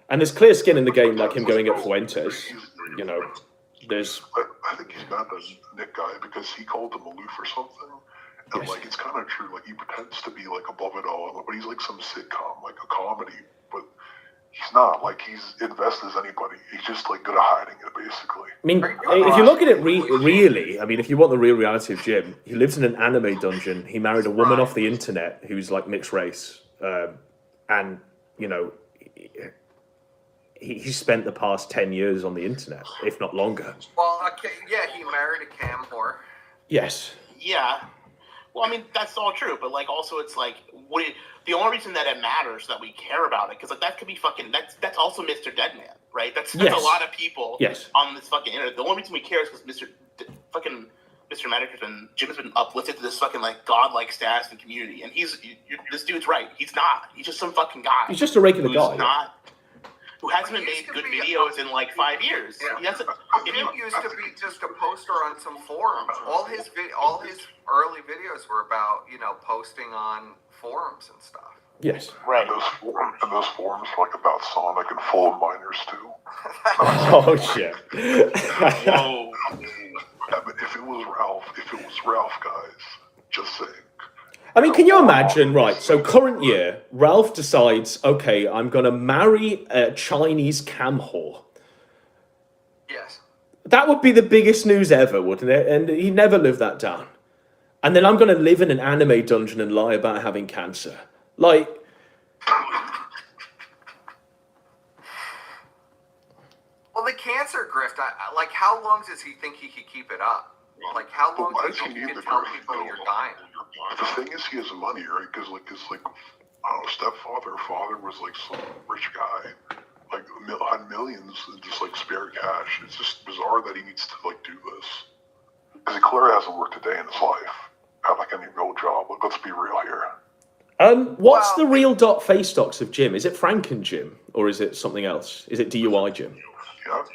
And there's clear skin in the game, like him going at Fuentes. You know, there's. I think he's mad at Nick guy because he called him aloof or something. And like, it's kind of true. Like, he pretends to be like above it all, but he's like some sitcom, like a comedy. But he's not. Like, he's invested as anybody. He's just like good at hiding it, basically. I mean, if you look at it really, I mean, if you want the real reality of Jim, he lives in an anime dungeon. He married a woman off the internet who's like mixed race, and you know. He spent the past 10 years on the internet, if not longer. Well, he married a cam whore. Yes. Yeah. Well, I mean, that's all true, but like, also, it's like, the only reason that it matters that we care about it, because like that could be fucking. That's also Mr. Deadman, right? That's a lot of people on this fucking internet. The only reason we care is because Mr. Medic and Jim has been uplifted to this fucking like godlike status and community, and this dude's right. He's not. He's just some fucking guy. He's just a regular guy. Who hasn't made good videos in like 5 years. Yeah. Jim used to be just a poster on some forums. All his early videos were about, posting on forums and stuff. Yes. Right. And those forums like about Sonic and full of minors too. Oh shit. Whoa. Yeah, but if it was Ralph, guys, just saying. I mean, can you imagine, right, so current year, Ralph decides, okay, I'm going to marry a Chinese cam whore. Yes. That would be the biggest news ever, wouldn't it? And he never lived that down. And then I'm going to live in an anime dungeon and lie about having cancer. Like... Well, the cancer grift, like, how long does he think he could keep it up? Like, how long do you think you can tell people you're dying? The thing is, he has money, right? Because, like, his, I don't know, stepfather or father was, like, some rich guy. Like, had millions and just, like, spare cash. It's just bizarre that he needs to, like, do this. Because he clearly hasn't worked a day in his life. Have, like, any real job. Like, let's be real here. What's the real face docs of Jim? Is it Franken Jim? Or is it something else? Is it DUI Jim? Yeah.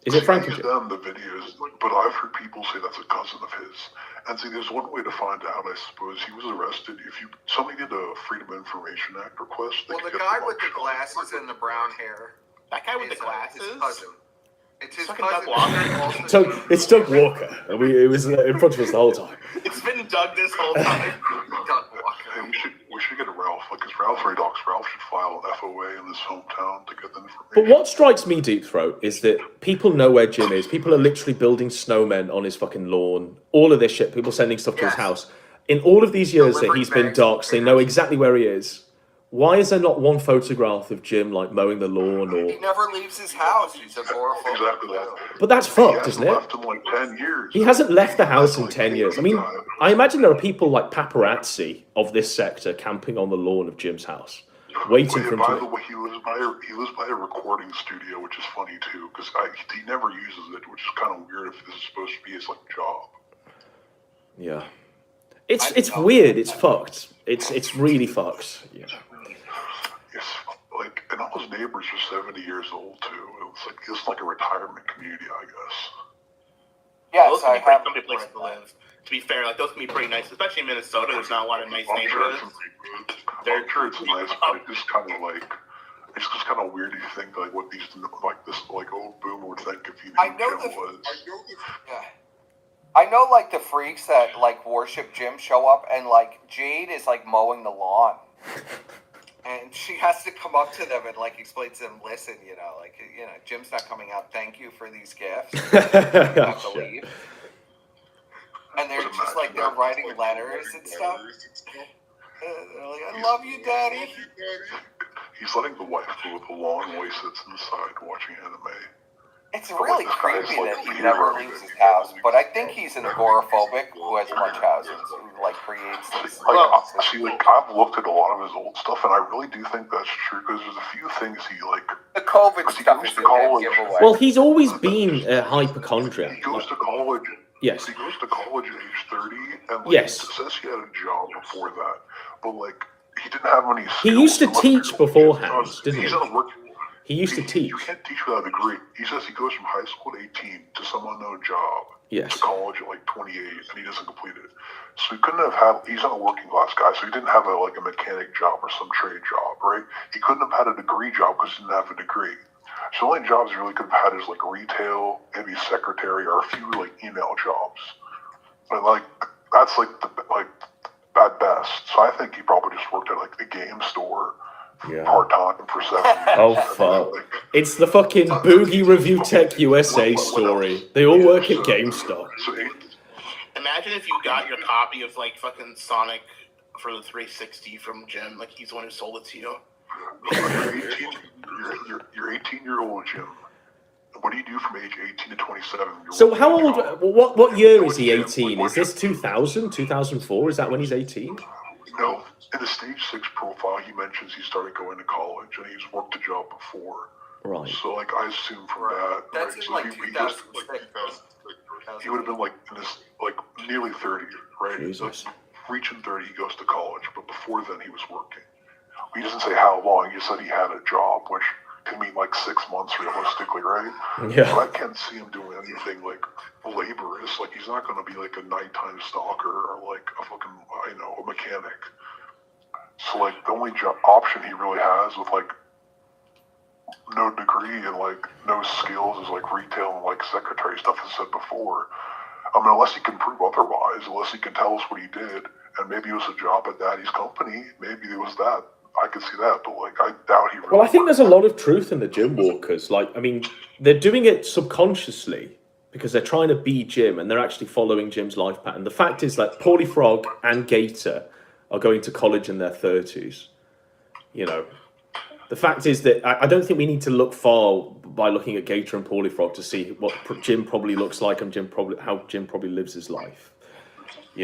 Is it Franken Jim? Jim? The videos, but I've heard people say that's a cousin of his. And see, there's one way to find out, I suppose. He was arrested. If somebody did a Freedom of Information Act request, well, the guy with the glasses and the brown hair. That guy with the glasses? His cousin. It's his cousin. It's Doug Walker. It was in front of us the whole time. It's been Doug this whole time. Doug Walker. Hey, we should get a Ralph. Like, because Ralph Redox, Ralph should file an FOA in his hometown to get the information. But what strikes me, Deep Throat, is that people know where Jim is. People are literally building snowmen on his fucking lawn. All of this shit. People sending stuff to his house. In all of these years that he's been doxxed, they know exactly where he is. Why is there not one photograph of Jim, like, mowing the lawn or... He never leaves his house. He's agoraphobic. Exactly that. But that's fucked, isn't it? He hasn't left in, like, 10 years. He hasn't left the house in 10 years. I mean, I imagine there are people like paparazzi of this sector camping on the lawn of Jim's house, waiting for him to... By the way, he lives by a recording studio, which is funny, too, because he never uses it, which is kind of weird if this is supposed to be his, like, job. Yeah. It's weird. It's fucked. It's really fucked. Yeah. and all his neighbors are 70 years old too. It's like a retirement community, I guess. Yeah, those can be pretty comfy places to live. To be fair, like those can be pretty nice, especially in Minnesota. There's not a lot of nice neighborhoods. I'm sure it's nice, but it's just kind of like it's just kind of weird if you think like what these this old boomer would think if you knew who Jim was. I know like the freaks that like worship Jim show up, and like Jade is like mowing the lawn. And she has to come up to them and like explain to them, listen, Jim's not coming out. Thank you for these gifts. You have to leave. And they're just like they're writing letters and stuff. They're like, I love you, Daddy. He's letting the wife go with the lawn while he sits inside watching anime. It's really creepy that he never leaves his house, but I think he's an agoraphobic who has much houses, who like creates this. I've looked at a lot of his old stuff, and I really do think that's true because there's a few things he like. The COVID stuff is a big giveaway. Well, he's always been a hypochondriac. He goes to college. Yes. He goes to college at age 30, and yes. He says he had a job before that, but he didn't have any skills. He used to teach beforehand, didn't he? He's not working. He used to teach. You can't teach without a degree. He says he goes from high school at 18 to some unknown job to college at 28, and he doesn't complete it. So he couldn't have had. He's not a working class guy, so he didn't have a mechanic job or some trade job, right? He couldn't have had a degree job because he didn't have a degree. So the only jobs he really could have had is retail, maybe secretary, or a few email jobs. But that's at best. So I think he probably just worked at the game store. Part time for 7 years. Oh fuck! It's the fucking Boogie Review Tech USA story. They all work at GameStop. Imagine if you got your copy of fucking Sonic for the 360 from Jim. He's the one who sold it to you. You're 18-year-old Jim. What do you do from age 18 to 27? So how old? What year is he 18? Is this 2000, 2004? Is that when he's 18? No. In the stage 6 profile, he mentions he started going to college and he's worked a job before. Right. So, I assume from that. That's right? in So 2006. He would have been in this nearly 30, right? Jesus. Reaching 30, he goes to college, but before then, he was working. He doesn't say how long. He said he had a job, which can mean 6 months realistically, right? Yeah. But I can't see him doing anything laborious. He's not going to be a nighttime stalker or a fucking a mechanic. So the only option he really has with no degree and no skills is retail and secretary stuff as I said before. Unless he can prove otherwise, unless he can tell us what he did, and maybe it was a job at Daddy's company, maybe it was that. I could see that, but I doubt he really. Well, I think there's a lot of truth in the Jim walkers. They're doing it subconsciously because they're trying to be Jim and they're actually following Jim's life pattern. The fact is that Paulie Frog and Gator are going to college in their 30s. The fact is that I don't think we need to look far by looking at Gator and Paulie Frog to see what Jim probably looks like and how Jim probably lives his life. I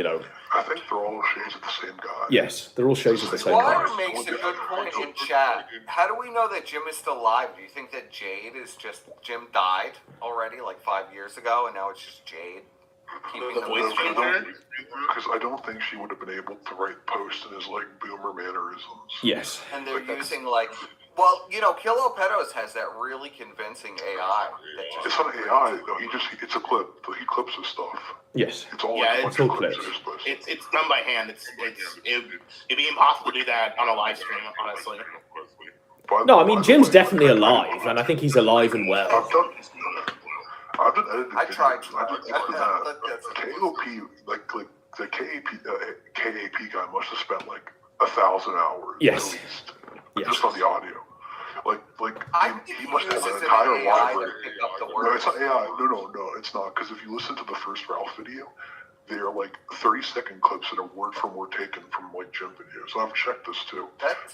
think they're all shades of the same guy. Yes, they're all shades of the same guy. Water makes a good point in chat. How do we know that Jim is still alive? Do you think that Jade is just Jim died already 5 years ago and now it's just Jade? The voice changer? Because I don't think she would have been able to write posts in his boomer mannerisms. Yes. And they're using Kill All Paypigs has that really convincing AI. It's not AI though. It's a clip. He clips his stuff. Yes. It's all it's all clips. It's done by hand. It'd be impossible to do that on a live stream, honestly. No, I mean Jim's definitely alive, and I think he's alive and well. I've been editing. I tried. KOP, the KAP guy must have spent 1,000 hours. Yes. At least, yes. Just on the audio. He must have an entire library. No, it's not AI. No, it's not. Because if you listen to the first Ralph video, they are 30-second clips that are word for word taken from Jim videos. I've checked this too.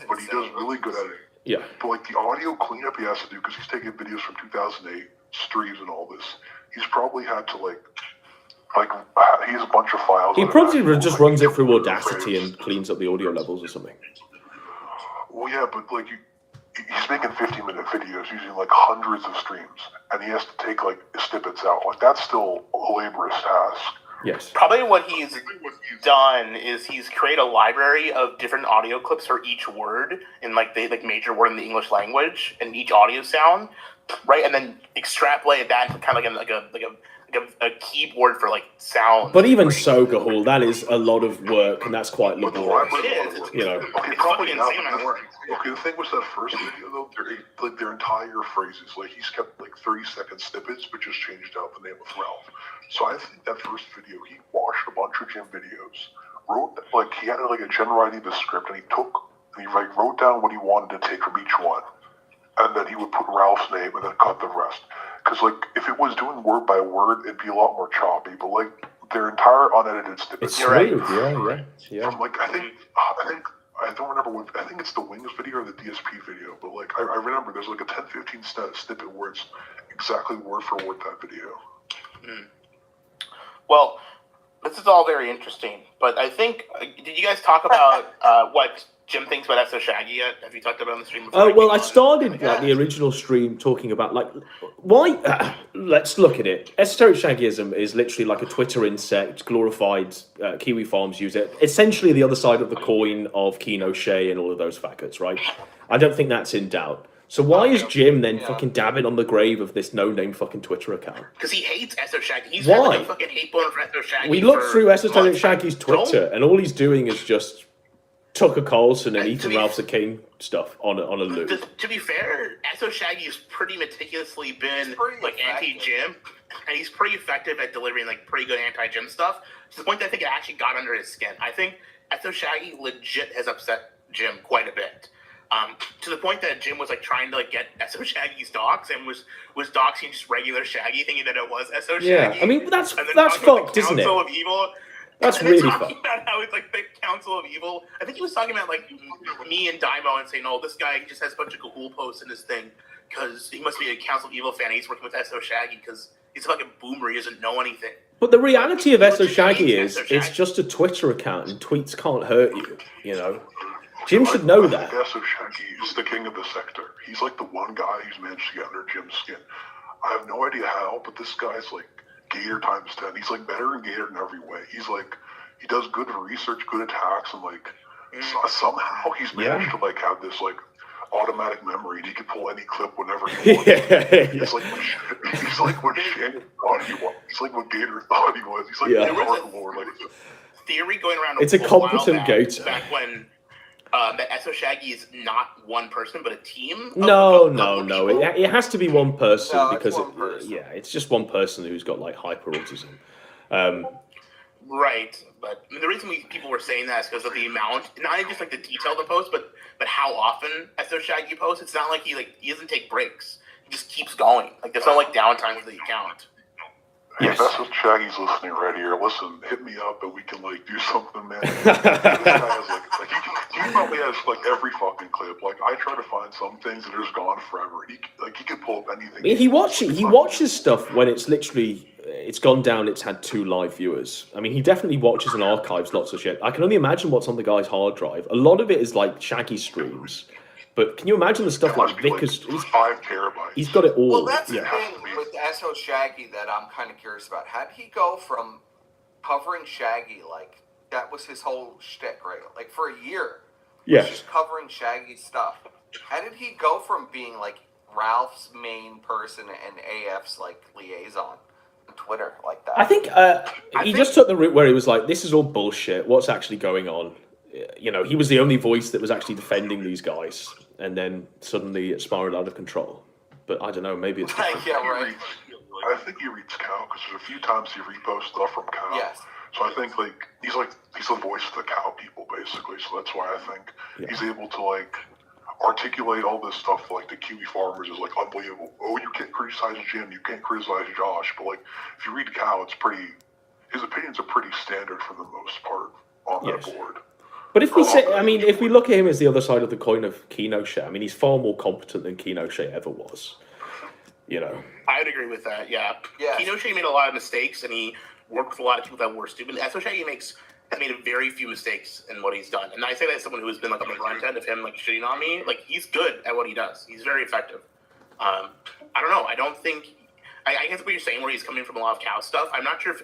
But he does really good editing. Yeah. But the audio cleanup he has to do, because he's taking videos from 2008, streams and all this, he's probably had to he has a bunch of files. He probably just runs it through Audacity and cleans up the audio levels or something. Well, yeah, but he's making 50-minute videos using hundreds of streams, and he has to take snippets out. That's still a laborious task. Yes. Probably what he's done is he's created a library of different audio clips for each word in like the major word in the English language and each audio sound, right? And then extrapolate that into kind of like a keyboard for like sound. But even so, Gahul, that is a lot of work, and that's quite laborious. You know. Okay, probably not. Okay, the thing was that first video though, their entire phrases, like he's kept like 30-second snippets, but just changed out the name of Ralph. So I think that first video, he watched a bunch of Jim videos, wrote like he had like a general idea of the script, and he wrote down what he wanted to take from each one, and then he would put Ralph's name and then cut the rest. Because like if it was doing word by word, it'd be a lot more choppy. But like their entire unedited snippets. It's smooth, yeah. From like I think I don't remember what I think it's the Wings video or the DSP video, but like I remember there's like a 10-15 snippet where it's exactly word for word that video. Well, this is all very interesting, but I think did you guys talk about what Jim thinks about SO Shaggy yet? Have you talked about it on the stream before? Well, I started like the original stream talking about like why. Let's look at it. Esoteric Shaggyism is literally like a Twitter insect, glorified Kiwi Farms use it. Essentially, the other side of the coin of Keno Shea and all of those faggots, right? I don't think that's in doubt. So why is Jim then fucking dabbing on the grave of this no-name fucking Twitter account? Because he hates SO Shaggy. He's Why? like a fucking hate bone for SO Shaggy. We looked through Esoteric Shaggy's Twitter, and all he's doing is just Tucker Carlson and Ethan Ralph's a King stuff on a loop. To be fair, SO Shaggy's pretty meticulously been like anti-Jim, and he's pretty effective at delivering like pretty good anti-Jim stuff. To the point that I think it actually got under his skin. I think SO Shaggy legit has upset Jim quite a bit. To the point that Jim was like trying to like get SO Shaggy's docs and was doxing just regular Shaggy, thinking that it was SO Shaggy. Yeah, I mean that's fucked, isn't it? Council of Evil. That's and really talking fucked. about how it's like the Council of Evil. I think he was talking about like me and Daimo and saying, "Oh, this guy just has a bunch of Gahul posts in his thing because he must be a Council of Evil fan. And he's working with SO Shaggy because he's a fucking boomer. He doesn't know anything." But the reality of SO Shaggy is it's just a Twitter account, and tweets can't hurt you. You know. Jim should know that. SO Shaggy is the king of the sector. He's like the one guy who's managed to get under Jim's skin. I have no idea how, but this guy's like Gator times 10. He's like better than Gator in every way. He's like, he does good research, good attacks, and like somehow he's managed to like have this like automatic memory. And he can pull any clip whenever he wants. He's like what Shannon thought he was. He's like what Gator thought he was. He's like the Dark Lord. Like theory going around. It's a competent Gator. Back when that SO Shaggy is not one person but a team. No. It has to be one person because it's just one person who's got like hyper autism. Right, but I mean, the reason people were saying that is because of the amount, not just like the detail of the post, but how often SO Shaggy posts. It's not like he doesn't take breaks. He just keeps going. Like there's no like downtime for the account. Hey, if that's what Shaggy's listening right here, listen, hit me up and we can like do something, man. This guy has he probably has like every fucking clip. Like I try to find some things that are just gone forever. He can pull up anything. I mean, he watches stuff when it's literally it's gone down. It's had 2 live viewers. I mean, he definitely watches and archives lots of shit. I can only imagine what's on the guy's hard drive. A lot of it is like Shaggy streams. But can you imagine the stuff like Vickers? He's 5 terabytes. He's got it all. Well, that's the thing with SO Shaggy that I'm kind of curious about. How did he go from covering Shaggy, like, that was his whole shtick, right? Like, for a year. Yes. Just covering Shaggy stuff. How did he go from being, like, Ralph's main person and AF's, like, liaison on Twitter like that? I think he just took the route where he was like, this is all bullshit. What's actually going on? You know, he was the only voice that was actually defending these guys, and then suddenly it spiraled out of control. But I don't know, maybe it's different. Yeah, right. I think he reads Cow because there's a few times he reposts stuff from Cow. Yes. So I think like he's the voice of the Cow people basically. So that's why I think he's able to like articulate all this stuff like the Kiwi farmers is like unbelievable. Oh, you can't criticize Jim, you can't criticize Josh, but like if you read Cow, his opinions are pretty standard for the most part on that board. But if we say, I mean, if we look at him as the other side of the coin of Keno Shea, I mean, he's far more competent than Keno Shea ever was. You know. I'd agree with that. Yeah. Keno Shea made a lot of mistakes, and he worked with a lot of people that were stupid. SO Shaggy has made a very few mistakes in what he's done, and I say that as someone who has been like on the front end of him like shitting on me. Like he's good at what he does. He's very effective. I don't know. I don't think. I guess what you're saying, where he's coming from a lot of Cow stuff. I'm not sure if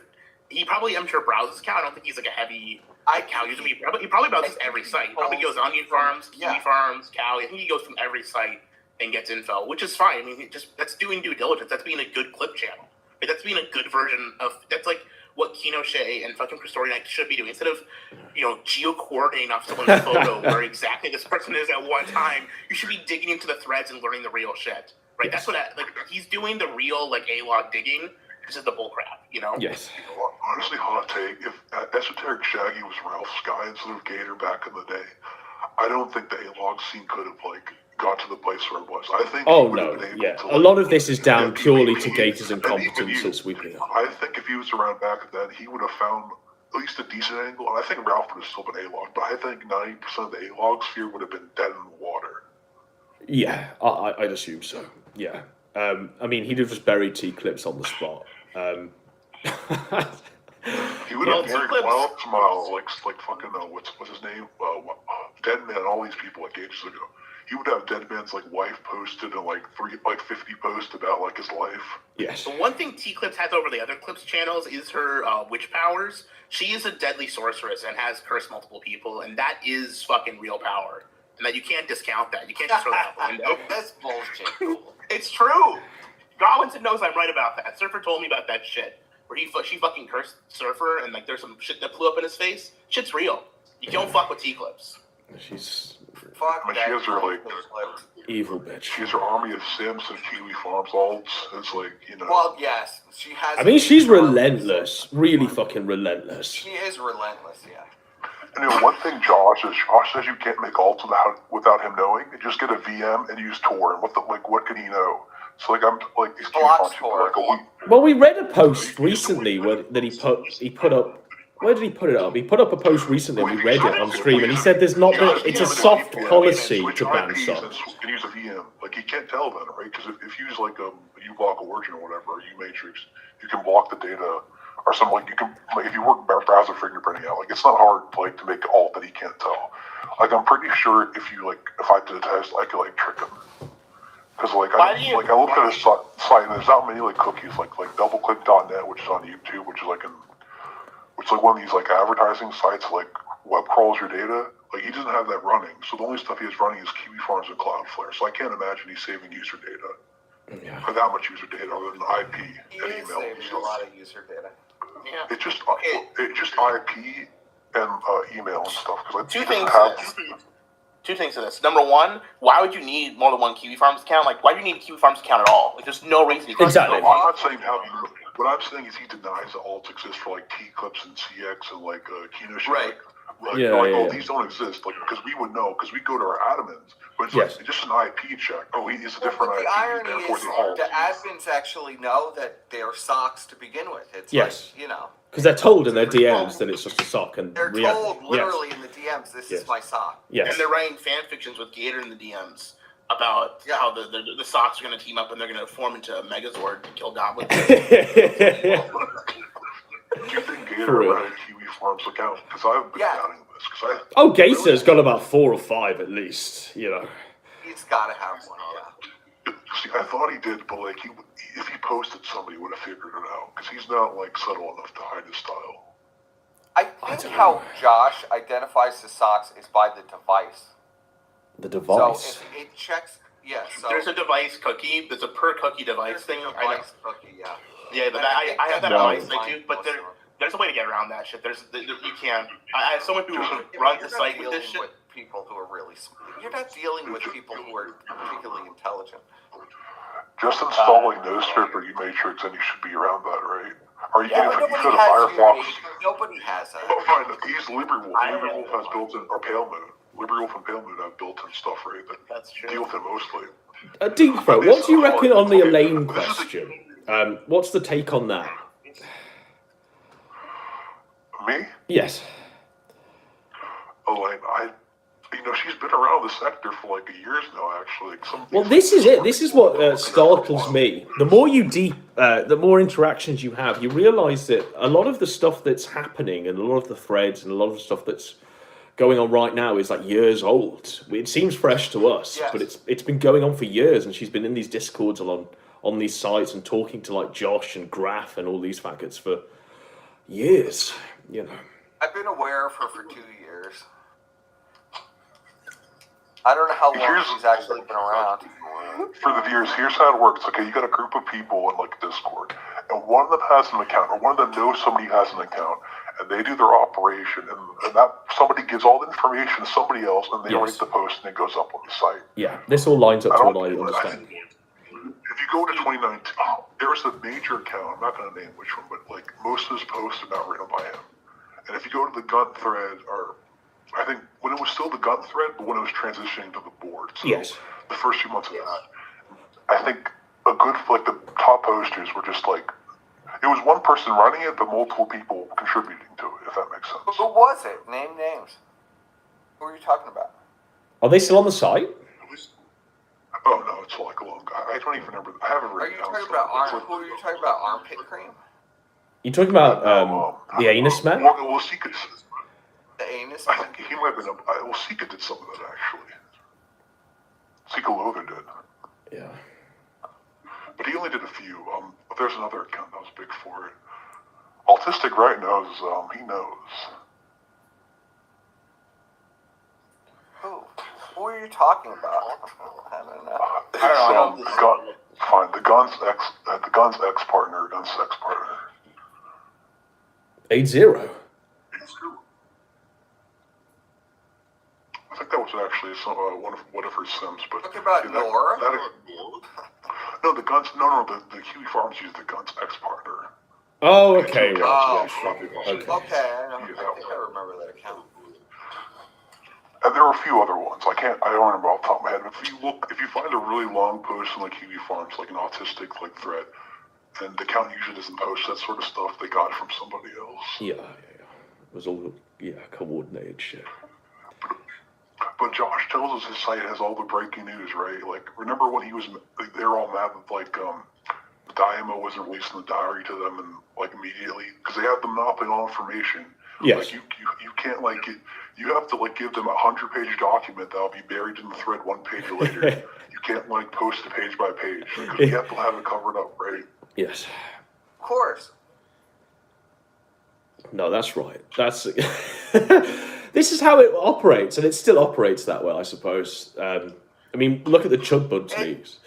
he probably, I'm sure, browses cow. I don't think he's like a heavy cow user. He probably browses every site. He probably goes onion farms, kiwi farms, cow. I think he goes from every site and gets info, which is fine. I mean, that's doing due diligence. That's being a good clip channel. Like, that's being a good version of, that's like what Kino Shea and fucking Christori Knight should be doing. Instead of, geo-coordinating off someone's photo where exactly this person is at one time, you should be digging into the threads and learning the real shit. Right? Yes. That's what, he's doing the real, A-log digging. This is the bullcrap, Yes. Honestly, hot take, if Esoteric Shaggy was Ralph's guy instead of Gator back in the day, I don't think the A-log scene could have, got to the place where it was. I think a lot of this is down purely to Gator's incompetence at sweeping up. I think if he was around back then, he would have found at least a decent angle, and I think Ralph would have still been A-log, but I think 90% of the A-log sphere would have been dead in the water. Yeah, I'd assume so, yeah. I mean, he'd have just buried T-Clips on the spot. He would have buried Wild Smile, like fucking, what's his name? Deadman, all these people ages ago. He would have Deadman's wife posted and 50 posts about his life. Yes. The one thing T-Clips has over the other Clips channels is her witch powers. She is a deadly sorceress and has cursed multiple people, and that is fucking real power. And that you can't discount that. You can't just throw that out the window. That's bullshit. It's true. Godwinson knows I'm right about that. Surfer told me about that shit. Where she fucking cursed Surfer and there's some shit that flew up in his face. Shit's real. You don't fuck with T-Clips. She's... She has her, evil bitch. She has her army of Sims and Kiwi Farms alts. It's Well, yes. She has... I mean, she's relentless. Really fucking relentless. She is relentless, yeah. And one thing Josh says you can't make alts without him knowing. Just get a VM and use Tor. And what can he know? So these Well, we read a post recently that he put up. Where did he put it up? He put up a post recently. We read it on stream, and he said there's not. It's a soft policy to ban socks. You can use a VM. He can't tell then, right? Because if you use a U-block origin or whatever, or U-matrix, you can block the data or something. You can if you work browser fingerprinting out, it's not hard to make alt that he can't tell. I'm pretty sure if I did a test, I could trick him. Because I looked at his site and there's not many cookies like doubleclick.net, which is on YouTube, which is one of these advertising sites web crawls your data. He doesn't have that running, so the only stuff he has running is Kiwi Farms and Cloudflare. So I can't imagine he's saving user data or that much user data other than IP and email. Saving a lot of user data. Yeah. It's just IP and email and stuff. Two things to this. Number one, why would you need more than one Kiwi Farms account? Why do you need a Kiwi Farms account at all? There's no reason. Exactly. I'm not saying what I'm saying is he denies that alts exist for T-Clips and CX and Kino shit. Right. These don't exist. Because we would know, because we go to our admins. But it's just an IP check. Oh, he's a different IP. The irony is the admins actually know that they're socks to begin with. It's because they're told in their DMs that it's just a sock, and they're told literally in the DMs, "This is my sock." Yes. And they're writing fan fictions with Gator in the DMs about how the socks are going to team up and they're going to form into a Megazord to kill Goblins. Do you think Gator ran a Kiwi Farms account? Because I've been doubting this. Gator's got about 4 or 5 at least. He's got to have one. Yeah. See, I thought he did, but if he posted, somebody would have figured it out. Because he's not subtle enough to hide his style. I think how Josh identifies the socks is by the device. The device. So if it checks, so there's a device cookie. There's a per cookie device thing. Device cookie, yeah. Yeah, I have that device thing too. But there's a way to get around that shit. You can't. I have someone who runs the site with this shit. With people who are really smart. You're not dealing with people who are particularly intelligent. Just installing NoStrip or U-Matrix, and you should be around that, right? Are you kidding? You should have Firefox. Nobody has that. Oh, fine. He's LibriWolf. LibriWolf has built-in, or Pale Moon. LibriWolf and Pale Moon have built-in stuff, right? That's true. Deal with it mostly. Deep Throat, what do you reckon on the Elaine question? What's the take on that? Me? Yes. Elaine, she's been around the sector for years now, actually. Well, this is it. This is what startles me. The more the more interactions you have, you realise that a lot of the stuff that's happening and a lot of the threads and a lot of the stuff that's going on right now is years old. It seems fresh to us, but it's been going on for years, and she's been in these discords on these sites and talking to Josh and Graph and all these faggots for years, you know. I've been aware of her for 2 years. I don't know how long she's actually been around. For the viewers, here's how it works. Okay, you got a group of people in like Discord, and one of them has an account, or one of them knows somebody has an account, and they do their operation, and that somebody gives all the information to somebody else, and they write the post, and it goes up on the site. Yeah, this all lines up to what I understand. If you go to 2019, there's a major account. I'm not going to name which one, but like most of his posts are not written by him. And if you go to the gun thread, or I think when it was still the gun thread, but when it was transitioning to the board, so the first few months of that, I think a good, like the top posters were just like, it was one person running it, but multiple people contributing to it, if that makes sense. Who was it? Name names. Who are you talking about? Are they still on the site? Oh no, it's like a long guy. I don't even remember. I haven't written down. Who are you talking about? Armpit cream? You talking about the anus man? Well, Sika, The anus I think he might have been. Well, Sika did some of that actually. Sika Logan did. Yeah. But he only did a few. There's another account that was big for it. Autistic Right knows. He knows. Who are you talking about? I don't know. The gun's ex partner, gun's sex partner. 80. I think that was actually one of her sims, but talking about Nora? No, the Kiwi Farms used the gun's ex partner. Oh, okay. Okay, I think I remember that account. And there were a few other ones. I don't remember off the top of my head. But if you find a really long post on like Kiwi Farms, like an autistic like thread, and the account usually doesn't post that sort of stuff, they got it from somebody else. Yeah. It was all coordinated shit. But Josh tells us his site has all the breaking news, right? Like, remember when they were all mad that like the Diamo wasn't releasing the diary to them and like immediately because they have the monopoly on information. Yes. Like you can't like you have to like give them a 100-page document that'll be buried in the thread 1 page later. You can't like post it page by page because you have to have it covered up, right? Yes. Of course. No, that's right. That's this is how it operates, and it still operates that way, I suppose. I mean, look at the Chud Buds leagues.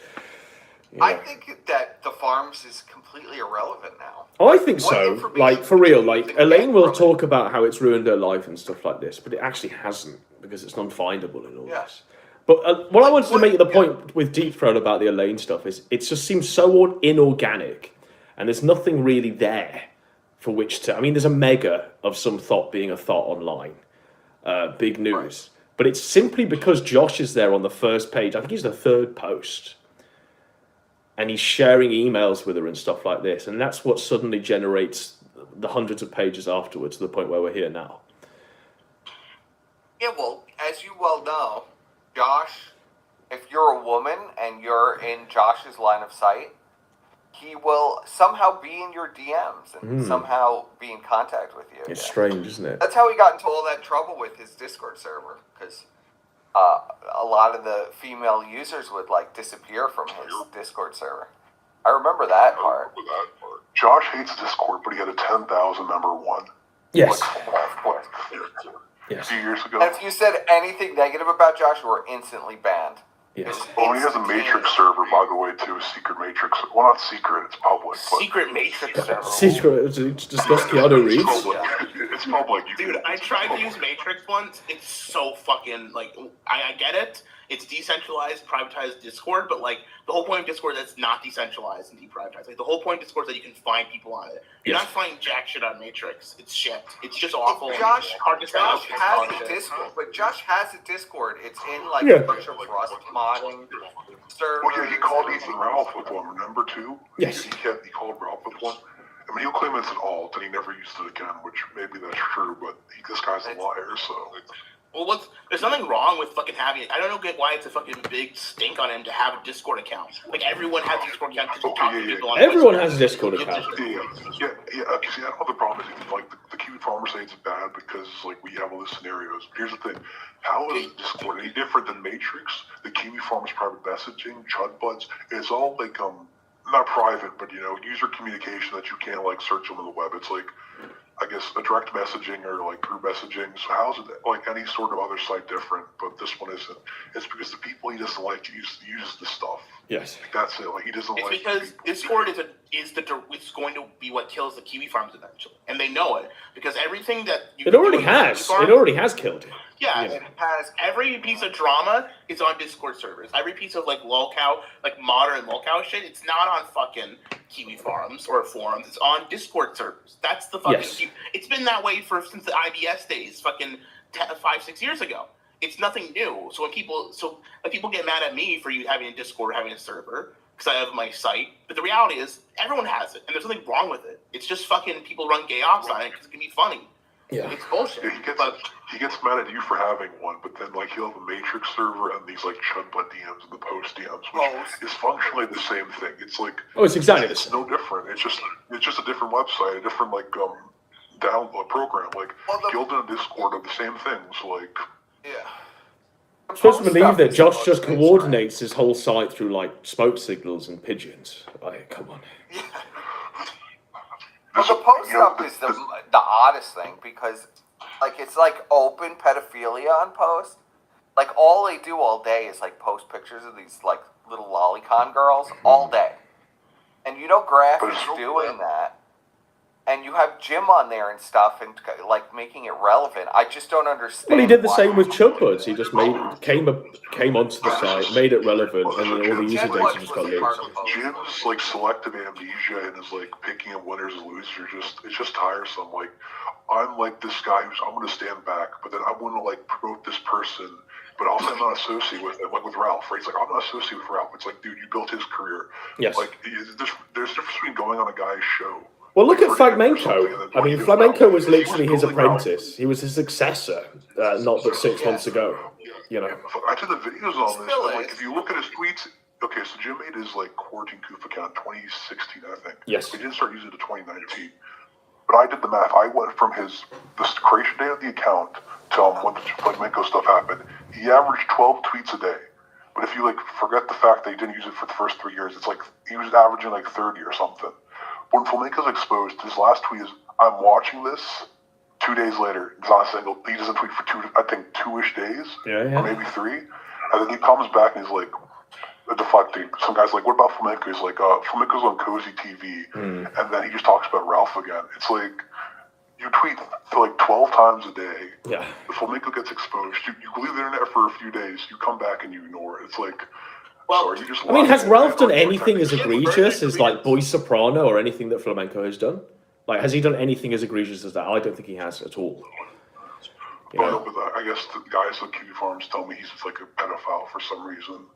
I think that the farms is completely irrelevant now. I think so. Like, for real. Like, Elaine will talk about how it's ruined her life and stuff like this, but it actually hasn't, because it's non-findable in all this. But what I wanted to make the point with Deep Throat about the Elaine stuff is it just seems so inorganic, and there's nothing really there for which to... I mean, there's a mega of some thought being a thought online. Big news. Right. But it's simply because Josh is there on the first page. I think he's the third post. And he's sharing emails with her and stuff like this. And that's what suddenly generates the hundreds of pages afterwards to the point where we're here now. Yeah, well, as you well know, Josh, if you're a woman and you're in Josh's line of sight, he will somehow be in your DMs and somehow be in contact with you. It's strange, isn't it? That's how he got into all that trouble with his Discord server, because a lot of the female users would like disappear from his Discord server. I remember that part. Josh hates Discord, but he had a 10,000 member one. Yes. Of course. Yes. A few years ago. And if you said anything negative about Josh, you were instantly banned. Yes. Well, he has a Matrix server, by the way, too. A secret Matrix. Well, not secret, it's public. But... Secret Matrix server. Secret, to discuss Keanu Reeves. It's public. Dude, I tried to use Matrix once. It's so fucking, like, I get it. It's decentralized, privatized Discord, but, like, the whole point of Discord is it's not decentralized and deprivatized. Like, the whole point of Discord is that you can find people on it. You're not finding jack shit on Matrix. It's shit. It's just awful. Josh has a Discord, but Josh has a Discord. It's in, like, a bunch of Rust modding servers. Well, yeah, he called Ethan Ralph with one, remember, too? Yes. He called Ralph with one. I mean, he'll claim it's an alt, and he never used it again, which maybe that's true, but this guy's a liar, so... Well, there's nothing wrong with fucking having it. I don't get why it's a fucking big stink on him to have a Discord account. Like, everyone has a Discord account to talk to people on Everyone has a Discord account. Yeah. See, I don't know the problem is, like, the Kiwi farmers say it's bad because, like, we have all these scenarios. But here's the thing. How is Discord any different than Matrix? The Kiwi farmers private messaging, Chud Buds, it's all, like, not private, but, you know, user communication that you can't, like, search them on the web. It's like... I guess, a direct messaging or like group messaging. So how's it like any sort of other site different, but this one isn't? It's because the people he doesn't like use the stuff. Yes. Like, that's it. Like he doesn't It's like. because Discord it's going to be what kills the kiwi farms eventually, and they know it because everything that it already has. It already has killed it. Yeah, it has. Every piece of drama is on Discord servers. Every piece of like lolcow, like modern lolcow shit, it's not on fucking kiwi farms or forums. It's on Discord servers. That's the fucking. Yes. It's been that way since the IBS days, fucking 5-6 years ago. It's nothing new. So when people get mad at me for you having a Discord, having a server, because I have my site, but the reality is everyone has it, and there's nothing wrong with it. It's just fucking people run gay ops on it because it can be funny. Yeah. It's bullshit. Yeah, he gets mad at you for having one, but then like he'll have a Matrix server and these like Chudbutt DMs and the post DMs, which is functionally the same thing. It's like it's exactly the it's same. no different. It's just a different website, a different like download program. Like Guild and Discord are the same things. Like I'm supposed to believe that Josh just coordinates his whole site through like smoke signals and pigeons. Like, come on. Well, the post stuff is the oddest thing because, like, it's like open pedophilia on post. Like, all they do all day is like post pictures of these like little lolicon girls all day, and Graph is doing that, and you have Jim on there and stuff, and like making it relevant. I just don't understand. Well, he did the same with Chudbuds. He just came onto the site, made it relevant, and then all the user data just got leaked. Jim's like selective amnesia and is like picking up winners and losers. It's just tiresome. Like I'm like this guy I'm going to stand back, but then I want to like promote this person, but also I'm not associated with him. Like with Ralph, right? It's like I'm not associated with Ralph. It's like, dude, you built his career. Yes. Like there's a difference between going on a guy's show. Well, look at Flamenco. I mean, Flamenco was literally his apprentice. He was his successor, not but 6 months ago. I did the videos on this. And, like, if you look at his tweets, okay, so Jim made his like Quarantine Goof account in 2016, I think. Yes. He didn't start using it in 2019. But I did the math. I went from the creation day of the account to when the Flamenco stuff happened. He averaged 12 tweets a day. But if you like forget the fact that he didn't use it for the first 3 years, it's like he was averaging like 30 or something. When Flamenco's exposed, his last tweet is, "I'm watching this." 2 days later, he's on a single. He doesn't tweet for 2-ish days, or maybe 3. And then he comes back and he's like, deflecting. Some guy's like, "What about Flamenco?" He's like, "Flamenco's on Cozy TV," and then he just talks about Ralph again. It's like you tweet for like 12 times a day. Yeah. The Flamenco gets exposed. You leave the internet for a few days. You come back and you ignore it. It's like. Well, I mean, has Ralph done anything as egregious as like Boy Soprano or anything that Flamenco has done? Like, has he done anything as egregious as that? I don't think he has at all. Well, but I guess the guys at Kiwi Farms tell me he's like a pedophile for some reason.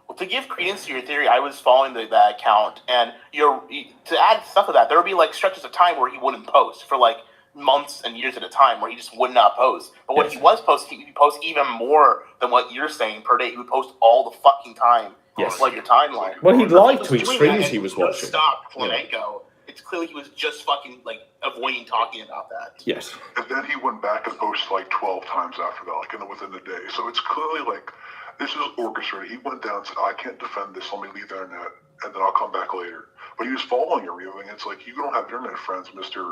Well, to give credence to your theory, I was following that account, and to add stuff to that, there would be like stretches of time where he wouldn't post for like months and years at a time, where he just would not post. But when he was posting, he'd post even more than what you're saying per day. He would post all the fucking time. Yes. Like your timeline. Well, he'd live tweet streams he was watching. Stop Flamenco. It's clearly he was just fucking like avoiding talking about that. Yes. And then he went back and posted like 12 times after that, like within the day. So it's clearly like this is orchestrated. He went down and said, "I can't defend this. Let me leave the internet, and then I'll come back later." But he was following everything. It's like, you don't have internet friends, Mr.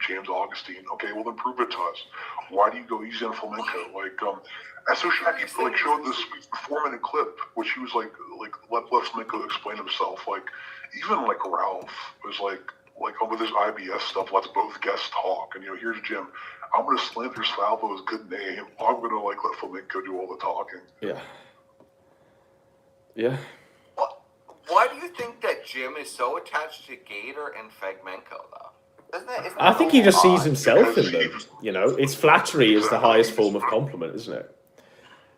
James Augustine. Okay, well then prove it to us. Why do you go easy on Flamenco? Like, Social Media like showed this 4-minute clip, which he was like let Flamenco explain himself. Like, even like Ralph was like with his IBS stuff, let's both guest talk. And here's Jim. I'm gonna slander Salvo's good name. I'm gonna like let Flamenco do all the talking. Yeah. Yeah. Why do you think that Jim is so attached to Gator and Flamenco, though? Isn't I think he just sees himself in them. It's flattery is the highest form of compliment, isn't it?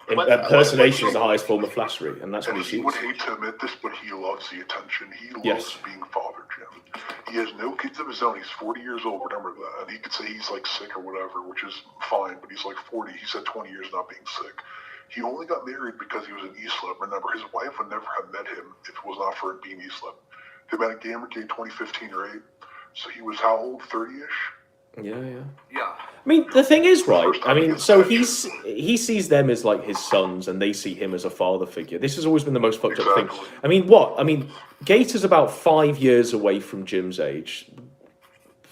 Impersonation is the highest form of flattery, and that's what he sees. He would hate to admit this, but he loves the attention. He loves being Father Jim. He has no kids of his own. He's 40 years old, remember that. And he could say he's like sick or whatever, which is fine, but he's like 40. He said 20 years not being sick. He only got married because he was an E-Slip. Remember, his wife would never have met him if it was not for him being E-Slip. They met at Gamergate 2015 or 8. So he was how old? 30-ish? Yeah. Yeah. I mean, the thing is, right? I mean, so he sees them as like his sons, and they see him as a father figure. This has always been the most fucked up thing. I mean, Gator's about 5 years away from Jim's age.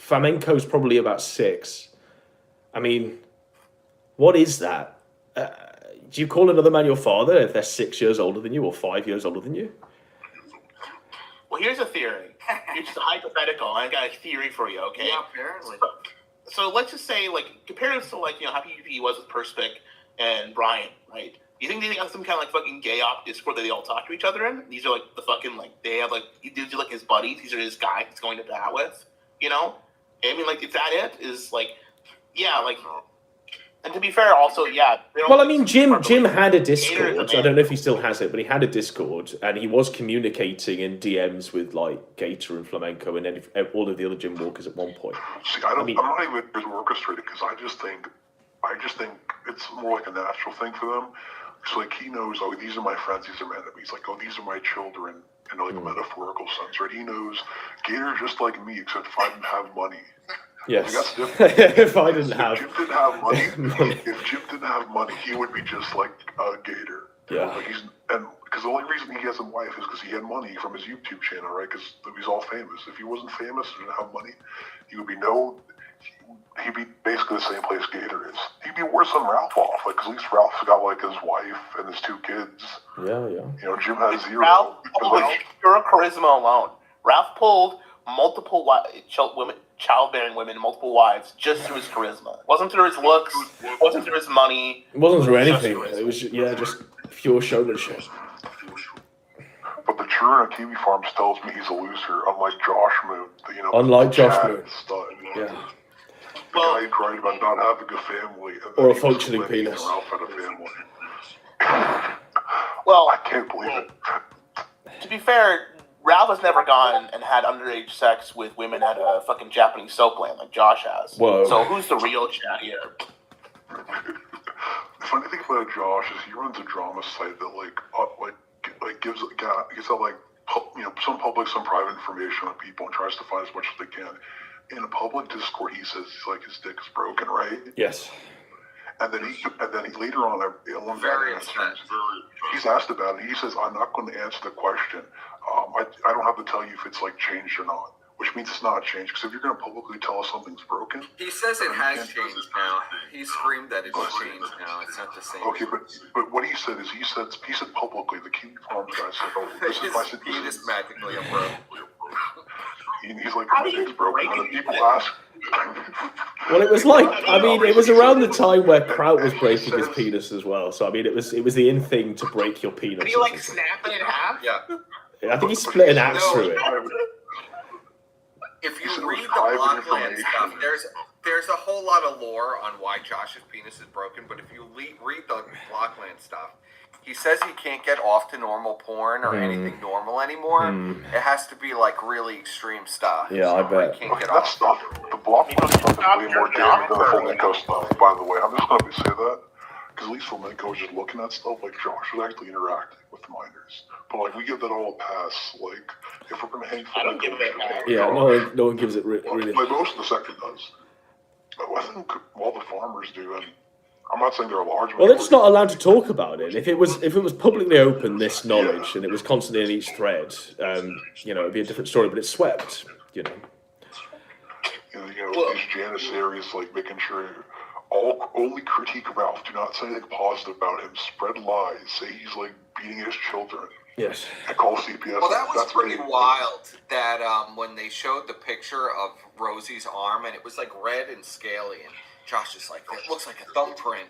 Flamenco's probably about 6. I mean, what is that? Do you call another man your father if they're 6 years older than you or 5 years older than you? Well, here's a theory. It's just a hypothetical. I got a theory for you, okay? Yeah, apparently. So let's just say, like, compare this to, like, how PvP was with Perspic and Brian, right? You think they got some kind of, like, fucking gay op Discord that they all talk to each other in? These are, like, the fucking, like, they have, like, these are, like, his buddies. These are his guys he's going to bat with, you know? I mean, like, is that it? Is, like, yeah, like... And to be fair, also, yeah. Well, I mean, Jim had a Discord. I don't know if he still has it, but he had a Discord, and he was communicating in DMs with like Gator and Flamenco and all of the other gym walkers at one point. See, I'm not even orchestrated because I just think it's more like a natural thing for them. So like he knows, oh, these are my friends, these are my enemies. Like, oh, these are my children in like a metaphorical sense, right? He knows Gator's just like me, except if I didn't have money. Yes. Like, that's different. If I didn't have... If Jim didn't have money, if Jim didn't have money, he would be just like Gator. Yeah. Like because the only reason he has a wife is because he had money from his YouTube channel, right? Because he's all famous. If he wasn't famous and didn't have money, he would be he'd be basically the same place Gator is. He'd be worse than Ralph off, like, 'cause at least Ralph's got like his wife and his 2 kids. Yeah. You know, Jim has 0. Ralph pulled pure charisma alone. Ralph pulled multiple childbearing women, multiple wives, just through his charisma. It wasn't through his looks, wasn't through his money. It wasn't through anything. It was, just pure showmanship. But the churn on TV Farms tells me he's a loser, unlike Josh Moon. You know, unlike Josh Moon. Yeah. The guy who cried about not having a family. And or a functioning penis. Ralph had a family. Well, I can't believe it. To be fair, Ralph has never gone and had underage sex with women at a fucking Japanese soap land like Josh has. Whoa. So who's the real chat here? The funny thing about Josh is he runs a drama site that gives out some public, some private information on people and tries to find as much as they can. In a public Discord, he says his dick is broken, right? Yes. And then he later on, he's asked about it. He says, "I'm not going to answer the question. I don't have to tell you if it's like changed or not." Which means it's not changed, because if you're going to publicly tell us something's broken... He says it has changed now. He screamed that it's changed now. It's not the same. Okay, but what he said is, he said publicly, the Kiwi Farms guy said, "Oh, this is my..." He just magically broke. He's like, "My dick's broken." And people ask... Well, it was like, it was around the time where Kraut was breaking his penis as well. So, it was the in thing to break your penis. Did he, like, snap it in half? Yeah. I think he split an axe through it. If you read the Blockland stuff, there's a whole lot of lore on why Josh's penis is broken, but if you read the Blockland stuff, he says he can't get off to normal porn or anything normal anymore. It has to be like really extreme stuff. Yeah, I bet. He can't get that off. stuff, the Blockland stuff is way more damning than the Flamenco stuff, by the way. I'm just going to say that, because at least Flamenco is just looking at stuff, like Josh was actually interacting with the minors. But like, we give that all a pass. Like, if we're going to hang Flamenco, I don't give it a pass. Yeah, no one gives it really. Like, most of the sector does. I think all the farmers do, and I'm not saying they're a large. Well, they're just not allowed to talk about it. If it was publicly open, this knowledge, and it was constantly in each thread, it'd be a different story. But it's swept, these Janissaries, like, making sure only critique Ralph. Do not say anything positive about him. Spread lies. Say he's like beating his children. Yes. And call CPS. Well, that was pretty wild. That when they showed the picture of Rosie's arm, and it was like red and scaly, and Josh is like, "It looks like a thumbprint."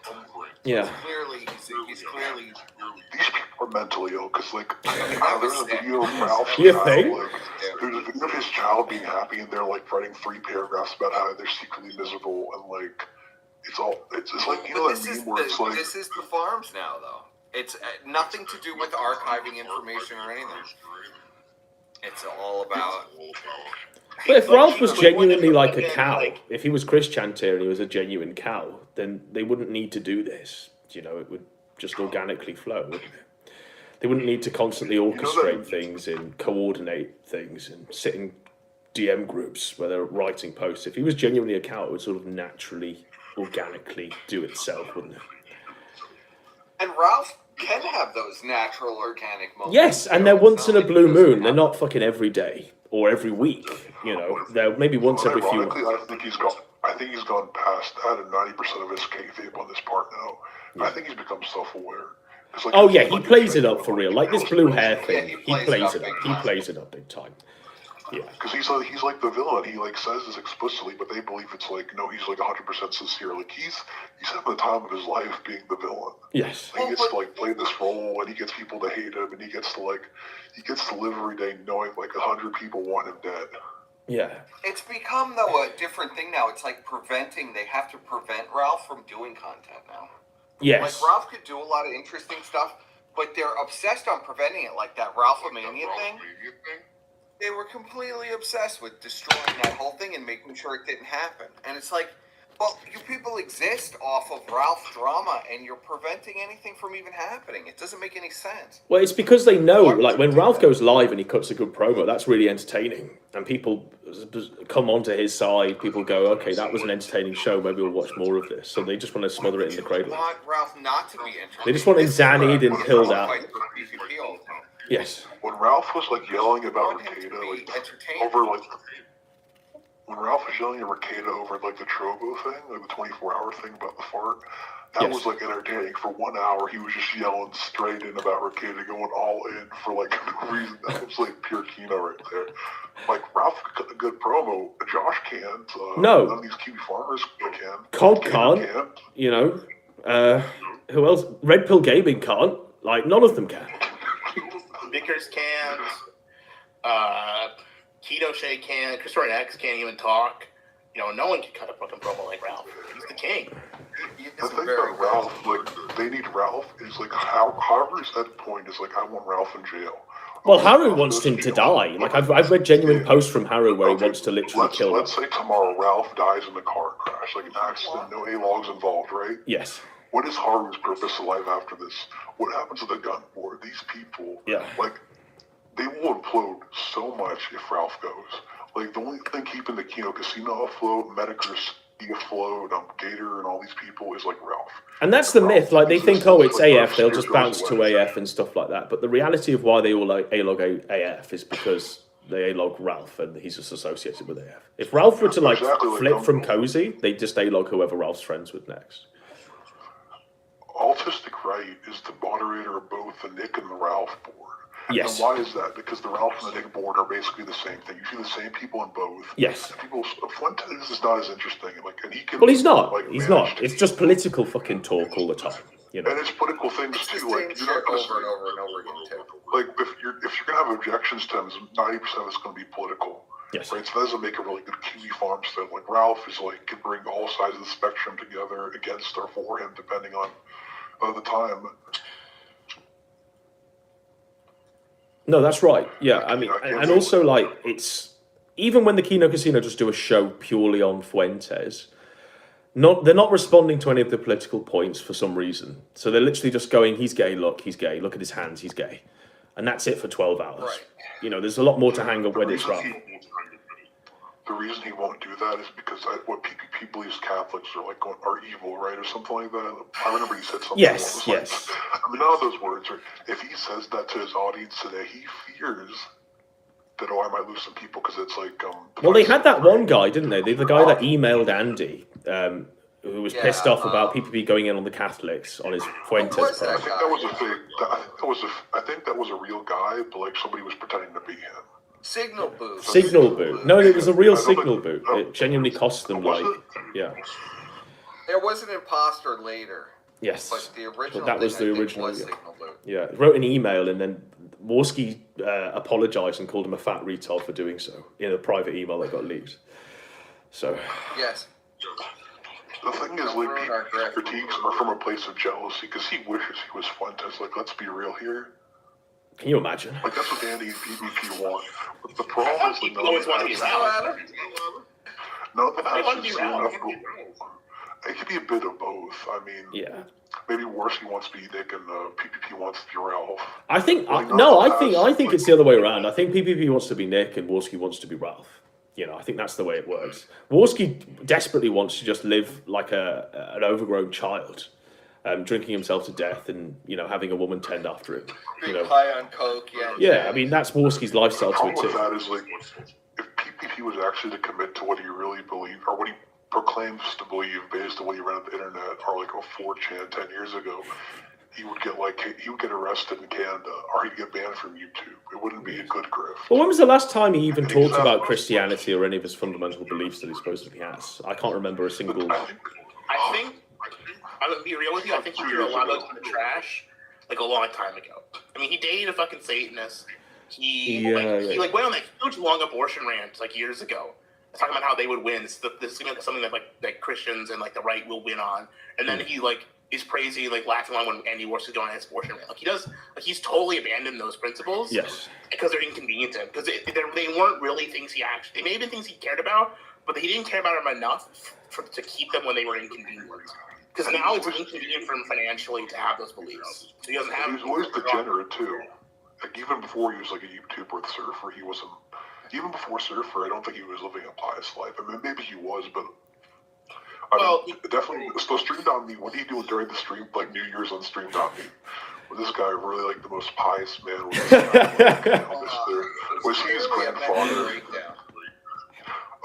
Yeah. He's clearly. These people are mentally ill, because like there's a video of Ralph's You child, think? There's a video of his child being happy, and they're like writing 3 paragraphs about how they're secretly miserable, and like it's like, you know, that meme where it's like, this is the farms now, though. It's nothing to do with archiving information or anything. It's all about. But if Ralph was genuinely like a cow, if he was Chris Chantier and he was a genuine cow, then they wouldn't need to do this. It would just organically flow, wouldn't it? They wouldn't need to constantly orchestrate things and coordinate things and sit in DM groups where they're writing posts. If he was genuinely a cow, it would sort of naturally, organically do itself, wouldn't it? And Ralph can have those natural, organic moments. Yes, and they're once in a blue moon. They're not fucking every day or every week. You know, they're maybe once every few. Ironically, I think he's gone past at 90% of his kayfabe on this part now. Yeah. I think he's become self-aware. Like, oh yeah, he plays it up for real. Like this blue hair thing, he plays it up. He plays it up big time. Yeah. Because he's like the villain. He like says this explicitly, but they believe it's like no, he's like 100% sincere. Like he's having the time of his life being the villain. Yes. And he gets to like play this role, and he gets people to hate him, and he gets to live every day knowing like 100 people want him dead. Yeah. It's become though a different thing now. It's like they have to prevent Ralph from doing content now. Yes. Like Ralph could do a lot of interesting stuff, but they're obsessed on preventing it. Like that Ralph-mania thing. They were completely obsessed with destroying that whole thing and making sure it didn't happen. And it's like, well, you people exist off of Ralph drama, and you're preventing anything from even happening. It doesn't make any sense. Well, it's because they know, like, when Ralph goes live and he cuts a good promo, that's really entertaining. And people come onto his side. People go, okay, that was an entertaining show. Maybe we'll watch more of this. So they just want to smother it in the cradle. They want Ralph not to be interested. They just want him zannied and pilled out. Yes. When Ralph was like yelling about Ricada, like over like when Ralph was yelling at Ricada over like the Trogo thing, like the 24-hour thing about the fart, that was like entertaining. For 1 hour, he was just yelling straight in about Ricada, going all in for like no reason. That was like pure Kino right there. Like Ralph could cut a good promo, Josh can't. No. None of these Kiwi farmers can. Cod can't. You know, who else? Red Pill Gaming can't. Like none of them can. Vickers can't. Keto Shea can't. Christopher X can't even talk. You know, no one can cut a fucking promo like Ralph. He's the king. The thing about Ralph, like, they need Ralph is like, Haru's at point is like, I want Ralph in jail. Well, Haru wants him to die. Like, I've read genuine posts from Haru where he wants to literally kill him. Let's say tomorrow Ralph dies in a car crash, like an accident, no A-logs involved, right? Yes. What is Haru's purpose of life after this? What happens to the gun board? These people, like, they will implode so much if Ralph goes. Like, the only thing keeping the Kino Casino afloat, Medicus afloat, Gator, and all these people is, like, Ralph. And that's the myth. Like, they think, oh, it's AF, they'll just bounce to AF and stuff like that. But the reality of why they all like A-log AF is because they A-log Ralph, and he's just associated with AF. If Ralph were to, like, flip from Cozy, they'd just A-log whoever Ralph's friends with next. Autistic Right is the moderator of both the Nick and the Ralph board. Yes. And why is that? Because the Ralph and the Nick board are basically the same thing. You see the same people in both. Yes. People, Fuentes is not as interesting. Like, and he can. Well, he's not. Like, he's not. It's just political fucking talk all the time. You know. And it's political things too. Like you're not over and over and over again too. Like if you're gonna have objections to him, 90% of it's gonna be political. Yes. Right. So that doesn't make a really good Kiwi farm stuff. Like Ralph is like can bring all sides of the spectrum together against or for him, depending on the time. No, that's right. Yeah, I mean, and also, like, it's... Even when the Kino Casino just do a show purely on Fuentes, they're not responding to any of the political points for some reason. So they're literally just going, he's gay, look at his hands, he's gay. And that's it for 12 hours. Right. You know, there's a lot more to hang up when it's Ralph. The reason he won't do that is because what PPP believes Catholics are like are evil, right, or something like that. I remember he said something. Yes, like, yes. I mean, none of those words are. If he says that to his audience today, he fears that I might lose some people because it's like. Well, they had that one guy, didn't they? The guy that emailed Andy, who was pissed off about PPP going in on the Catholics on his Fuentes. I think that was a fake. I think that was a real guy, but like somebody was pretending to be him. Signal boot. Signal boot. No, it was a real signal boot. It genuinely cost them, like, yeah. There was an imposter later. Yes. But the original that was the original. Was signal boot. Yeah. He wrote an email and then Warski apologized and called him a fat retard for doing so in a private email that got leaked. So. Yes. The thing is, like, people's critiques are from a place of jealousy because he wishes he was Fuentes. Like, let's be real here. Can you imagine? Like, that's what Andy and PvP want. But the problem is that none of them has sincere enough goal. It could be a bit of both. I mean, maybe Warski wants to be Nick and PvP wants to be Ralph. I think I think it's the other way around. I think PvP wants to be Nick and Warski wants to be Ralph. You know, I think that's the way it works. Warski desperately wants to just live like an overgrown child. drinking himself to death, and having a woman tend after him. Being high on coke, yeah. Yeah, I mean that's Warski's lifestyle to The it problem too. with that is like, if PPP was actually to commit to what he really believed, or what he proclaims to believe based on what he read on the internet, or like a 4chan 10 years ago, he would get arrested in Canada, or he'd get banned from YouTube. It wouldn't be a good grift. Well, when was the last time he even talked about Christianity or any of his fundamental beliefs that he supposedly has? I can't remember a single. I think, I'm gonna be real with you, I think he threw a lot of those in the trash, like a long time ago. I mean, he dated a fucking Satanist. He went on that huge long abortion rant like years ago, talking about how they would win. This is something that like Christians and like the right will win on. And then he like is crazy, like laughing along when Andy Warski's going on his abortion rant. Like he does, like he's totally abandoned those principles. Yes. Because they're inconvenient to him. Because they weren't really things he actually. They may have been things he cared about, but he didn't care about them enough to keep them when they were inconvenient. Because now it's inconvenient for him financially to have those beliefs. So he doesn't have. He was always degenerate too. Like even before he was like a YouTuber with Surfer, he wasn't. Even before Surfer, I don't think he was living a pious life. I mean, maybe he was, but. Definitely. So Stream.me, what are you doing during the stream, like New Year's on Stream.me? Was this guy really like the most pious man? Was he his grandfather?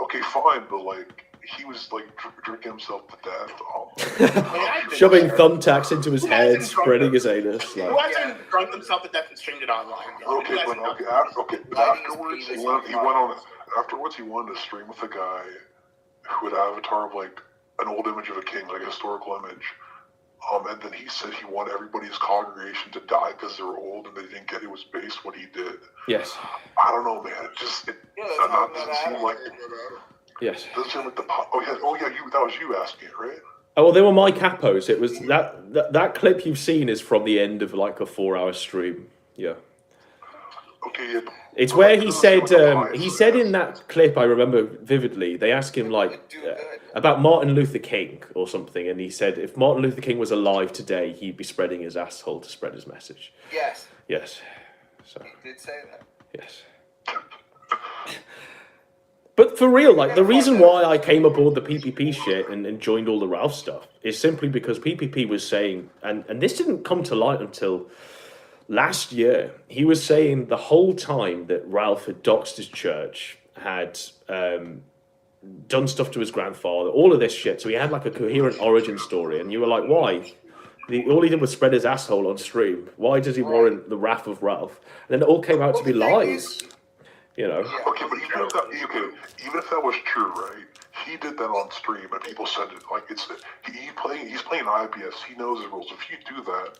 Okay, fine, but like he was like drinking himself to death. Shoving thumbtacks into his head, spreading his anus. Who hasn't drunk himself to death and streamed it online? Okay. Afterwards, he wanted to stream with a guy who had an avatar of like an old image of a king, like a historical image. And then he said he wanted everybody's congregation to die because they were old and they didn't get it was based what he did. Yes. I don't know, man. It doesn't seem like. Yes. Doesn't seem like the. That was you asking it, right? Oh well, they were my capos. It was that clip you've seen is from the end of like a 4-hour stream. Yeah. Okay. Yeah. It's where he said in that clip, I remember vividly, they asked him like about Martin Luther King or something, and he said if Martin Luther King was alive today, he'd be spreading his asshole to spread his message. Yes. Yes. So. He did say that. Yes. But for real, like the reason why I came aboard the PPP shit and joined all the Ralph stuff is simply because PPP was saying, and this didn't come to light until last year, he was saying the whole time that Ralph had doxed his church, had done stuff to his grandfather, all of this shit. So he had like a coherent origin story, and you were like, why? All he did was spread his asshole on stream. Why does he warrant the wrath of Ralph? And then it all came out to be lies. You know. Okay, but even if that was true, right? He did that on stream, and people said it like he's playing IBS. He knows his rules. If you do that,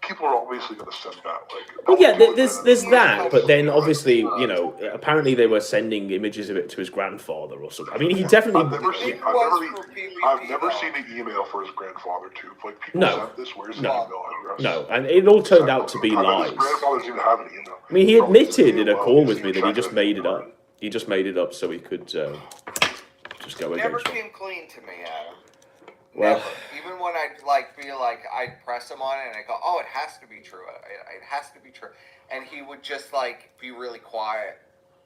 people are obviously going to send that. Like, well, yeah, there's that, but then obviously, you know, apparently they were sending images of it to his grandfather or something. I mean, he definitely. I've never seen an email for his grandfather too. Like people sent this. Where's his email address? No, and it all turned out to be lies. His grandfather didn't have an email. I mean, he admitted in a call with me that he just made it up. He just made it up so he could just go against. Never came clean to me, Adam. Well, never. Even when I'd like feel like I'd press him on it and I go, oh, it has to be true. It has to be true. And he would just like be really quiet.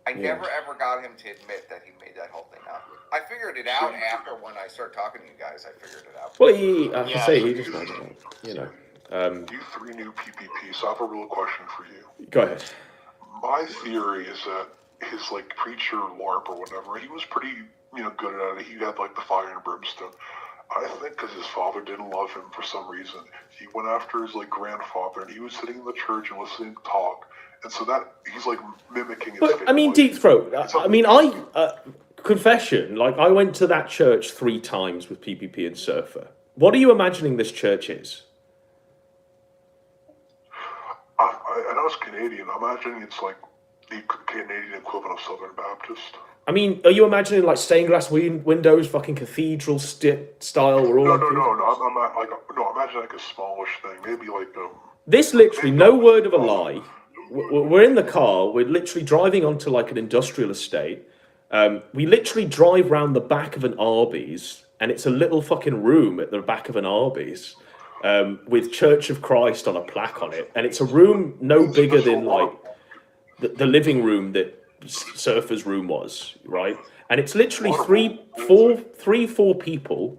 I never ever got him to admit that he made that whole thing up. I figured it out after when I started talking to you guys. I figured it out. Well, he just made it up. You know. You three new PPP, so I have a real question for you. Go ahead. My theory is that his like preacher LARP or whatever, he was pretty good at it. He had like the fire and brimstone. I think because his father didn't love him for some reason, he went after his like grandfather, and he was sitting in the church and listening to talk, and so that he's like mimicking his. But I mean, Deep Throat. I mean, confession. Like I went to that church 3 times with PPP and Surfer. What are you imagining this church is? I know it's Canadian. I'm imagining it's like the Canadian equivalent of Southern Baptist. I mean, are you imagining like stained glass windows, fucking cathedral style? We're all I'm imagining like a smallish thing, maybe like This literally, no word of a lie. We're in the car. We're literally driving onto like an industrial estate. We literally drive round the back of an Arby's, and it's a little fucking room at the back of an Arby's with Church of Christ on a plaque on it, and it's a room no bigger than like the living room that Surfer's room was, right? And it's literally three, four people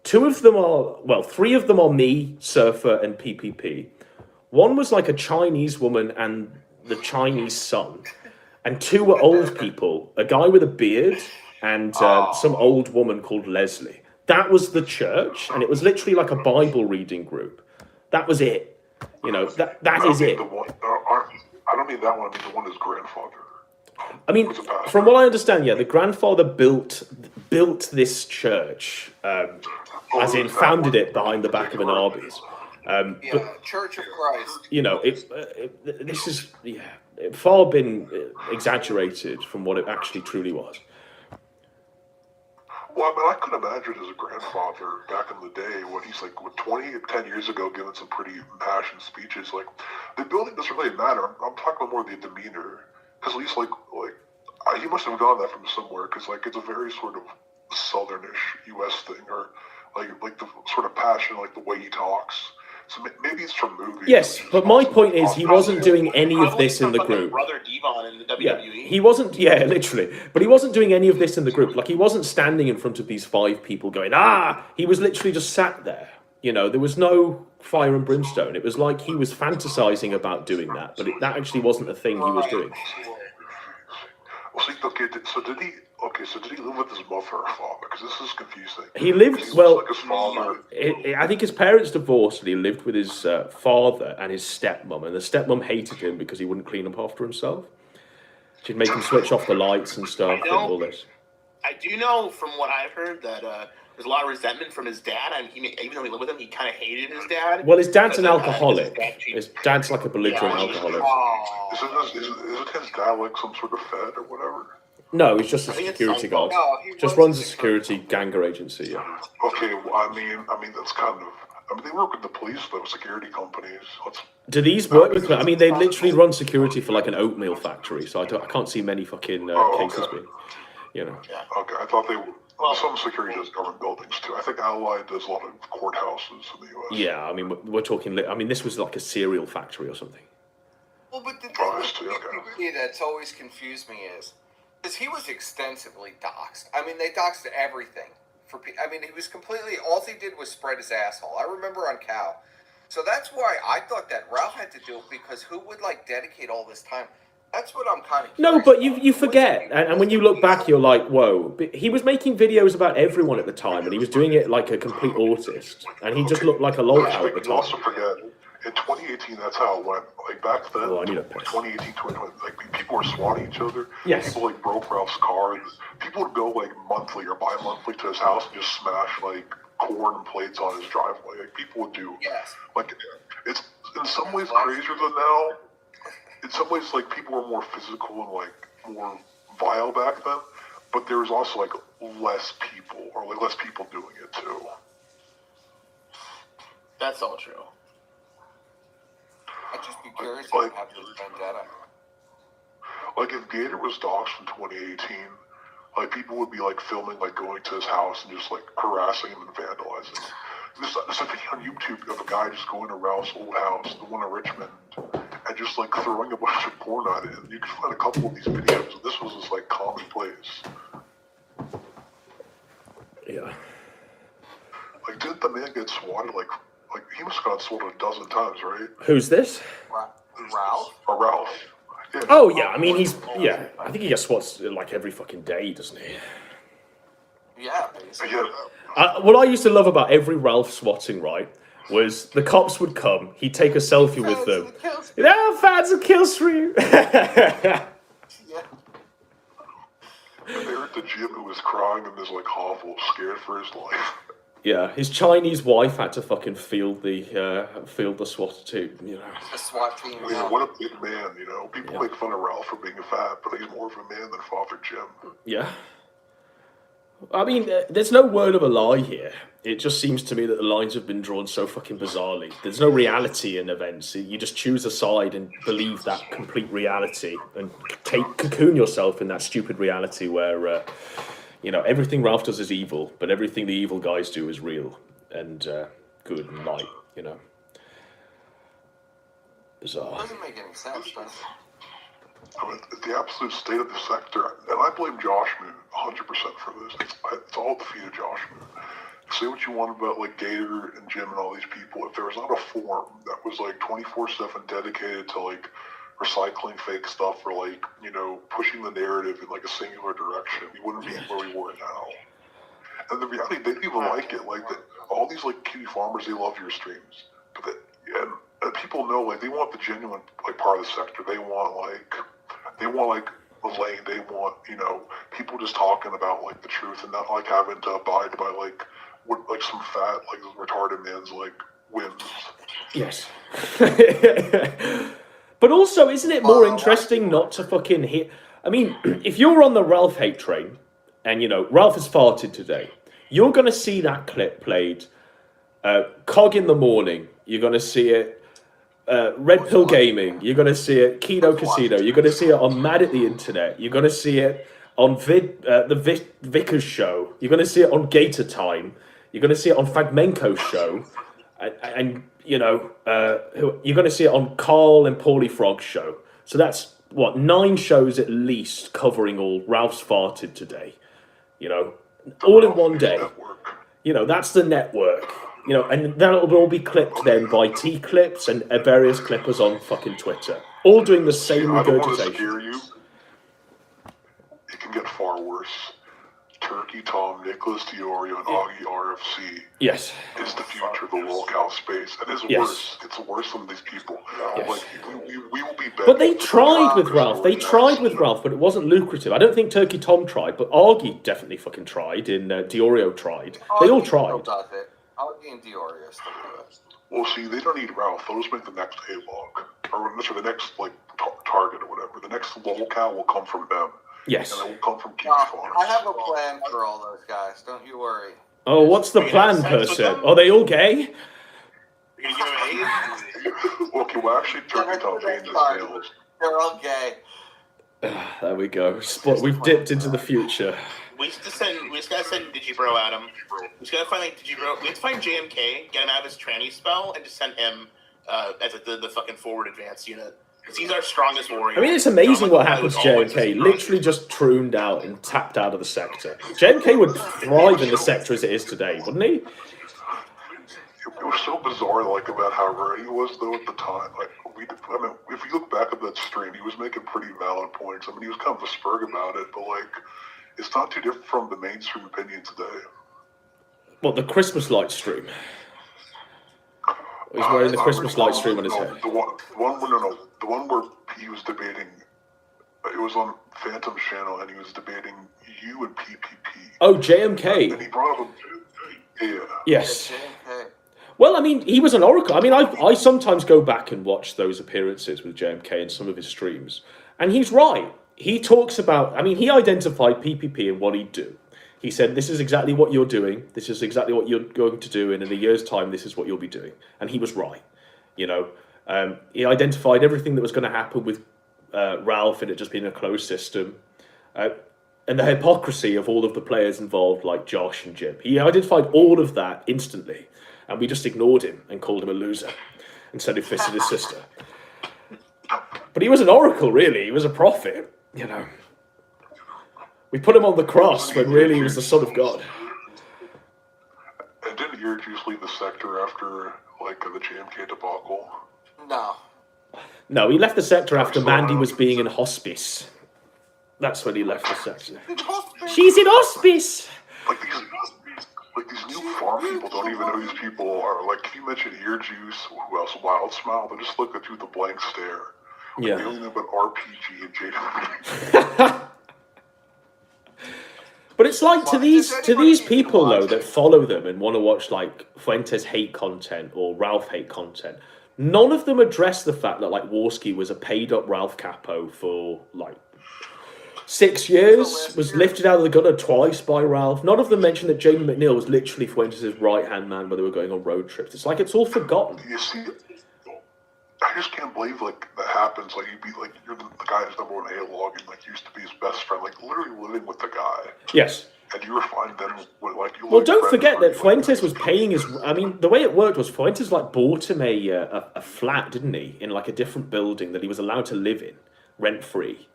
Three of them are me, Surfer, and PPP. One was like a Chinese woman and the Chinese son. And two were old people, a guy with a beard and some old woman called Leslie. That was the church, and it was literally like a Bible reading group. That was it. You know, that is it. I don't mean that one, I mean the one his grandfather. I mean, from what I understand, yeah, the grandfather built this church, as in founded it behind the back of an Arby's. But, Church of Christ. You know, this is far been exaggerated from what it actually truly was. Well, I mean, I could imagine his grandfather back in the day when he's like, 10 years ago, giving some pretty impassioned speeches. Like, the building doesn't really matter. I'm talking about more the demeanor. Because at least, he must have gotten that from somewhere. Because, it's a very sort of southernish U.S. thing. Or, like the sort of passion, like the way he talks. So maybe it's from movies. Yes, but my point is he wasn't doing any of this in the group. Brother Devon in the WWE. Yeah, he wasn't. Yeah, literally. But he wasn't doing any of this in the group. Like, he wasn't standing in front of these 5 people going, He was literally just sat there. You know, there was no fire and brimstone. It was like he was fantasizing about doing that, but that actually wasn't the thing he was doing. Well, see, so did he live with his mother or father? Because this is confusing. He lived, like his father. I think his parents divorced and he lived with his father and his stepmom. And the stepmom hated him because he wouldn't clean up after himself. She'd make him switch off the lights and stuff and all this. I do know from what I've heard that there's a lot of resentment from his dad. And even though he lived with him, he kind of hated his dad. Well, his dad's an alcoholic. His dad's like a belligerent alcoholic. Isn't his dad like some sort of fed or whatever? No, he's just a security guard. Just runs a security ganger agency. Yeah. Okay, well, I mean that's kind of. I mean, they work with the police, though, security companies. Do these work with? I mean, they literally run security for like an oatmeal factory, so I can't see many fucking cases being. You know. Okay, I thought they. Some security does government buildings too. I think Allied does a lot of courthouses in the U.S. Yeah, I mean, we're talking. I mean, this was like a cereal factory or something. Well, but the thing that's always confused me is he was extensively doxxed. I mean, they doxxed everything. He was completely. All he did was spread his asshole. I remember on Cal. So that's why I thought that Ralph had to do it, because who would dedicate all this time? That's what I'm kind of. No, but you forget, and when you look back, you're like, whoa. But he was making videos about everyone at the time, and he was doing it like a complete autist, and he just looked like a lolcow at the time. You also forget, in 2018, that's how it went. Like back then, 2018, 2020, people were swatting each other. Yes. People broke Ralph's car. People would go monthly or bi-monthly to his house and just smash corn plates on his driveway. People would do. Yes. It's in some ways crazier than now. In some ways, people were more physical and more vile back then, but there was also less people, or less people doing it too. That's all true. I'd just be curious if have this vendetta. If Gator was doxxed in 2018, people would be filming, going to his house and just harassing him and vandalizing him. There's a video on YouTube of a guy just going to Ralph's old house, the one in Richmond, and just throwing a bunch of porn on it. And you can find a couple of these videos, and this was just commonplace. Yeah. Didn't the man get swatted? He must have got swatted a dozen times, right? Who's this? Ralph? Or Ralph. Yeah. Oh yeah, I mean I think he gets swats every fucking day, doesn't he? Yeah, basically. Yeah. What I used to love about every Ralph swatting, right, was the cops would come, he'd take a selfie with them. Fans of kill stream. Yeah. And they're at the gym who was crying in this hovel, scared for his life. Yeah, his Chinese wife had to fucking field the SWAT team, you know. The SWAT team. I mean, what a big man, you know. People make fun of Ralph for being fat, but he's more of a man than Father Jim. Yeah. I mean, there's no word of a lie here. It just seems to me that the lines have been drawn so fucking bizarrely. There's no reality in events. You just choose a side and believe that complete reality and cocoon yourself in that stupid reality where, everything Ralph does is evil, but everything the evil guys do is real and good and light, you know. Bizarre. It doesn't make any sense, does it? I mean, the absolute state of the sector, and I blame Josh Moon 100% for this. It's all the feet of Josh Moon. say what you want about like Gator and Jim and all these people. If there was not a forum that was like 24/7 dedicated to like recycling fake stuff or like, you know, pushing the narrative in like a singular direction, we wouldn't be where we were now. And the reality, they even like it. Like all these like cutie farmers, they love your streams, but and people know like they want the genuine like part of the sector. They want like the lane. They want, you know, people just talking about like the truth and not like having to abide by like what like some fat like retarded man's like whims. Yes. But also, isn't it more interesting not to fucking hit? I mean, if you're on the Ralph hate train, and you know Ralph has farted today, you're gonna see that clip played. Cog in the morning, you're gonna see it. Red Pill Gaming, you're gonna see it. Kino Casino, you're gonna see it on Mad at the Internet. You're gonna see it on the Vickers show. You're gonna see it on Gator Time. You're gonna see it on Fragmenko's show, and you know, you're going to see it on Carl and Paulie Frog's show. So that's, what, 9 shows at least covering all Ralph's farted today. You know, all in one day. You know, that's the network. You know, and that'll all be clipped then by T-Clips and various clippers on fucking Twitter. All doing the same regurgitation. I don't want to scare you. It can get far worse. Turkey Tom, Nicholas Diorio, and Augie RFC is the future of the locale space. And it's worse. It's worse than these people. Like, we will be better. But they tried with Ralph. They tried with Ralph, but it wasn't lucrative. I don't think Turkey Tom tried, but Augie definitely fucking tried, and Diorio tried. They all tried. Augie and Diorio still do it. Well, see, they don't need Ralph. They'll just make the next A-log. Or the next, like, target or whatever. The next locale will come from them. Yes. And it will come from King Farms. I have a plan for all those guys. Don't you worry. Oh, what's the plan, person? Are they all gay? Okay, well, actually, Turkey Tom changed the scales. They're all gay. There we go. We've dipped into the future. We just gotta send Digibro at him. We just gotta find like Digibro. We have to find JMK, get him out of his tranny spell, and just send him as the fucking forward advance unit. Because he's our strongest warrior. I mean, it's amazing what happens to JMK. Literally just trooned out and tapped out of the sector. JMK would thrive in the sector as it is today, wouldn't he? It was so bizarre, like, about how rare he was, though, at the time. Like, if you look back at that stream, he was making pretty valid points. I mean, he was kind of a spurg about it, but, like, it's not too different from the mainstream opinion today. What, the Christmas light stream? He's wearing the Christmas light stream on his head. The one where he was debating, it was on Phantom's channel, and he was debating you and PPP. Oh, JMK. And he brought up Yes. Well, I mean, he was an oracle. I mean, I sometimes go back and watch those appearances with JMK in some of his streams, and he's right. He talks about, I mean, he identified PPP and what he'd do. He said, this is exactly what you're doing. This is exactly what you're going to do. And in a year's time, this is what you'll be doing. And he was right. You know, he identified everything that was going to happen with Ralph and it just being a closed system. And the hypocrisy of all of the players involved, like Josh and Jim. He identified all of that instantly. And we just ignored him and called him a loser and said he fisted his sister. But he was an oracle, really. He was a prophet, you know. We put him on the cross when really he was the son of God. And didn't Earjuice leave the sector after, like, the JMK debacle? No. No, he left the sector after Mandy was being in hospice. That's when he left the sector. She's in hospice! Like these new farm people don't even know who these people are. Like, if you mention Earjuice, who else? Wild Smile, they just look at you with a blank stare. Like, Yeah. they only know about RPG and JW. But it's like to these people though that follow them and want to watch like Fuentes hate content or Ralph hate content, none of them address the fact that like Warski was a paid up Ralph capo for like 6 years, was lifted out of the gutter twice by Ralph. None of them mention that Jamie McNeil was literally Fuentes' right hand man when they were going on road trips. It's like it's all forgotten. You see, I just can't believe like that happens. Like you're the guy who's number one A-log and like used to be his best friend, like literally living with the guy. Yes. And you were fine then with like you. Well, don't forget that Fuentes was paying his. I mean, the way it worked was Fuentes like bought him a flat, didn't he, in like a different building that he was allowed to live in, rent free,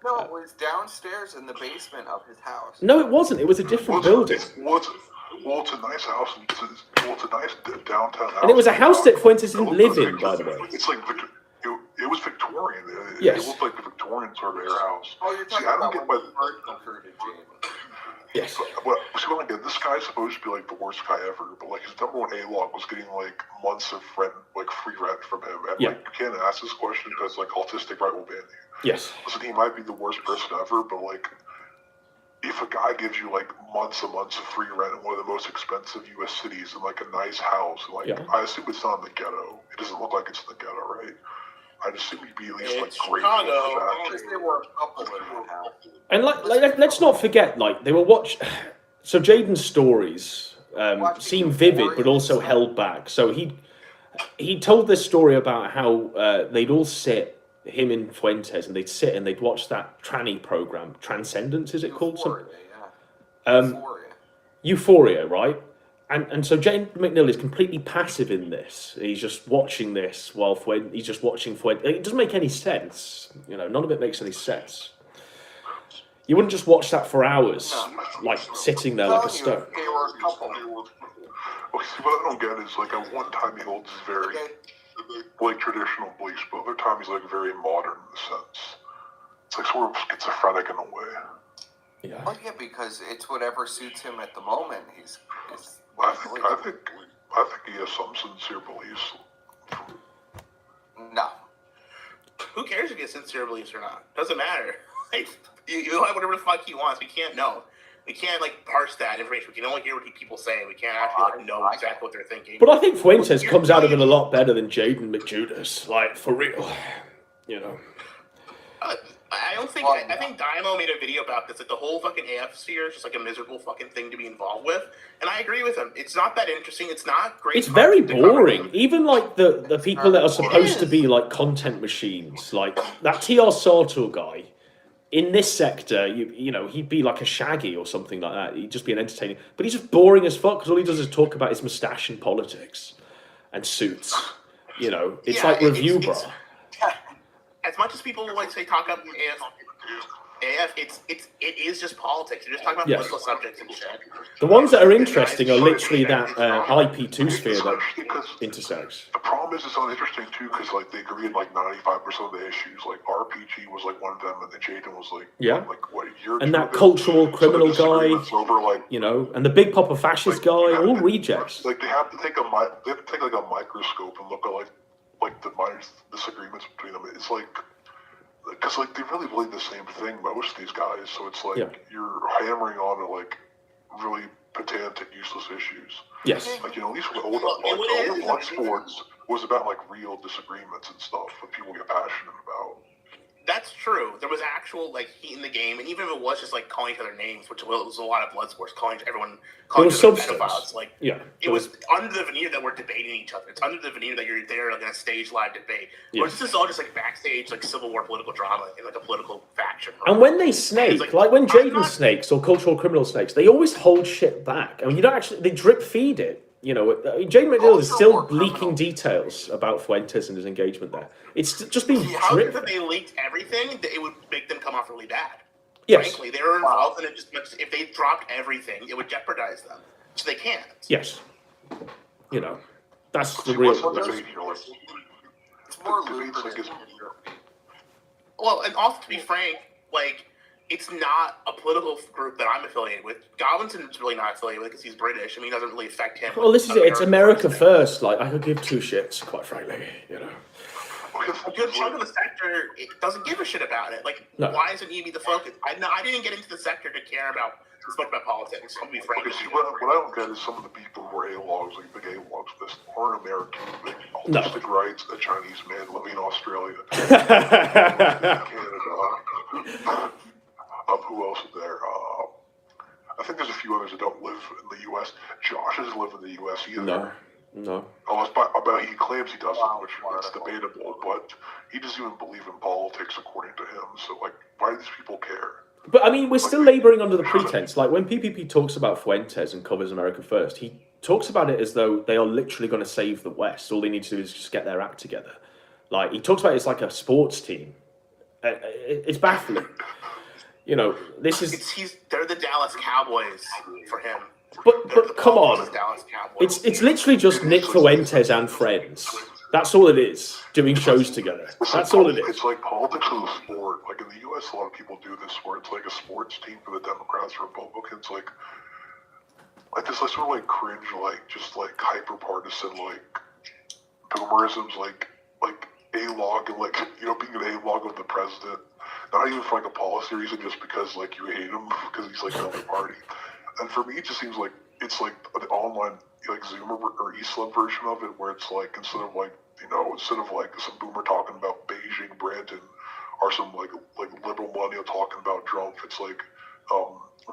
No, it was downstairs in the basement of his house. No, it wasn't. It was a different building. Well, it's a nice house. It's a nice downtown house. And it was a house that Fuentes didn't live in, by the way. It's like it was Victorian. Yes. It looked like the Victorian sort of era house. Oh, you're talking about when the bird converted James. Yes. This guy's supposed to be like the worst guy ever, but like his number one A-log was getting like months of rent, like free rent from him. And like you can't ask this question because like autistic right will ban you. Yes. Listen, he might be the worst person ever, but like if a guy gives you like months and months of free rent in one of the most expensive U.S. cities in like a nice house, like I assume it's not in the ghetto. It doesn't look like it's in the ghetto, right? I'd assume he'd be at least like great. There were a couple in that house. And let's not forget, like they were So Jaden's stories seem vivid, but also held back. So he told this story about how they'd all sit, him and Fuentes, and they'd sit and they'd watch that tranny program, Transcendence, is it called? Euphoria, right? And so Jane McNeil is completely passive in this. He's just watching this while he's just watching Fuentes. It doesn't make any sense. You know, none of it makes any sense. You wouldn't just watch that for hours, like sitting there like a stone. What I don't get is like at one time he holds his very like traditional beliefs, but other time he's like very modern in the sense. It's like sort of schizophrenic in a way. Yeah. Well, yeah, because it's whatever suits him at the moment. I think he has some sincere beliefs. No. Who cares if he has sincere beliefs or not? Doesn't matter. Like, you have whatever the fuck he wants. We can't know. We can't like parse that information. We can only hear what people say. We can't actually know exactly what they're thinking. But I think Fuentes comes out of it a lot better than Jaden McJudas. Like for real, you know. I don't think. I think Dynamo made a video about this. That the whole fucking AF sphere is just like a miserable fucking thing to be involved with. And I agree with him. It's not that interesting. It's not great. It's very boring. Even like the people that are supposed to be like content machines, like that TR Sartor guy. In this sector, you know, he'd be like a Shaggy or something like that. He'd just be an entertaining, but he's just boring as fuck because all he does is talk about his moustache and politics and suits. You know, it's like review, bro. As much as people like say talk up AF, it is just politics. You're just talking about political subjects and shit. The ones that are interesting are literally that IP2 sphere that intersects. The problem is it's uninteresting too because like they agree in like 95% of the issues. Like RPG was like one of them, and then Jaden was like like what a year. And that cultural criminal guy, over, like, you know, and the big Papa fascist guy, all rejects. Like they have to take like a microscope and look at like the minor disagreements between them. It's like. Because like they really believe the same thing, most of these guys. So it's like you're hammering on like really pedantic, useless issues. Yes. Like at least with old blood sports was about like real disagreements and stuff that people get passionate about. That's true. There was actual like heat in the game, and even if it was just like calling each other names, which was a lot of blood sports, calling everyone each other pedophiles. Like it was under the veneer that we're debating each other. It's under the veneer that you're there like in a stage live debate. Or this is all just like backstage like Civil War political drama in like a political faction. Right? And when they snake, like when Jaden snakes or cultural criminal snakes, they always hold shit back. I mean, you don't actually they drip feed it. You know, Jaden McNeil is still leaking details about Fuentes and his engagement there. It's just been dripped. How if they leaked everything, it would make them come off really bad. Yes. Frankly, they were involved in it just much. If they dropped everything, it would jeopardize them. So they can't. Yes. You know, that's the real. It's more lucrative. Well, and also to be frank, like. It's not a political group that I'm affiliated with. Godwinson is really not affiliated with because he's British. I mean, it doesn't really affect him. Well, this is it. It's America first. Like, I could give two shits, quite frankly, you know. A good chunk of the sector it doesn't give a shit about it. Like, why does it need to be the focus? I didn't get into the sector to care about as much about politics. I'll be frank. See, what I don't get is some of the people who are A-logs, like big A-logs, this aren't American. Like, autistic rights, a Chinese man living in Australia. Canada. Who else is there? I think there's a few others that don't live in the U.S. Josh doesn't live in the U.S. either. No. Although he claims he doesn't, which is debatable, but he doesn't even believe in politics according to him. So, like, why do these people care? But, I mean, we're still laboring under the pretense. Like, when PPP talks about Fuentes and covers America First, he talks about it as though they are literally going to save the West. All they need to do is just get their act together. Like, he talks about it as like a sports team. It's baffling. You know, this is. They're the Dallas Cowboys for him. But come on, it's literally just Nick Fuentes and friends. That's all it is. Doing shows together. That's all it is. It's like politics of the sport. Like in the U.S., a lot of people do this where it's like a sports team for the Democrats or Republicans. Like this, like sort of like cringe, like just like hyper partisan, like boomerisms, like a-log and like being an a-log of the president. Not even for like a policy reason, just because like you hate him because he's like the other party. And for me, it just seems like it's like an online like Zoomer or E-Slub version of it, where it's like instead of like some boomer talking about Beijing Brandon or some like liberal millennial talking about Trump, it's like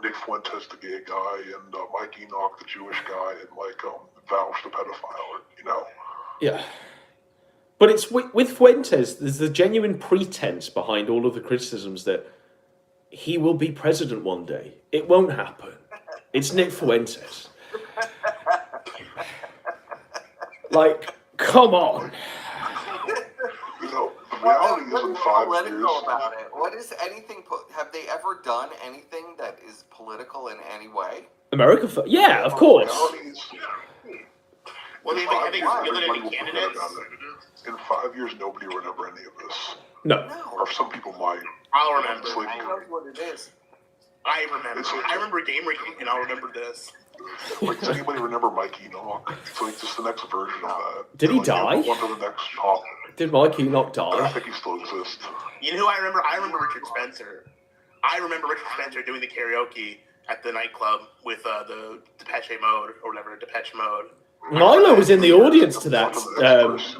Nick Fuentes the gay guy and Mike Enoch the Jewish guy and like Vouch the pedophile, Yeah. But it's with Fuentes, there's the genuine pretense behind all of the criticisms that he will be president one day. It won't happen. It's Nick Fuentes. Like, come on. The reality is in 5 years. About it. What is anything? Have they ever done anything that is political in any way? America, yeah, of course. Well, have they fielded any candidates? In 5 years, nobody will remember any of this. No. Or some people might. I'll remember. I know what it is. I remember Gamergate, and I'll remember this. Like, does anybody remember Mike Enoch? It's like just the next version of that. Did he die? One to the next top. Did Mike Enoch die? I think he still exists. You know who I remember? I remember Richard Spencer. I remember Richard Spencer doing the karaoke at the nightclub with the Depeche Mode or whatever, Depeche Mode. Milo was in the audience to that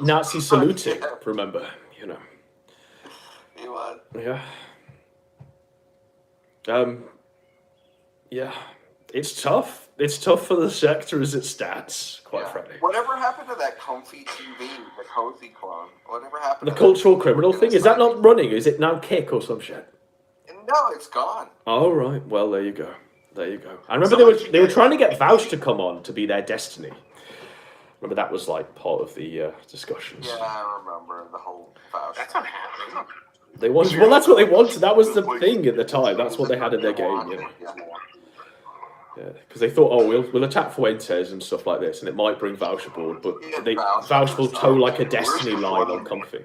Nazi saluting, remember? He was. Yeah. Yeah. It's tough. It's tough for the sector as it stands, quite frankly. Whatever happened to that comfy TV, the cozy clone? Whatever happened The to cultural criminal thing? Is that not running? Is it now Kick or some shit? No, it's gone. Oh, right. Well, there you go. There you go. I remember they were trying to get Vouch to come on to be their Destiny. Remember that was like part of the discussions. Yeah, I remember the whole Vouch. That's not happening. They wanted. Well, that's what they wanted. That was the thing at the time. That's what they had in their game. Yeah, because they thought, oh, we'll attack Fuentes and stuff like this, and it might bring Vouch aboard, but Vouch will toe like a Destiny line on Comfy.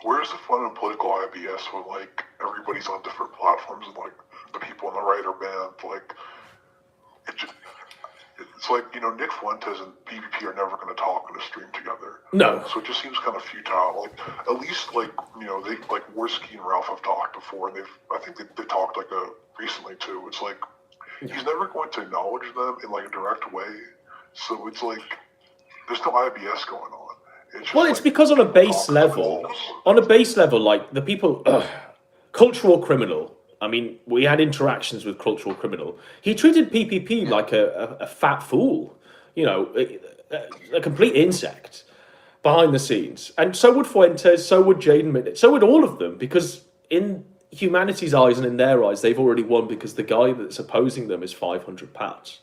Where's the fun in political IBS when like everybody's on different platforms and like the people on the right are banned? Like it's like Nick Fuentes and PvP are never going to talk on a stream together. No. So it just seems kind of futile. Like at least they like Worski and Ralph have talked before, and I think they talked like recently too. It's like he's never going to acknowledge them in like a direct way. So it's like there's no IBS going on. It's because on a base level, like the people, Cultural Criminal. I mean, we had interactions with Cultural Criminal. He treated PPP like a fat fool, a complete insect behind the scenes. And so would Fuentes, so would Jaden, so would all of them, because in humanity's eyes and in their eyes, they've already won because the guy that's opposing them is 500 pounds.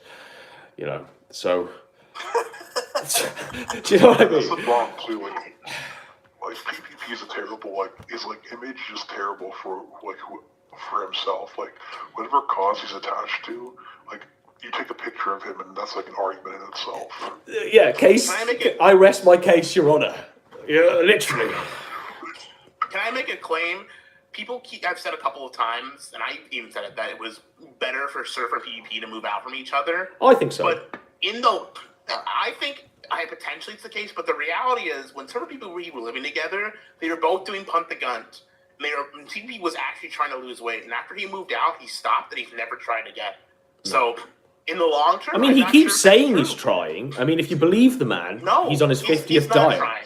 So... Do you know what I mean? That's the problem too. Like PPP is a terrible. His image is terrible for himself. Like whatever cause he's attached to, you take a picture of him and that's like an argument in itself. Yeah, case. I rest my case, Your Honor. Yeah, literally. Can I make a claim? I've said a couple of times, and I even said it, that it was better for Surfer and PvP to move out from each other. I think so. But I think potentially it's the case, but the reality is when certain people were living together, they were both doing punt the gun. And TP was actually trying to lose weight, and after he moved out, he stopped, and he's never tried again. So, in the long term, he keeps saying he's trying. I mean, if you believe the man, he's on his 50th diet. Trying.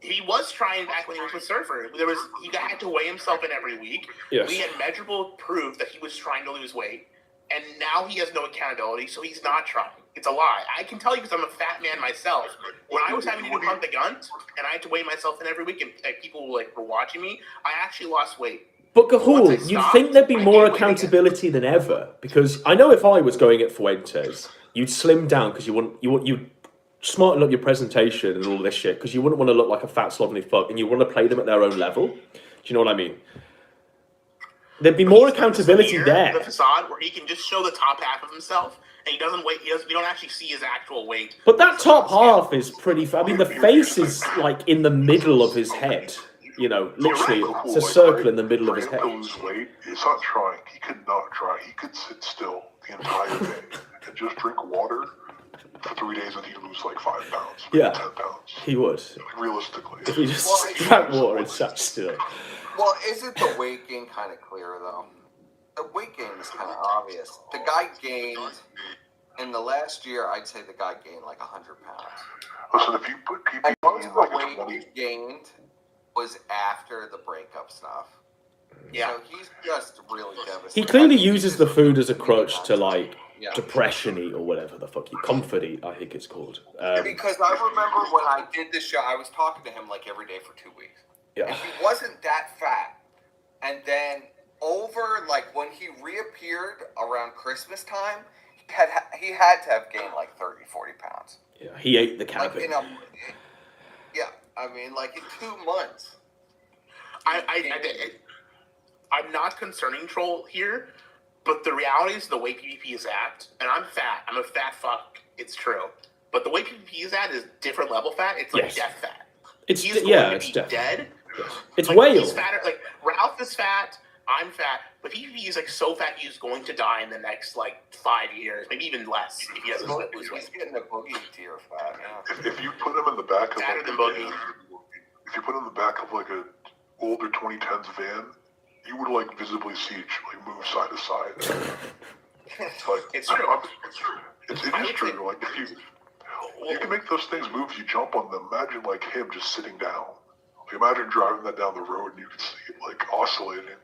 He was trying back when he was with Surfer. He had to weigh himself in every week. Yes. We had measurable proof that he was trying to lose weight, and now he has no accountability, so he's not trying. It's a lie. I can tell you because I'm a fat man myself. When I was having to do hunt the guns, and I had to weigh myself in every week, and people were watching me, I actually lost weight. But Gahul, you'd think there'd be more accountability than ever, because I know if I was going at Fuentes, you'd slim down because you'd smarten up your presentation and all this shit, because you wouldn't want to look like a fat slovenly fuck, and you want to play them at their own level. Do you know what I mean? There'd be more accountability there. The facade where he can just show the top half of himself, and he doesn't wait. We don't actually see his actual weight. But that top half is pretty. I mean, the face is like in the middle of his head. You know, literally, it's a circle in the middle of his head. Lose weight. He's not trying. He could not try. He could sit still the entire day and just drink water for 3 days, and he'd lose like 5 pounds. Yeah, 10 pounds. He would. Realistically, if he just drank water and sat still. Well, isn't the weight gain kind of clear though? The weight gain is kind of obvious. The guy gained in the last year. I'd say the guy gained like 100 pounds. Listen, if you put people most in of the like weight he gained was after the breakup stuff. Yeah. So he's just really devastated. He clearly uses the food as a crutch to like depression eat or whatever the fuck comfort eat, I think it's called. Because I remember when I did the show, I was talking to him like every day for 2 weeks. Yeah. And he wasn't that fat. And then over, like, when he reappeared around Christmas time, he had to have gained like 30, 40 pounds. Yeah, he ate the cabin. Like, yeah, I mean, like in 2 months. I'm not concerning troll here, but the reality is the way PvP is at, and I'm fat. I'm a fat fuck. It's true. But the way PvP is at is different level fat. It's like death fat. It's he's going to be death. Dead. Yes. It's like, whale. He's fatter. Like Ralph is fat. I'm fat. But PvP is like so fat he's going to die in the next like 5 years, maybe even less if he doesn't lose weight. He's getting a boogie tier fat. Yeah. If you put him in the back of fatter like than boogie. If you put him in the back of like a older 2010s van, you would like visibly see it like move side to side. Like, it's true. It is true. Like if you can make those things move, you jump on them. Imagine like him just sitting down. Like, imagine driving that down the road and you can see it like oscillating.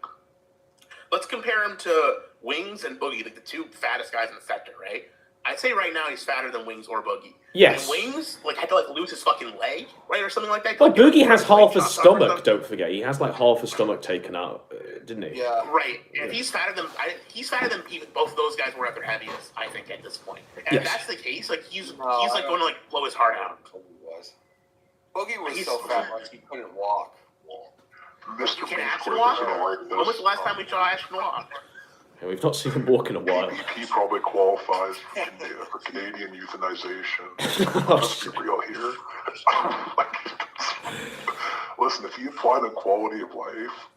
Let's compare him to Wings and Boogie, like the two fattest guys in the sector, right? I'd say right now he's fatter than Wings or Boogie. Yes. And Wings like had to like lose his fucking leg, right, or something like that. Well, Boogie has half a stomach. Don't forget, he has like half a stomach taken out, didn't he? Yeah, right. And he's fatter than even both of those guys were at their heaviest, I think, at this point. And if that's the case, like he's like going to like blow his heart out. Boogie was so fat like he couldn't walk. Can Ashton walk? When was the last time we saw Ashton walk? Yeah, we've not seen him walk in a while. He probably qualifies for Canadian euthanization. Let's be real here. Listen, if he applied a quality of life,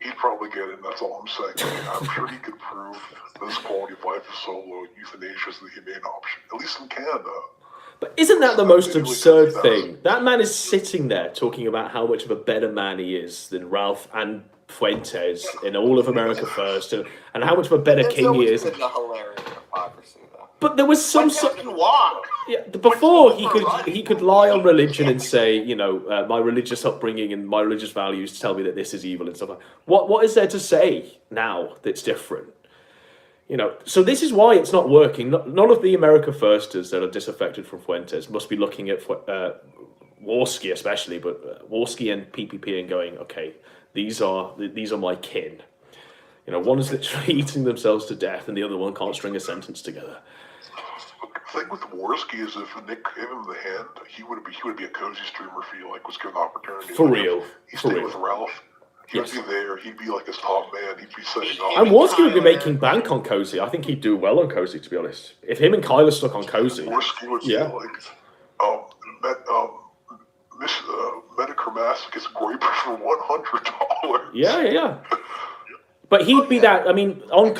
he'd probably get it. That's all I'm saying. I'm sure he could prove that his quality of life is so low, euthanasia is the humane option, at least in Canada. But isn't that the most absurd thing? That man is sitting there talking about how much of a better man he is than Ralph and Fuentes in all of America First, and how much of a better king he is. Hilarious hypocrisy, though. But there was some sort. Walk. Yeah, before he could lie on religion and say, you know, my religious upbringing and my religious values tell me that this is evil and stuff like that. What is there to say now that's different? You know, so this is why it's not working. None of the America Firsters that are disaffected from Fuentes must be looking at Warski especially, but Warski and PPP and going, okay, these are my kin. You know, one is literally eating themselves to death, and the other one can't string a sentence together. The thing with Warski is if Nick gave him the hand, he would be a cozy streamer if he like was given the opportunity. For real. He stayed with Ralph. He'd be there. He'd be like his top man. He'd be setting up. And Warski would be making bank on Cozy. I think he'd do well on Cozy, to be honest. If him and Kyle are stuck on Cozy. Warski would be like, Metachromatic is Graper for $100. Yeah. But he'd be that. I mean, on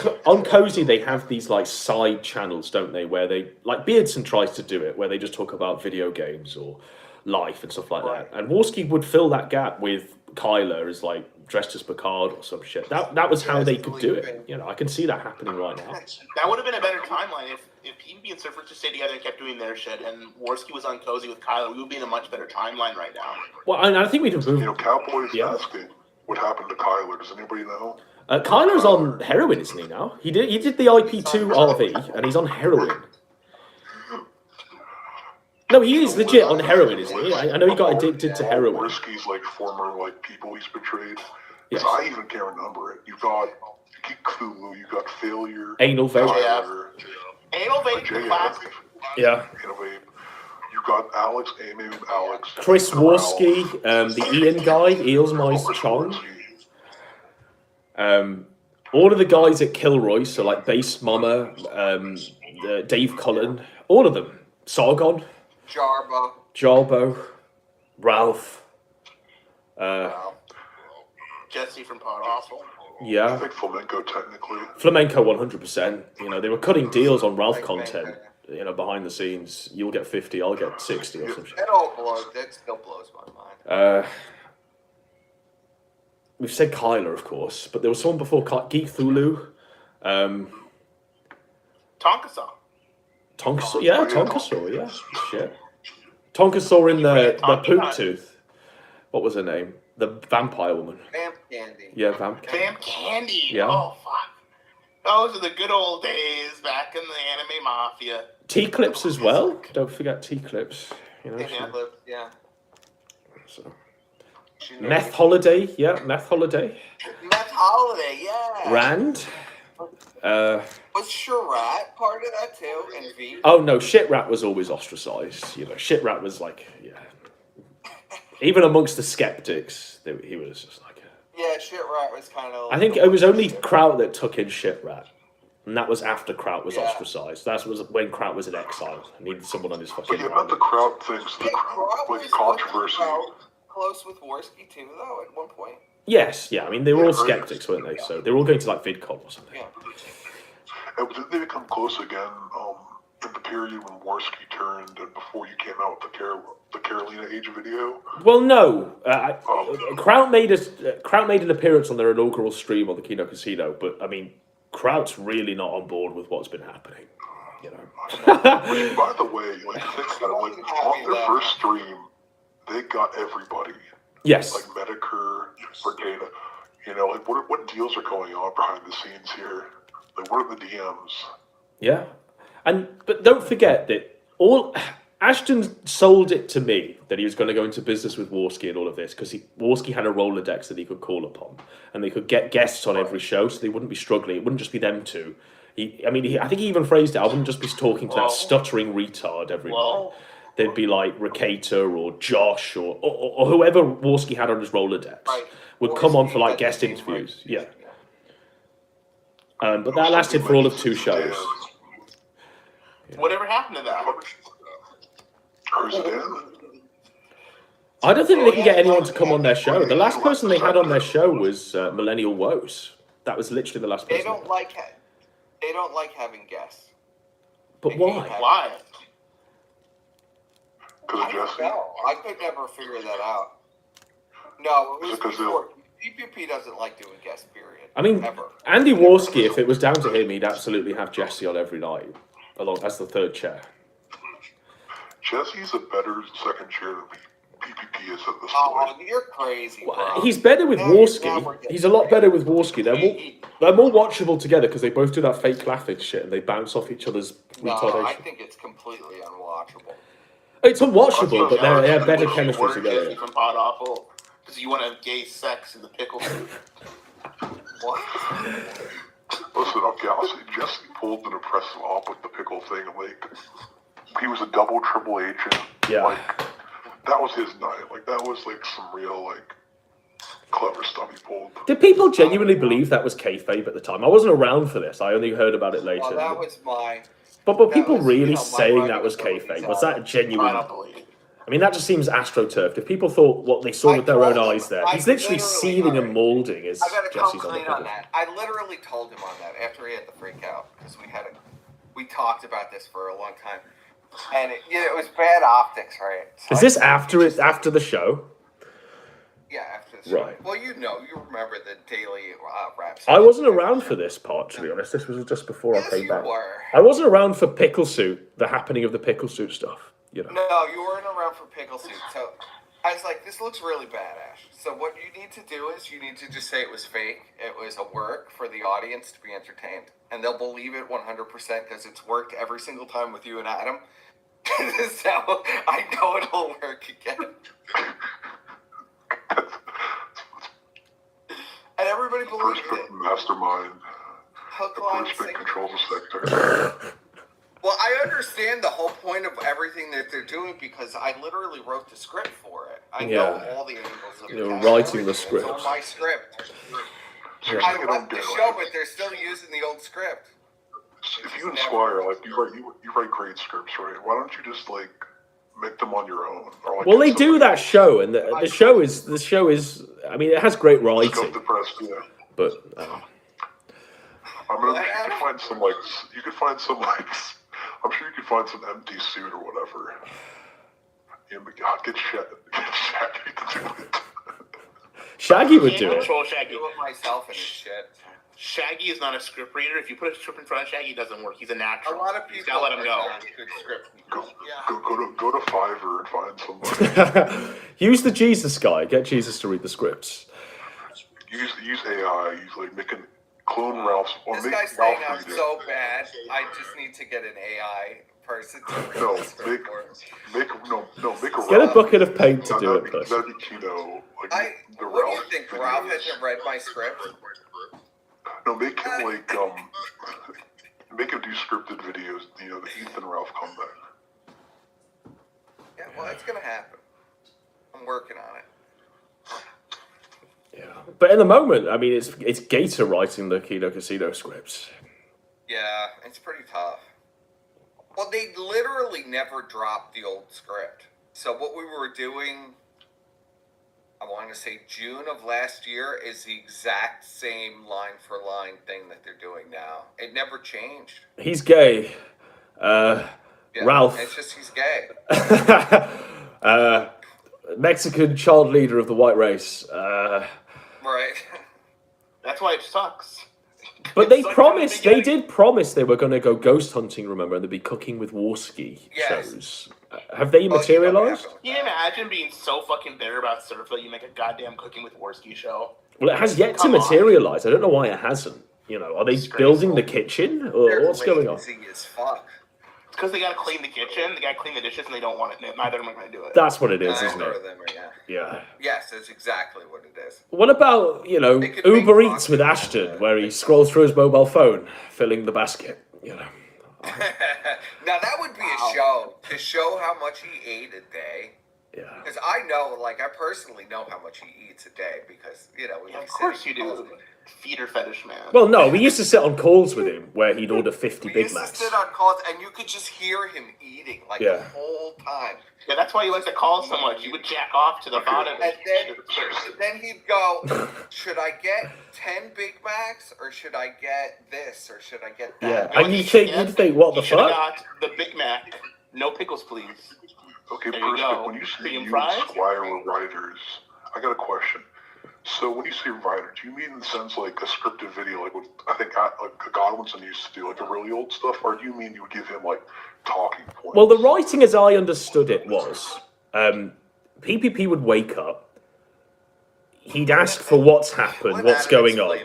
Cozy they have these like side channels, don't they? Where they like Beardson tries to do it, where they just talk about video games or life and stuff like that. And Warski would fill that gap with Kyler as like dressed as Picard or some shit. That was how they could do it. You know, I can see that happening right now. That would have been a better timeline if PvP and Surfers just stayed together and kept doing their shit, and Warski was on Cozy with Kyler. We would be in a much better timeline right now. Well, I think we'd improve. You know, Cowboys asking what happened to Kyler. Does anybody know? Kyler's on heroin, isn't he now? He did the IP2 RV, and he's on heroin. No, he is legit on heroin, isn't he? I know he got addicted to heroin. Warski's like former like people he's betrayed. Yes. I even can't remember it. You got Cthulhu, you got Failure, Anal Vape. Anal Vape, classic. Yeah. Anal Vape. You got Alex, Amy, Alex. Chris Worski, the Ian guy, Eels Mice Chong. All of the guys at Kilroy, so like Bass Mama, Dave Cullen, all of them. Sargon. Jarbo. Ralph. Jesse from Pod Awful. Yeah. I think Flamenco, technically. Flamenco 100%. You know, they were cutting deals on Ralph content, you know, behind the scenes. You'll get 50, I'll get 60 or something. That still blows my mind. We've said Kyler, of course, but there was someone before Geek Thulu. Tonkasaw. Tonkasaw, yeah. Shit. Tonkasaw in the poop tooth. What was her name? The vampire woman. Vamp Candy. Yeah, Vamp Candy. Vamp Candy. Yeah. Oh, fuck. Those are the good old days back in the anime mafia. T-Clips as well. Don't forget T-Clips. You know, Yeah. So. Meth Holiday. Yeah, Meth Holiday. Meth Holiday, yeah. Rand. Was Sharat part of that too? And V? Oh, no. Shit Rat was always ostracized. You know, Shit Rat was like, yeah. Even amongst the skeptics, he was just like... Yeah, Shit Rat was kind of... I think it was only Kraut that took in Shit Rat. And that was after Kraut was ostracized. That was when Kraut was in exile. I needed someone on his fucking... But yeah, about the Kraut things, the like, controversy... Close with Worski too, though, at one point. Yes, yeah. I mean, they were all skeptics, weren't they? So they were all going to like VidCon or something. Yeah. And did they become close again in the period when Worski turned and before you came out with the Carolina Age video? Well, no. Kraut made an appearance on their inaugural stream on the Kino Casino, but I mean, Kraut's really not on board with what's been happening. You know. By the way, like, on their first stream, they got everybody. Yes. Like Medicare, Brigada. You know, like what deals are going on behind the scenes here? Like, what are the DMs? Yeah. But don't forget that Ashton sold it to me that he was going to go into business with Worski and all of this because Worski had a Rolodex that he could call upon and they could get guests on every show so they wouldn't be struggling. It wouldn't just be them two. I think he even phrased it, I wouldn't just be talking to that stuttering retard every night. They'd be like Rakata or Josh or whoever Worski had on his Rolodex would come on for like guest interviews. Yeah. But that lasted for all of 2 shows. Whatever happened to that? I don't think they can get anyone to come on their show. The last person they had on their show was Millennial Woes. That was literally the last person. They don't like having guests. But why? Why? I don't know. I could never figure that out. No, it was before. PPP doesn't like doing guests, period. I mean, ever. Andy Worski, if it was down to him, he'd absolutely have Jesse on every night, along as the third chair. Jesse's a better second chair than PPP is at this point. You're crazy, bro. He's better with Worski. He's a lot better with Worski. They're more watchable together because they both do that fake laughing shit and they bounce off each other's retardation. I think it's completely unwatchable. It's unwatchable, but they have better chemistry together. From Pod Awful because you want to have gay sex in the pickle soup. What? Listen, okay, I'll say Jesse pulled an impressive op with the pickle thing. Like, he was a double triple agent. Yeah. Like, that was his night. Like, that was like some real like clever stuff he pulled. Did people genuinely believe that was kayfabe at the time? I wasn't around for this. I only heard about it later. Oh, that was my... But people really saying that was kayfabe? Was that genuine? I mean, that just seems astroturfed. If people thought what they saw with their own eyes there, he's literally seething and molding as Jesse's on the on that. I literally told him on that after he had the freak out because we talked about this for a long time, and it was bad optics, right? So is this after the show? Yeah, after the show. Right. Well, you remember the daily raps. I wasn't around for this part, to be honest. This was just before I came back. Were. I wasn't around for Pickle Suit, the happening of the Pickle Suit stuff. You know. No, you weren't around for Pickle Suit. So I was like, this looks really bad, Ash. So what you need to do is you need to just say it was fake. It was a work for the audience to be entertained. And they'll believe it 100% because it's worked every single time with you and Adam. So I know it'll work again. And everybody believed it. Mastermind. Hook, line, the person that controls the sector. Well, I understand the whole point of everything that they're doing because I literally wrote the script for it. I know all the angles of You're the writing the script. It's on my script. Yeah. I left the show, but they're still using the old script. If you and Squire, like, you write great scripts, right? Why don't you just, like, make them on your own? Or, like, Well, they do that show, and the show is. I mean, it has great writing. Scope the press, yeah. But I mean, you could find some, like, I'm sure you could find some empty suit or whatever. Yeah, but God, get Shaggy to do it. Shaggy would do it. Control Shaggy. Do it myself and shit. Shaggy is not a script reader. If you put a script in front of Shaggy, it doesn't work. He's a natural. A lot of people gotta let him go. Good script. Go to Fiverr and find somebody. Use the Jesus guy. Get Jesus to read the scripts. Use AI. Use like making clone Ralph's. Or This make guy's saying Ralph I'm read it. so bad. I just need to get an AI person to read No, the script for us. make a Get a Ralph. bucket of paint to do it, That'd be Kino. Like, the What do Ralph you think? videos. Ralph hasn't read my script? No, make him like make him do scripted videos. You know, the Ethan Ralph comeback. Yeah, well, it's gonna happen. I'm working on it. Yeah, but in the moment, I mean, it's Gator writing the Kino Casino scripts. Yeah, it's pretty tough. Well, they literally never dropped the old script. So what we were doing, I want to say June of last year, is the exact same line-for-line thing that they're doing now. It never changed. He's gay. Yeah, Ralph. It's just he's gay. Mexican child leader of the white race. Right. That's why it sucks. But they did promise they were going to go ghost hunting, remember, and they'd be cooking with Warski shows. Have they materialized? Can you imagine being so fucking bitter about surf that you make a goddamn Cooking with Warski show? Well, it has yet to materialize. I don't know why it hasn't. You know, are they building the kitchen, or what's going on? As fuck. It's because they gotta clean the kitchen, they gotta clean the dishes, and they don't want it. Neither of them are gonna do it. That's what it is, isn't Neither it? of them are, Yeah. Yes, that's exactly what it is. What about, Uber Eats with Ashton, where he scrolls through his mobile phone, filling the basket, Now that would be a show to show how much he ate a day. Yeah. Because I know, like, I personally know how much he eats a day because, we of course you do. Feeder fetish man. Well, no, we used to sit on calls with him where he'd order 50 Big We used Macs. to sit on calls and you could just hear him eating, like, the whole time. Yeah, that's why he likes to call so much. He would jack off to the bottom. And then he'd go, should I get 10 Big Macs or should I get this or should I get that? Yeah, and you'd think, what the Should have fuck? got the Big Mac, no pickles, please. Okay, There you perfect. go. When you say Medium you fries? and Squire were writers, I got a question. So when you say writer, do you mean in the sense like a scripted video, like what I think like Godwinson used to do, like the really old stuff, or do you mean you would give him like talking points? Well, the writing as I understood it was, PPP would wake up, he'd ask for what's happened, what's going on.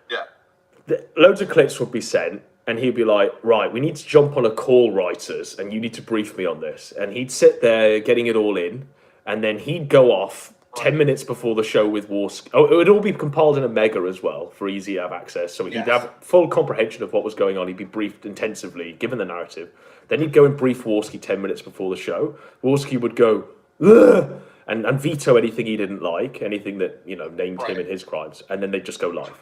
Yeah. Loads of clips would be sent, and he'd be like, right, we need to jump on a call, writers, and you need to brief me on this. And he'd sit there getting it all in, and then he'd go off 10 minutes before the show with Warski. Oh, it would all be compiled in a mega as well for easy to have access. So he'd have full comprehension of what was going on. He'd be briefed intensively, given the narrative. Then he'd go and brief Warski 10 minutes before the show. Warski would go, ugh, and veto anything he didn't like, anything that, named him in his crimes. And then they'd just go live.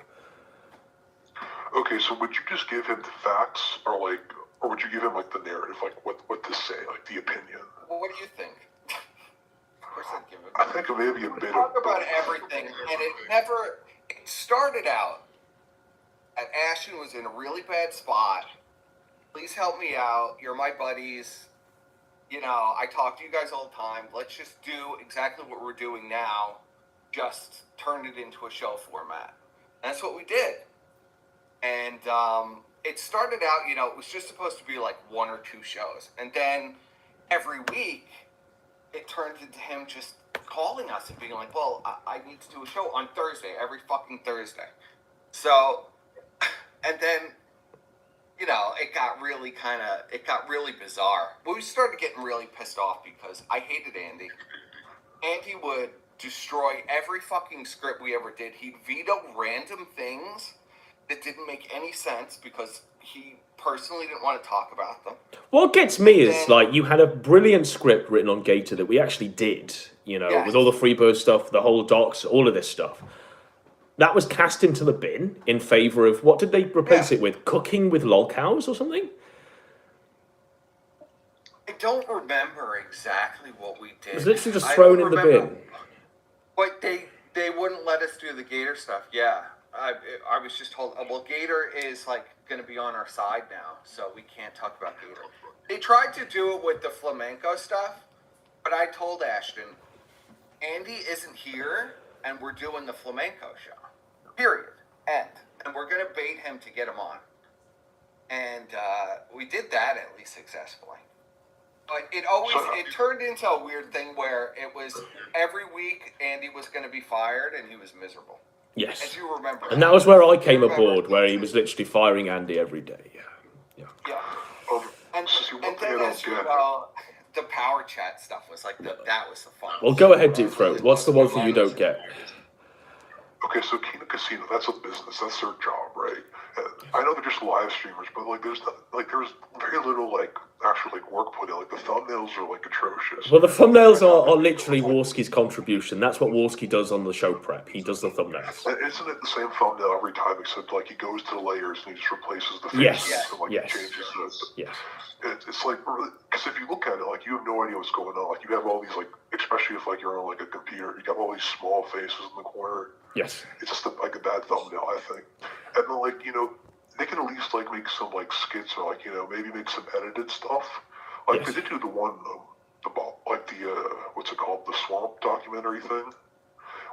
Okay, so would you just give him the facts, or would you give him like the narrative, like what to say, like the opinion? Well, what do you think? Of course I'd give it. I think maybe a bit Talk of about everything, and it started out, and Ashton was in a really bad spot. Please help me out. You're my buddies. I talk to you guys all the time. Let's just do exactly what we're doing now. Just turn it into a show format. And that's what we did. And it started out, it was just supposed to be like 1 or 2 shows. And then every week, it turned into him just calling us and being like, well, I need to do a show on Thursday, every fucking Thursday. So, and then, it got really bizarre. We started getting really pissed off because I hated Andy. Andy would destroy every fucking script we ever did. He'd veto random things that didn't make any sense because he personally didn't want to talk about them. What gets me is, like, you had a brilliant script written on Gator that we actually did, you know, with all the Freebird stuff, the whole docs, all of this stuff. That was cast into the bin in favour of, what did they replace it with? Cooking with log cows or something? I don't remember exactly what we did. It was literally just thrown in the bin. But they wouldn't let us do the Gator stuff. Yeah, I was just told. Well, Gator is like going to be on our side now, so we can't talk about Gator. They tried to do it with the flamenco stuff, but I told Ashton, Andy isn't here, and we're doing the flamenco show. Period. And we're going to bait him to get him on. And we did that at least successfully. But it turned into a weird thing where it was every week Andy was going to be fired and he was miserable. Yes. As you remember. And that was where I came aboard, where he was literally firing Andy every day. Yeah. And then as you know, the power chat stuff was like, that was the fun. Well, go ahead, Deep Throat. What's the one thing you don't get? Okay, so King of Casino, that's a business. That's their job, right? And I know they're just live streamers, but like, there's very little actual work put in. Like the thumbnails are atrocious. Well, the thumbnails are literally Warski's contribution. That's what Warski does on the show prep. He does the thumbnails. And isn't it the same thumbnail every time, except he goes to the layers and he just replaces the faces and changes it. Yes. It's like, because if you look at it, you have no idea what's going on. You have all these especially if you're on a computer, you have all these small faces in the corner. Yes. It's just a bad thumbnail, I think. And then they can at least make some skits or maybe make some edited stuff. They did do the one about what's it called, the swamp documentary thing,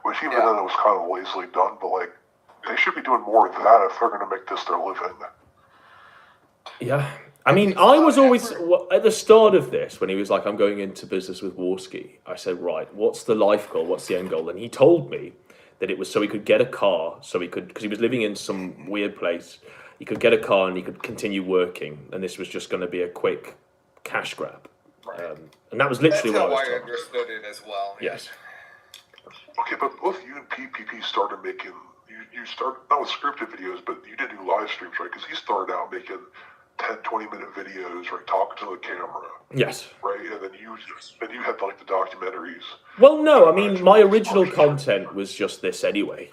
which even then it was kind of lazily done, but they should be doing more of that if they're going to make this their living. Yeah. I mean, I was always, at the start of this, when he was like, I'm going into business with Warski, I said, right, what's the life goal? What's the end goal? And he told me that it was so he could get a car, because he was living in some weird place. He could get a car and he could continue working, and this was just going to be a quick cash grab. And that was literally what I was told. That's how I understood it as well. Yes. Okay, but both you and PPP started making, you started, not with scripted videos, but you did do live streams, right? Because he started out making 10, 20-minute videos, right, talking to the camera. Yes. Right, and then you had the documentaries. Well, no, I mean, my original content was just this anyway.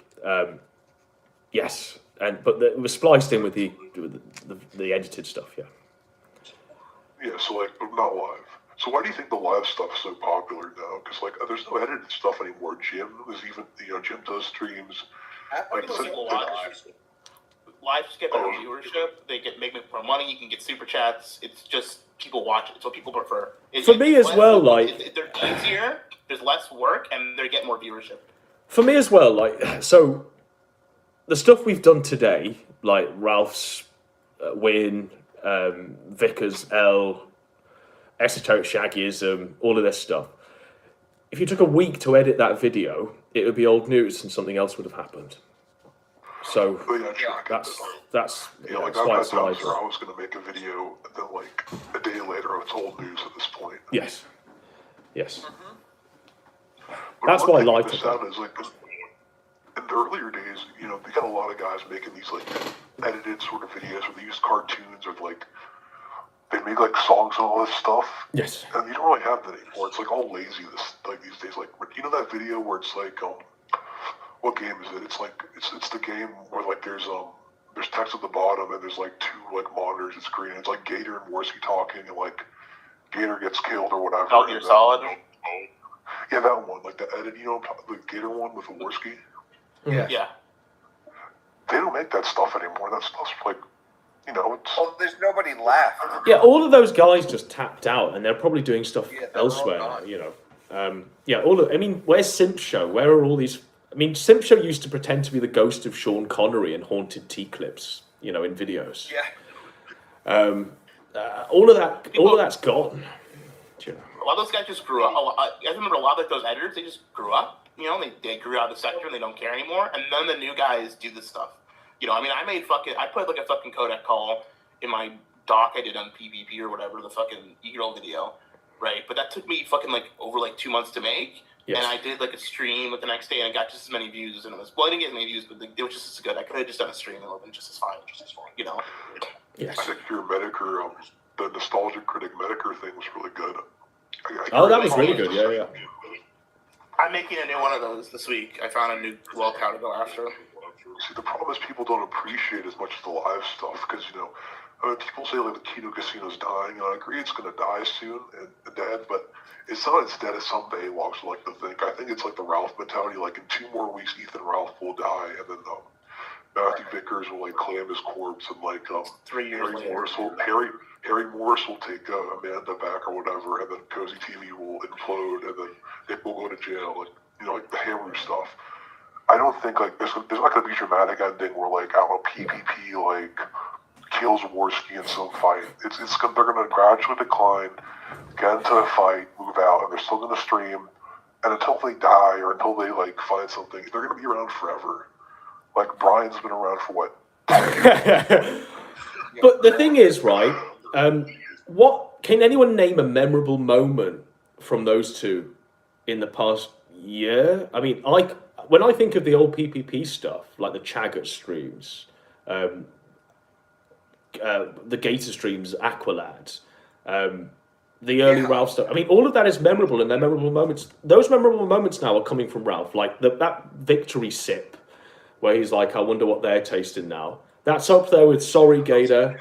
Yes, but it was spliced in with the edited stuff. Yeah. Yeah, so not live. So why do you think the live stuff is so popular now? Because there's no edited stuff anymore. Jim is even Jim does streams. Lives get better viewership. They make more money. You can get super chats. It's just people watch it. It's what people prefer. For me as well, they're easier. There's less work, and they get more viewership. For me as well, so the stuff we've done today, like Ralph's win, Vickers L, Esoteric Shaggyism, all of this stuff. If you took a week to edit that video, it would be old news, and something else would have happened. So that's why it's live. I was going to make a video, and then a day later, it's old news at this point. Yes. But That's why I like it. Is in the earlier days, they got a lot of guys making these edited sort of videos where they use cartoons or they make songs and all this stuff. Yes. And you don't really have that anymore. It's all lazy these days. That video where it's what game is it? It's the game where there's text at the bottom and there's two monitors. It's green. It's Gator and Warski talking and Gator gets killed or whatever. Metal Gear Solid. Yeah, that one. The edit. The Gator one with the Warski. Yeah. They don't make that stuff anymore. That stuff's it's. Well, there's nobody left. Yeah, all of those guys just tapped out, and they're probably doing stuff elsewhere now. Where's Simp Show? Where are all these? I mean, Simp Show used to pretend to be the ghost of Sean Connery and haunted T-clips, in videos. Yeah. All of that's gone. A lot of those guys just grew up. I remember a lot of those editors, they just grew up. They grew out of the sector and they don't care anymore. And then the new guys do this stuff. I put a fucking codec call in my doc I did on PvP or whatever, the fucking e-girl video, right? But that took me over 2 months to make. Yes. And I did a stream the next day, and I got just as many views. And I didn't get as many views, but it was just as good. I could have just done a stream, and it would have been just as fine. I think your Medicare, the Nostalgic Critic Medicare thing was really good. That was really good. Yeah. I'm making a new one of those this week. I found a new cow to go after. See, the problem is people don't appreciate as much the live stuff because, people say like the Kino Casino's dying, and I agree it's going to die soon and dead, but it's not as dead as some Baylogs like to think. I think it's like the Ralph mentality, like in 2 more weeks, Ethan Ralph will die, and then Matthew Vickers will like claim his corpse, and like 3 years Harry Morris will take Amanda back or whatever, and then Cozy TV will implode, and then Nick will go to jail, like the Haru stuff. I don't think like there's not going to be a dramatic ending where like PPP like kills Worski in some fight. They're going to gradually decline, get into a fight, move out, and they're still going to stream. And until they die or until they like find something, they're going to be around forever. Like Brian's been around for what? But the thing is, right? What can anyone name a memorable moment from those two in the past year? I mean, when I think of the old PPP stuff, like the Chaggot streams, the Gator streams, Aqualad, the early Ralph stuff. I mean, all of that is memorable, and they're memorable moments. Those memorable moments now are coming from Ralph, like that victory sip, where he's like, I wonder what they're tasting now. That's up there with Sorry Gator,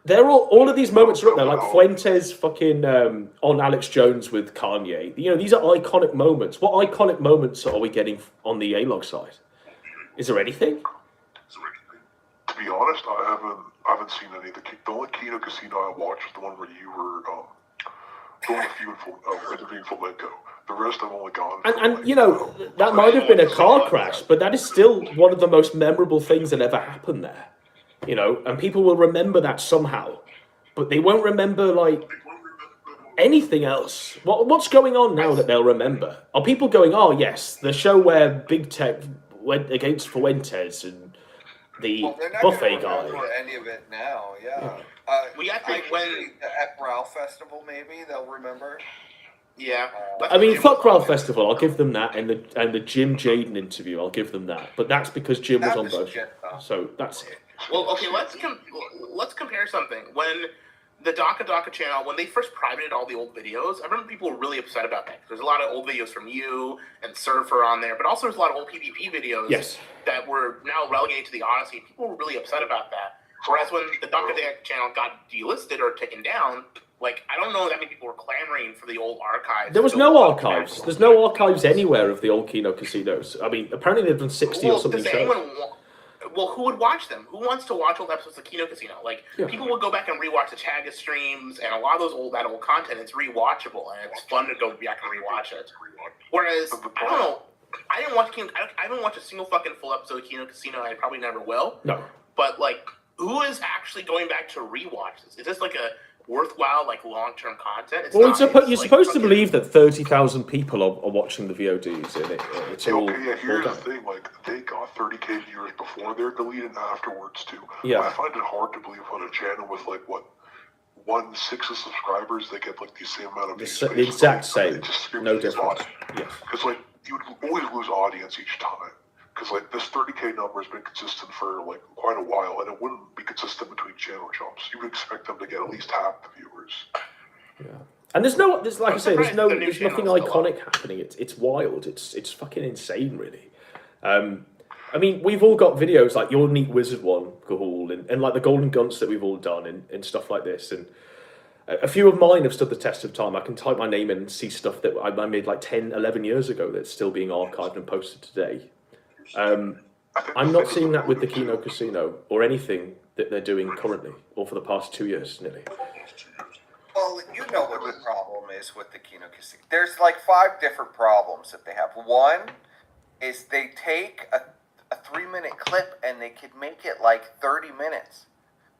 They're all of these moments are up there, like Fuentes fucking on Alex Jones with Kanye. These are iconic moments. What iconic moments are we getting on the A-Log side? Is there anything? To be honest, I haven't seen any. The only Kino Casino I watched was the one where you were going with you interviewing Flamenco. The rest I've only gone. And that might have been a car crash, but that is still one of the most memorable things that ever happened there. And people will remember that somehow, but they won't remember like anything else. What's going on now that they'll remember? Are people going, oh yes, the show where Big Tech went against Fuentes and the buffet guy? Remember any of it now? Yeah. We actually went at Ralph Festival. Maybe they'll remember. Yeah. I mean, fuck Ralph Festival. I'll give them that, and the Jim Jaden interview. I'll give them that, but that's because Jim was on both. So that's it. Well, okay, let's compare something. When the Daka channel, when they first privated all the old videos, I remember people were really upset about that. There's a lot of old videos from you and Surfer on there, but also there's a lot of old PvP videos that were now relegated to the Odyssey. People were really upset about that. Whereas when the Daka channel got delisted or taken down, like, I don't know that many people were clamoring for the old archives. There was no archives. There's no archives anywhere of the old Kino casinos. I mean, apparently they've done 60 or something shows. Well, who would watch them? Who wants to watch old episodes of Kino Casino? Like, people will go back and rewatch the Chaga streams, and a lot of that old content is rewatchable, and it's fun to go back and rewatch it. Whereas, I don't know, I haven't watched a single fucking full episode of Kino Casino, and I probably never will. No. But, like, who is actually going back to rewatch this? Is this like a worthwhile, like, long-term content? You're supposed to believe that 30,000 people are watching the VODs, and it's all... Okay, here's the thing, like, they got 30K viewers before, they're deleted afterwards, too. Yeah. I find it hard to believe on a channel with, like, 1/6 of subscribers, they get, like, the same amount of views. The exact same, no difference. Yeah. Because, like, you would always lose audience each time. Because, like, this 30K number has been consistent for, like, quite a while, and it wouldn't be consistent between channel jumps. You would expect them to get at least half the viewers. Yeah. And there's like I say, there's nothing iconic happening. It's wild. It's fucking insane, really. I mean, we've all got videos like your Neat Wizard one, Gahul, and like the Golden Gunts that we've all done and stuff like this. And a few of mine have stood the test of time. I can type my name in and see stuff that I made like 10, 11 years ago that's still being archived and posted today. I'm not seeing that with the Kino Casino or anything that they're doing currently or for the past 2 years, nearly. Well, you know what the problem is with the Kino Casino. There's like 5 different problems that they have. One is they take a 3-minute clip and they could make it like 30 minutes.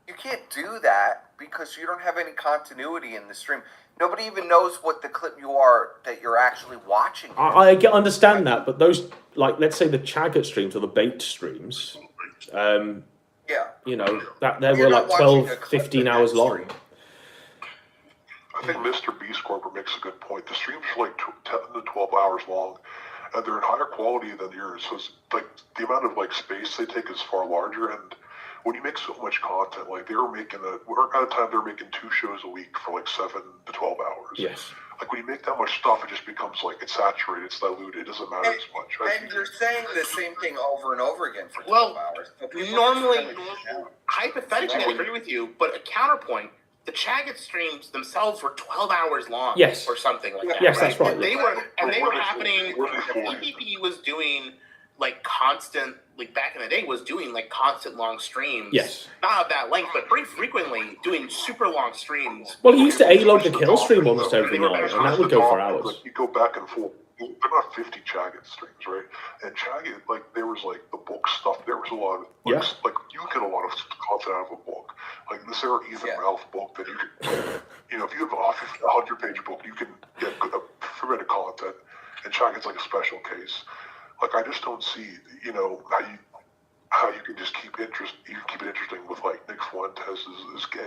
You can't do that because you don't have any continuity in the stream. Nobody even knows what the clip that you're actually watching. I understand that, but those, like, let's say the Chaggot streams or the Bait streams, you know, that they were like 12, 15 hours long. I think Mr. Beast Corporate makes a good point. The streams are like 10 to 12 hours long, and they're in higher quality than yours. So it's like the amount of like space they take is far larger, and when you make so much content, like they were making at a time they were making 2 shows a week for like 7 to 12 hours. Yes. Like when you make that much stuff, it just becomes like it's saturated, it's diluted, it doesn't matter as much. And you're saying the same thing over and over again for 12 hours. So Normally, hypothetically, I agree with you, but a counterpoint, the Chaggot streams themselves were 12 hours long. Yes. Or something like that. Yes, that's right. And they were happening, PPP was doing like constant, like back in the day, was doing like constant long streams. Yes. Not of that length, but pretty frequently doing super long streams. Well, he used to A-log the kill stream almost every night, and that would go for hours. Like you go back and forth. They're not 50 Chaggot streams, right? And Chaggot, like there was like the book stuff. There was a lot of books. Like you get a lot of content out of a book. Like the Sarah Ethan Ralph book that you can, you know, if you have a 100-page book, you can get a fair bit of content. And Chaggot's like a special case. Like I just don't see, you know, how you can just keep it interesting with like Nick Fuentes is gay.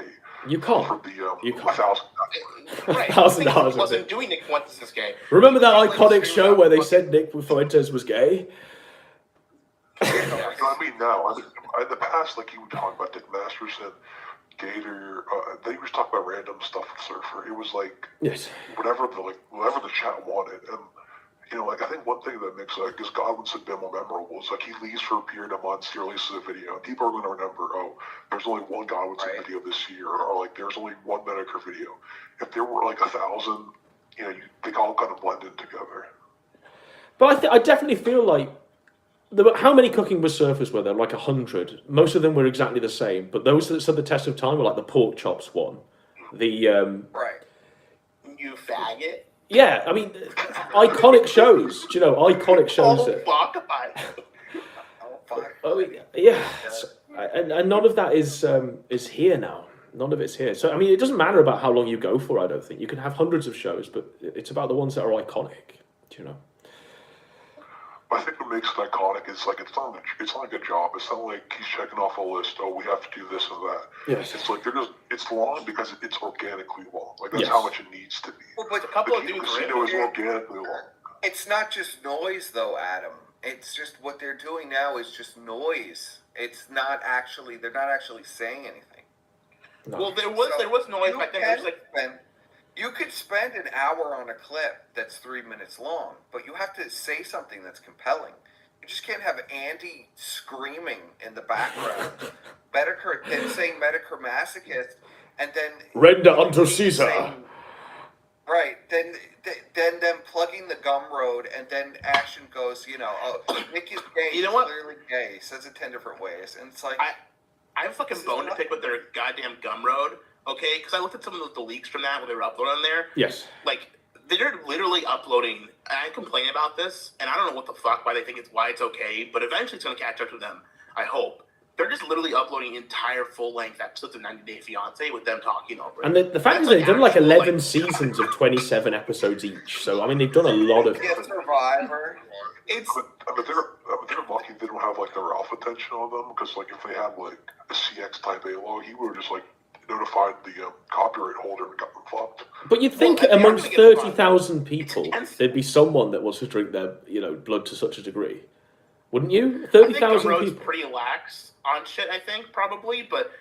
You can't. For the you can't. Right. $1,000 wasn't doing Nick Fuentes is gay. Remember that iconic show where they said Nick Fuentes was gay? I mean, now, in the past, like, he would talk about Dick Masterson, Gator, they was talking about random stuff with Surfer. It was like, whatever the chat wanted. And, you know, like, I think one thing that makes, like, his Godwinson been more memorable is, like, he leaves for a period of months, he releases a video, and people are going to remember, oh, there's only one Godwinson video this year, or, like, there's only one Medicare video. If there were, like, 1,000, you know, they all kind of blended together. But I definitely feel like, how many Cooking with Surfers were there? Like 100. Most of them were exactly the same, but those that stood the test of time were like the pork chops one. The, Right. You faggot. Yeah, I mean, iconic shows. Do you know, iconic shows that... Oh, yeah. And none of that is here now. None of it's here. So, I mean, it doesn't matter about how long you go for, I don't think. You can have hundreds of shows, but it's about the ones that are iconic, do you know? I think what makes it iconic is like it's not like a job. It's not like he's checking off a list. Oh, we have to do this and that. Yes. It's like it's long because it's organically long. Like that's how much it needs to be. Well, but a couple of dudes is organically long. It's not just noise, though, Adam. It's just what they're doing now is just noise. It's not actually. They're not actually saying anything. No. Well, there was noise back then. You could spend an hour on a clip that's 3 minutes long, but you have to say something that's compelling. You just can't have Andy screaming in the background, then saying Medicare masochist, and then render unto Caesar. Right, then plugging the gum road, and then action goes, you know, oh, Nick is gay. You know what? He's clearly gay. He says it 10 different ways, and it's like I have a fucking bone to pick with their goddamn Gumroad, okay? Because I looked at some of the leaks from that when they were uploading on there. Yes. Like, they're literally uploading, and I complain about this, and I don't know what the fuck, why it's okay, but eventually it's going to catch up to them, I hope. They're just literally uploading entire full-length episodes of 90 Day Fiancé with them talking over it. And the fact is they've done like 11 seasons of 27 episodes each, so, I mean, they've done a lot of... Survivor. They're lucky they don't have like their alpha attention on them because like if they had like a CX type A-Law, he would have just like notified the copyright holder and got them fucked. But you'd think amongst 30,000 people, there'd be someone that wants to drink their blood to such a degree, wouldn't you? 30,000 people. Pretty lax on shit, I think, probably, but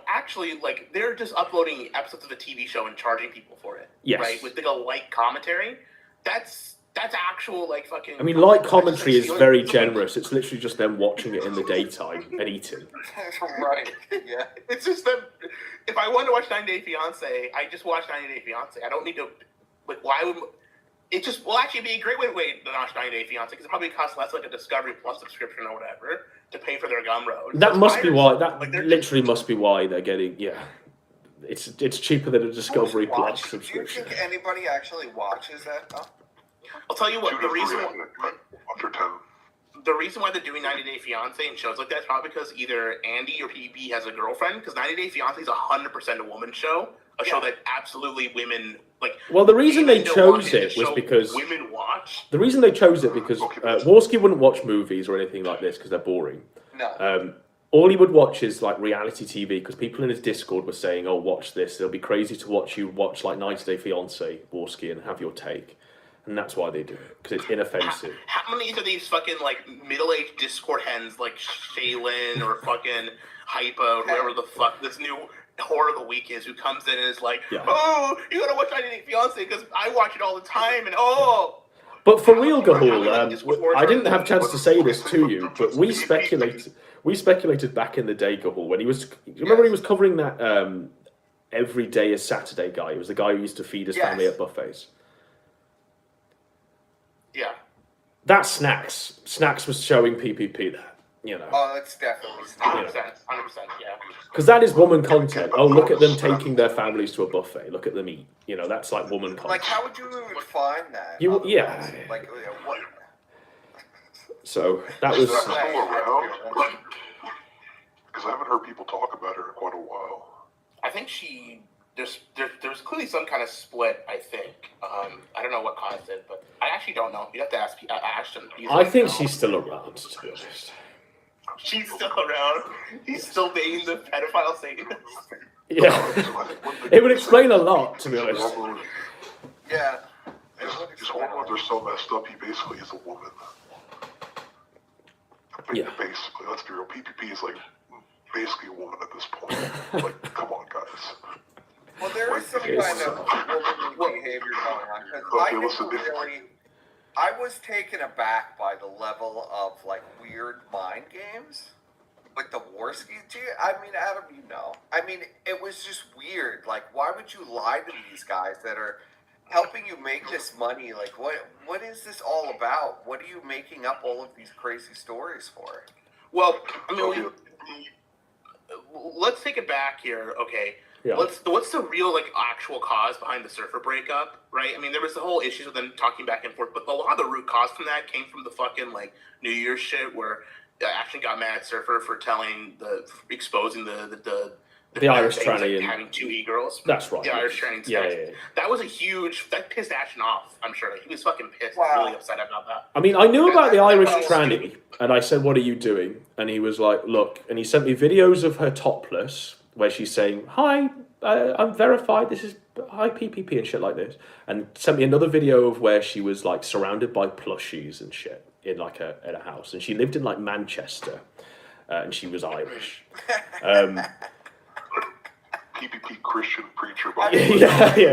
actually, like they're just uploading episodes of a TV show and charging people for it. Yes. Right, with like a light commentary. That's actual, like, fucking... I mean, light commentary is very generous. It's literally just them watching it in the daytime and eating. Right, yeah. It's just them... If I want to watch 90 Day Fiancé, I just watch 90 Day Fiancé. I don't need to... Like, why would... It just will actually be a great way to watch 90 Day Fiancé, because it probably costs less, like a Discovery Plus subscription or whatever, to pay for their Gumroad. That must be why... That literally must be why they're getting... Yeah. It's cheaper than a Discovery Plus subscription. Do you think anybody actually watches that, though? I'll tell you what, the reason why they're doing 90 Day Fiancé and shows like that is probably because either Andy or PB has a girlfriend, because 90 Day Fiancé is 100% a woman show, show that absolutely women, like... Well, the reason they chose it was because... Women watch. The reason they chose it because Worski wouldn't watch movies or anything like this because they're boring. No. All he would watch is like reality TV because people in his Discord were saying, oh, watch this. It'll be crazy to watch you watch like 90 Day Fiancé, Worski, and have your take. And that's why they do it, because it's inoffensive. How many of these fucking, like, middle-aged Discord hens, like Shaylin or fucking Hypa, whoever the fuck this new whore of the week is, who comes in and is like, oh, you gotta watch 90 Day Fiancé because I watch it all the time, and But for real, Gahul, I didn't have a chance to say this to you, but we speculated back in the day, Gahul, when he was, remember he was covering that every day is Saturday guy. He was the guy who used to feed his family at buffets. Yeah. That's Snacks. Snacks was showing PPP that, you know. Oh, that's definitely Snacks. 100%, yeah. Because that is woman content. Oh, look at them taking their families to a buffet. Look at them eat. You know, that's like woman content. Like, how would you even find that? Yeah. Like, what? So, that was... Is that still around? Because I haven't heard people talk about her in quite a while. I think there's clearly some kind of split, I think. I don't know what caused it, but I actually don't know. You have to ask Ashton. I think she's still around, to be honest. She's still around. He's still dating the pedophile Satanist. Yeah. It would explain a lot, to be honest. Yeah. His hormones are so messed up, he basically is a woman. Yeah. Basically, let's be real. PPP is like basically a woman at this point. Like, come on, guys. Well, there is some kind of womanly behavior going on. I was taken aback by the level of like weird mind games with the Warski. I mean, Adam, you know. I mean, it was just weird. Like, why would you lie to these guys that are helping you make this money? Like, what is this all about? What are you making up all of these crazy stories for? Well, I mean, let's take it back here, okay? Yeah. What's the real like actual cause behind the Surfer breakup, right? I mean, there was the whole issues with them talking back and forth, but a lot of the root cause from that came from the fucking like New Year's shit, where Ashton got mad at Surfer for exposing the Irish tranny like, having two e-girls. That's right. The Irish tranny. Yeah. That was that pissed Ashton off. I'm sure he was fucking pissed. Wow. Really upset about that. I mean, I knew about the Irish tranny, and I said, "What are you doing?" And he was like, "Look," and he sent me videos of her topless, where she's saying, "Hi, I'm verified. This is hi PPP and shit like this," and sent me another video of where she was like surrounded by plushies and shit in like in a house, and she lived in like Manchester, and she was Irish. PPP Christian preacher. I don't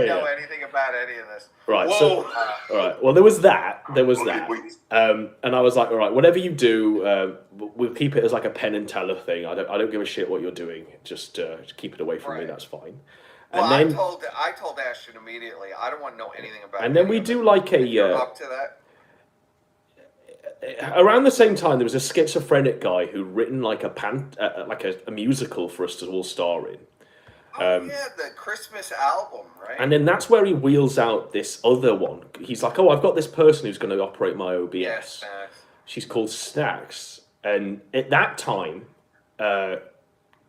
know anything about any of this. Right. Whoa. So, all right. Well, there was that. And I was like, all right, whatever you do, we'll keep it as like a Penn and Teller thing. I don't give a shit what you're doing. Just keep it away from me. That's fine. Well, and then I told Ashton immediately. I don't want to know anything about it. And then we do like up to that. Around the same time, there was a schizophrenic guy who'd written like a musical for us to all star in. The Christmas album, right? And then that's where he wheels out this other one. He's like, "Oh, I've got this person who's going to operate my OBS. Yeah, Snacks. She's called Snacks." And at that time,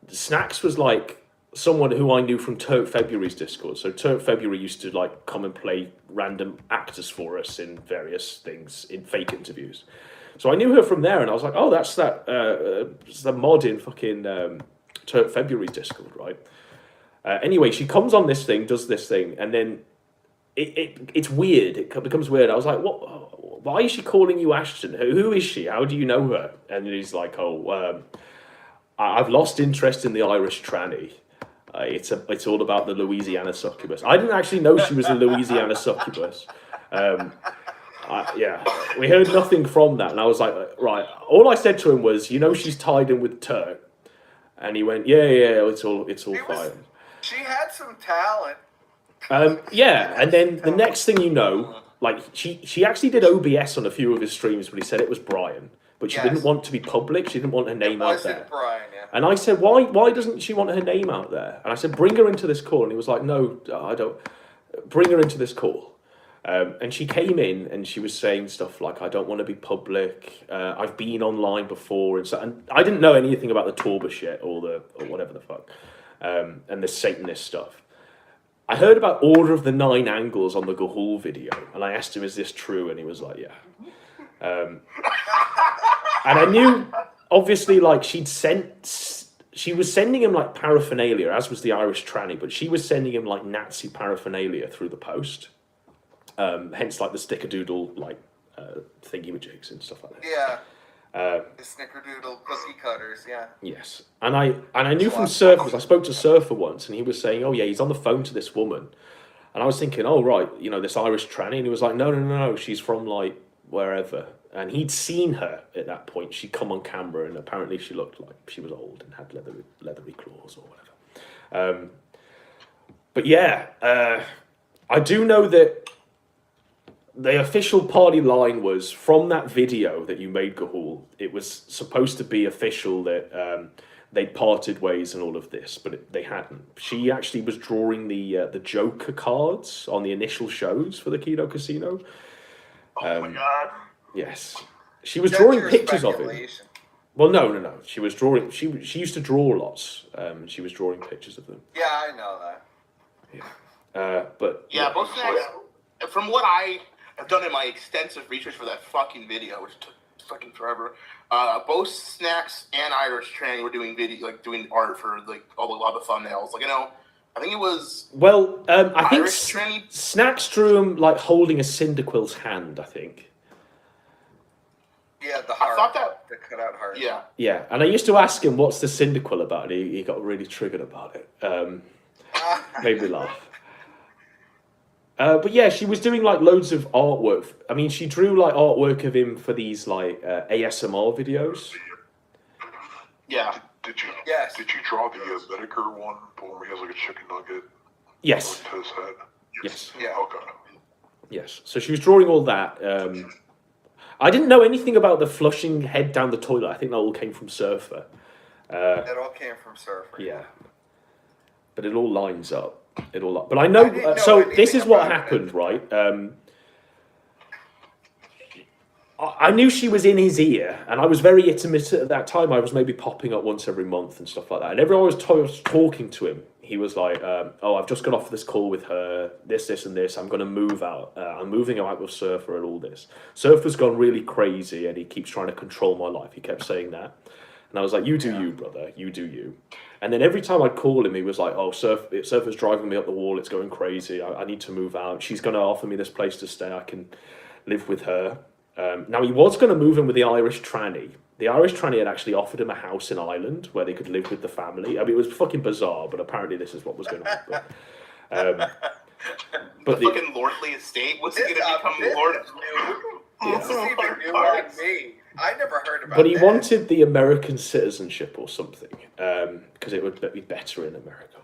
Snacks was like someone who I knew from Turk February's Discord. So Turk February used to like come and play random actors for us in various things, in fake interviews. So I knew her from there, and I was like, "Oh, that's the mod in fucking Turk February's Discord, right?" Anyway, she comes on this thing, does this thing, and then it's weird. It becomes weird. I was like, "What? Why is she calling you Ashton? Who is she? How do you know her?" And he's like, "Oh, I've lost interest in the Irish tranny. It's all about the Louisiana succubus." I didn't actually know she was a Louisiana succubus. We heard nothing from that, and I was like, right. All I said to him was, "You know, she's tied in with Turk," and he went, "Yeah, it's all fine." She had some talent. And then the next thing you know, like she actually did OBS on a few of his streams, but he said it was Brian, but she didn't want to be public. She didn't want her name out there. Brian, yeah. And I said, why doesn't she want her name out there? And I said, bring her into this call. And he was like, no, I don't. Bring her into this call. And she came in and she was saying stuff like, "I don't want to be public. I've been online before," and I didn't know anything about the Torba shit or whatever the fuck. And the Satanist stuff. I heard about Order of the Nine Angles on the Gahul video, and I asked him, "Is this true?" And he was like, "Yeah." And I knew, obviously, like she was sending him like paraphernalia, as was the Irish tranny, but she was sending him like Nazi paraphernalia through the post. Hence, like the stickerdoodle, like thingy-majigs and stuff like that. Yeah. The snickerdoodle cookie cutters, yeah. Yes, and I knew from Surfer. I spoke to Surfer once, and he was saying, "Oh yeah, he's on the phone to this woman," and I was thinking, "Oh right, you know this Irish tranny," and he was like, "No, she's from like wherever," and he'd seen her at that point. She'd come on camera, and apparently she looked like she was old and had leathery claws or whatever. But yeah, I do know that the official party line was from that video that you made, Gahul. It was supposed to be official that they'd parted ways and all of this, but they hadn't. She actually was drawing the Joker cards on the initial shows for the Kino Casino. Oh my god! Yes, she was drawing pictures of him. Well, no. She was drawing. She used to draw lots. She was drawing pictures of them. Yeah, I know that. Yeah, but yeah, both snacks. From what I have done in my extensive research for that fucking video, which took fucking forever, both Snacks and Irish Tranny were doing doing art for like a lot of the thumbnails. Like I think it was. Well, I think Irish Tranny. Snacks drew him like holding a Cyndaquil's hand. I think. Yeah, the heart. I thought that the cutout heart. Yeah. Yeah, and I used to ask him what's the Cyndaquil about. He got really triggered about it. Made me laugh. But yeah, she was doing like loads of artwork. I mean, she drew like artwork of him for these like ASMR videos. Yeah. Did you? Yes. Did you draw the Medicare one, the one where he has like a chicken nugget? Yes. To his head. Yes. Yeah. Okay. Yes. So she was drawing all that. I didn't know anything about the flushing head down the toilet. I think that all came from Surfer. That all came from Surfer. Yeah. But it all lines up. But I know. So this is what happened, right? I knew she was in his ear, and I was very intermittent at that time. I was maybe popping up once every month and stuff like that. And everyone was talking to him. He was like, "Oh, I've just got off this call with her. This, and this. I'm going to move out. I'm moving out with Surfer and all this. Surfer's gone really crazy, and he keeps trying to control my life." He kept saying that, and I was like, "You do you, brother. You do you." And then every time I'd call him, he was like, "Oh, Surfer's driving me up the wall. It's going crazy. I need to move out. She's going to offer me this place to stay. I can live with her." Now, he was going to move in with the Irish tranny. The Irish tranny had actually offered him a house in Ireland where they could live with the family. I mean, it was fucking bizarre, but apparently this is what was going to happen. But the fucking lordly estate? What's he going to become lord? This is even new like me. I never heard about But he that. wanted the American citizenship or something, because it would be better in America or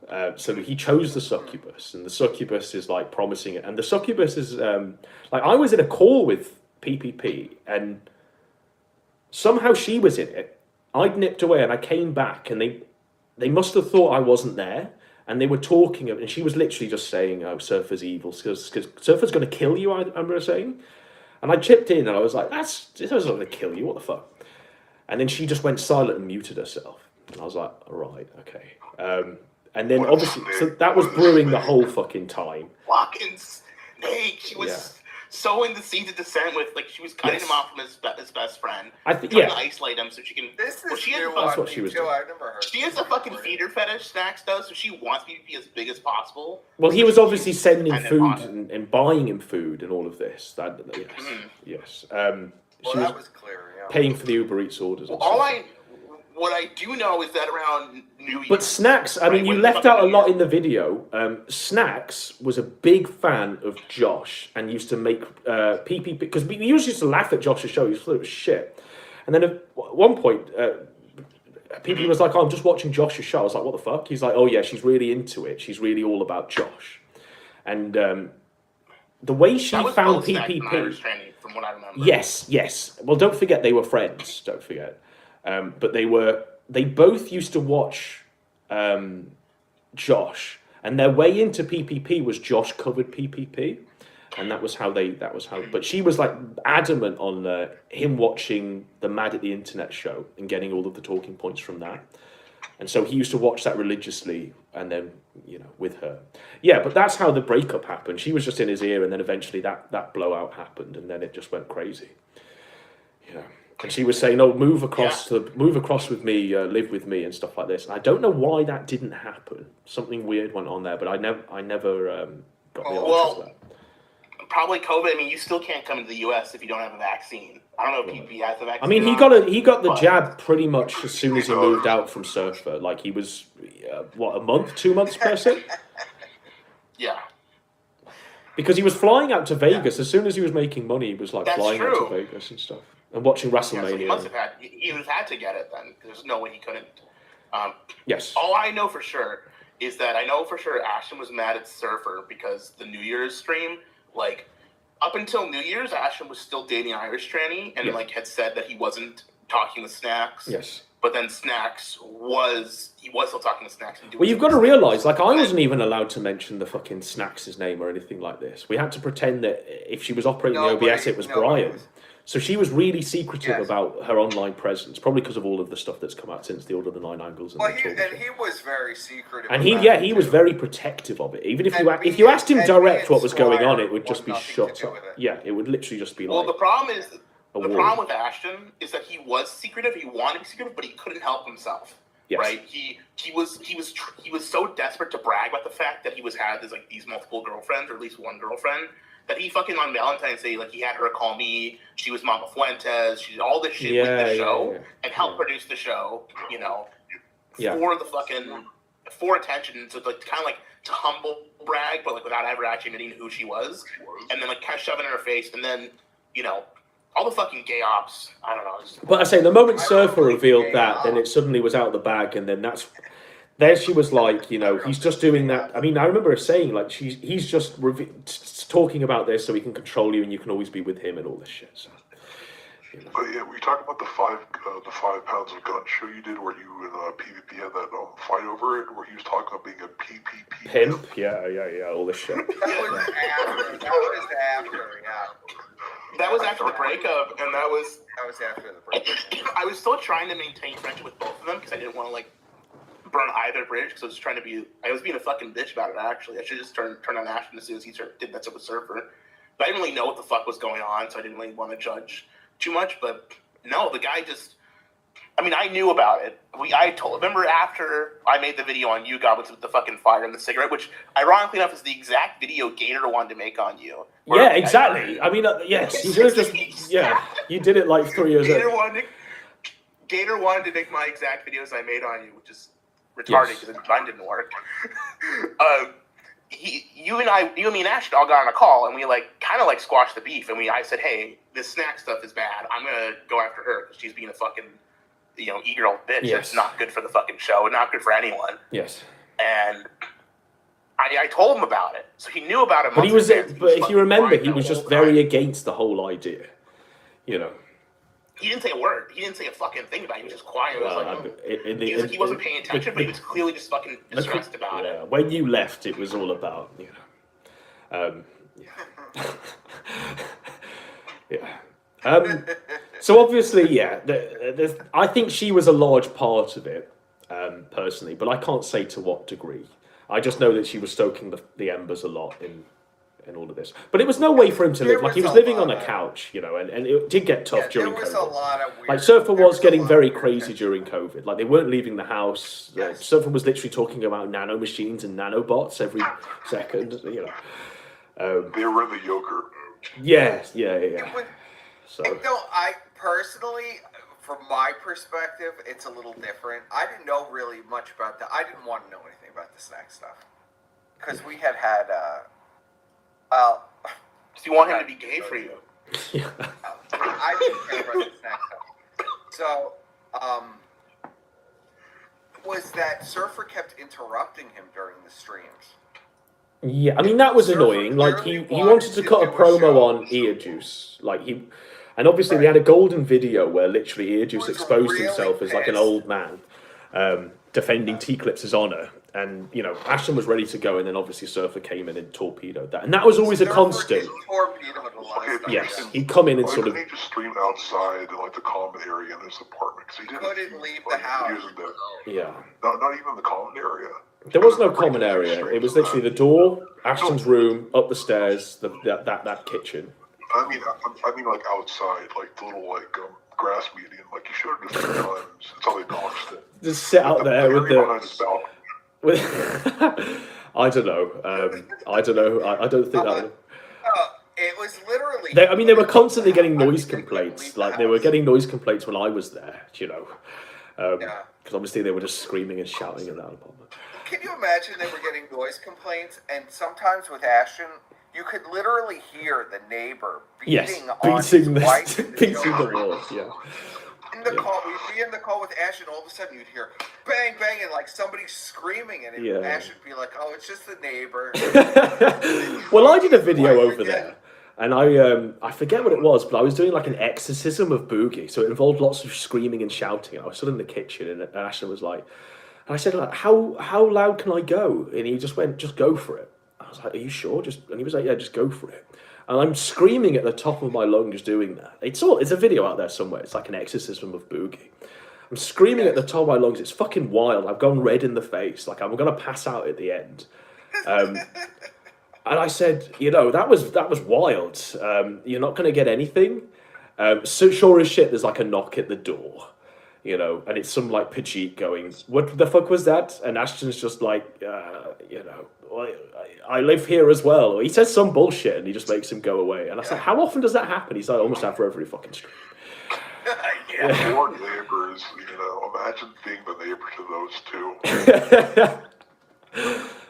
whatever. So he chose the succubus, and the succubus is like promising it. And the succubus is like, I was in a call with PPP, and somehow she was in it. I'd nipped away, and I came back, and they must have thought I wasn't there, and they were talking, and she was literally just saying, "Oh, Surfer's evil, because Surfer's going to kill you." I remember saying. And I chipped in, and I was like, "This is not going to kill you. What the fuck?" And then she just went silent and muted herself. And I was like, "All right, okay." And then obviously, so that was brewing the whole fucking time. Fucking snake. She was so in the seeds of descent with, like, she was cutting him off from his best friend. Trying to isolate him so she can. This is that's what she was doing. I've never heard. She has a fucking feeder fetish, Snacks does, so she wants me to be as big as possible. Well, he was obviously sending food and buying him food and all of this. Yes. She that was clear. Yeah. Paying for the Uber Eats orders. What I do know is that around New Year. But Snacks, I mean, you left out a lot in the video. Snacks was a big fan of Josh and used to make PPP, because we usually used to laugh at Josh's show. He was full of shit. And then at one point, PP was like, "Oh, I'm just watching Josh's show." I was like, "What the fuck?" He's like, "Oh yeah, she's really into it. She's really all about Josh." And the way she found PPP. From what I remember. Yes. Well, don't forget they were friends. Don't forget. But they both used to watch Josh, and their way into PPP was Josh covered PPP, and that was how. But she was like adamant on him watching the Mad at the Internet show and getting all of the talking points from that, and so he used to watch that religiously, and then with her. Yeah, but that's how the breakup happened. She was just in his ear, and then eventually that blowout happened, and then it just went crazy. Yeah. And she was saying, "Oh, move across with me, live with me," and stuff like this. And I don't know why that didn't happen. Something weird went on there, but I never got the answer to that. Probably COVID. I mean, you still can't come into the U.S. if you don't have a vaccine. I don't know if he has the vaccine. I mean, he got the jab pretty much as soon as he moved out from Surfer. Like he was, a month, 2 months person. Yeah. Because he was flying out to Vegas as soon as he was making money. He was like flying out to Vegas and stuff and watching WrestleMania. Yeah, so he must have had. He had to get it then. There's no way he couldn't. Yes. All I know for sure is that Ashton was mad at Surfer because the New Year's stream, like, up until New Year's, Ashton was still dating Irish Tranny and like had said that he wasn't talking with Snacks. Yes. But then Snacks was still talking to Snacks. And Well, you've got to realise, like, I wasn't even allowed to mention the fucking Snacks' name or anything like this. We had to pretend that if she was operating the OBS, it was Brian. So she was really secretive about her online presence, probably because of all of the stuff that's come out since the Order of the Nine Angles. And he was very secretive. And he was very protective of it. Even if you asked him direct what was going on, it would just be shut up. Yeah, it would literally just be like. Well, the problem with Ashton is that he was secretive. He wanted to be secretive, but he couldn't help himself. Yes. Right? He was so desperate to brag about the fact that he had these multiple girlfriends, or at least one girlfriend, that he fucking on Valentine's Day, like, he had her call me. She was Mama Fuentes. She did all this shit with the show and helped produce the show. You know, for attention, to like kind of like to humble brag, but like without ever actually admitting who she was, and then like kind of shove it in her face, and then all the fucking gay ops. I don't know. But I say the moment Surfer revealed that, then it suddenly was out of the bag, and then there she was like, he's just doing that. I mean, I remember her saying like he's just talking about this so he can control you, and you can always be with him and all this shit. So. But yeah, we talked about the 5 pounds of gun show you did, where you and PvP had that fight over it, where he was talking about being a PPP pimp. Yeah, all this shit. That was after. That was after the breakup, and that was after the breakup. I was still trying to maintain friendship with both of them because I didn't want to like burn either bridge. Because I was being a fucking bitch about it. Actually, I should just turn on Ashton as soon as he did that stuff with Surfer. But I didn't really know what the fuck was going on, so I didn't really want to judge too much. But no, the guy just. I mean, I knew about it. Remember after I made the video on you, Godwinson, with the fucking fire and the cigarette, which, ironically enough, is the exact video Gator wanted to make on you. Yeah, exactly. I mean, yes, you did it you did it like 3 years ago. Gator wanted to make my exact videos I made on you, which is retarded because mine didn't work. You and me and Ashton all got on a call, and we kind of squashed the beef, and I said, hey, this snack stuff is bad. I'm gonna go after her because she's being a fucking eager-old bitch. Yes. It's not good for the fucking show, and not good for anyone. Yes. And I told him about it, so he knew about it. But if you remember, he was just very against the whole idea. He didn't say a word. He didn't say a fucking thing about it. He was just quiet. He wasn't paying attention, but he was clearly just fucking distressed about it. When you left, it was all about, so obviously, I think she was a large part of it, personally, but I can't say to what degree. I just know that she was stoking the embers a lot in all of this. But it was no way for him to live. Like, he was living on a couch, and it did get tough during COVID. A lot of weird, like, Surfer was getting very crazy during COVID. Like, they weren't leaving the house. Yes. Surfer was literally talking about nano machines and nanobots every second, They were in the yogurt. Yeah. So. I personally, from my perspective, it's a little different. I didn't know really much about that. I didn't want to know anything about the snack stuff. Because we had so you want him to be gay for you? Yeah. I didn't care about the snack stuff. So, was that Surfer kept interrupting him during the streams. Yeah, I mean, that was annoying. Like, he wanted to cut a promo on Ear Juice. And obviously we had a golden video where literally Ear Juice exposed himself as like an old man, defending T-Clips' honor. And, Ashton was ready to go, and then obviously Surfer came in and torpedoed that. And that was always a constant. Yes, he'd come in and sort of... He just streamed outside, in the common area in his apartment, because he couldn't leave the house. Yeah. Not even the common area. There was no common area. It was literally the door, Ashton's room, up the stairs, that kitchen. I mean, outside, the little, grass median, you showed it a few times. That's how they doxed it. Just sit out there with the... I don't know. I don't think that. It was literally. They were constantly getting noise complaints. Like, they were getting noise complaints when I was there, you know. Because obviously they were just screaming and shouting in that apartment. Can you imagine they were getting noise complaints? And sometimes with Ashton, you could literally hear the neighbor beating on his wife. Beating the wall, yeah. In the call, we'd be in the call with Ash, and all of a sudden you'd hear bang, bang, and like somebody screaming, and Ash would be like, "Oh, it's just the neighbor." Well, I did a video over there, and I forget what it was, but I was doing like an exorcism of Boogie, so it involved lots of screaming and shouting. I was stood in the kitchen, and Ashton was like, and I said, like, how loud can I go? And he just went, "Just go for it." I was like, "Are you sure?" And he was like, "Yeah, just go for it." And I'm screaming at the top of my lungs doing that. It's a video out there somewhere. It's like an exorcism of Boogie. I'm screaming at the top of my lungs. It's fucking wild. I've gone red in the face. Like, I'm going to pass out at the end. And I said, you know, that was wild. You're not going to get anything. So sure as shit, there's like a knock at the door, you know, and it's some like Pajit going, "What the fuck was that?" And Ashton's just like, you know, I live here as well. Or he says some bullshit and he just makes him go away. And I said, how often does that happen? He's like, almost after every fucking stream. Poor neighbors, you know, imagine being the neighbor to those two.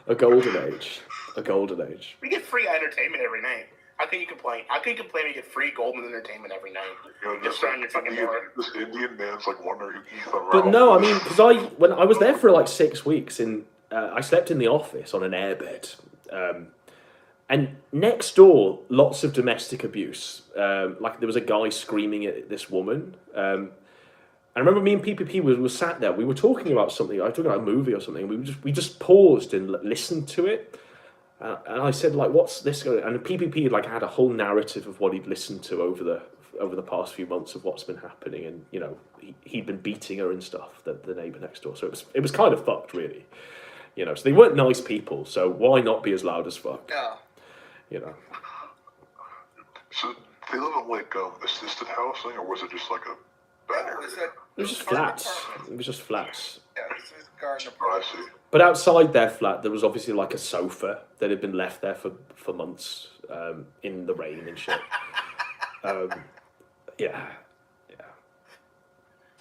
A golden age. A golden age. We get free entertainment every night. How can you complain? How can you complain when you get free golden entertainment every night? Just around your fucking door. This Indian man's like wondering who Ethan Ralph. But no, I mean, because when I was there for like 6 weeks, I slept in the office on an airbed. And next door, lots of domestic abuse. Like, there was a guy screaming at this woman. I remember me and PPP were sat there. We were talking about something. I was talking about a movie or something. We just paused and listened to it. And I said, like, "What's this?" And PPP like had a whole narrative of what he'd listened to over the past few months of what's been happening, and you know, he'd been beating her and stuff. The neighbor next door. So it was kind of fucked, really. You know, so they weren't nice people. So why not be as loud as fuck? Yeah. You know. So they live in like assisted housing, or was it just like a bad area? It was just flats. It was just flats. Yeah, it was garden I see. But outside their flat, there was obviously like a sofa that had been left there for months in the rain and shit. Yeah.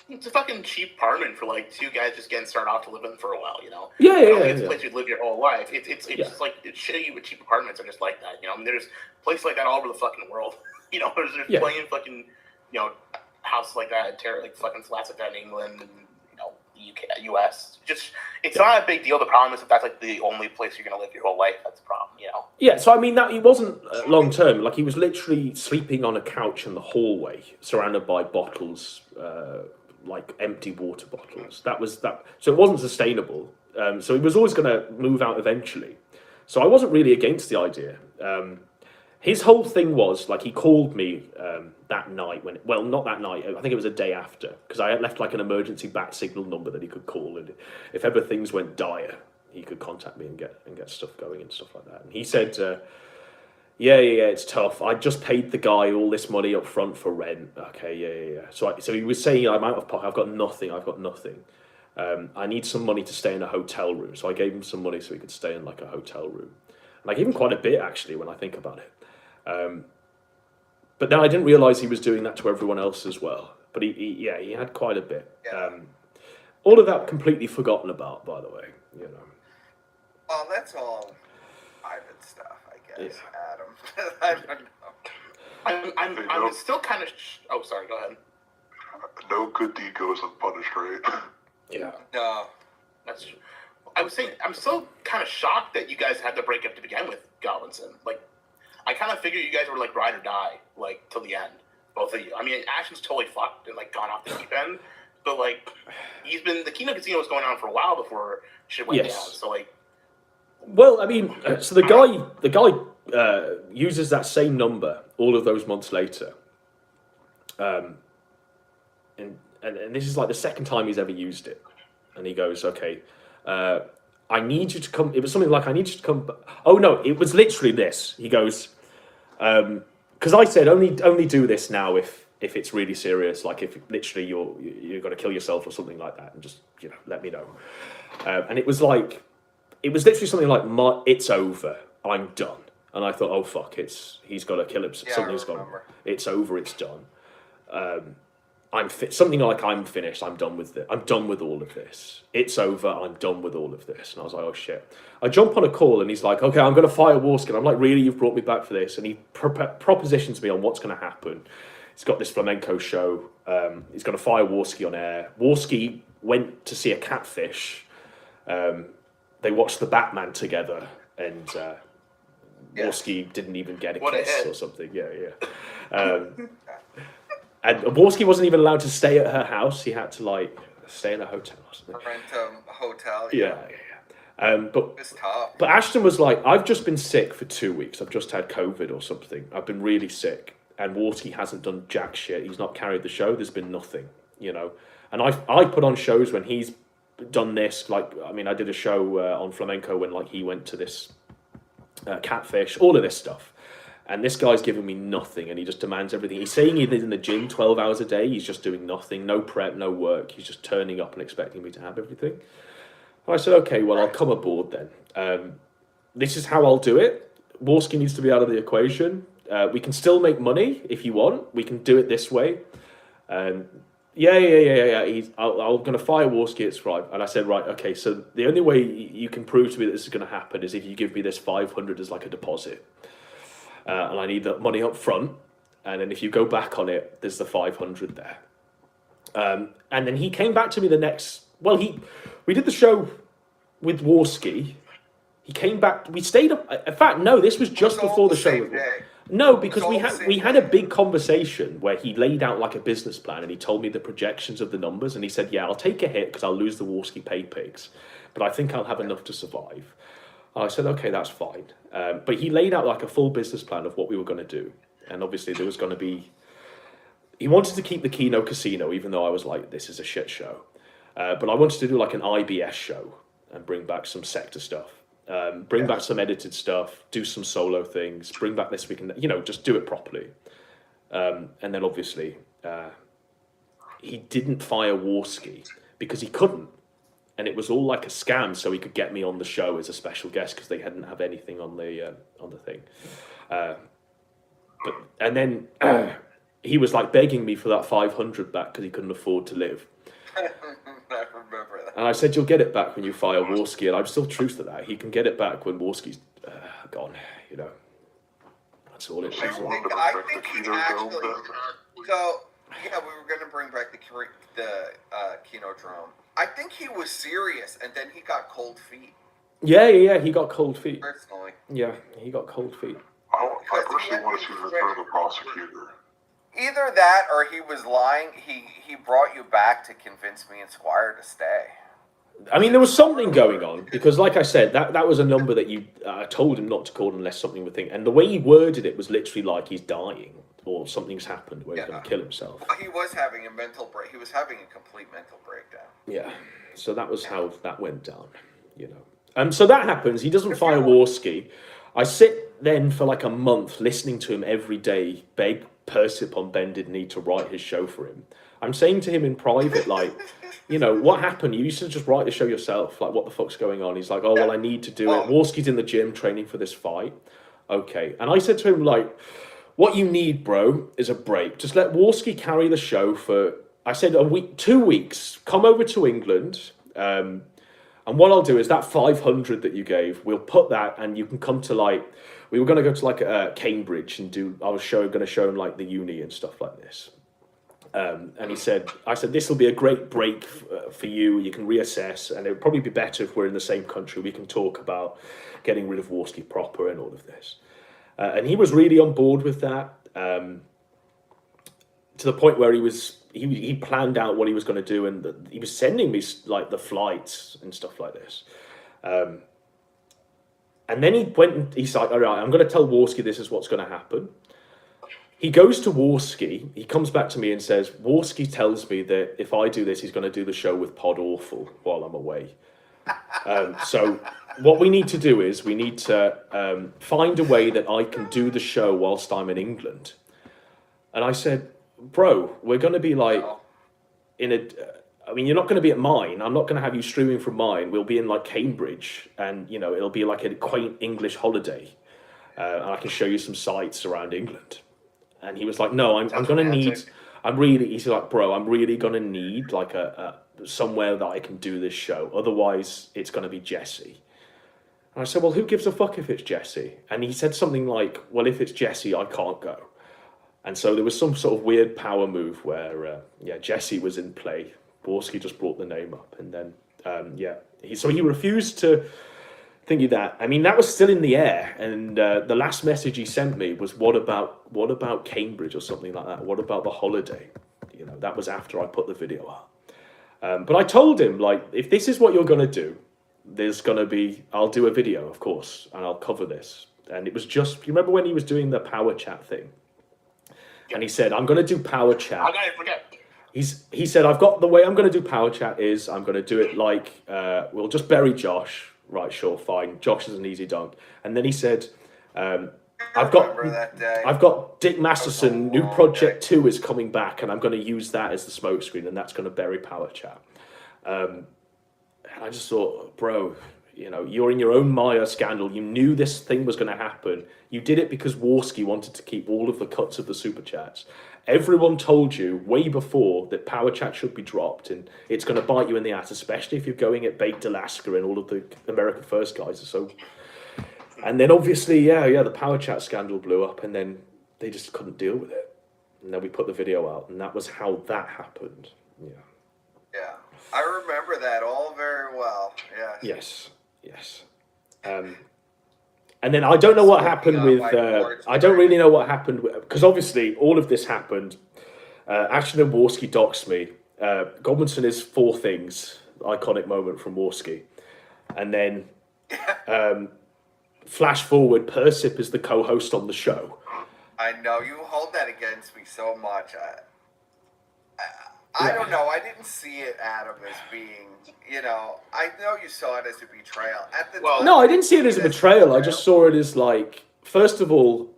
It's a fucking cheap apartment for like two guys just getting started off to live in for a while, you know? Yeah. It's a place you'd live your whole life. It's just like, it's shitty with cheap apartments are just like that, you know? I mean, there's places like that all over the fucking world. You know, there's plenty of fucking, you know, houses like that, like fucking flats like that in England and, you know, UK, US. Just, it's not a big deal. The problem is if that's like the only place you're going to live your whole life, that's the problem, you know? Yeah, so I mean, that he wasn't long term. Like, he was literally sleeping on a couch in the hallway, surrounded by bottles, like empty water bottles. That was that. So it wasn't sustainable. So he was always going to move out eventually. So I wasn't really against the idea. His whole thing was, like, he called me that night not that night, I think it was a day after, because I had left like an emergency bat signal number that he could call, and if ever things went dire, he could contact me and get stuff going and stuff like that. And he said, yeah, it's tough. I just paid the guy all this money up front for rent. Okay, yeah. So he was saying, I'm out of pocket, I've got nothing. I need some money to stay in a hotel room. So I gave him some money so he could stay in like a hotel room. And I gave him quite a bit, actually, when I think about it. But then I didn't realise he was doing that to everyone else as well. But he had quite a bit. All of that completely forgotten about, by the way. You know. Oh, that's all private stuff, I guess, Adam. I don't know. I'm still kind of... Oh, sorry, go ahead. No good deed goes unpunished, right? Yeah. No. That's true. I was saying, I'm still kind of shocked that you guys had to break up to begin with, Godwinson. Like, I kind of figured you guys were, like, ride or die, like, till the end. Both of you. I mean, Ashton's totally fucked and, like, gone off the deep end. But, like, the Kino Casino was going on for a while before shit went down. So, like... Well, I mean, so the guy uses that same number all of those months later. And this is, like, the second time he's ever used it. And he goes, okay... I need you to come. It was something like, I need you to come. Oh no, it was literally this. He goes, because I said only do this now if it's really serious, like if literally you're going to kill yourself or something like that, and just let me know. And it was literally something like, it's over. I'm done. And I thought, oh fuck, he's got to kill himself. Something's gone. It's over. It's done. Something like I'm finished. I'm done with it. I'm done with all of this. It's over. I'm done with all of this. And I was like, oh shit. I jump on a call and he's like, okay, I'm going to fire Warski. I'm like, really? You've brought me back for this? And he propositions me on what's going to happen. He's got this flamenco show. He's going to fire Warski on air. Warski went to see a catfish. They watched the Batman together, and Warski didn't even get a kiss or something. Yeah. And Warski wasn't even allowed to stay at her house. He had to stay in a hotel or something. Rent a hotel. Yeah. But it's tough. But Ashton was like, I've just been sick for 2 weeks. I've just had COVID or something. I've been really sick. And Warski hasn't done jack shit. He's not carried the show. There's been nothing, And I put on shows when he's done this. I did a show on flamenco when he went to this catfish, all of this stuff. And this guy's giving me nothing, and he just demands everything. He's saying he's in the gym 12 hours a day. He's just doing nothing, no prep, no work. He's just turning up and expecting me to have everything. And I said, okay, well, I'll come aboard then. This is how I'll do it. Warski needs to be out of the equation. We can still make money if you want. We can do it this way. Yeah. I'm going to fire Warski. It's right. And I said, right, okay. So the only way you can prove to me that this is going to happen is if you give me this 500 as a deposit, and I need the money up front. And then if you go back on it, there's the 500 there. And then he came back to me the next. Well, we did the show with Warski. He came back. We stayed up. In fact, no, this was just before the show. No, because we had a big conversation where he laid out a business plan and he told me the projections of the numbers, and he said, yeah, I'll take a hit because I'll lose the Warski Paypigs, but I think I'll have enough to survive. I said, okay, that's fine. But he laid out a full business plan of what we were going to do. And obviously there was going to be... He wanted to keep the Kino Casino, even though I was like, this is a shit show. But I wanted to do an IBS show and bring back some sector stuff. Bring back some edited stuff, do some solo things, bring back this weekend, just do it properly. And then obviously, he didn't fire Warski because he couldn't. And it was all a scam so he could get me on the show as a special guest because they hadn't have anything on the thing. And then he was begging me for that 500 back because he couldn't afford to live. I remember that. And I said, you'll get it back when you fire Warski, and I'm still true to that. He can get it back when Warski's gone, That's all it is. I think he actually... So, yeah, we were going to bring back the Kinodrome. I think he was serious, and then he got cold feet. Yeah, he got cold feet. Personally. Yeah, he got cold feet. I personally want to see the return of the prosecutor. Either that or he was lying. He brought you back to convince me and Squire to stay. I mean, there was something going on because, like I said, that was a number that you told him not to call unless something would think. And the way he worded it was literally like he's dying or something's happened where he's going to kill himself. He was having a mental break. He was having a complete mental breakdown. Yeah, so that was how that went down, So that happens. He doesn't fire Warski. I sit then for a month listening to him every day beg Persip on bended knee to write his show for him. I'm saying to him in private, what happened? You used to just write the show yourself. What the fuck's going on? He's like, oh, well, I need to do it. Warski's in the gym training for this fight. Okay. And I said to him, what you need, bro, is a break. Just let Warski carry the show for, I said, a week, 2 weeks. Come over to England. And what I'll do is that 500 that you gave, we'll put that and you can come to we were going to go to Cambridge and I was going to show him the uni and stuff like this. And I said, this will be a great break for you. You can reassess, and it would probably be better if we're in the same country. We can talk about getting rid of Warski proper and all of this. And he was really on board with that, to the point where he planned out what he was going to do, and he was sending me the flights and stuff like this. And then he's like, all right, I'm going to tell Warski this is what's going to happen. He goes to Warski. He comes back to me and says, Warski tells me that if I do this, he's going to do the show with Pod Awful while I'm away. So what we need to do is we need to find a way that I can do the show whilst I'm in England. And I said, bro, we're going to be you're not going to be at mine. I'm not going to have you streaming from mine. We'll be in Cambridge, and it'll be a quaint English holiday. and I can show you some sites around England. And he was like, no, I'm going to need, he's like, bro, I'm really going to need like a somewhere that I can do this show. Otherwise, it's going to be Jesse. And I said, well, who gives a fuck if it's Jesse? And he said something like, well, if it's Jesse, I can't go. And so there was some sort of weird power move where, Jesse was in play. Borski just brought the name up. And then, so he refused to think of that. I mean, that was still in the air. And the last message he sent me was, what about Cambridge or something like that? What about the holiday? You know, that was after I put the video up. But I told him, like, if this is what you're going to do, there's going to be, I'll do a video, of course, and I'll cover this. And it was just, you remember when he was doing the power chat thing? And he said, I'm going to do power chat. I gotta forget. He said, I've got the way I'm going to do power chat is I'm going to do it like, we'll just bury Josh. Right, sure, fine. Josh is an easy dunk. And then he said, I've got Dick Masterson, new Project 2 is coming back, and I'm going to use that as the smokescreen, and that's going to bury power chat. And I just thought, bro, you know, you're in your own Maya scandal. You knew this thing was going to happen. You did it because Warski wanted to keep all of the cuts of the super chats. Everyone told you way before that power chat should be dropped, and it's going to bite you in the ass, especially if you're going at Baked Alaska and all of the America First guys are so. And then obviously, the power chat scandal blew up, and then they just couldn't deal with it. And then we put the video out, and that was how that happened. Yeah. Yeah, I remember that all very well. Yeah. Yes. And then I don't know what happened with. I don't really know what happened because obviously all of this happened. Ashton and Warski doxed me. Godwinson is 4 things. Iconic moment from Warski, and then flash forward. Persip is the co-host on the show. I know you hold that against me so much. I don't know. I didn't see it, Adam, as being, you know, I know you saw it as a betrayal. At the time, no, I didn't see it as a betrayal. I just saw it as like, first of all,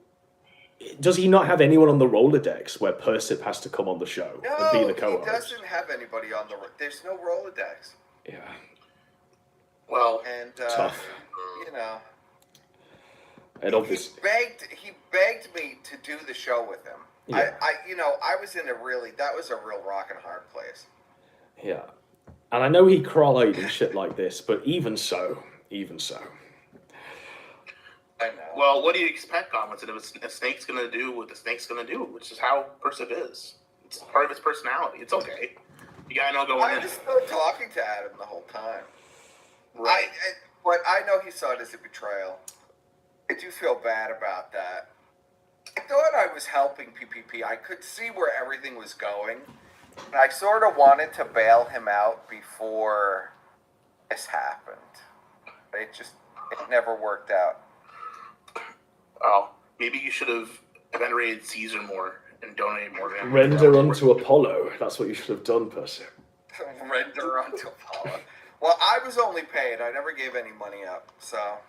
does he not have anyone on the Rolodex where Persip has to come on the show and be the co-host? He doesn't have anybody on the. There's no Rolodex. Yeah. Well, and tough. You know. And obviously, he begged me to do the show with him. Yeah. I was in that was a real rock and hard place. Yeah. And I know he cried and shit like this, but even so. I know. Well, what do you expect, Godwinson? If a snake's going to do what the snake's going to do, which is how Persip is. It's part of his personality. It's okay. You got to know going in. I was still talking to Adam the whole time. Right. But I know he saw it as a betrayal. I do feel bad about that. I thought I was helping PPP. I could see where everything was going. And I sort of wanted to bail him out before this happened. But it never worked out. Oh, maybe you should have venerated Caesar more and donated more to him. Render unto Apollo. That's what you should have done, Percy. Render unto Apollo. Well, I was only paid. I never gave any money up, so...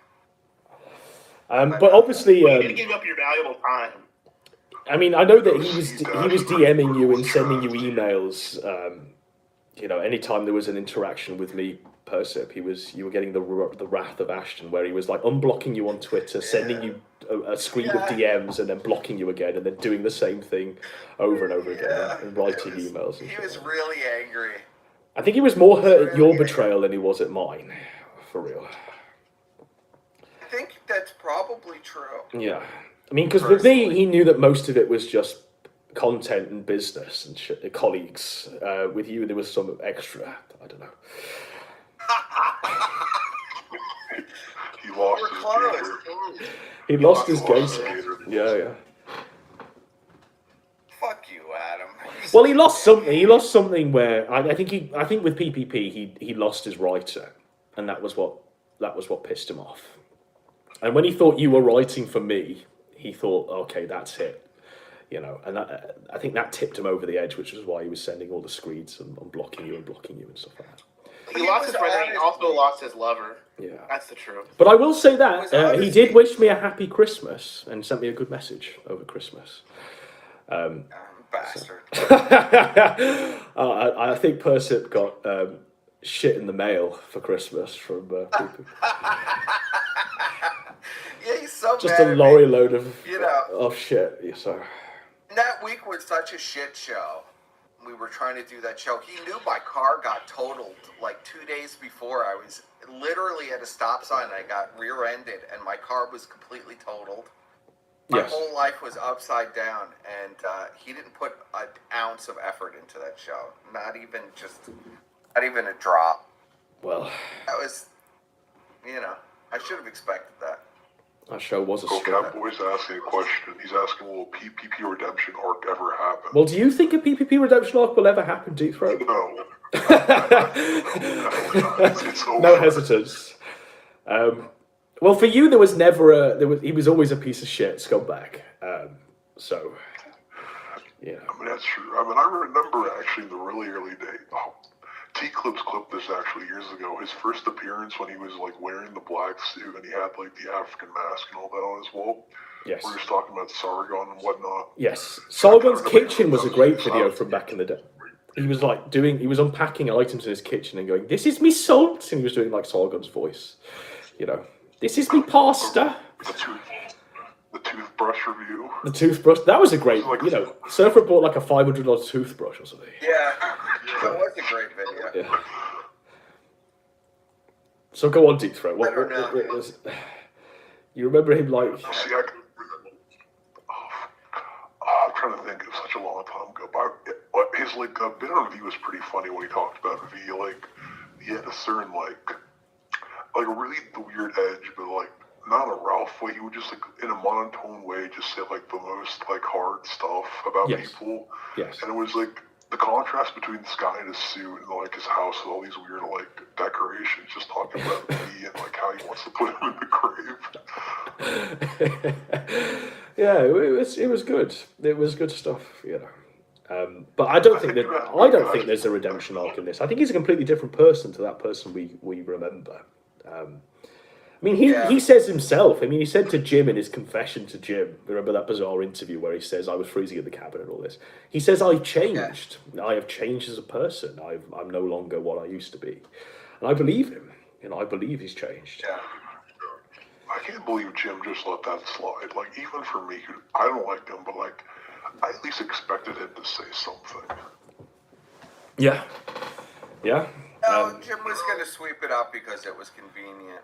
but obviously, you didn't give up your valuable time. I mean, I know that he was DMing you and sending you emails. You know, anytime there was an interaction with me, Persip, you were getting the wrath of Ashton, where he was like unblocking you on Twitter, sending you a screen of DMs, and then blocking you again, and then doing the same thing over and over again, and writing emails. He was really angry. I think he was more hurt at your betrayal than he was at mine, for real. I think that's probably true. Yeah. I mean, because with me, he knew that most of it was just content and business and shit, colleagues. With you, there was some extra. I don't know. He lost his gator. He lost his gator. Yeah. Fuck you, Adam. Well, he lost something. He lost something where I think with PPP he lost his writer, and that was what pissed him off. And when he thought you were writing for me, he thought, okay, that's it. You know, and I think that tipped him over the edge, which is why he was sending all the screeds and blocking you and stuff like that. He lost his brother, and he also lost his lover. Yeah. That's the truth. But I will say that he did wish me a happy Christmas and sent me a good message over Christmas. Bastard. I think Persip got shit in the mail for Christmas from people. Yeah, he saw so just mad a at lorry me. load of You know, of shit. So that week was such a shit show. We were trying to do that show. He knew my car got totaled like 2 days before. I was literally at a stop sign. I got rear-ended, and my car was completely totaled. My whole life was upside down, and he didn't put an ounce of effort into that show. Not even a drop. Well, that was, I should have expected that. That show was a Catboy's asking a question. He's asking, will a PPP redemption arc ever happen? Well, do you think a PPP redemption arc will ever happen, Deep Throat? No. No hesitance. Well, for you, there was never he was always a piece of shit scumbag. So, yeah. I mean, that's true. I mean, I remember actually in the really early days. T-Clips clipped this actually years ago. His first appearance when he was like wearing the black suit and he had like the African mask and all that on his wall. Yes. Where he was talking about Sargon and whatnot. Yes. Sargon's Kitchen was a great video from back in the day. He was like he was unpacking items in his kitchen and going, "This is me salt," and he was doing like Sargon's voice. This is me pasta. The toothbrush review. The toothbrush. That was a great, Surfer bought like a $500 toothbrush or something. Yeah, that was a great video. Yeah. So go on, Deep Throat. What was, you remember him like... See, I'm trying to think. It was such a long time ago. But his bit on V was pretty funny when he talked about V. Like, he had a certain like a really weird edge, but like not a Ralph way. He would just like in a monotone way just say like the most like hard stuff about people. Yes. And it was like the contrast between this guy in his suit and like his house with all these weird like decorations, just talking about me and like how he wants to put him in the grave. Yeah, it was good. It was good stuff, But I don't think there's a redemption arc in this. I think he's a completely different person to that person we remember. I mean, he says himself. I mean, he said to Jim in his confession to Jim. Remember that bizarre interview where he says, "I was freezing in the cabin" and all this. He says, "I've changed. I have changed as a person. I'm no longer what I used to be," and I believe him. I believe he's changed. Yeah. I can't believe Jim just let that slide. Like, even for me, I don't like him, but like, I at least expected him to say something. Yeah. Yeah. No, Jim was going to sweep it up because it was convenient.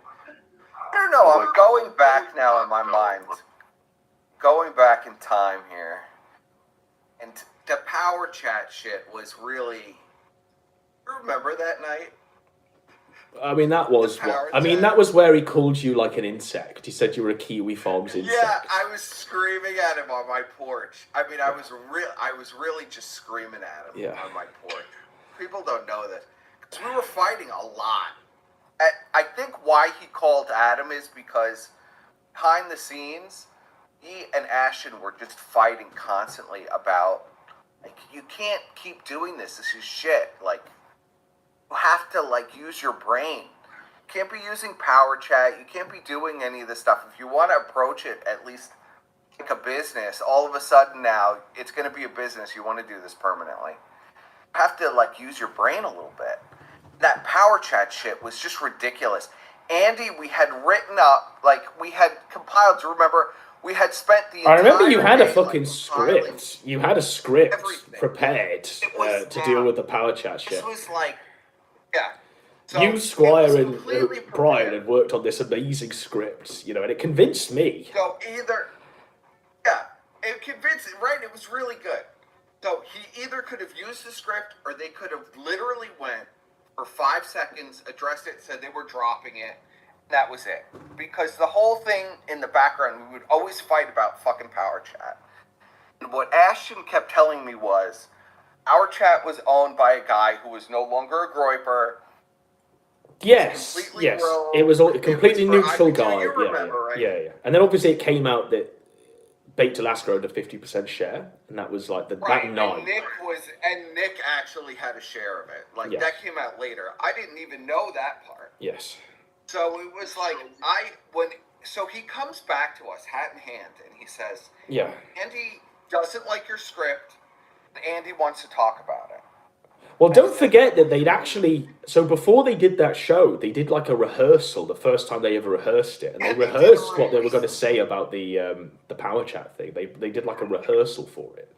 I don't know. I'm going back now in my mind. Going back in time here. And the power chat shit was really... Remember that night? I mean, that was that was where he called you like an insect. He said you were a Kiwi Farms insect. Yeah, I was screaming at him on my porch. I mean, I was really just screaming at him on my porch. People don't know this. Because we were fighting a lot. I think why he called Adam is because behind the scenes, he and Ashton were just fighting constantly about, like, you can't keep doing this. This is shit. Like, you have to, like, use your brain. You can't be using power chat. You can't be doing any of this stuff. If you want to approach it at least like a business, all of a sudden now it's going to be a business. You want to do this permanently. You have to, like, use your brain a little bit. That power chat shit was just ridiculous. Andy, we had written up, like, we had compiled, do you remember? We had spent the entire I remember you had a day, fucking like, script. You had a script everything. prepared to deal with the power chat shit. This was like, yeah. So you, Squire, and completely Brian had worked on this amazing script, and it convinced me. So it convinced, right? It was really good. So he either could have used the script or they could have literally went for 5 seconds, addressed it, said they were dropping it. That was it. Because the whole thing in the background, we would always fight about fucking power chat. And what Ashton kept telling me was, our chat was owned by a guy who was no longer a groiper. Yes. It was a completely neutral guy. Yeah. And then obviously it came out that Baked Alaska had a 50% share, and that was like that night. And Nick actually had a share of it. Like, that came out later. I didn't even know that part. Yes. So it was like so he comes back to us, hat in hand, and he says, "Yeah, Andy doesn't like your script. And Andy wants to talk about it." Well, don't forget that they'd actually... So before they did that show, they did like a rehearsal, the first time they ever rehearsed it. And they rehearsed what they were going to say about the Power Chat thing. They did like a rehearsal for it.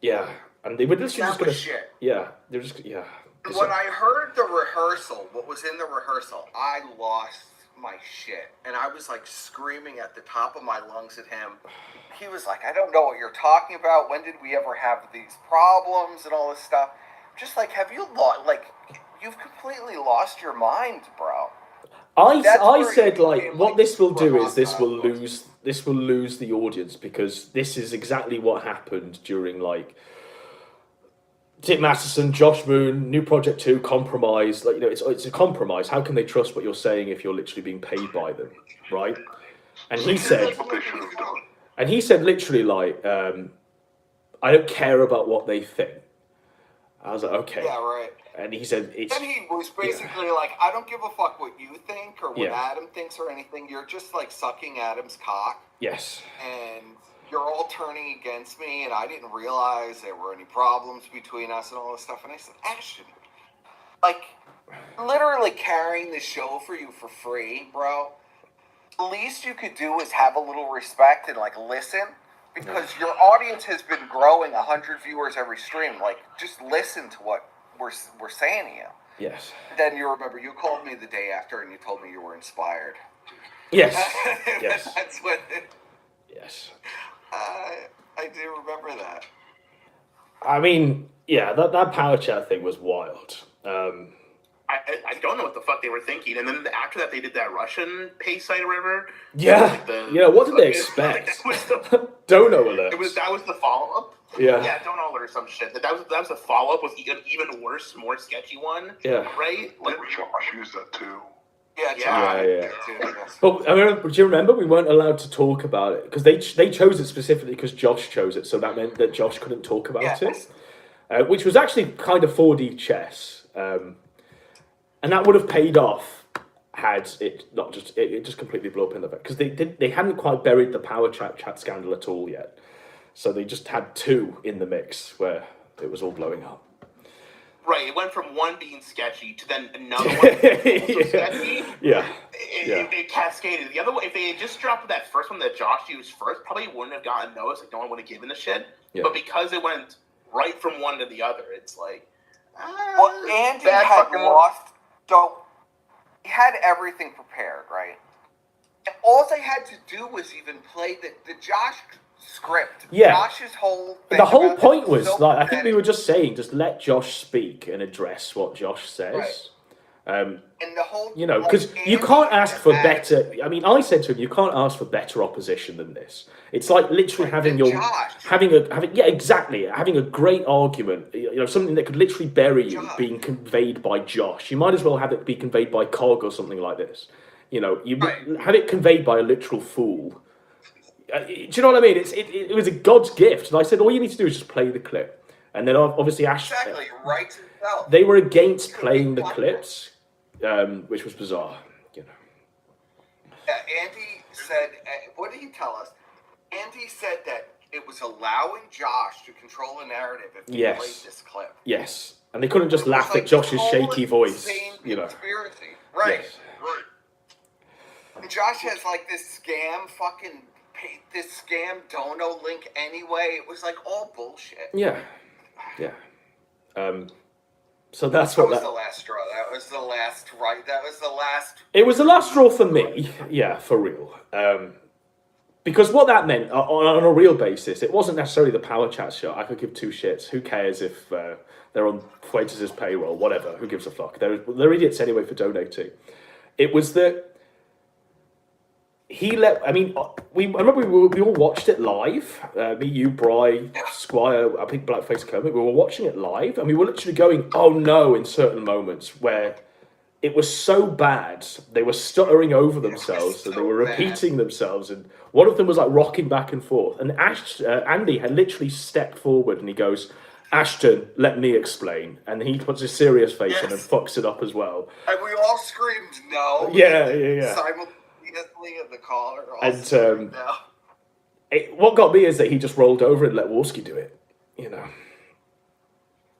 Yeah. And they were literally just going to... Shit. Yeah. They're just... Yeah. When I heard the rehearsal, what was in the rehearsal, I lost my shit. And I was like screaming at the top of my lungs at him. He was like, I don't know what you're talking about. When did we ever have these problems and all this stuff? Just like, have you you've completely lost your mind, bro. I said like, what this will do is this will lose the audience, because this is exactly what happened during like Dick Masterson, Josh Moon, New Project 2, Compromise. Like, you know, it's a compromise. How can they trust what you're saying if you're literally being paid by them, right? And he said, literally like, I don't care about what they think. I was like, okay. Yeah, right. And he said, then he was basically like, I don't give a fuck what you think or what Adam thinks or anything. You're just like sucking Adam's cock. Yes. And you're all turning against me, and I didn't realize there were any problems between us and all this stuff. And I said, Ashton, like, literally carrying the show for you for free, bro. The least you could do is have a little respect and, like, listen, because your audience has been growing 100 viewers every stream. Like, just listen to what we're saying to you. Yes. Then you remember, you called me the day after, and you told me you were inspired. Yes. Yes. That's what... Yes. I do remember that. I mean, yeah, that Power Chat thing was wild. I don't know what the fuck they were thinking. And then after that, they did that Russian pay site or whatever. Yeah. Like what did they expect? Dono alert. That was the follow up. Yeah. Yeah, Dono alert or some shit. That was the follow up with an even worse, more sketchy one. Yeah. Right. Like, Josh used that too. Yeah. But I remember, do you remember we weren't allowed to talk about it because they chose it specifically because Josh chose it, so that meant that Josh couldn't talk about it, which was actually kind of 4D chess, and that would have paid off had it not just it just completely blew up in the back, because they hadn't quite buried the Power Chat scandal at all yet, so they just had two in the mix where it was all blowing up. Right, it went from one being sketchy to then another one being also sketchy. Yeah. It cascaded. The other one, if they had just dropped that first one that Josh used first, probably wouldn't have gotten noticed. Like, no one would have given a shit. Yeah. But because it went right from one to the other, it's like... Well, Andy had lost... So, he had everything prepared, right? And all they had to do was even play the Josh... script. Yeah. Josh's whole thing. The whole point was, so like, I think we were just saying, just let Josh speak and address what Josh says. Right. And the whole, because you can't ask for better. I mean, I said to him, you can't ask for better opposition than this. It's like literally having having a great argument. Something that could literally bury you being conveyed by Josh. You might as well have it be conveyed by Cog or something like this. Have it conveyed by a literal fool. Do you know what I mean? It was a God's gift, and I said all you need to do is just play the clip, and then obviously Ash. Exactly, right to himself. They were against playing the clips, which was bizarre. Yeah, Andy said. What did he tell us? Andy said that it was allowing Josh to control the narrative if he played this clip. Yes, and they couldn't just laugh at Josh's shaky voice. Conspiracy, right? Yes. Right. And Josh has like this scam Dono link anyway. It was like all bullshit. Yeah. So that's what was the last straw. That was the last. It was the last straw for me. Yeah, for real. Because what that meant on a real basis, it wasn't necessarily the Power Chat show. I could give two shits. Who cares if they're on Fuentes' payroll? Whatever. Who gives a fuck? They're idiots anyway for donating. It was that. We all watched it live. Me, you, Bri, Squire, I think Blackface Kermit. We were watching it live, and we were literally going, "Oh no!" in certain moments where it was so bad. They were stuttering over themselves, and they were repeating themselves. And one of them was like rocking back and forth. And Andy had literally stepped forward, and he goes, "Ashton, let me explain." And he puts a serious face on and fucks it up as well. And we all screamed no. Yeah. In the caller. And what got me is that he just rolled over and let Wolski do it.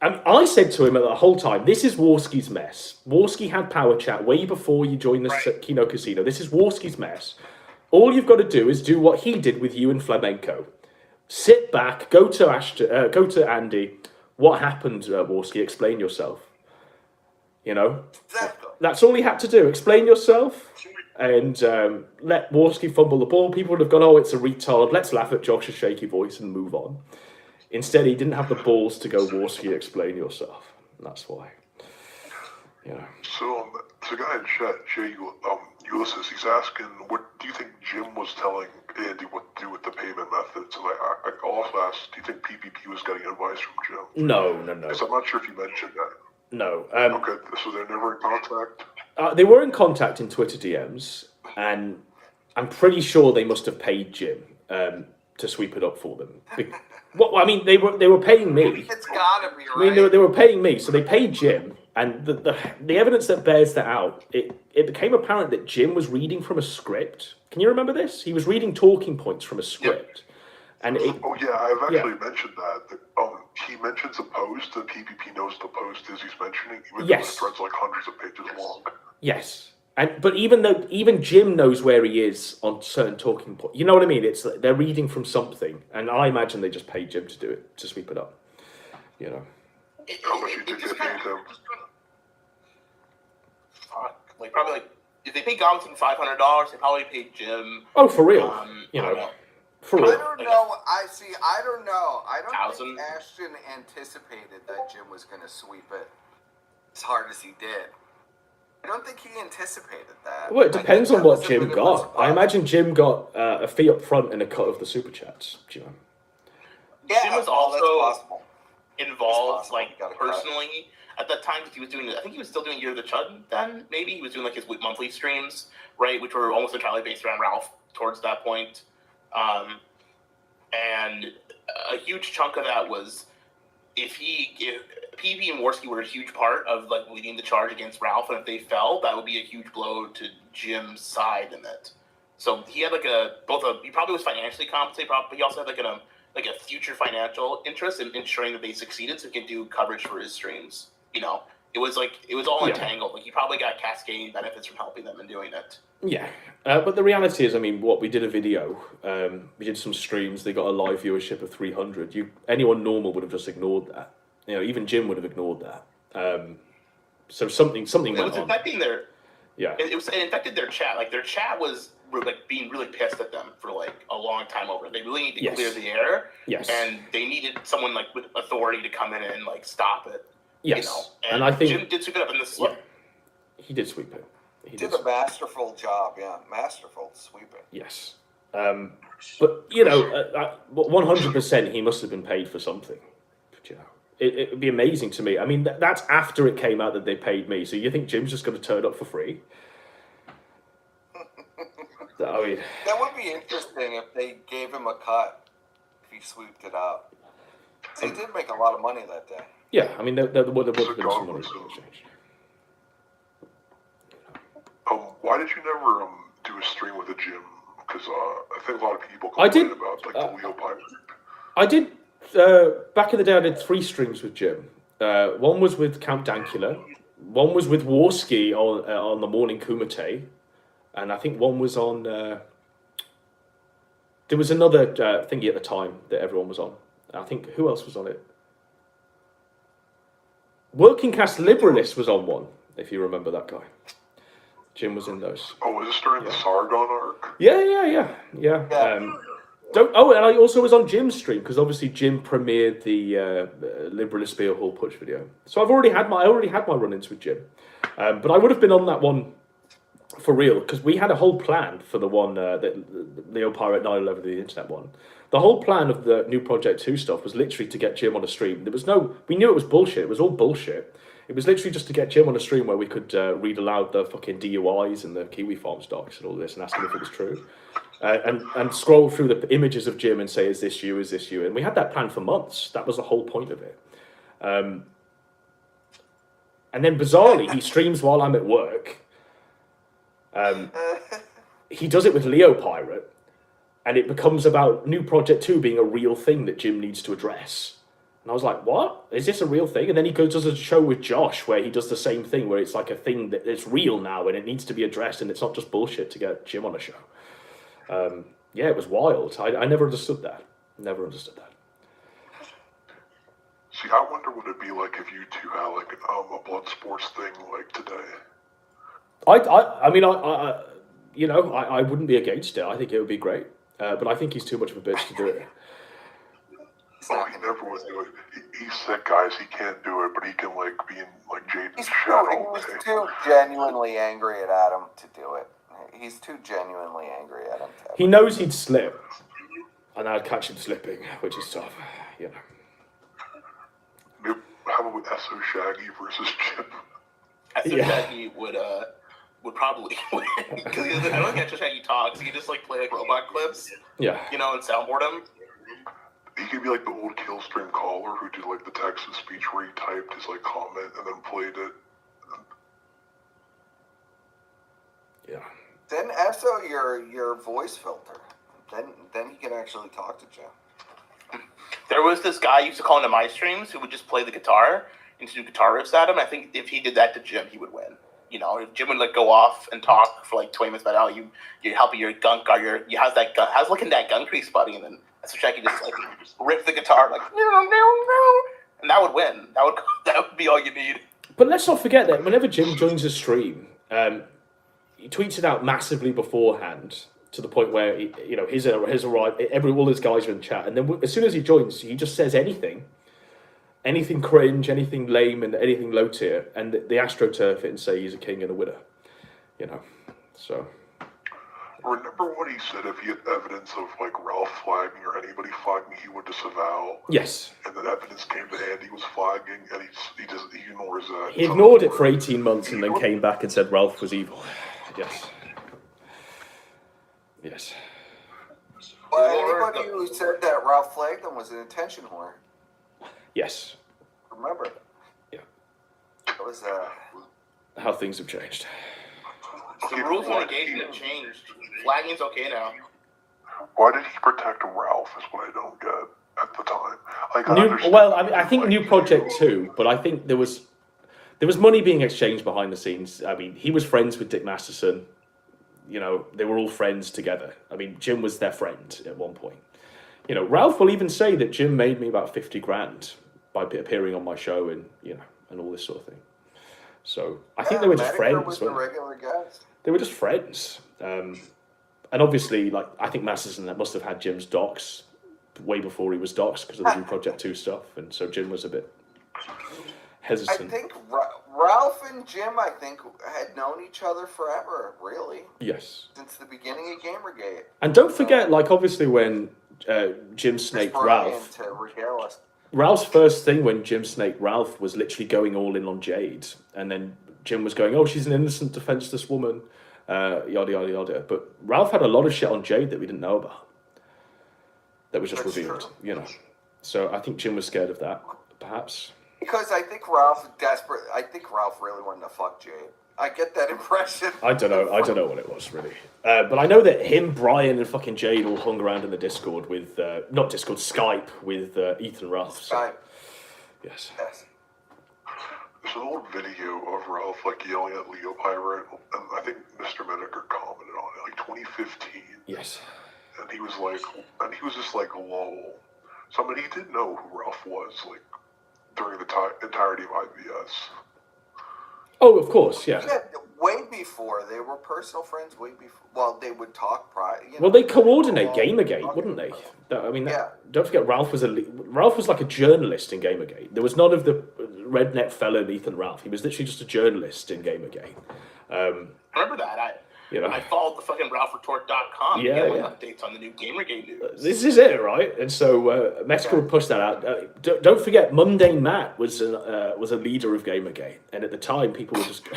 And I said to him at the whole time, this is Warski's mess. Warski had power chat way before you joined the Kino Casino. This is Warski's mess. All you've got to do is do what he did with you and Flamenco. Sit back, go to Andy. What happened, Warski? Explain yourself. You know? Exactly. That's all he had to do. Explain yourself and let Warski fumble the ball. People would have gone, oh, it's a retard. Let's laugh at Josh's shaky voice and move on. Instead, he didn't have the balls to go, Warski, explain yourself. And that's why. Yeah. So, the guy in chat, Jay Ulysses, he's asking, what do you think Jim was telling Andy what to do with the payment methods? And I also asked, do you think PPP was getting advice from Jim? No. Because I'm not sure if you mentioned that. No. Okay, so they're never in contact? They were in contact in Twitter DMs, and I'm pretty sure they must have paid Jim to sweep it up for them. Well, I mean, they were paying me. It's gotta be right. I mean, they were paying me, so they paid Jim, and the evidence that bears that out, it became apparent that Jim was reading from a script. Can you remember this? He was reading talking points from a script. And I've actually mentioned that. He mentions a post, and PPP knows the post is he's mentioning, even though the thread's like hundreds of pages long. Yes. But even Jim knows where he is on certain talking points. You know what I mean? It's they're reading from something, and I imagine they just paid Jim to do it, to sweep it up. You know. How much you think they paid him? Probably if they paid Godwinson $500, they probably paid Jim. Oh, for real? You know. For real. I don't know. I don't know. I don't think Ashton anticipated that Jim was going to sweep it as hard as he did. I don't think he anticipated that. Well, it depends on what Jim got. I imagine Jim got a fee up front and a cut of the super chats. You know. Yeah, Jim was also involved, personally at that time. He was doing. I think he was still doing Year of the Chud then. Maybe he was doing his monthly streams, right, which were almost entirely based around Ralph towards that point. And a huge chunk of that was if PB and Warski were a huge part of leading the charge against Ralph, and if they fell, that would be a huge blow to Jim's side in it. So he had he probably was financially compensated, but he also had a future financial interest in ensuring that they succeeded, so he could do coverage for his streams. You know, it was all entangled. He probably got cascading benefits from helping them in doing it. Yeah, but the reality is, I mean, we did a video, we did some streams, they got a live viewership of 300. Anyone normal would have just ignored that. You know, even Jim would have ignored that. So something went on. It was affecting their... Yeah. It infected their chat. Their chat was being really pissed at them for a long time over. They really need to clear the air. Yes. And they needed someone with authority to come in and stop it. Yes. You know? And I think Jim did sweep it up in this. Yeah. He did sweep it. He did a masterful job, masterful sweeping. Yes. But, you know, 100% he must have been paid for something. But, you know, it would be amazing to me. I mean, that's after it came out that they paid me. So you think Jim's just going to turn up for free? I mean, that would be interesting if they gave him a cut if he sweeped it up. They did make a lot of money that day. Yeah, I mean, there would have been some money to exchange. Why did you never do a stream with a Jim? Because I think a lot of people complain about the Leo Pirate. I did. Back in the day, I did 3 streams with Jim. One was with Count Dankula. One was with Warski on the Morning Kumite. And I think one was on... there was another thingy at the time that everyone was on. I think, who else was on it? Working Class Liberalist was on one, if you remember that guy. Jim was in those. Oh, was this during the Sargon arc? Yeah. And I also was on Jim's stream, because obviously Jim premiered the Liberalist Beer Hall Push video. So I already had my run-ins with Jim. But I would have been on that one for real, because we had a whole plan for the one, that Leo Pirate 911, the internet one. The whole plan of the new Project 2 stuff was literally to get Jim on a stream. We knew it was bullshit. It was all bullshit. It was literally just to get Jim on a stream where we could read aloud the fucking DUIs and the Kiwi Farms docs and all this and ask him if it was true. And scroll through the images of Jim and say, is this you, is this you? And we had that plan for months. That was the whole point of it. And then bizarrely, he streams while I'm at work. He does it with Leo Pirate. And it becomes about New Project 2 being a real thing that Jim needs to address. And I was like, what? Is this a real thing? And then he does a show with Josh where he does the same thing, where it's like a thing that it's real now and it needs to be addressed and it's not just bullshit to get Jim on a show. Yeah, it was wild. I never understood that. Never understood that. See, I wonder what it'd be like if you two had like a blood sports thing like today. I mean, I wouldn't be against it. I think it would be great. But I think he's too much of a bitch to do it. Oh, he never would do it. He's sick, guys. He can't do it, but he can like be in like Jaden's He shadow. was too genuinely angry at Adam to do it. He's too genuinely angry at him. He knows he'd slip, and I'd catch him slipping, which is tough, you know. How about SO Shaggy versus Jim? SO Shaggy would probably win because I don't think SO Shaggy talks. He just like play like robot clips, you know, and soundboard them. He could be like the old Killstream caller who did like the text to speech where he typed his like comment and then played it. Yeah. Then ESO your voice filter. Then he can actually talk to Jim. There was this guy I used to call into my streams who would just play the guitar and do guitar riffs at him. I think if he did that to Jim, he would win. You know, if Jim would like go off and talk for like 20 minutes about how you're helping your gun guard, how's looking that gun crease, buddy, and then SO Shaggy just like rip the guitar like no, and that would win. That would be all you need. But let's not forget that whenever Jim joins a stream, he tweets it out massively beforehand to the point where his arrived. All his guys are in chat, and then as soon as he joins, he just says anything cringe, anything lame, and anything low tier, and the AstroTurf it and say he's a king and a winner. You know, so. Remember what he said? If he had evidence of like Ralph flagging or anybody flagging, he would disavow. Yes. And then evidence came to hand, he was flagging, and he ignores that. He ignored it for 18 months and then came back and said Ralph was evil. Yes. Yes. Well, anybody who said that Ralph flagged them was an attention whore. Yes. Remember? Yeah. That was how things have changed. The rules on engagement have changed. Flagging's okay now. Why did he protect Ralph is what I don't get at the time. I think New Project 2, but I think there was money being exchanged behind the scenes. I mean, he was friends with Dick Masterson. You know, they were all friends together. I mean, Jim was their friend at one point. You know, Ralph will even say that Jim made me about 50 grand by appearing on my show and, you know, and all this sort of thing. So I think they were just friends. Was the regular guys. They were just friends. And obviously, like, I think Masterson must have had Jim's docs way before he was docs because of the New Project 2 stuff. And so Jim was a bit hesitant. I think Ralph and Jim, had known each other forever, really. Yes. Since the beginning of Gamergate. And don't forget, like, obviously when Jim snaked Ralph, Ralph's first thing when Jim snaked Ralph was literally going all in on Jade. And then Jim was going, oh, she's an innocent, defenseless woman, yada, yada, yada. But Ralph had a lot of shit on Jade that we didn't know about. That was just revealed, you know. So I think Jim was scared of that, perhaps. Because I think Ralph really wanted to fuck Jade. I get that impression. I don't know what it was, really. But I know that him, Brian, and fucking Jade all hung around in the Discord with, not Discord, Skype with Ethan Ralph. So. Skype. Yes. There's an old video of Ralph like yelling at Leo Pirate, and I think Mr. Medeker commented on it, like 2015. Yes. And he was just like, lol. So I mean, he did know who Ralph was, like, during the entirety of IBS. Oh, of course, yeah. Way before. They were personal friends way before. Well, they would talk prior. Well, they coordinate Gamergate, wouldn't they? I mean, don't forget, Ralph was like a journalist in Gamergate. There was none of the redneck fellow Ethan Ralph. He was literally just a journalist in Gamergate. I remember that. I followed the fucking RalphRetort.com. Yeah, updates on the new Gamergate news. This is it, right? And so Mexico would push that out. Don't forget, Mundane Matt was a leader of Gamergate, and at the time, people were just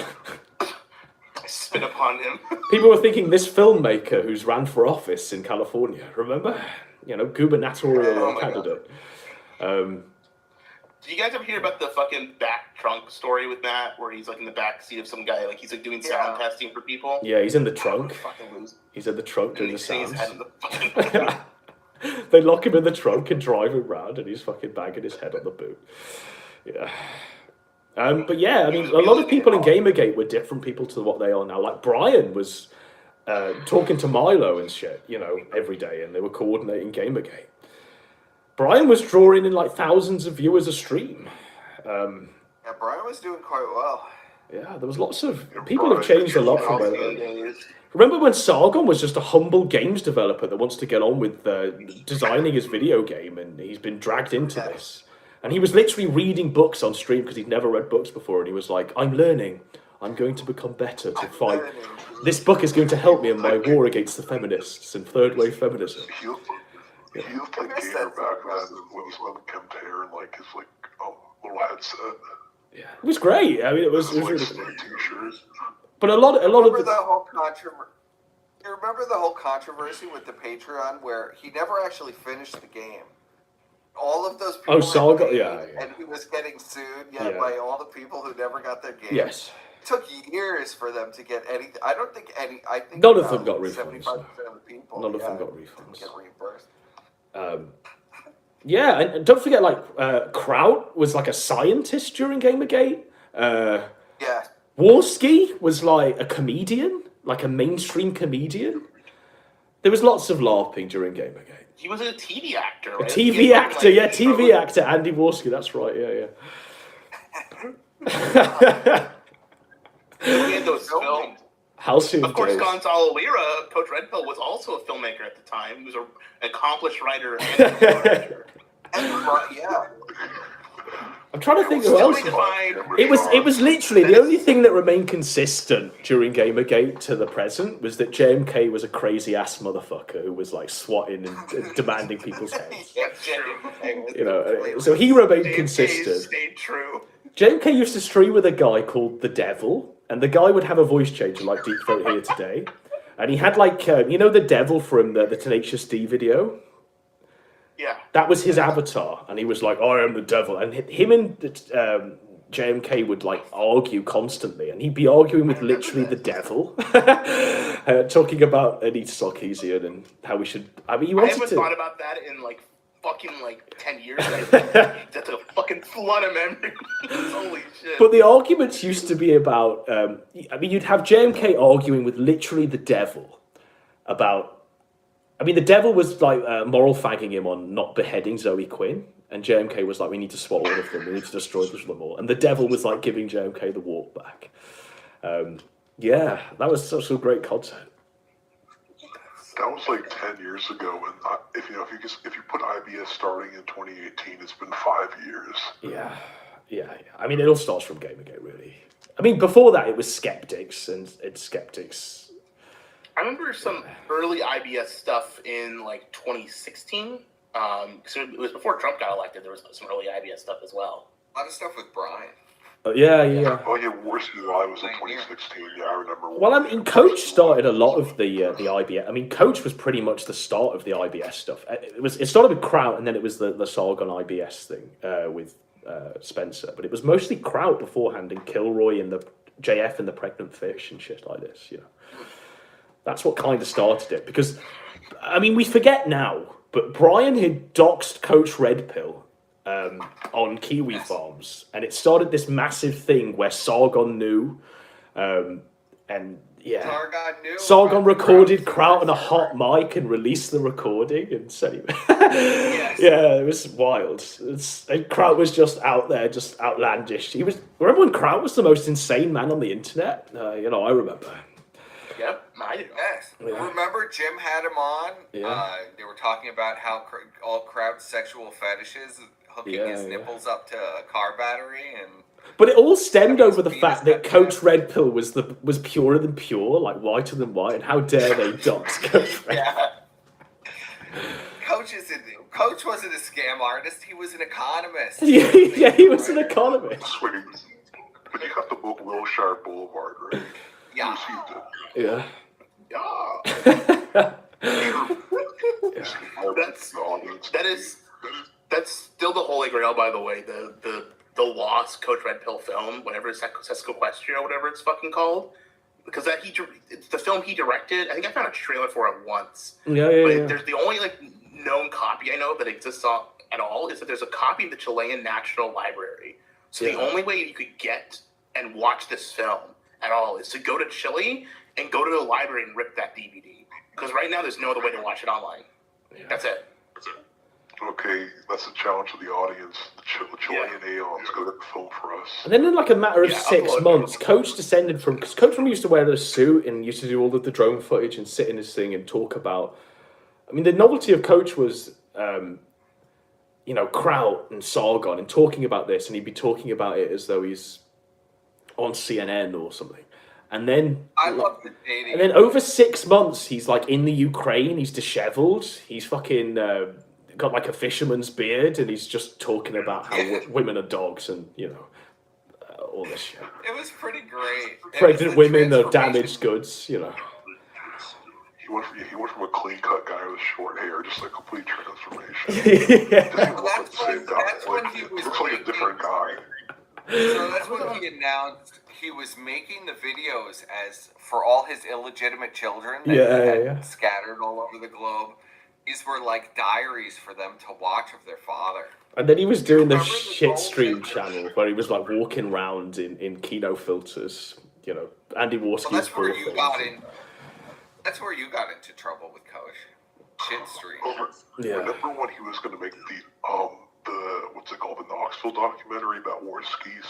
spit upon him. People were thinking this filmmaker who's ran for office in California. Remember, gubernatorial candidate. Do you guys ever hear about the fucking back trunk story with Matt, where he's like in the back seat of some guy, like he's like doing sound testing for people? Yeah, he's in the trunk. He's in the trunk doing the sounds. They lock him in the trunk and drive him round, and he's fucking banging his head on the boot. Yeah. But yeah, I mean, a lot of people in Gamergate were different people to what they are now. Like Brian was talking to Milo and shit, you know, every day, and they were coordinating Gamergate. Brian was drawing in like thousands of viewers a stream. Yeah, Brian was doing quite well. Yeah, there was lots of people have changed a lot from where they. Remember when Sargon was just a humble games developer that wants to get on with designing his video game, and he's been dragged into this. And he was literally reading books on stream because he'd never read books before, and he was like, I'm learning. I'm going to become better to fight. This book is going to help me in my war against the feminists and third wave feminism. He was like gamer back then, when Compare and like his like little headset. Yeah, it was great. I mean, it was really cool. But a lot of the whole controversy. You remember the whole controversy with the Patreon where he never actually finished the game. All of those people. Oh, Sargon, yeah. And he was getting sued, by all the people who never got their game. Yes. It took years for them to get anything. I don't think any. I think none of them got refunds. 75% of the people. None of them got refunds. Get reimbursed. Yeah, and don't forget, like Kraut was like a scientist during Gamergate. Yeah. Warski was like a comedian, like a mainstream comedian. There was lots of LARPing during Gamergate. He was a TV actor, right? A TV actor, TV actor, Andy Warski, that's right, yeah. We had those films. Halcyon Of course, days. Gonzalo Lira, Coach Redpill, was also a filmmaker at the time. He was an accomplished writer and a director. I'm trying to think who else. It was literally the only thing that remained consistent during Gamergate to the present was that JMK was a crazy ass motherfucker who was like swatting and demanding people's heads. You know, so he remained consistent. Stayed true. JMK used to stream with a guy called The Devil, and the guy would have a voice changer like Deep Throat Here Today, and he had like you know the Devil from the Tenacious D video. Yeah. That was his avatar, and he was like, I am the devil. And him and JMK would like argue constantly, and he'd be arguing with literally the devil, talking about Anita Sarkeesian and how we should. I mean, I haven't thought about that in like fucking 10 years. That's a fucking flood of memories. Holy shit. But the arguments used to be about. I mean, you'd have JMK arguing with literally the devil about. I mean, the devil was like moral fagging him on not beheading Zoe Quinn, and JMK was like, we need to swat all of them, we need to destroy them all. And the devil was like giving JMK the walk back. Yeah, that was such a great content. That was like 10 years ago, and if you put IBS starting in 2018, it's been 5 years. Yeah. I mean, it all starts from Gamergate, really. I mean, before that, it was Skeptics, and it's Skeptics. I remember some early IBS stuff in 2016. Because it was before Trump got elected. There was some early IBS stuff as well. A lot of stuff with Brian. Yeah. Oh yeah, Worst Live was in 2016. Yeah, I remember. Well, I mean, Coach started a lot of the IBS. I mean, Coach was pretty much the start of the IBS stuff. It started with Kraut, and then it was the Sargon IBS thing with Spencer. But it was mostly Kraut beforehand, and Kilroy and the JF and the Pregnant Fish and shit like this. You know. That's what kind of started it. Because, I mean, we forget now, but Brian had doxed Coach Redpill on Kiwi Farms. And it started this massive thing where Sargon knew. And, yeah. Sargon recorded Kraut on a hot mic and released the recording and said he... Yeah, it was wild. And Kraut was just out there, just outlandish. Remember when Kraut was the most insane man on the internet? I remember. Yep, I do. Yes. Yeah. Remember Jim had him on? Yeah. They were talking about how all Kraut's sexual fetishes, hooking his nipples up to a car battery, and. But it all stemmed over the fact that Coach Redpill was purer than pure, like whiter than white, and how dare they dox Coach Redpill? Yeah. Coach wasn't a scam artist; he was an economist. Yeah, he was an economist. But you got the book Wilshire Boulevard, right? Yeah. Yeah. That's still the holy grail, by the way. The Lost Coach Redpill film, whatever it's Sesquiquestria or whatever it's fucking called, because it's the film he directed. I think I found a trailer for it once. Yeah. There's the only known copy I know that exists at all is that there's a copy in the Chilean National Library. So the only way you could get and watch this film at all is to go to Chile and go to the library and rip that DVD. Because right now there's no other way to watch it online. Yeah. That's it. Okay, that's a challenge to the audience. The Chilean Aeons go get the film for us. And then in like a matter of 6 months, Coach descended from... Because Coach used to wear a suit and used to do all of the drone footage and sit in his thing and talk about... I mean, the novelty of Coach was, Kraut and Sargon and talking about this, and he'd be talking about it as though he's on CNN or something. And then... I love the dating. And then over 6 months, he's like in the Ukraine, he's disheveled, he's fucking... got like a fisherman's beard, and he's just talking about how women are dogs and all this shit. It was pretty great. Pregnant women are damaged goods, He went from a clean cut guy with short hair, just like complete transformation. That's when he was looks like a different guy. So that's when he announced he was making the videos as for all his illegitimate children that he had scattered all over the globe. These were like diaries for them to watch of their father. And then he was doing the shit stream channel where he was like walking around in Kino filters, Andy Warski's that's where you got in. That's where you got into trouble with Coach. Shit stream. Remember when he was going to make the what's it called, the Knoxville documentary about Warski's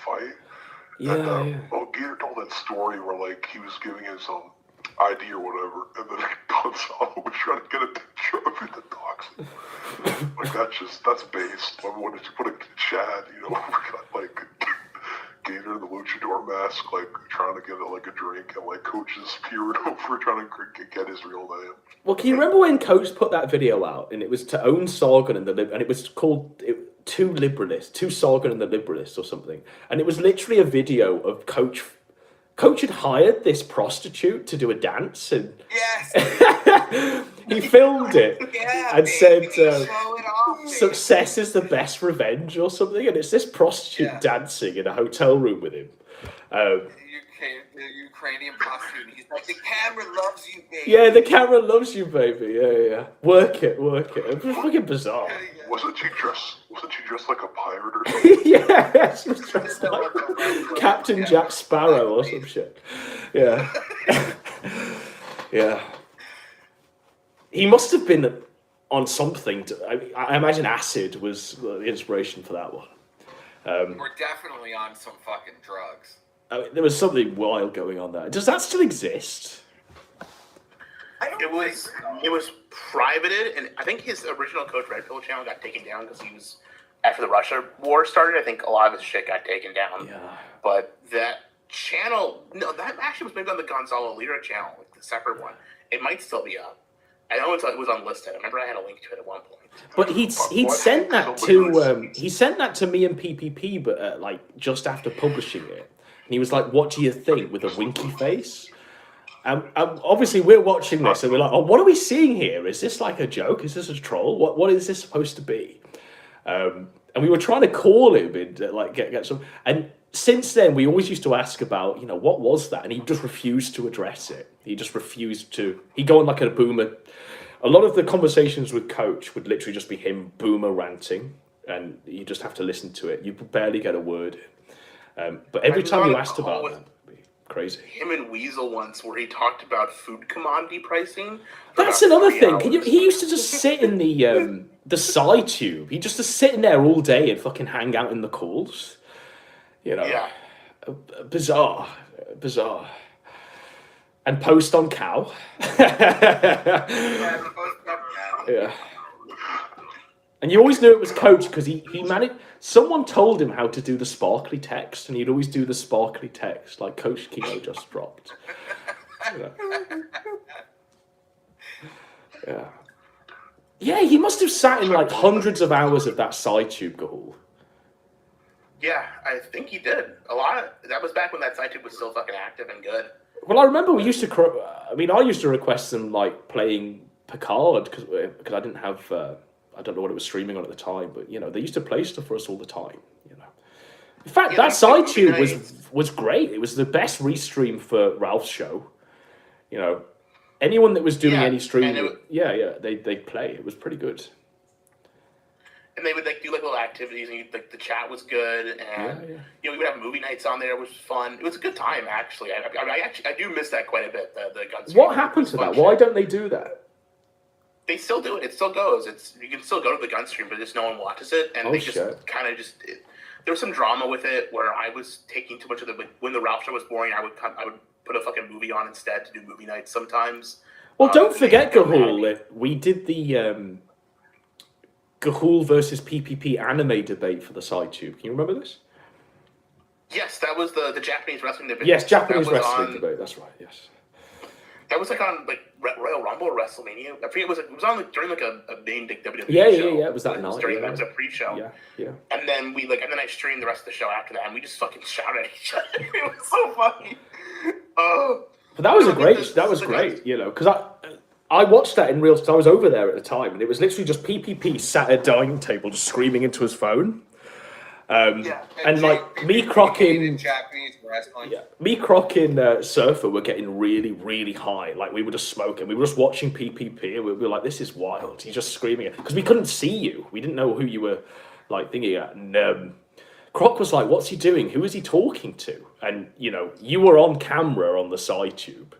fight? Gator told that story where like he was giving his ID or whatever, and then Gonzalo was trying to get a picture of the dogs. Like that's based. I wanted to put a Chad, like Gator in the luchador mask, like trying to get a drink, and like Coach's peering over trying to get his real name. Well, can you remember when Coach put that video out, and it was to own Sargon and it was called Two Sargon and the Liberalists or something, and it was literally a video of Coach had hired this prostitute to do a dance, and he filmed it and said, "Success is the best revenge" or something, and it's this prostitute dancing in a hotel room with him. The Ukrainian prostitute. He's like, "The camera loves you, baby." Yeah, the camera loves you, baby. Yeah. Work it. It was fucking bizarre. Wasn't she dressed like a pirate or something? Yeah, she was dressed like Captain Jack Sparrow or some shit. Yeah. Yeah. He must have been on something. I imagine acid was the inspiration for that one. We're definitely on some fucking drugs. There was something wild going on there. Does that still exist? It was privated, and I think his original Coach Red Pill channel got taken down because he was, after the Russia war started, I think a lot of his shit got taken down. Yeah. But that channel, that actually was maybe on the Gonzalo Lira channel, like the separate one. It might still be up. I know it was unlisted. I remember I had a link to it at one point. But he'd sent that to me and PPP, but like just after publishing it, and he was like, "What do you think?" with a winky face. Obviously, we're watching this and we're like, "Oh, what are we seeing here? Is this like a joke? Is this a troll? What is this supposed to be?" And we were trying to call him and like get some. And since then, we always used to ask about, what was that? And he just refused to address it. He just refused to. He'd go on like a boomer. A lot of the conversations with Coach would literally just be him boomer ranting, and you just have to listen to it. You barely get a word in. But every time you asked about that, it'd be crazy. Him and Weasel once, where he talked about food commodity pricing. That's another thing. He used to just sit in the side tube. He just sit in there all day and fucking hang out in the calls. Yeah. Bizarre. And post on Cow. Yeah. And you always knew it was Coach because he managed. Someone told him how to do the sparkly text, and he'd always do the sparkly text like Coach Kino just dropped. Yeah. Yeah, he must have sat in like hundreds of hours of that side tube, Gahul. Yeah, I think he did. A lot. That was back when that side tube was still fucking active and good. Well, I remember we used to. I used to request them like playing Picard because I didn't have. I don't know what it was streaming on at the time, but they used to play stuff for us all the time. In fact, that side tube was great. It was the best restream for Ralph's show. anyone that was doing any streaming, they'd play. It was pretty good. And they would like do like little activities, and like the chat was good, and we would have movie nights on there, which was fun. It was a good time, actually. I do miss that quite a bit. The gun. What happened to that? Why don't they do that? They still do it. It still goes. You can still go to the gun stream, but just no one watches it, and they just kind of just. There was some drama with it where I was taking too much of the. When the Ralph show was boring, I would put a fucking movie on instead to do movie nights sometimes. Well, don't forget, Gahul. We did the Gahul versus PPP anime debate for the SideTube. Can you remember this? Yes, that was the Japanese wrestling debate. Yes, Japanese wrestling debate. That's right. Yes. That was like on like Royal Rumble or WrestleMania. I forget. It was on like, during like a main WWE show. Yeah. It was that night. It was a pre-show. Yeah. And then I streamed the rest of the show after that, and we just fucking shouted at each other. It was so funny. But that was great. Because I watched that in real time. I was over there at the time, and it was literally just PPP sat at a dining table just screaming into his phone. And like me, Croc, and Japanese wrestling. Me, Croc, and Surfer were getting really, really high. Like we were just smoking. We were just watching PPP, and we were like, "This is wild." He's just screaming it because we couldn't see you. We didn't know who you were like thinking at. And Croc was like, "What's he doing? Who is he talking to?" And you were on camera on the SideTube.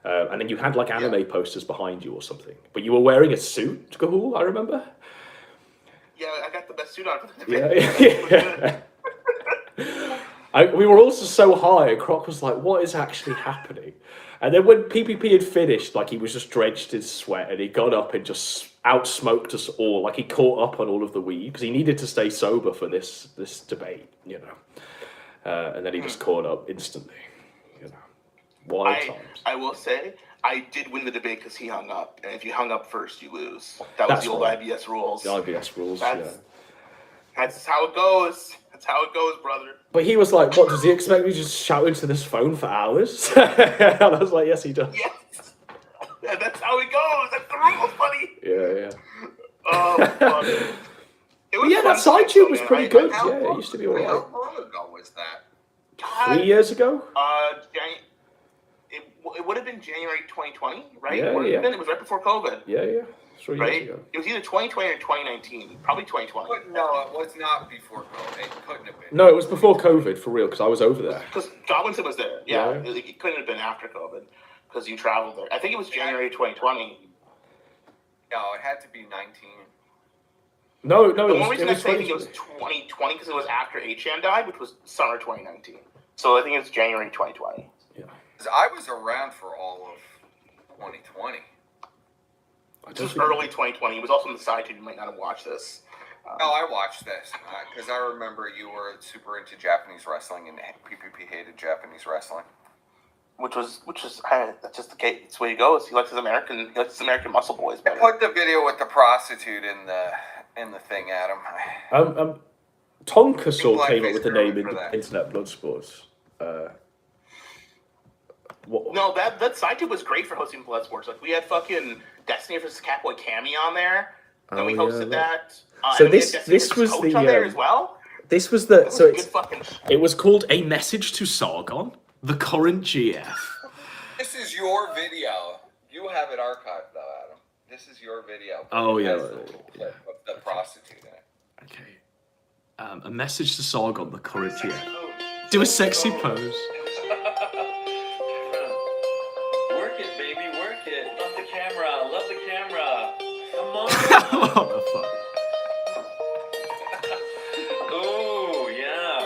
And then you had like anime posters behind you or something. But you were wearing a suit, Gahul, I remember. Yeah, I got the best suit on. We were also so high, and Croc was like, what is actually happening? And then when PPP had finished, like he was just drenched in sweat, and he got up and just outsmoked us all. Like he caught up on all of the weed, because he needed to stay sober for this debate, And then he just caught up instantly. Wild times. I will say, I did win the debate because he hung up. And if you hung up first, you lose. That's the old IBS rules. The IBS rules, That's how it goes. That's how it goes, brother. But he was like, what, does he expect me to just shout into this phone for hours? And I was like, yes, he does. Yes. That's how it goes. That's the rules, buddy. Yeah. Oh, funny. That SideTube was pretty good. It used to be alright. How long ago was that? 3 years ago? It would have been January 2020, right? Yeah. It was right before COVID. Yeah. 3 right? years ago. It was either 2020 or 2019. Probably 2020. No, it was not before COVID. It couldn't have been. No, it was before COVID, for real, because I was over there. Because Godwinson was there. Yeah. It couldn't have been after COVID, because you traveled there. I think it was January 2020. No, it had to be 19. No, the only reason I think it was 2020 because it was after HM died, which was summer 2019. So I think it's January 2020. I was around for all of 2020. This was early 2020. It was also on the side, too. You might not have watched this. No, I watched this because I remember you were super into Japanese wrestling and PPP hated Japanese wrestling. Which was that's just the case. It's the way he goes. He likes his American muscle boys better. Put the video with the prostitute in the thing, Adam. Tonka Saw came up with the name Internet Blood Sports. No, that side tube was great for hosting blood sports. Like we had fucking Destiny vs. Catboy Cammy on there, and we hosted that. So this was the on there as well. This was the it was called A Message to Sargon, the current GF. This is your video. You have it archived though, Adam. This is your video. Oh yeah. The prostitute in it. Okay. A Message to Sargon, the current GF. Do a sexy pose. What the fuck? Oh, yeah.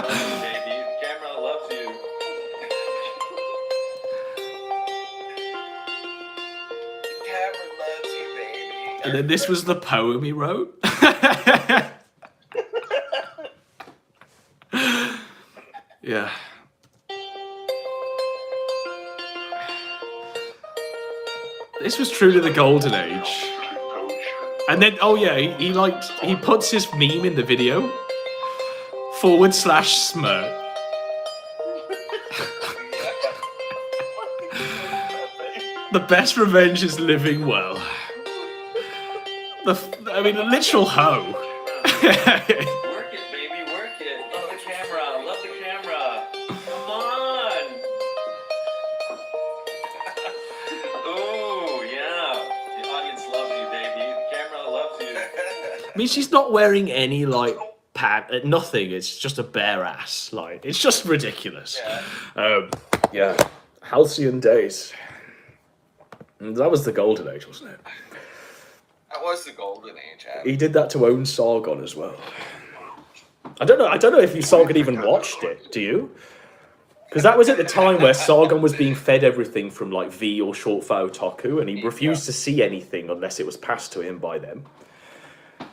Baby. The camera loves you. The camera loves you, baby. And then this was the poem he wrote. Yeah. This was truly the golden age. And then, he puts his meme in the video. /smirk. The best revenge is living well. The literal hoe. Work it, baby, work it. Love the camera, love the camera. Come on. I mean, she's not wearing any like pad, nothing. It's just a bare ass. Like, it's just ridiculous. Yeah. Halcyon days. And that was the golden age, wasn't it? That was the golden age. He did that to own Sargon as well. I don't know if you Sargon even watched it. Do you? Because that was at the time where Sargon was being fed everything from like V or Short Fire Otaku, and he refused to see anything unless it was passed to him by them. I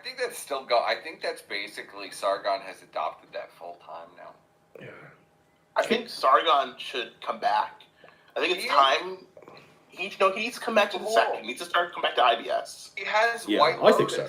think that's still go. I think that's basically Sargon has adopted that full time now. Yeah. I think Sargon should come back. I think it's time. He needs to come back to the sector. He needs to come back to IBS. He has White Lotus. I think so.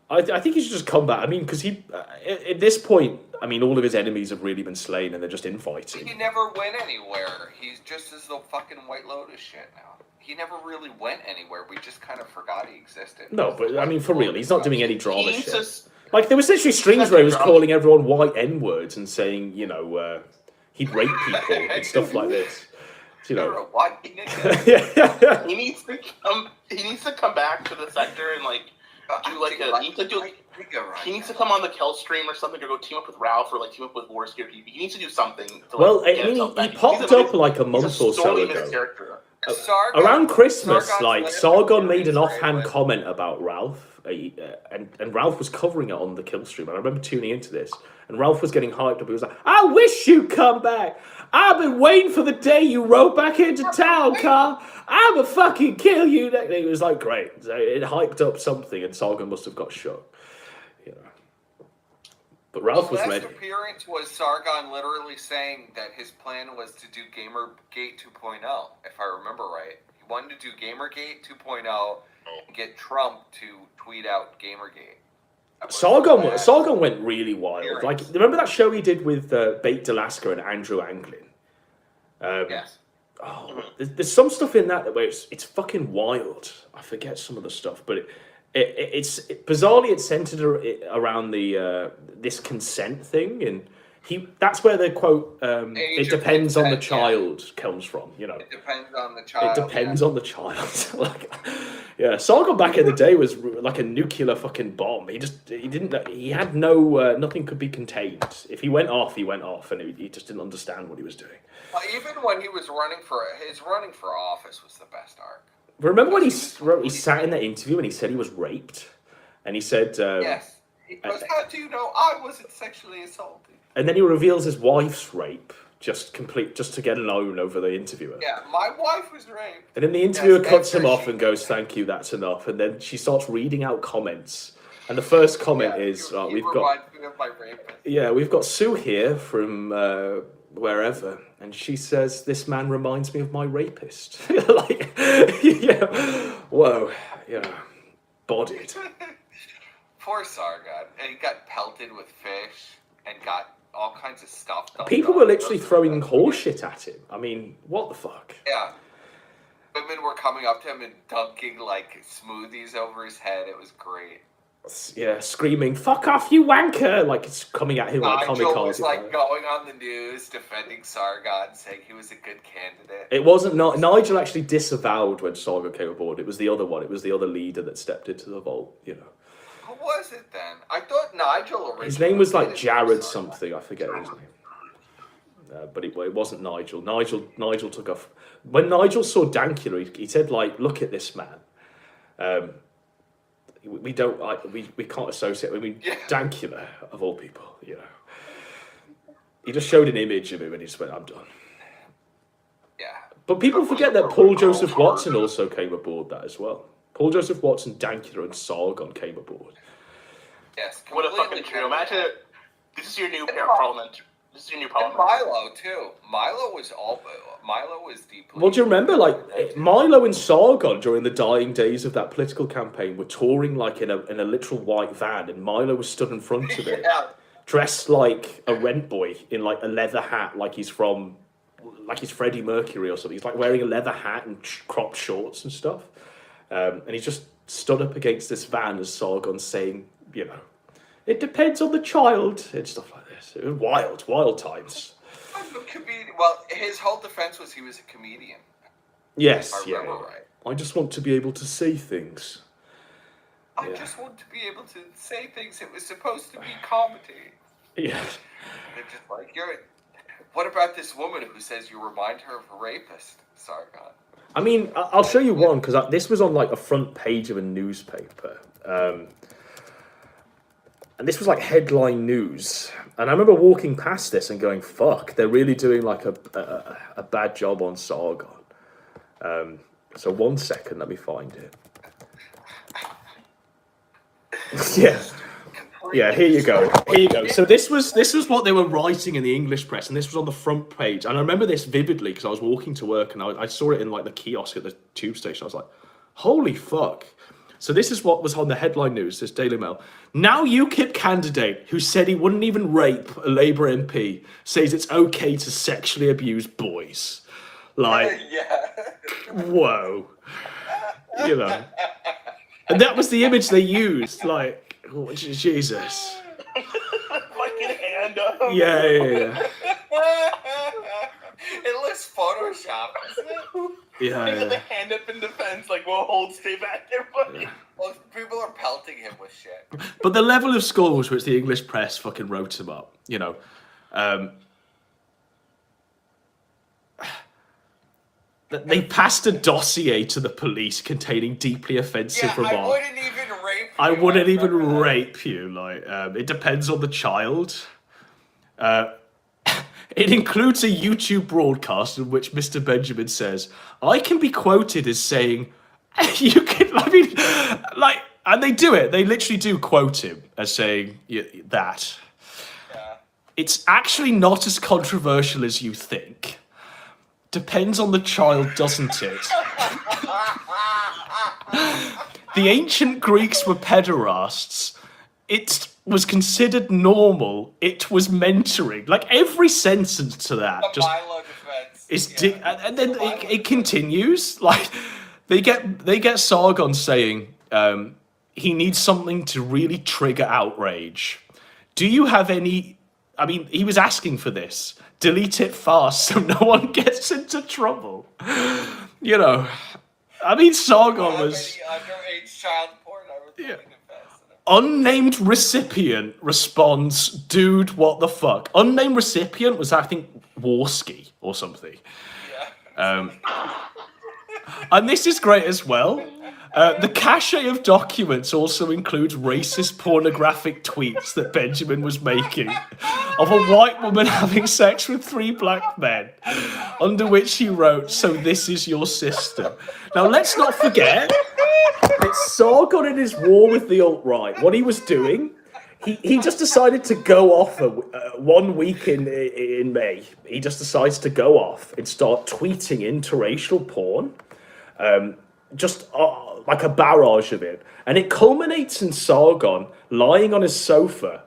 I think he should just come back. I mean, because he, at this point, I mean, all of his enemies have really been slain and they're just infighting. He never went anywhere. He's just as the fucking White Lotus shit now. He never really went anywhere. We just kind of forgot he existed. No, but I mean, for real, he's not doing any drama shit. Like, there was literally strings where he was calling everyone white N-words and saying, you know, he'd rape people and stuff like this. You know. Yeah. He needs to come back to the sector and like do like he needs to come on the Kel stream or something to go team up with Ralph or like team up with War Scared TV. He needs to do something. To, well, I mean, he popped up like a month or so ago. Around Christmas, like Sargon made an offhand comment about Ralph, and Ralph was covering it on the Kill stream. And I remember tuning into this, and Ralph was getting hyped up. He was like, "I wish you'd come back. I've been waiting for the day you rode back into town, Carl. I'ma fucking kill you." It was like great. So it hyped up something, and Sargon must have got shook. You know. But Ralph was ready. The last appearance was Sargon literally saying that his plan was to do Gamergate 2.0, if I remember right. He wanted to do Gamergate 2.0 and get Trump to tweet out Gamergate. Sargon went really wild. Like, remember that show he did with Bate Delaska and Andrew Anglin? Yes. Oh, there's some stuff in that where it's fucking wild. I forget some of the stuff, but it's bizarrely it's centered around the this consent thing, and that's where the quote "it depends on the child" comes from. You know, it depends on the child. It depends on the child. Like, yeah, Sargon back in the day was like a nuclear fucking bomb. He had no nothing could be contained. If he went off, and he just didn't understand what he was doing. Even when he was running for office was the best arc. Remember when he sat in that interview and he said he was raped, and he said, "Yes." He goes, "How do you know I wasn't sexually assaulted?" And then he reveals his wife's rape, just to get an own over the interviewer. Yeah, my wife was raped. And then the interviewer cuts him off and goes, "Thank you, that's enough." And then she starts reading out comments, and the first comment is, "We've got Sue here from wherever." And she says, "This man reminds me of my rapist." Like, yeah, whoa, yeah, bodied. Poor Sargon, and he got pelted with fish and got all kinds of stuff. People were literally throwing horseshit at him. I mean, what the fuck? Yeah, women were coming up to him and dunking like smoothies over his head. It was great. Yeah, screaming, "Fuck off, you wanker!" Like, it's coming at him like kamikaze. Nigel was like going on the news defending Sargon, saying he was a good candidate. It wasn't Nigel actually disavowed when Sargon came aboard. It was the other one. It was the other leader that stepped into the vault. You know. Who was it then? I thought Nigel originally. His name was like Jared something. I forget his name. But it wasn't Nigel. Nigel took off when Nigel saw Dankula. He said, like, "Look at this man." We can't associate. I mean, Dankula of all people, you know. He just showed an image of him and he just went, "I'm done." Yeah. But people forget that Paul Joseph Watson also came aboard that as well. Paul Joseph Watson, Dankula, and Sargon came aboard. Yes. What a fucking trio! Imagine this is your new parliament. This is your new parliament. And Milo too. Milo was deeply. Well, do you remember, like, Milo and Sargon during the dying days of that political campaign were touring like in a literal white van, and Milo was stood in front of it, dressed like a rent boy in like a leather hat, like he's Freddie Mercury or something. He's like wearing a leather hat and cropped shorts and stuff, and he just stood up against this van as Sargon saying, you know, "It depends on the child," and stuff like this. It was wild times. Well, his whole defense was he was a comedian. Yes, yeah. Right. I just want to be able to say things. I just want to be able to say things that was supposed to be comedy. Yeah. They're just like, what about this woman who says you remind her of a rapist, Sargon? I mean, I'll show you one, because this was on like a front page of a newspaper. And this was like headline news. And I remember walking past this and going, fuck, they're really doing like a bad job on Sargon. So 1 second, let me find it. Yeah, here you go. So this was what they were writing in the English press, and this was on the front page. And I remember this vividly because I was walking to work and I saw it in like the kiosk at the tube station. I was like, holy fuck. So this is what was on the headline news, this Daily Mail. Now UKIP candidate who said he wouldn't even rape a Labour MP says it's okay to sexually abuse boys. Like, whoa. You know. And that was the image they used. Like, oh, Jesus. Fucking hand up. Yeah. It looks Photoshop, isn't it? Yeah. They got the hand up in defense, like, we'll stay back there, buddy. Well, people are pelting him with shit. But the level of scores which the English press fucking wrote him up, you know. They passed a dossier to the police containing deeply offensive remarks. I wouldn't even rape you. I wouldn't even rape you. Like, it depends on the child. It includes a YouTube broadcast in which Mr. Benjamin says, I can be quoted as saying, you can, I mean, like, and they do it. They literally do quote him as saying that. Yeah. It's actually not as controversial as you think. Depends on the child, doesn't it? The ancient Greeks were pederasts. It was considered normal. It was mentoring. Like every sentence to that, just is. And then it continues. Like they get Sargon saying he needs something to really trigger outrage. Do you have any? I mean, he was asking for this. Delete it fast so no one gets into trouble. You know, I mean, Sargon was underage child porn. Unnamed recipient responds, dude, what the fuck? Unnamed recipient was, I think, Warski or something. Yeah. And this is great as well. The cache of documents also includes racist pornographic tweets that Benjamin was making of a white woman having sex with 3 black men, under which he wrote, so this is your sister. Now, let's not forget, it's Sargon in his war with the alt-right. What he was doing, he just decided to go off 1 week in May. He just decides to go off and start tweeting interracial porn. Just like a barrage of it. And it culminates in Sargon lying on his sofa,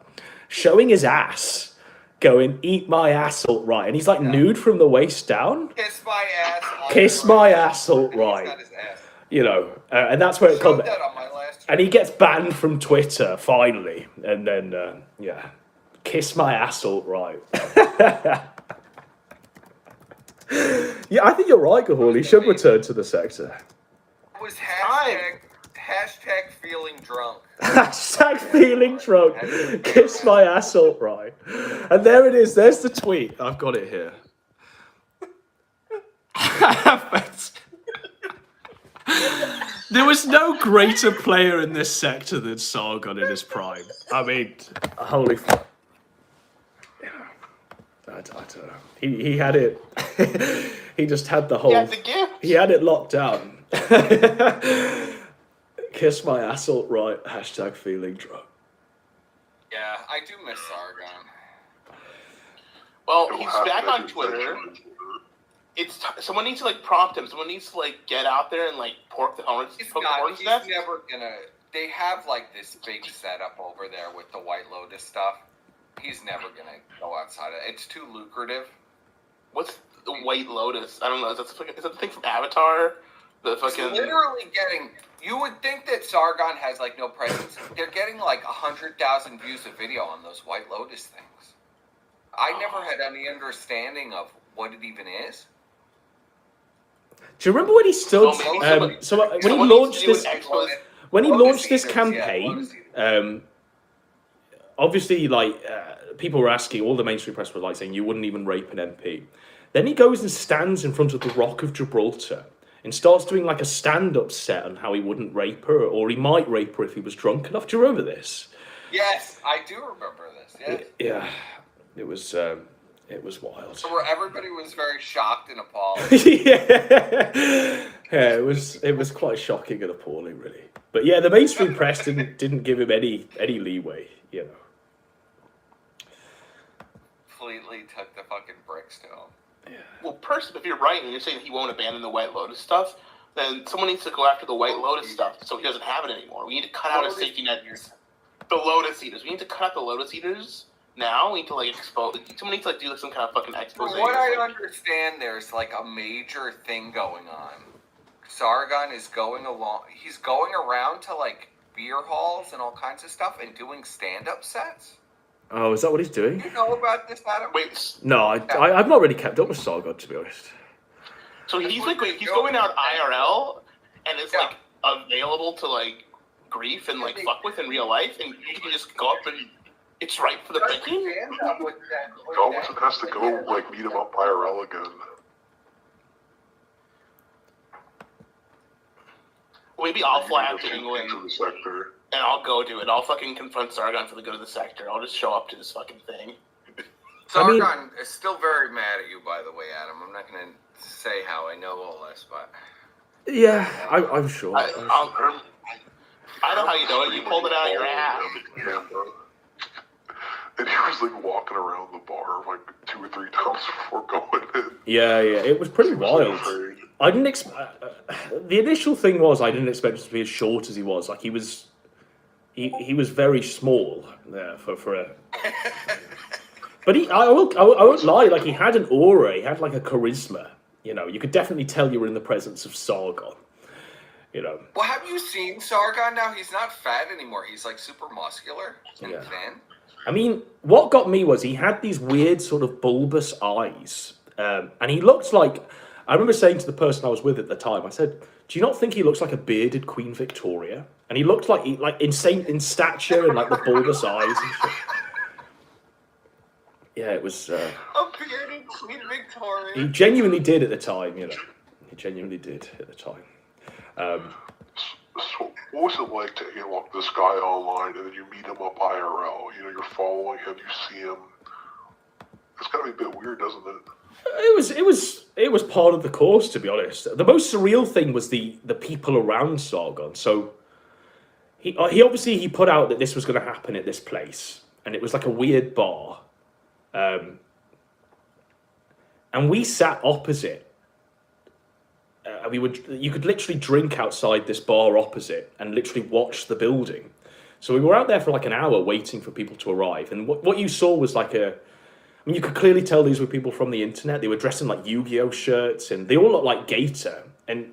showing his ass, going, eat my ass alt-right. And he's like nude from the waist down. Kiss my ass. Kiss my ass alt-right. You know, and that's where it comes. And he gets banned from Twitter, finally. And then, kiss my ass alt-right. Yeah, I think you're right, Gahul. He should return to the sector. It was hashtag feeling drunk. Hashtag feeling drunk. Kiss my ass alt-right. And there it is. There's the tweet. I've got it here. There was no greater player in this sector than Sargon in his prime. I mean, holy fuck. I don't know. He had it. He just had the whole. He had it locked down. Kiss my ass alt-right. Hashtag feeling drunk. Yeah, I do miss Sargon. Well, he's back on Twitter. Someone needs to like prompt him. Someone needs to like get out there and like pork the horns. He's never gonna. They have like this big setup over there with the White Lotus stuff. He's never gonna go outside of it. It's too lucrative. What's the White Lotus? I don't know. Is that the thing from Avatar? The fucking. He's literally getting. You would think that Sargon has like no presence. They're getting like 100,000 views a video on those White Lotus things. I never had any understanding of what it even is. Do you remember when he stood? When he launched this, when he launched this campaign, obviously, like, people were asking, all the mainstream press were like saying, you wouldn't even rape an MP. Then he goes and stands in front of the Rock of Gibraltar and starts doing like a stand-up set on how he wouldn't rape her, or he might rape her if he was drunk enough. Do you remember this? Yes, I do remember this. Yes. Yeah, it was wild. So everybody was very shocked and appalled. Yeah, it was quite shocking and appalling, really. But yeah, the mainstream press didn't give him any leeway, you know. Completely took the fucking bricks to him. Yeah. Well, personally, if you're right and you're saying he won't abandon the White Lotus stuff, then someone needs to go after the White Lotus stuff so he doesn't have it anymore. We need to cut out a safety net. The Lotus Eaters. We need to cut out the Lotus Eaters now. We need to like expose. Someone needs to like do some kind of fucking expose. From what I understand, there's like a major thing going on. Sargon is going along. He's going around to like beer halls and all kinds of stuff and doing stand-up sets. Oh, is that what he's doing? You know about this, Adam? Wait. No, I've not really kept up with Sargon, to be honest. So he's like, he's going out IRL and is like available to like grief and like fuck with in real life, and you can just go up and it's right for the picking. Godwinson has to go like meet him up IRL again. Maybe I'll fly out to England and I'll go do it. I'll fucking confront Sargon for the good of the sector. I'll just show up to this fucking thing. Sargon is still very mad at you, by the way, Adam. I'm not going to say how I know all this, but... Yeah, I'm sure. I know how you know it. You pulled it out of your ass. And he was like walking around the bar like 2 or 3 times before going in. Yeah, it was pretty wild. I didn't expect. The initial thing was I didn't expect him to be as short as he was. Like he was very small for a. But I won't lie. Like he had an aura. He had like a charisma. You know, you could definitely tell you were in the presence of Sargon. You know. Well, have you seen Sargon now? He's not fat anymore. He's like super muscular and thin. I mean, what got me was he had these weird sort of bulbous eyes, and he looked like. I remember saying to the person I was with at the time, I said, "Do you not think he looks like a bearded Queen Victoria?" And he looked like insane in stature and like the bulbous eyes and shit. Yeah, it was. A bearded Queen Victoria. He genuinely did at the time, you know. He genuinely did at the time. So, what was it like to look this guy online and then you meet him up IRL? You know, you're following him, you see him. It's got to be a bit weird, doesn't it? It was part of the course, to be honest. The most surreal thing was the people around Sargon. So he obviously he put out that this was going to happen at this place, and it was like a weird bar, and we sat opposite. You could literally drink outside this bar opposite and literally watch the building. So we were out there for like an hour waiting for people to arrive, and what you saw was like I mean, you could clearly tell these were people from the internet. They were dressed in like Yu-Gi-Oh shirts, and they all looked like Gator. And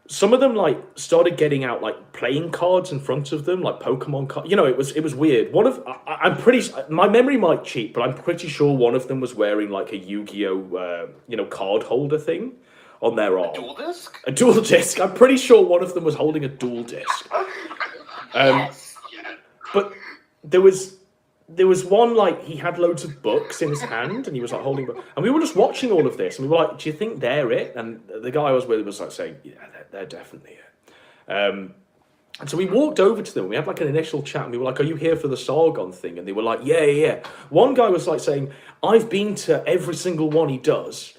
some of them like started getting out like playing cards in front of them, like Pokemon cards. You know, it was weird. I'm pretty. My memory might cheat, but I'm pretty sure one of them was wearing like a Yu-Gi-Oh card holder thing on their arm. A dual disc? A dual disc. I'm pretty sure one of them was holding a dual disc. Yes. But there was one, like, he had loads of books in his hand, and he was, like, holding books. And we were just watching all of this, and we were like, do you think they're it? And the guy I was with was, like, saying, yeah, they're definitely it. And so we walked over to them, we had, like, an initial chat, and we were like, are you here for the Sargon thing? And they were like, yeah. One guy was, like, saying, I've been to every single one he does.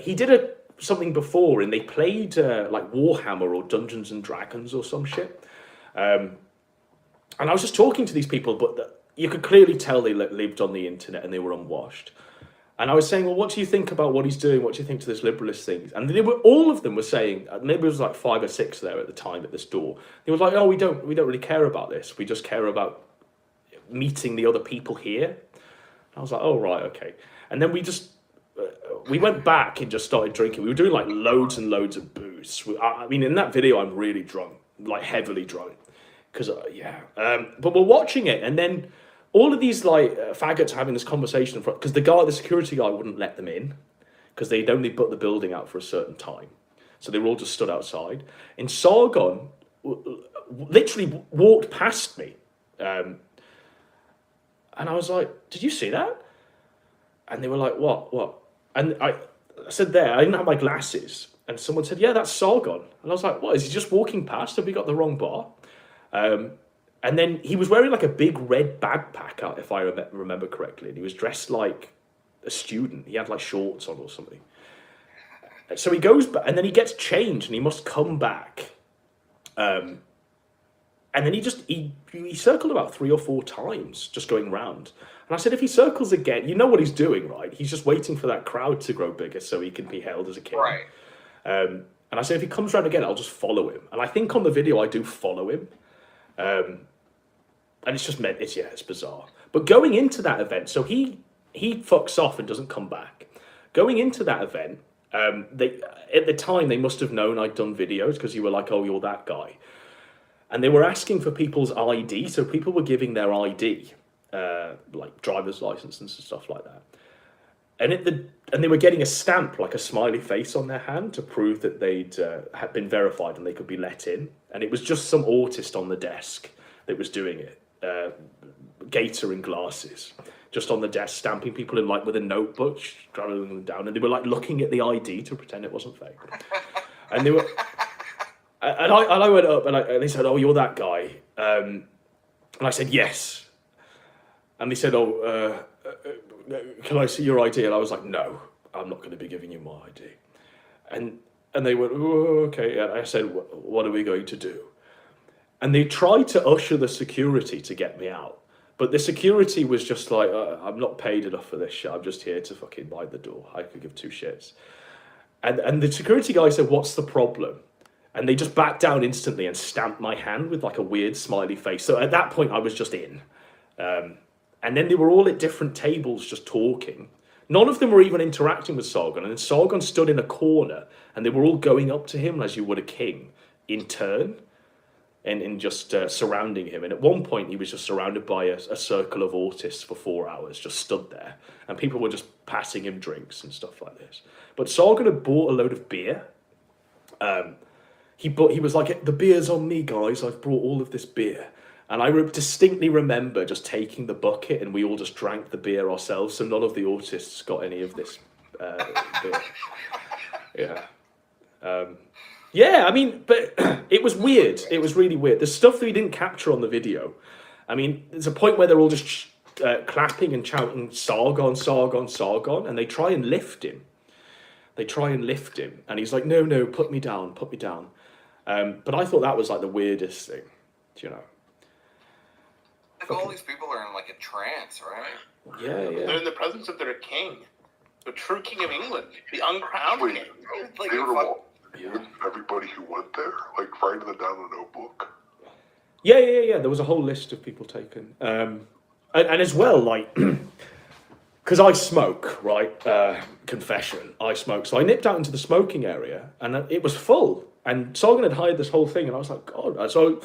He did something before, and they played, like, Warhammer or Dungeons and Dragons or some shit. And I was just talking to these people, but you could clearly tell they lived on the internet and they were unwashed. And I was saying, well, what do you think about what he's doing? What do you think to this liberalist thing? And all of them were saying, maybe it was like 5 or 6 there at the time at this door. They were like, oh, we don't really care about this. We just care about meeting the other people here. And I was like, oh, right, okay. And then we went back and just started drinking. We were doing like loads and loads of booze. I mean, in that video, I'm really drunk, like heavily drunk. Because, but we're watching it, and then all of these like faggots having this conversation in front, because the security guy wouldn't let them in, because they'd only put the building out for a certain time. So they were all just stood outside. And Sargon, literally walked past me. And I was like, did you see that? And they were like, what? And I said, there, I didn't have my glasses. And someone said, yeah, that's Sargon. And I was like, what, is he just walking past? Have we got the wrong bar? And then he was wearing like a big red backpack, if I remember correctly. And he was dressed like a student. He had like shorts on or something. So he goes back, and then he gets changed, and he must come back. And then he circled about 3 or 4 times, just going round. And I said, if he circles again, you know what he's doing, right? He's just waiting for that crowd to grow bigger so he can be hailed as a king. Right. And I said, if he comes around again, I'll just follow him. And I think on the video, I do follow him. And it's just meant, it's bizarre. But going into that event, so he fucks off and doesn't come back. Going into that event, at the time, they must have known I'd done videos because you were like, oh, you're that guy. And they were asking for people's ID, so people were giving their ID, like driver's license and stuff like that. And they were getting a stamp, like a smiley face on their hand to prove that they'd had been verified and they could be let in. And it was just some autist on the desk that was doing it, gaiter in glasses, just on the desk, stamping people in like with a notebook, driving them down. And they were like looking at the ID to pretend it wasn't fake. And they were... And I went up and they said, oh, you're that guy. And I said, yes. And they said, oh, can I see your ID? And I was like, no, I'm not going to be giving you my ID. And they went, oh, okay. And I said, what are we going to do? And they tried to usher the security to get me out. But the security was just like, I'm not paid enough for this shit. I'm just here to fucking mind the door. I could give 2 shits. And the security guy said, what's the problem? And they just backed down instantly and stamped my hand with like a weird smiley face. So at that point, I was just in. And then they were all at different tables just talking. None of them were even interacting with Sargon. And then Sargon stood in a corner and they were all going up to him as you would a king in turn and just surrounding him. And at one point, he was just surrounded by a circle of autists for 4 hours, just stood there. And people were just passing him drinks and stuff like this. But Sargon had bought a load of beer. He was like, the beer's on me, guys. I've brought all of this beer. And I distinctly remember just taking the bucket and we all just drank the beer ourselves. So none of the autists got any of this beer. Yeah. Yeah, I mean, but it was weird. It was really weird. The stuff that we didn't capture on the video. I mean, there's a point where they're all just clapping and shouting, Sargon, Sargon, Sargon. And they try and lift him. And he's like, no, put me down, put me down. But I thought that was like the weirdest thing, you know. Like all these people are in like a trance, right? Yeah. They're in the presence of their king, the true king of England, the uncrowned king. Like, everybody who went there, like writing them down in a notebook. Yeah. There was a whole list of people taken. And as well, like, because I smoke, right? Confession, I smoke. So I nipped out into the smoking area and it was full. And Sargon had hired this whole thing and I was like, God. So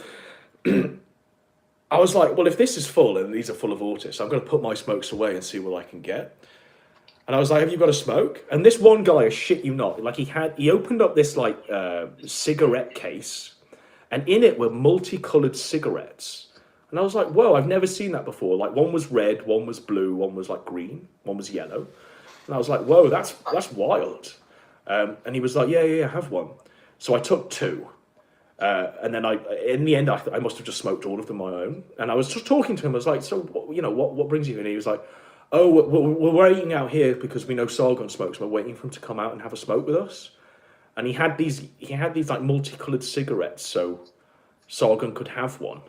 I was like, well, if this is full and these are full of autists, I'm going to put my smokes away and see what I can get. And I was like, have you got a smoke? And this one guy, I shit you not, like he opened up this like cigarette case and in it were multicolored cigarettes. And I was like, whoa, I've never seen that before. Like one was red, one was blue, one was like green, one was yellow. And I was like, whoa, that's wild. And he was like, yeah, have one. So I took 2. And then in the end, I must have just smoked all of them on my own. And I was just talking to him. I was like, so, what brings you? And he was like, oh, we're waiting out here because we know Sargon smokes. We're waiting for him to come out and have a smoke with us. And he had these like multicolored cigarettes so Sargon could have one.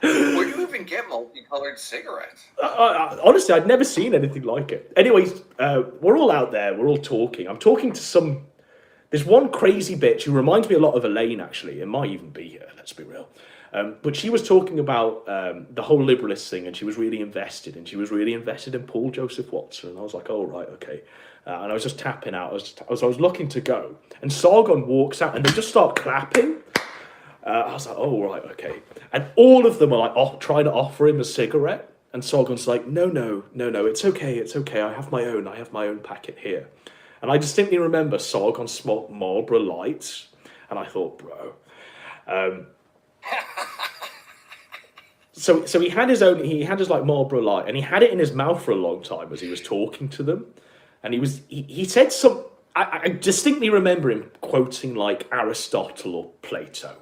Where do you even get multicolored cigarettes? Honestly, I'd never seen anything like it. Anyways, we're all out there. We're all talking. I'm talking to there's one crazy bitch who reminds me a lot of Elaine, actually. It might even be her, let's be real. But she was talking about the whole liberalist thing, and she was really invested. And she was really invested in Paul Joseph Watson. And I was like, oh, right, okay. And I was just tapping out. I was looking to go. And Sargon walks out, and they just start clapping. I was like, oh, right, okay. And all of them are like trying to offer him a cigarette. And Sargon's like, no, it's okay. I have my own packet here. And I distinctly remember Sargon smoked Marlboro Lights, and I thought, bro. So he had his like Marlboro Light, and he had it in his mouth for a long time as he was talking to them, and he said some. I distinctly remember him quoting like Aristotle or Plato,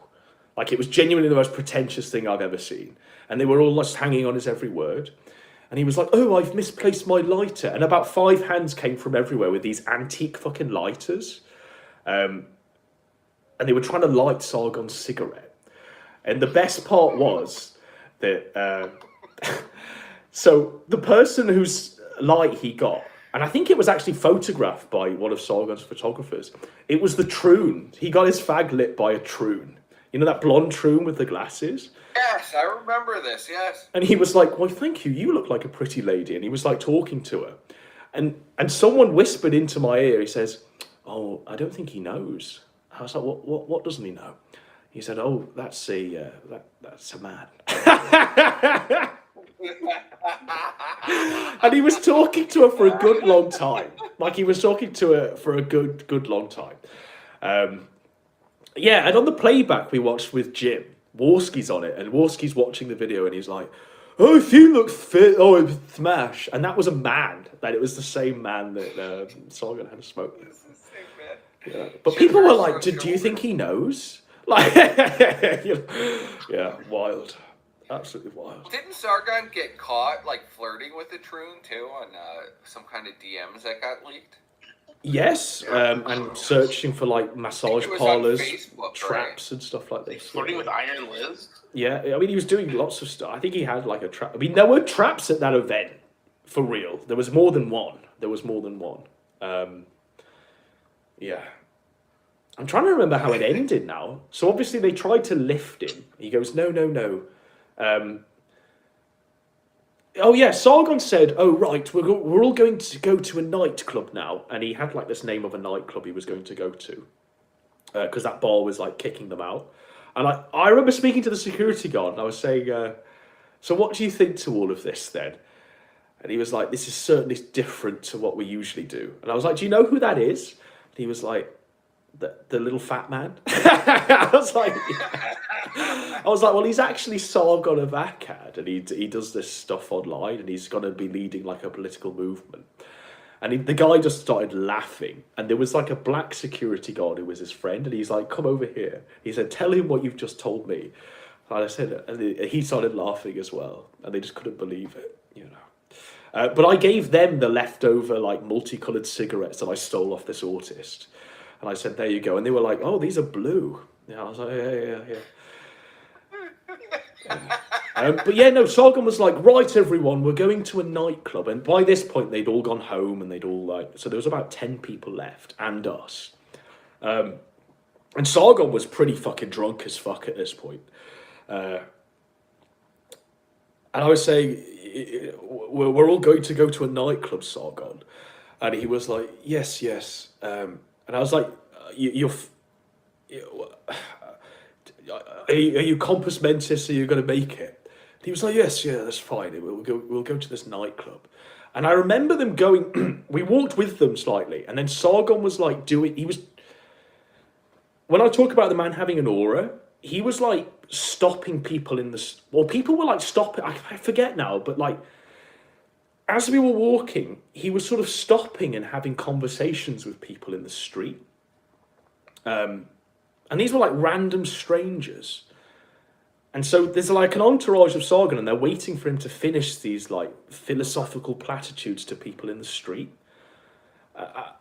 like it was genuinely the most pretentious thing I've ever seen, and they were all just hanging on his every word. And he was like, "Oh, I've misplaced my lighter," and about 5 hands came from everywhere with these antique fucking lighters, and they were trying to light Sargon's cigarette. And the best part was that so the person whose light he got, and I think it was actually photographed by one of Sargon's photographers, it was the troon. He got his fag lit by a troon. You know that blonde troon with the glasses? Yes, I remember this, yes. And he was like, "Well, thank you, you look like a pretty lady." And he was like talking to her. And someone whispered into my ear, he says, "Oh, I don't think he knows." I was like, what doesn't he know? He said, "Oh, that's a man." And he was talking to her for a good long time. Like he was talking to her for a good long time. Yeah, and on the playback we watched with Jim, Warski's on it, and Warski's watching the video, and he's like, "Oh, if you look fit, oh, smash." And that was a man. That it was the same man that Sargon had a smoke with. It's the same man. Yeah. But people were like, do you think he knows? Like, yeah, wild. Absolutely wild. Didn't Sargon get caught, like, flirting with the troon, too, on some kind of DMs that got leaked? Yes, and searching for, like, massage parlors, traps, and stuff like this. Flirting with Iron Liz? Yeah, I mean, he was doing lots of stuff. I think he had, like, a trap. I mean, there were traps at that event, for real. There was more than one. Yeah. I'm trying to remember how it ended now. So obviously they tried to lift him. He goes, no. Oh yeah, Sargon said, "Oh right, we're all going to go to a nightclub now," and he had like this name of a nightclub he was going to go to, because that bar was like kicking them out. And I remember speaking to the security guard, and I was saying, "So what do you think to all of this then?" And he was like, "This is certainly different to what we usually do." And I was like, "Do you know who that is?" And he was like, the little fat man. I was like, well, he's actually Sargon of Akkad, and he does this stuff online, and he's going to be leading like a political movement. And the guy just started laughing, and there was like a black security guard who was his friend, and he's like, "Come over here." He said, "Tell him what you've just told me." And I said, and he started laughing as well, and they just couldn't believe it, you know. But I gave them the leftover like multicolored cigarettes that I stole off this autist. And I said, "There you go." And they were like, "Oh, these are blue." Yeah, I was like, yeah. But yeah, no, Sargon was like, "Right, everyone, we're going to a nightclub." And by this point, they'd all gone home, and they'd all like, so there was about 10 people left, and us. And Sargon was pretty fucking drunk as fuck at this point. And I was saying, "We're all going to go to a nightclub, Sargon." And he was like, yes. And I was like, are you compos mentis? Are you going to make it? And he was like, yes, yeah, that's fine. We'll go to this nightclub. And I remember them going, we walked with them slightly, and then Sargon was like when I talk about the man having an aura, he was like stopping people people were like stopping, I forget now, but like, as we were walking, he was sort of stopping and having conversations with people in the street. And these were like random strangers. And so there's like an entourage of Sargon, and they're waiting for him to finish these like philosophical platitudes to people in the street.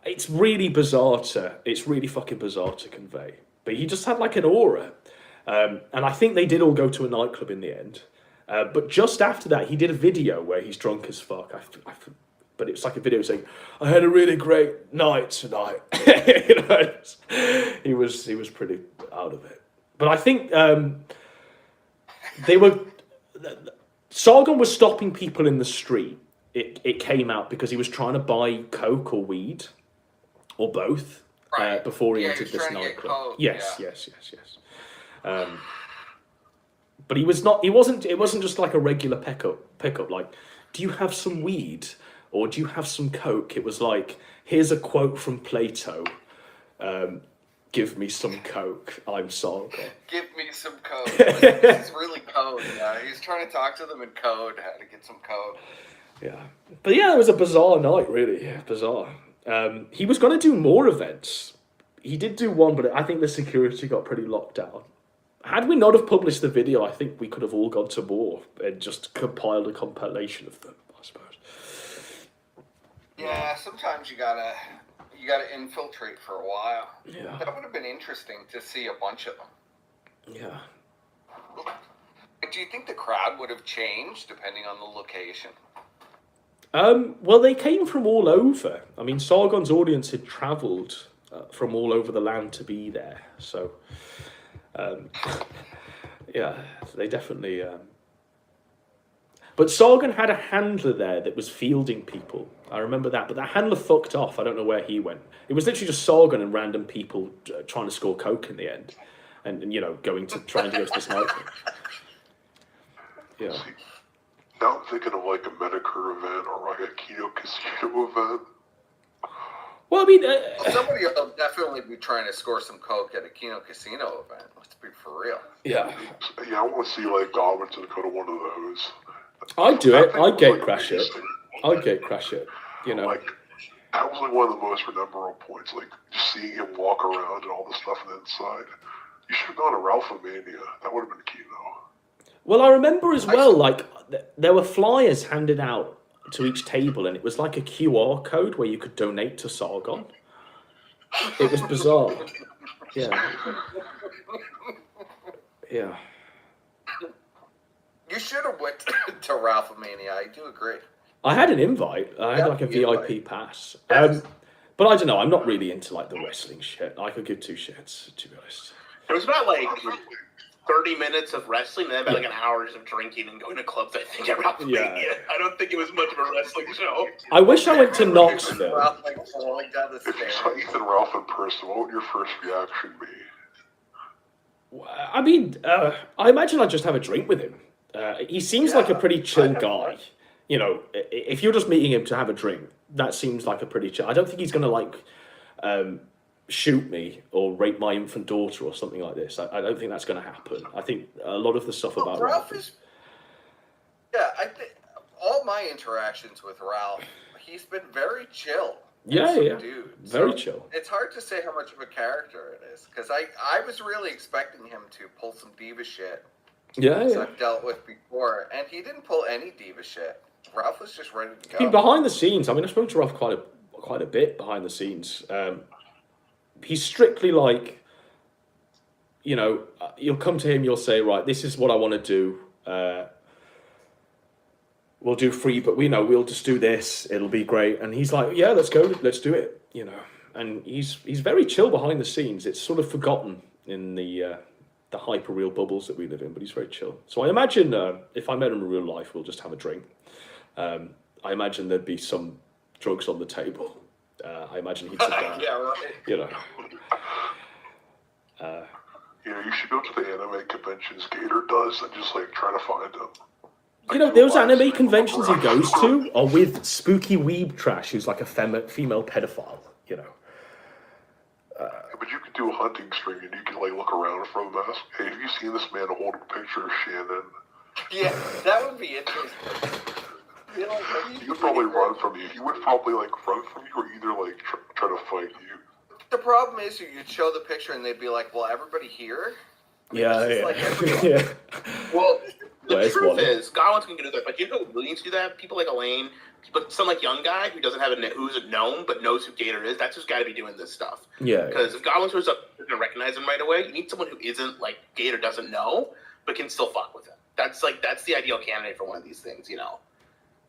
It's really fucking bizarre to convey. But he just had like an aura. And I think they did all go to a nightclub in the end. But just after that, he did a video where he's drunk as fuck. But it's like a video saying, "I had a really great night tonight." You know, he was pretty out of it. But I think Sargon was stopping people in the street. It came out because he was trying to buy coke or weed, or both, before he entered this nightclub. Yes. But he was not. It wasn't just like a regular pickup. Like, "Do you have some weed?" or do you have some Coke? It was like, here's a quote from Plato. Give me some Coke. I'm Sargon. Give me some code. This is really code. Yeah, he's trying to talk to them in code. How to get some code. Yeah, but yeah, it was a bizarre night, really. Yeah, bizarre. He was going to do more events. He did do one, but I think the security got pretty locked down. Had we not have published the video, I think we could have all gone to more and just compiled a compilation of them, I suppose. Yeah, sometimes you gotta infiltrate for a while. Yeah. That would have been interesting to see a bunch of them. Yeah. Do you think the crowd would have changed depending on the location? Well, they came from all over. I mean, Sargon's audience had travelled from all over the land to be there. So, yeah, they definitely... But Sargon had a handler there that was fielding people. I remember that. But that handler fucked off. I don't know where he went. It was literally just Sargon and random people trying to score coke in the end. And trying to go to this nightclub. Yeah. Now I'm thinking of like a Medicare event or like a Kino Casino event. Well, I mean... somebody will definitely be trying to score some coke at a Kino Casino event. Let's be for real. Yeah. Yeah, I want to see like Godwinson go to one of those. I'd do it. I'd gate crash it. I'd gate crash it. Like, that was like one of the most memorable points. Like, just seeing him walk around and all the stuff on the inside. You should have gone to Ralph-A-Mania. That would have been Kino. Well, I remember as well, like, there were flyers handed out to each table, and it was like a QR code where you could donate to Sargon. It was bizarre. Yeah. Yeah. You should have went to Ralph-A-Mania. I do agree. I had an invite. I had like a VIP pass. But I don't know. I'm not really into like the wrestling shit. I could give two shits, to be honest. It was about like 30 minutes of wrestling and then about like an hour of drinking and going to clubs, I think, at Ralph-A-Mania. Yeah. I don't think it was much of a wrestling show. I wish I went to Knoxville. If you saw Ethan Ralph in person, what would your first reaction be? I mean, I imagine I'd just have a drink with him. He seems like a pretty chill guy. If you're just meeting him to have a drink, that seems like a pretty chill. I don't think he's going to like shoot me or rape my infant daughter or something like this. I don't think that's going to happen. I think a lot of the stuff about Ralph is... Yeah, I think all my interactions with Ralph, he's been very chill. Yeah, Dude. Very chill. It's hard to say how much of a character it is, because I was really expecting him to pull some diva shit. Yeah. I've dealt with before, and he didn't pull any diva shit. Ralph was just ready to go. I mean, behind the scenes, I spoke to Ralph quite a bit behind the scenes. He's strictly like, you'll come to him, you'll say, right, this is what I want to do. We'll do free, but we'll just do this. It'll be great. And he's like, yeah, let's go, let's do it. And he's very chill behind the scenes. It's sort of forgotten in the hyper real bubbles that we live in, but he's very chill. So I imagine if I met him in real life, we'll just have a drink. I imagine there'd be some drugs on the table. I imagine he'd sit down. Yeah, right. You should go to the anime conventions Gator does and just like try to find them. Those anime conventions he goes to are with spooky weeb trash who's like a female pedophile, But you could do a hunting string and you can like look around from the mask. Hey, have you seen this man hold a picture of Shannon? Yeah, that would be interesting. He would probably run from you. He would probably like run from you or either like try to fight you. The problem is you'd show the picture and they'd be like, well, everybody here? Yeah. Well, the truth is, Godwinson can do that, but you know who really needs to do that? People like Elaine, but some like young guy who doesn't have who's known but knows who Gator is. That's who's got to be doing this stuff. Yeah. Because if Godwinson was up, you're gonna recognize him right away. You need someone who isn't like Gator doesn't know, but can still fuck with him. That's the ideal candidate for one of these things.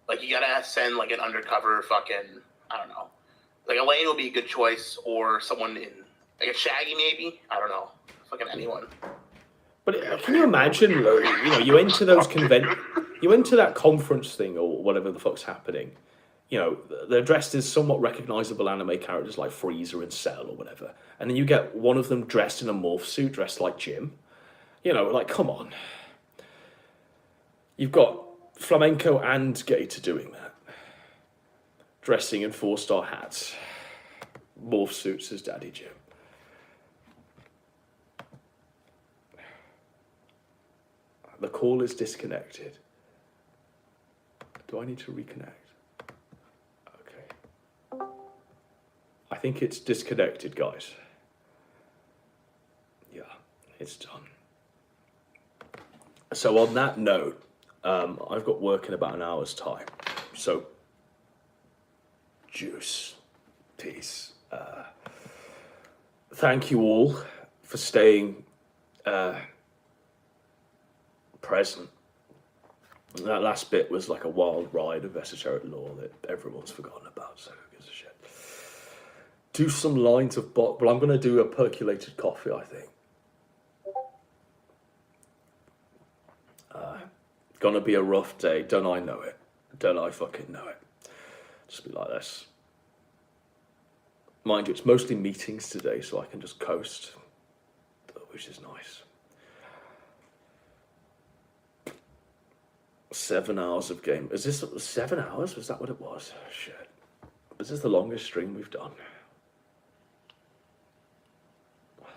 Like you gotta send like an undercover fucking I don't know. Like Elaine will be a good choice, or someone in like a Shaggy maybe. I don't know. Fucking anyone. But can you imagine, you enter those you enter that conference thing or whatever the fuck's happening, they're dressed as somewhat recognizable anime characters like Freezer and Cell or whatever, and then you get one of them dressed in a morph suit, dressed like Jim. Like, come on. You've got Flamenco and Gator doing that. dressing in 4-star hats, morph suits as Daddy Jim. The call is disconnected. Do I need to reconnect? Okay. I think it's disconnected, guys. Yeah, it's done. So on that note, I've got work in about an hour's time. So, juice, peace. Thank you all for staying present. That last bit was like a wild ride of esoteric lore that everyone's forgotten about, so who gives a shit. Do some lines of well, I'm going to do a percolated coffee, I think. Gonna be a rough day, don't I know it? Don't I fucking know it? Just be like this. Mind you, it's mostly meetings today, so I can just coast, which is nice. 7 hours of game. Is this 7 hours? Was that what it was? Shit. Is this the longest stream we've done? I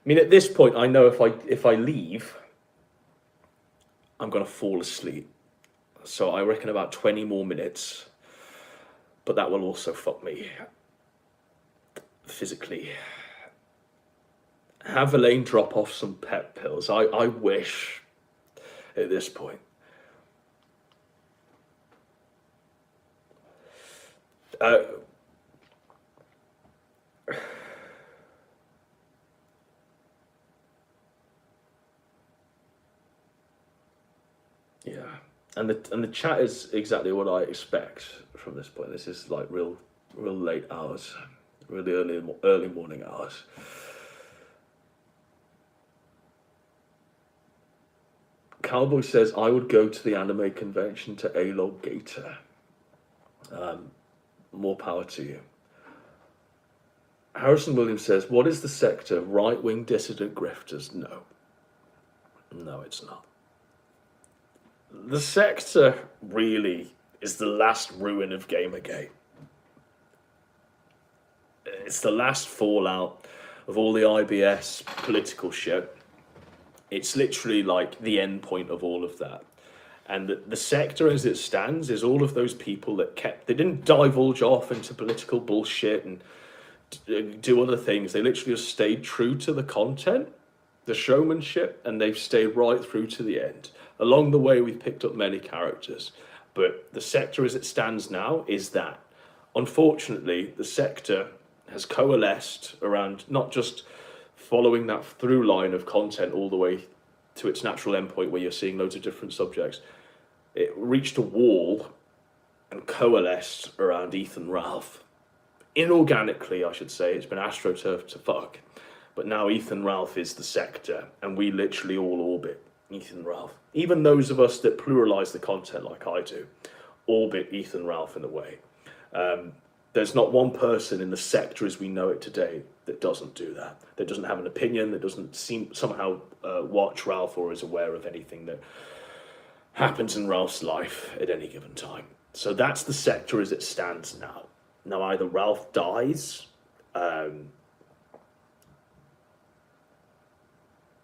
mean, at this point, I know if I leave, I'm going to fall asleep. So I reckon about 20 more minutes. But that will also fuck me physically. Have Elaine drop off some pep pills. I wish at this point. Yeah, and the chat is exactly what I expect from this point. This is like real late hours, really early morning hours. Cowboy says, I would go to the anime convention to A-Log Gator. More power to you. Harrison Williams says, what is the sector? Right-wing dissident grifters? No. No, it's not. The sector really is the last ruin of Gamergate. It's the last fallout of all the IBS political shit. It's literally like the end point of all of that. And the sector as it stands is all of those people that they didn't divulge off into political bullshit and do other things. They literally just stayed true to the content, the showmanship, and they've stayed right through to the end. Along the way, we've picked up many characters, but the sector as it stands now is that. Unfortunately, the sector has coalesced around not just following that through line of content all the way to its natural endpoint where you're seeing loads of different subjects. It reached a wall and coalesced around Ethan Ralph. Inorganically, I should say. It's been astroturf to fuck. But now Ethan Ralph is the sector, and we literally all orbit Ethan Ralph. Even those of us that pluralize the content like I do, orbit Ethan Ralph in a way. There's not one person in the sector as we know it today that doesn't do that. That doesn't have an opinion, that doesn't somehow watch Ralph or is aware of anything that happens in Ralph's life at any given time. So that's the sector as it stands now. Now either Ralph dies, I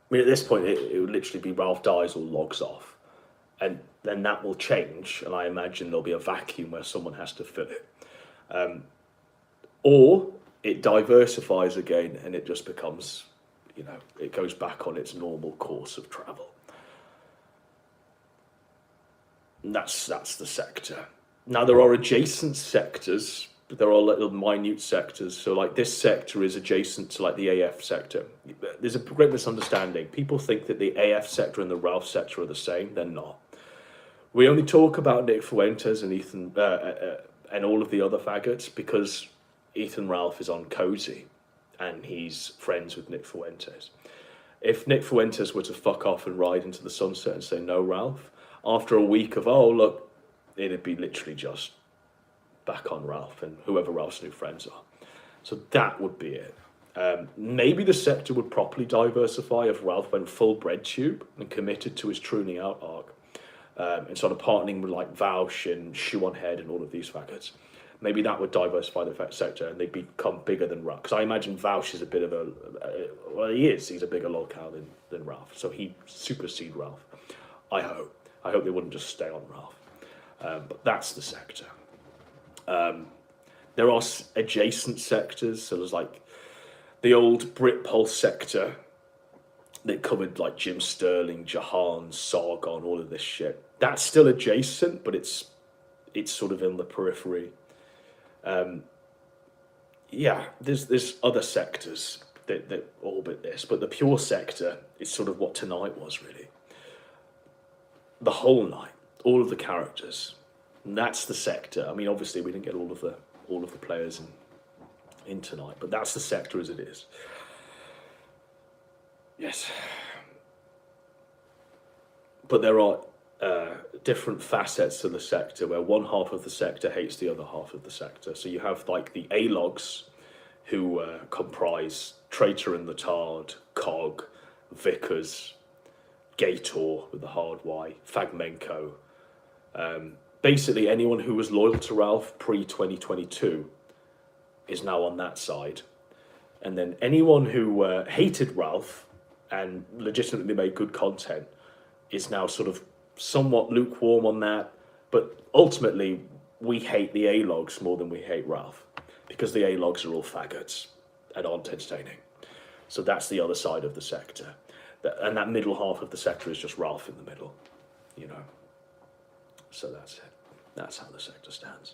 mean, at this point, it would literally be Ralph dies or logs off. And then that will change, and I imagine there'll be a vacuum where someone has to fill it. Or it diversifies again, and it just becomes, it goes back on its normal course of travel. And that's the sector. Now, there are adjacent sectors. There are little minute sectors. So like this sector is adjacent to like the AF sector. There's a great misunderstanding. People think that the AF sector and the Ralph sector are the same. They're not. We only talk about Nick Fuentes and Ethan and all of the other faggots because Ethan Ralph is on Cozy and he's friends with Nick Fuentes. If Nick Fuentes were to fuck off and ride into the sunset and say no Ralph, after a week of, oh look, it'd be literally just back on Ralph and whoever Ralph's new friends are. So that would be it. Maybe the sector would properly diversify if Ralph went full bread tube and committed to his Truning Out arc and started partnering with like Vaush and Shoe on Head and all of these faggots. Maybe that would diversify the sector and they'd become bigger than Ralph. Because I imagine Vaush is a bit of a... well, he is. He's a bigger lolcow than Ralph. So he'd supersede Ralph. I hope. I hope they wouldn't just stay on Ralph. But that's the sector. There are adjacent sectors. So there's like the old Britpulse sector that covered like Jim Sterling, Jahan, Sargon, all of this shit. That's still adjacent, but it's sort of in the periphery. Yeah, there's other sectors that orbit this, but the pure sector is sort of what tonight was really. The whole night, all of the characters, and that's the sector. I mean, obviously we didn't get all of the players in tonight, but that's the sector as it is. Yes, but there are different facets to the sector where one half of the sector hates the other half of the sector. So you have like the A-logs who comprise Traitor and the Tard, Cog, Vickers, Gator with the hard Y, Fagmenko. Basically anyone who was loyal to Ralph pre-2022 is now on that side. And then anyone who hated Ralph and legitimately made good content is now sort of somewhat lukewarm on that, but ultimately we hate the A-logs more than we hate Ralph because the A-logs are all faggots and aren't entertaining. So that's the other side of the sector. And that middle half of the sector is just Ralph in the middle, you know. So that's it. That's how the sector stands.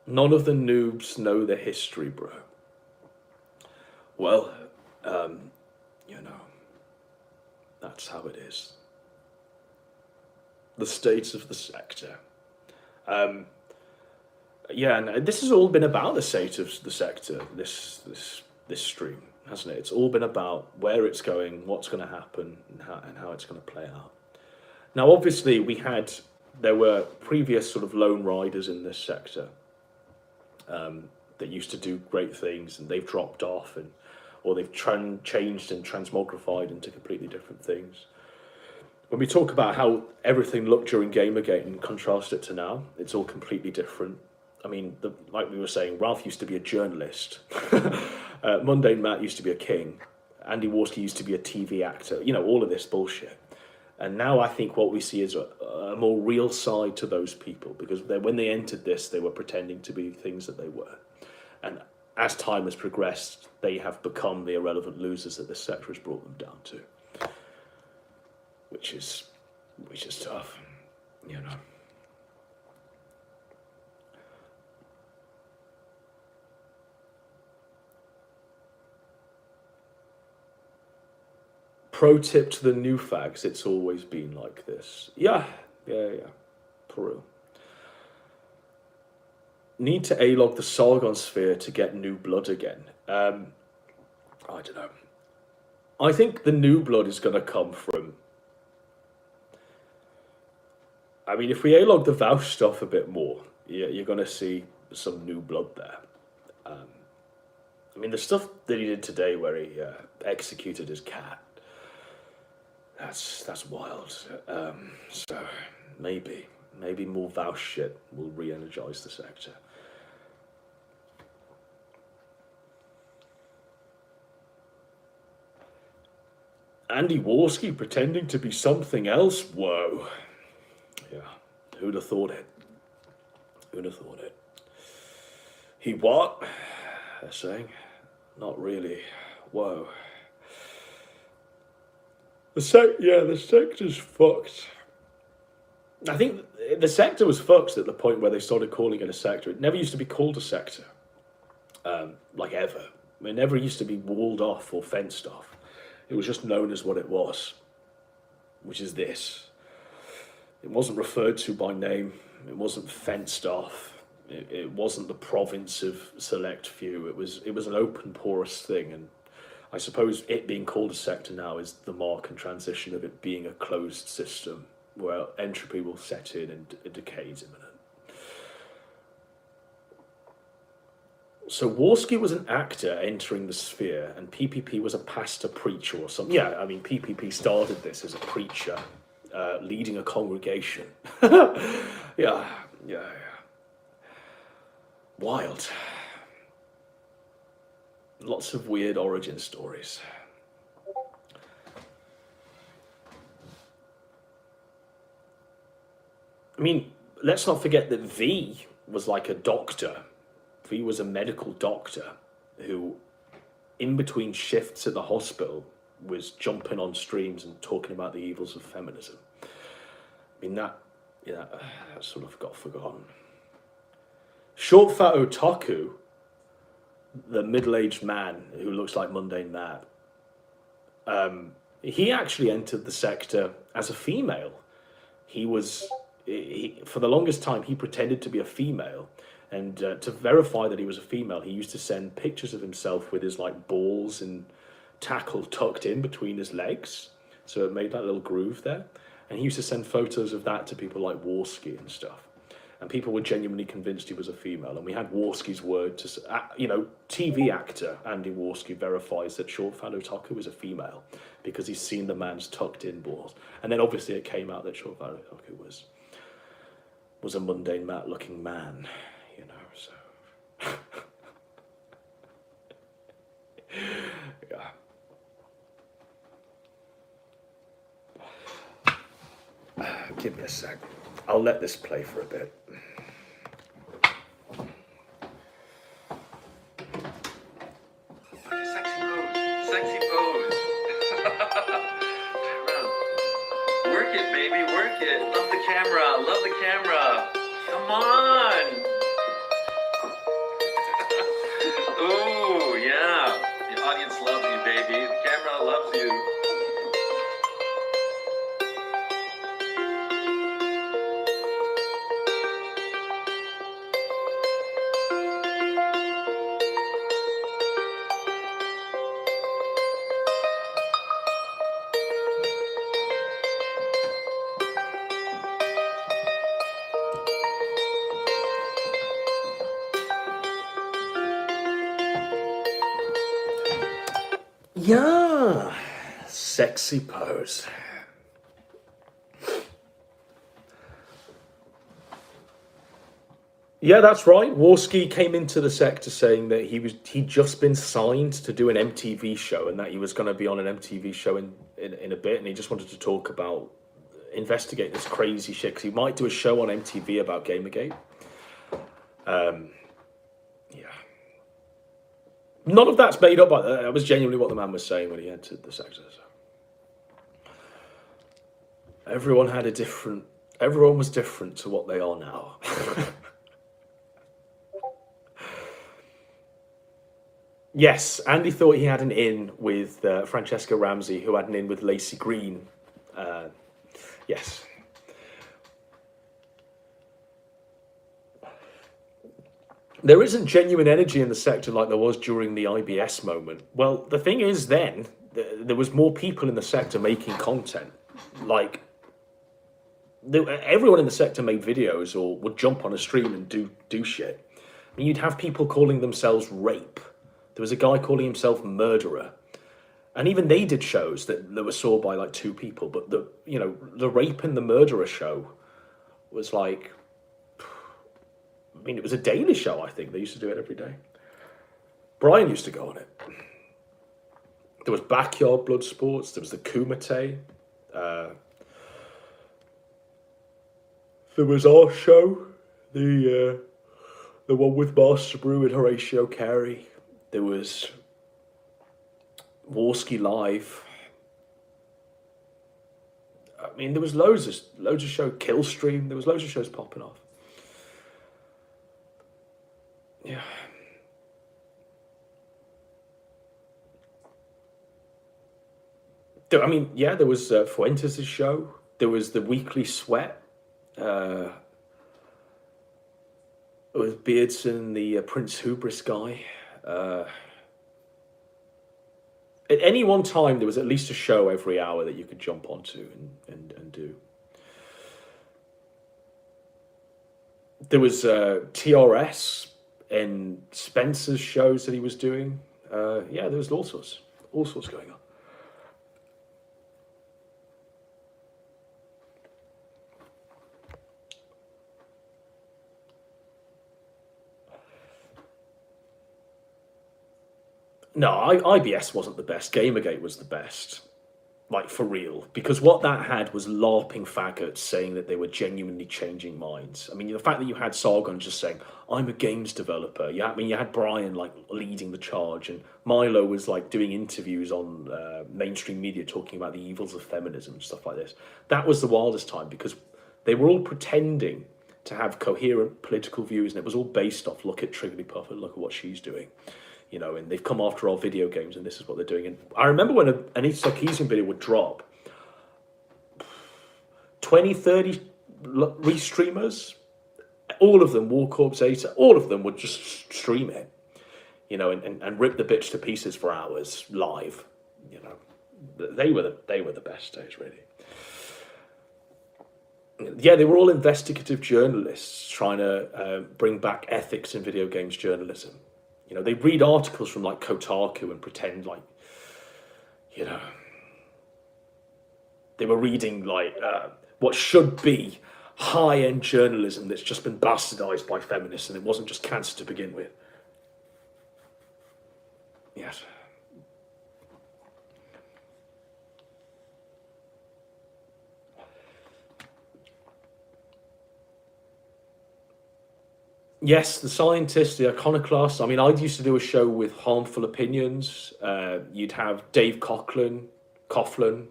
None of the noobs know the history, bro. Well, you know, that's how it is. The state of the sector. Yeah, and this has all been about the state of the sector, this stream, hasn't it? It's all been about where it's going, what's going to happen, and how it's going to play out. Now, obviously, there were previous sort of lone riders in this sector. That used to do great things, and they've dropped off, or they've changed and transmogrified into completely different things. When we talk about how everything looked during Gamergate and contrast it to now, it's all completely different. I mean, like we were saying, Ralph used to be a journalist. Mundane Matt used to be a king. Andy Warski used to be a TV actor. You know, all of this bullshit. And now I think what we see is a more real side to those people, because when they entered this, they were pretending to be things that they were. And as time has progressed, they have become the irrelevant losers that this sector has brought them down to. Which is tough, you know. Pro tip to the new fags, it's always been like this. Yeah. Peru. Need to A-log the Sargon sphere to get new blood again. I don't know. I think the new blood is going to come from... I mean, if we A-log the Vaush stuff a bit more, you're going to see some new blood there. I mean, the stuff that he did today where he executed his cat, that's wild. So maybe more Vaush shit will re-energize the sector. Andy Warski pretending to be something else? Whoa. Yeah, who'd have thought it? Who'd have thought it? He what? They're saying. Not really. Whoa. The sector's fucked. I think the sector was fucked at the point where they started calling it a sector. It never used to be called a sector. Like ever. I mean, it never used to be walled off or fenced off. It was just known as what it was, which is this. It wasn't referred to by name. It wasn't fenced off. It wasn't the province of select few. It was an open, porous thing. And I suppose it being called a sector now is the mark and transition of it being a closed system where entropy will set in and a decay is imminent. So Warski was an actor entering the sphere, and PPP was a pastor preacher or something. Yeah, I mean, PPP started this as a preacher, leading a congregation. Yeah. Wild. Lots of weird origin stories. I mean, let's not forget that V was like a doctor. V was a medical doctor who, in between shifts at the hospital, was jumping on streams and talking about the evils of feminism. I mean, that sort of got forgotten. Short Fat Otaku, the middle-aged man who looks like Mundane Matt, he actually entered the sector as a female. For the longest time, he pretended to be a female. And to verify that he was a female, he used to send pictures of himself with his like balls and tackle tucked in between his legs. So it made that little groove there. And he used to send photos of that to people like Warski and stuff. And people were genuinely convinced he was a female. And we had Warski's word to, TV actor Andy Warski verifies that Short Fat Otaku is a female because he's seen the man's tucked in balls. And then obviously it came out that Short Fat Otaku was a Mundane Matt looking man. So yeah. Give me a sec. I'll let this play for a bit. Sexy pose. Turn around. Work it, baby, work it. Love the camera, love the camera. Come on. Ooh, yeah. The audience loves you, baby. The camera loves you. Yeah, sexy pose. Yeah, that's right. Warski came into the sector saying that he'd just been signed to do an MTV show and that he was going to be on an MTV show in a bit, and he just wanted to talk about, investigate this crazy shit because he might do a show on MTV about Gamergate. None of that's made up. That was genuinely what the man was saying when he entered the sector. So. Everyone was different to what they are now. Yes, Andy thought he had an in with Francesca Ramsey, who had an in with Lacey Green. Yes. There isn't genuine energy in the sector like there was during the IBS moment. Well, the thing is then, there was more people in the sector making content. Like, everyone in the sector made videos or would jump on a stream and do shit. I mean, you'd have people calling themselves Rape. There was a guy calling himself Murderer. And even they did shows that were saw by like 2 people. But the Rape and the Murderer show was like... I mean, it was a daily show, I think. They used to do it every day. Brian used to go on it. There was Backyard Blood Sports. There was the Kumite. There was our show. The one with Master Brew and Horatio Carey. There was Warski Live. I mean, there was loads of shows. Killstream. There was loads of shows popping off. Yeah. I mean, yeah, there was Fuentes' show. There was the Weekly Sweat. With Beardson, the Prince Hubris guy. At any one time, there was at least a show every hour that you could jump onto and do. There was TRS in Spencer's shows that he was doing. Yeah, there was all sorts going on. No, IBS wasn't the best. Gamergate was the best. Like, for real. Because what that had was LARPing faggots saying that they were genuinely changing minds. I mean, the fact that you had Sargon just saying, I'm a games developer. You had Brian, like, leading the charge. And Milo was, like, doing interviews on mainstream media talking about the evils of feminism and stuff like this. That was the wildest time because they were all pretending to have coherent political views. And it was all based off, look at Trigglypuff and look at what she's doing. You know, and they've come after our video games, and this is what they're doing. And I remember when an East Sarkeesian video would drop, 20, 30 restreamers, all of them, War Corps Zeta, all of them would just stream it, you know, and rip the bitch to pieces for hours live. You know, they were the best days, really. Yeah, they were all investigative journalists trying to bring back ethics in video games journalism. You know, they read articles from, like, Kotaku and pretend, like, you know, they were reading, like, what should be high-end journalism that's just been bastardized by feminists, and it wasn't just cancer to begin with. Yes. Yes, the scientists, the iconoclasts. I mean, I used to do a show with Harmful Opinions. You'd have Dave Coughlin,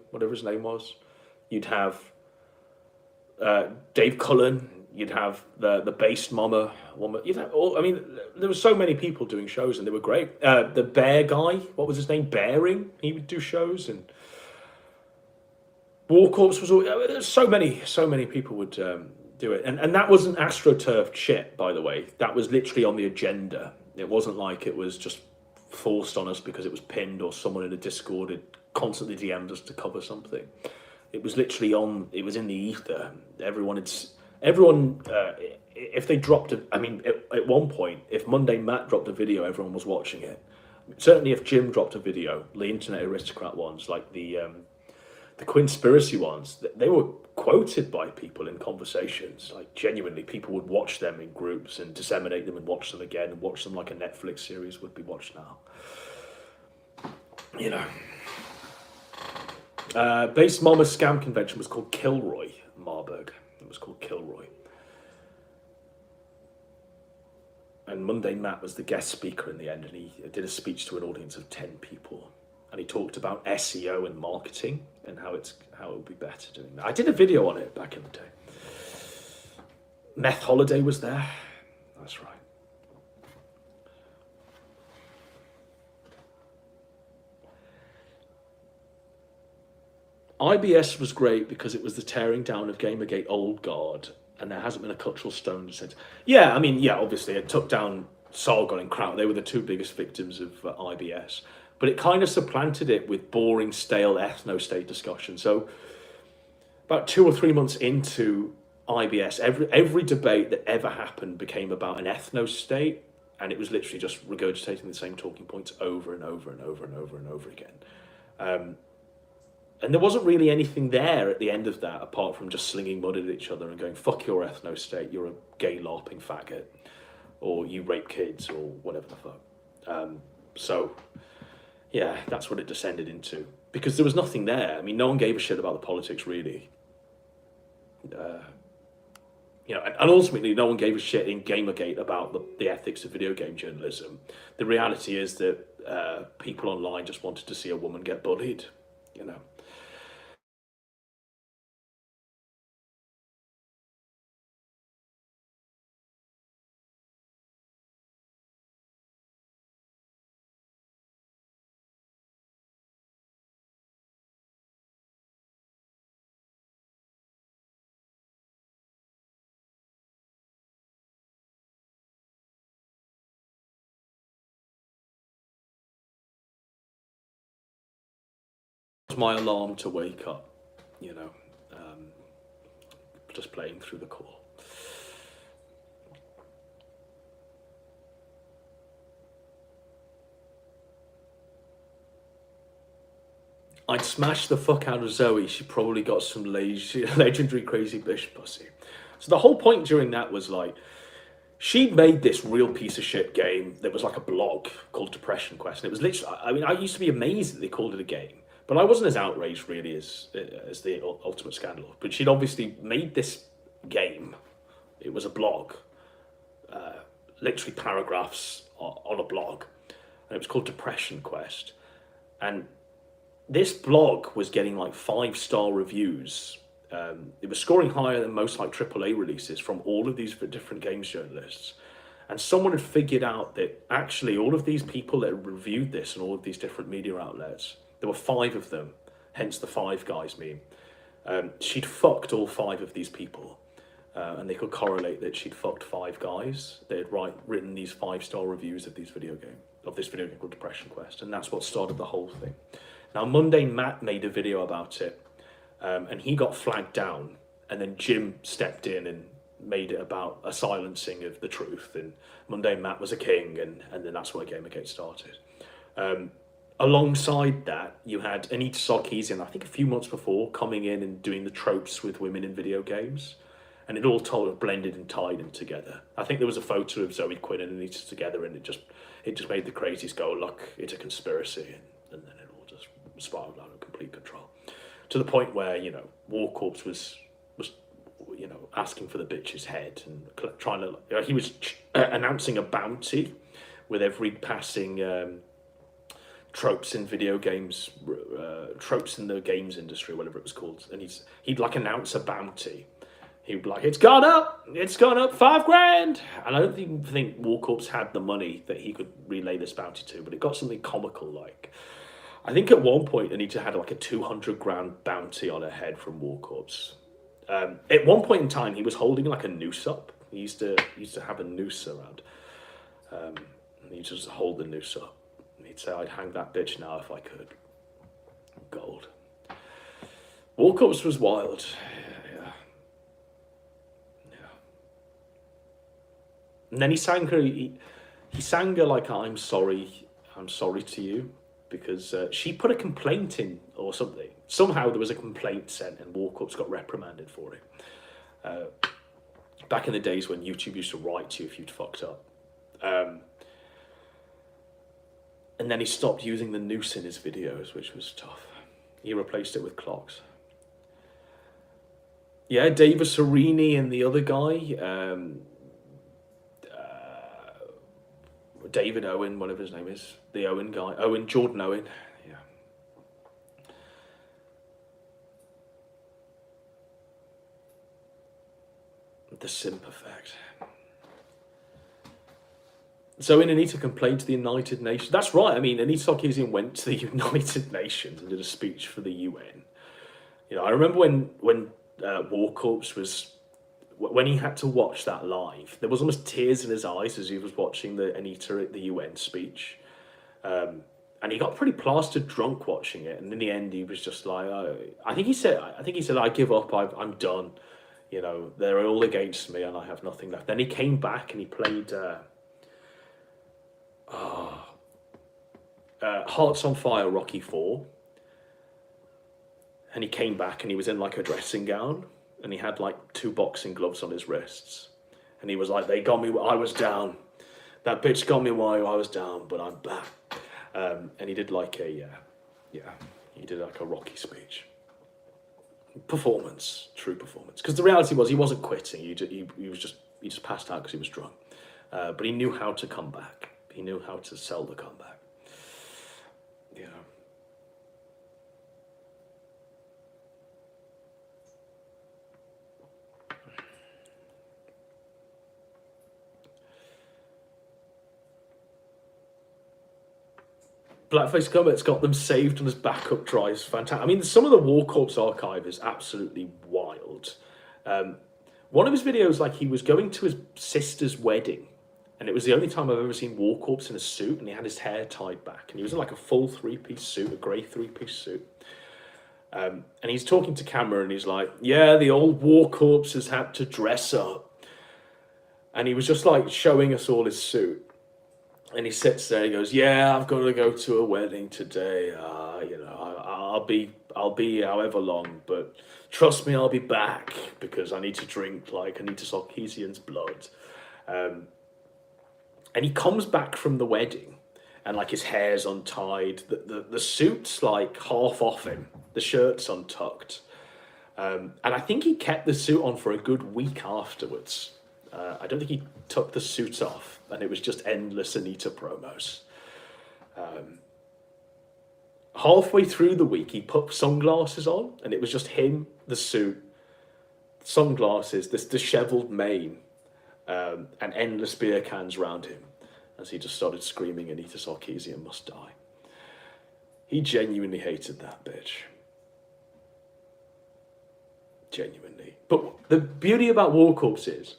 whatever his name was. You'd have Dave Cullen. You'd have the Based Mama woman. You'd have all. I mean, there were so many people doing shows, and they were great. The Bear guy, what was his name? Bearing. He would do shows, and War Corps was all. So many people would. Do it. And that wasn't astroturfed shit, by the way. That was literally on the agenda. It wasn't like it was just forced on us because it was pinned or someone in a Discord had constantly DM'd us to cover something. It was literally it was in the ether. Everyone, if they dropped at one point, if Monday Matt dropped a video, everyone was watching it. Certainly if Jim dropped a video, the Internet Aristocrat ones, like the Quinspiracy ones, they were quoted by people in conversations. Like, genuinely, people would watch them in groups and disseminate them and watch them again and watch them like a Netflix series would be watched now. You know. Base Mama scam convention was called Kilroy, Marburg. It was called Kilroy. And Monday Matt was the guest speaker in the end, and he did a speech to an audience of 10 people. And he talked about SEO and marketing and how it would be better doing that. I did a video on it back in the day. Meth Holiday was there. That's right. IBS was great because it was the tearing down of Gamergate old guard, and there hasn't been a cultural stone since. Yeah, I mean, yeah, obviously it took down Sargon and Kraut. They were the two biggest victims of IBS. But it kind of supplanted it with boring, stale ethno-state discussion. So about 2 or 3 months into IBS, every debate that ever happened became about an ethno-state, and it was literally just regurgitating the same talking points over and over and over and over and over again. And there wasn't really anything there at the end of that, apart from just slinging mud at each other and going, fuck your ethno-state, you're a gay LARPing faggot, or you rape kids, or whatever the fuck. So... yeah, that's what it descended into. Because there was nothing there. I mean, no one gave a shit about the politics, really. You know, and ultimately, no one gave a shit in Gamergate about the ethics of video game journalism. The reality is that people online just wanted to see a woman get bullied, you know. My alarm to wake up, you know, just playing through the call. I'd smash the fuck out of Zoe. She probably got some legendary crazy bitch pussy. So the whole point during that was like, she'd made this real piece of shit game that was like a blog called Depression Quest. And it was literally, I mean, I used to be amazed that they called it a game, but I wasn't as outraged really as the Ultimate Scandal. But she'd obviously made this game. It was a blog, literally paragraphs on a blog, and it was called Depression Quest. And this blog was getting like 5-star reviews. It was scoring higher than most like AAA releases from all of these different games journalists. And someone had figured out that actually all of these people that had reviewed this and all of these different media outlets, there were 5 of them, hence the Five Guys meme. She'd fucked all 5 of these people. And they could correlate that she'd fucked 5 guys. They had written these 5-star reviews of this video game called Depression Quest, and that's what started the whole thing. Now, Mundane Matt made a video about it, and he got flagged down, and then Jim stepped in and made it about a silencing of the truth, and Mundane Matt was a king, and then that's where Gamergate started. Alongside that, you had Anita Sarkeesian, I think a few months before, coming in and doing the tropes with women in video games. And it all blended and tied them together. I think there was a photo of Zoe Quinn and Anita together, and it just made the crazies go, look, it's a conspiracy, and then it all just spiraled out of complete control. To the point where, you know, War Corps was you know, asking for the bitch's head and trying to, he was announcing a bounty with every passing tropes in video games, tropes in the games industry, whatever it was called, and he'd like announce a bounty. He'd be like, it's gone up $5,000. And I don't even think War Corps had the money that he could relay this bounty to, but it got something comical like. I think at one point Anita had like a $200,000 bounty on her head from War Corps. At one point in time, he was holding like a noose up. He used to have a noose around. And he'd just hold the noose up. And he'd say, I'd hang that bitch now if I could. Gold. War Corps was wild. And then he sang her like, I'm sorry to you, because she put a complaint in or something. Somehow there was a complaint sent and War Corps got reprimanded for it. Back in the days when YouTube used to write to you if you'd fucked up. And then he stopped using the noose in his videos, which was tough. He replaced it with clocks. Yeah, David Serini and the other guy, David Owen, whatever his name is, the Owen guy, Jordan Owen, yeah. The simp effect. So Anita complained to the United Nations. That's right, I mean, Anita Sarkeesian went to the United Nations and did a speech for the UN. You know, I remember when War Corps was, when he had to watch that live, there was almost tears in his eyes as he was watching the Anita at the UN speech. And he got pretty plastered drunk watching it. And in the end, he was just like, I think he said, I give up, I'm done. You know, they're all against me and I have nothing left. Then he came back and he played Hearts on Fire, Rocky IV. And he came back and he was in like a dressing gown. And he had like 2 boxing gloves on his wrists. And he was like, they got me while I was down. That bitch got me while I was down, but I'm back. And he did like he did like a Rocky speech. Performance, true performance. Because the reality was he wasn't quitting. He just passed out because he was drunk. But he knew how to come back. He knew how to sell the comeback. Yeah. Blackface Comet's got them saved on his backup drives. Fantastic. I mean, some of the War Corps archive is absolutely wild. One of his videos, like he was going to his sister's wedding, and it was the only time I've ever seen War Corps in a suit, and he had his hair tied back, and he was in like a full 3-piece suit, a grey 3-piece suit. And he's talking to camera, and he's like, yeah, the old War Corps has had to dress up. And he was just like showing us all his suit. And he sits there, he goes, yeah, I've got to go to a wedding today. I'll be however long, but trust me, I'll be back because I need to drink, like, I need to suck Sarkeesian's blood. And he comes back from the wedding, and, like, his hair's untied, the suit's, like, half off him, the shirt's untucked. And I think he kept the suit on for a good week afterwards. I don't think he took the suit off, and it was just endless Anita promos. Halfway through the week, he put sunglasses on, and it was just him, the suit, sunglasses, this dishevelled mane, and endless beer cans around him, as he just started screaming, Anita Sarkeesian must die. He genuinely hated that bitch. Genuinely. But the beauty about War Corps is,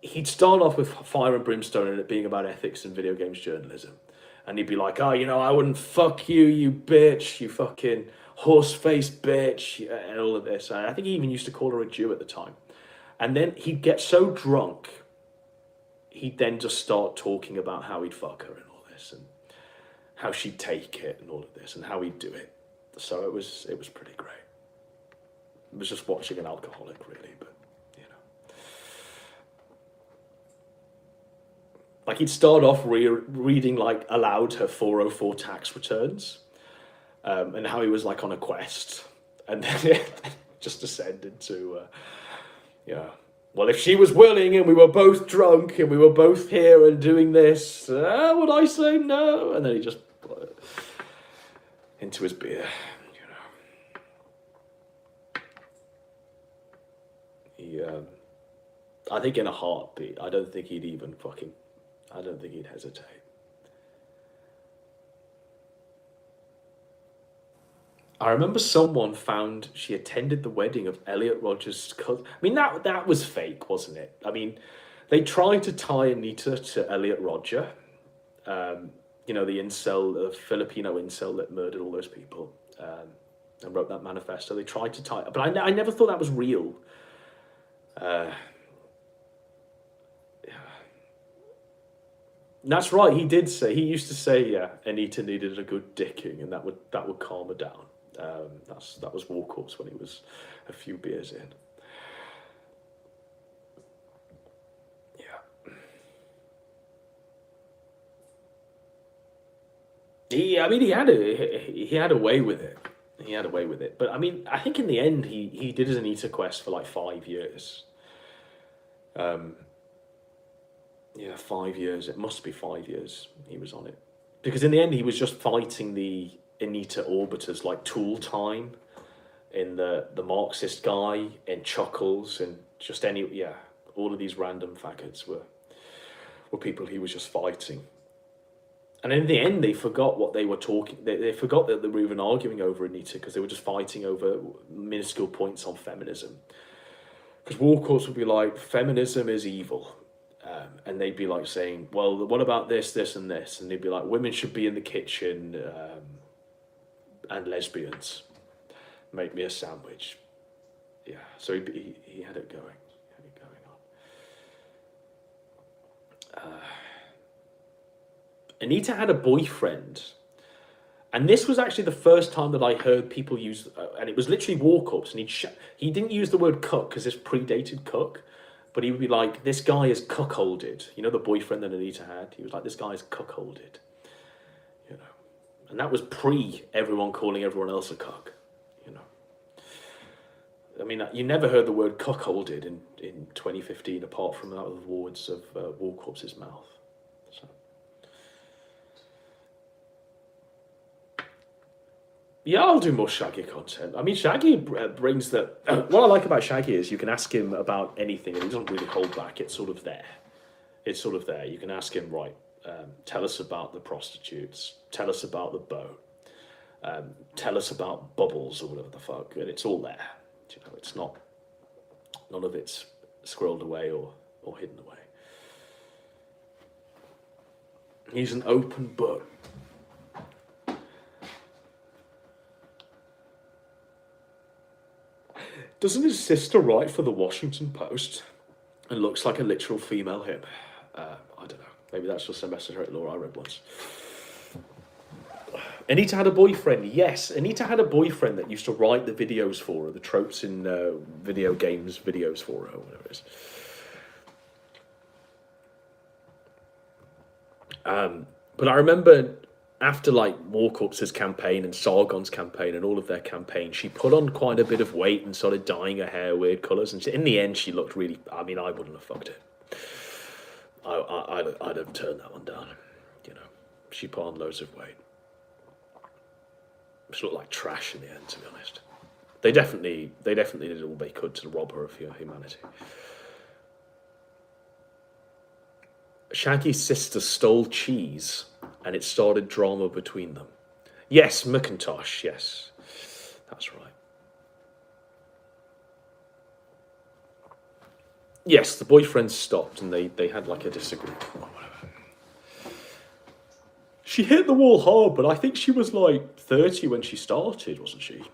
he'd start off with fire and brimstone and it being about ethics and video games journalism. And he'd be like, oh, you know, I wouldn't fuck you, you bitch, you fucking horse-faced bitch, and all of this. And I think he even used to call her a Jew at the time. And then he'd get so drunk, he'd then just start talking about how he'd fuck her and all this, and how she'd take it and all of this, and how he'd do it. So it was pretty great. It was just watching an alcoholic, really, but, you know. Like, he'd start off reading, like, aloud her 404 tax returns, and how he was, like, on a quest, and then just descended to, yeah. Well, if she was willing and we were both drunk and we were both here and doing this, would I say no? And then he just into his beer, you know. I think in a heartbeat, I don't think he'd hesitate. I remember someone found she attended the wedding of Elliot Rodgers' cousin. I mean, that was fake, wasn't it? I mean, they tried to tie Anita to Elliot Rodger, you know, the incel, the Filipino incel that murdered all those people, and wrote that manifesto. They tried to tie it, but I never thought that was real. That's right. He used to say, yeah, Anita needed a good dicking, and that would calm her down. That was War Corps when he was a few beers in. Yeah. He had a way with it. He had a way with it. But I mean, I think in the end he did his Anita quest for like 5 years. Yeah, 5 years. It must be 5 years he was on it. Because in the end he was just fighting the Anita orbiters like Tool Time in the Marxist guy in Chuckles and just all of these random faggots were people he was just fighting. And in the end they forgot what they were talking, they forgot that they were even arguing over Anita because they were just fighting over minuscule points on feminism. Because War Corps would be like, feminism is evil. And they'd be like saying, well, what about this, this and this? And they'd be like, women should be in the kitchen, and lesbians. Make me a sandwich. Yeah, so he had it going. Anita had a boyfriend. And this was actually the first time that I heard people use, and it was literally War Corps, and he didn't use the word cuck because this predated cuck, but he would be like, this guy is cuckolded. You know, the boyfriend that Anita had? He was like, this guy is cuckolded. You know, and that was pre everyone calling everyone else a cuck. You know, I mean, you never heard the word cuckolded in 2015 apart from out of the words of War Corps' mouth. So. Yeah, I'll do more Shaggy content. I mean, Shaggy brings that... what I like about Shaggy is you can ask him about anything and he doesn't really hold back. It's sort of there. It's sort of there. You can ask him, right, tell us about the prostitutes. Tell us about the boat. Tell us about Bubbles or whatever the fuck. And it's all there. You know, it's not... None of it's squirreled away or hidden away. He's an open book. Doesn't his sister write for the Washington Post and looks like a literal female him? I don't know. Maybe that's just a message Laura I read once. Anita had a boyfriend. Yes, Anita had a boyfriend that used to write the videos for her, the tropes in video games videos for her, whatever it is. But I remember after like Warcorps's campaign and Sargon's campaign and all of their campaigns, she put on quite a bit of weight and started dyeing her hair weird colours. And in the end, she looked really. I mean, I wouldn't have fucked it. I'd have turned that one down. You know, she put on loads of weight. She looked like trash in the end, to be honest. They definitely did all they could to rob her of her humanity. Shaggy's sister stole cheese, and it started drama between them. Yes, McIntosh, yes. That's right. Yes, the boyfriend stopped, and they had like a disagreement or whatever. She hit the wall hard, but I think she was like 30 when she started, wasn't she?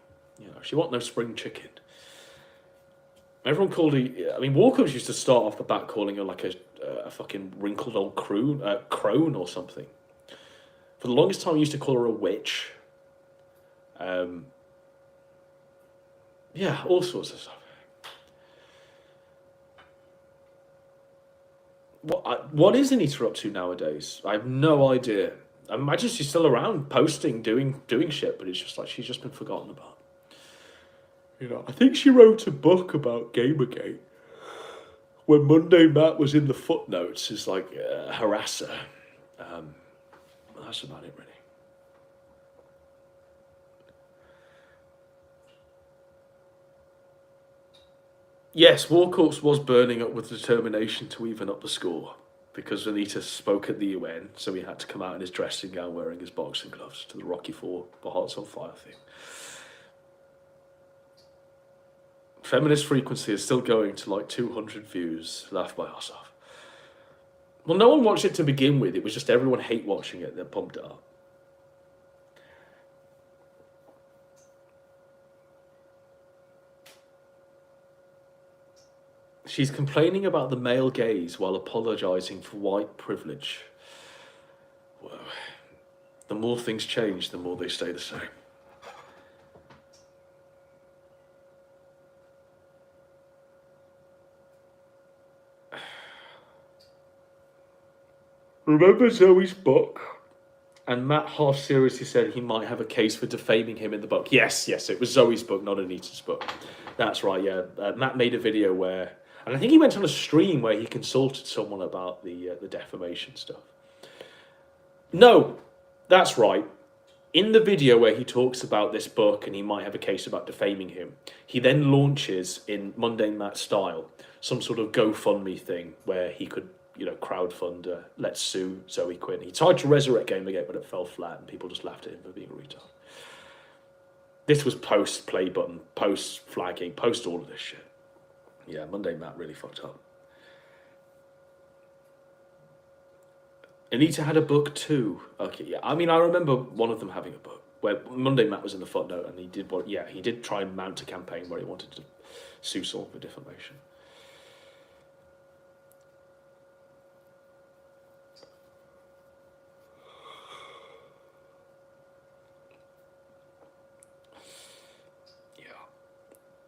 You know, she wasn't no spring chicken. Everyone called her. I mean, Warcocks used to start off the bat calling her like a fucking wrinkled old crone or something. For the longest time, I used to call her a witch. Yeah, all sorts of stuff. What is Anita up to nowadays? I have no idea. I imagine she's still around, posting, doing shit, but it's just like she's just been forgotten about. You know, I think she wrote a book about Gamergate when Monday Matt was in the footnotes as like a harasser. That's about it, really. Yes, Warcorps was burning up with determination to even up the score because Anita spoke at the UN, so he had to come out in his dressing gown wearing his boxing gloves to the Rocky IV, the Hearts on Fire thing. Feminist Frequency is still going to like 200 views. Laugh my ass off. Well, no one watched it to begin with. It was just everyone hate watching it that pumped it up. She's complaining about the male gaze while apologising for white privilege. Well, the more things change, the more they stay the same. Remember Zoe's book? And Matt half seriously said he might have a case for defaming him in the book. Yes, it was Zoe's book, not Anita's book. That's right, yeah. Matt made a video where, and I think he went on a stream where he consulted someone about the defamation stuff. No, that's right. In the video where he talks about this book and he might have a case about defaming him, he then launches, in Mundane Matt style, some sort of GoFundMe thing where he could, you know, crowdfund, let's sue Zoe Quinn. He tried to resurrect Gamergate, but it fell flat, and people just laughed at him for being a retard. This was post play button, post flagging, post all of this shit. Yeah, Monday Matt really fucked up. Anita had a book too. Okay, yeah. I mean, I remember one of them having a book where Monday Matt was in the footnote, and he did try and mount a campaign where he wanted to sue someone for defamation.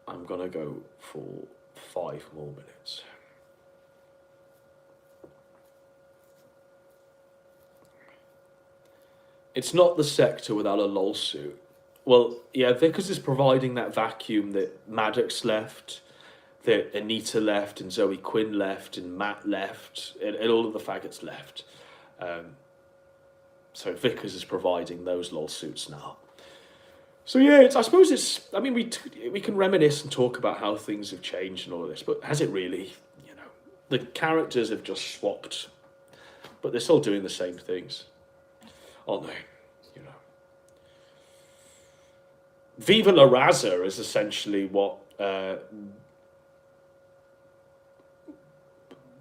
I'm gonna go for 5 more minutes. It's not the sector without a lol suit. Well, yeah, Vickers is providing that vacuum that Maddox left, that Anita left, and Zoe Quinn left, and Matt left, and all of the faggots left. So Vickers is providing those lol suits now. So yeah, I suppose it's. I mean, we can reminisce and talk about how things have changed and all of this, but has it really? You know, the characters have just swapped, but they're still doing the same things, aren't they? You know, Viva la Raza is essentially what.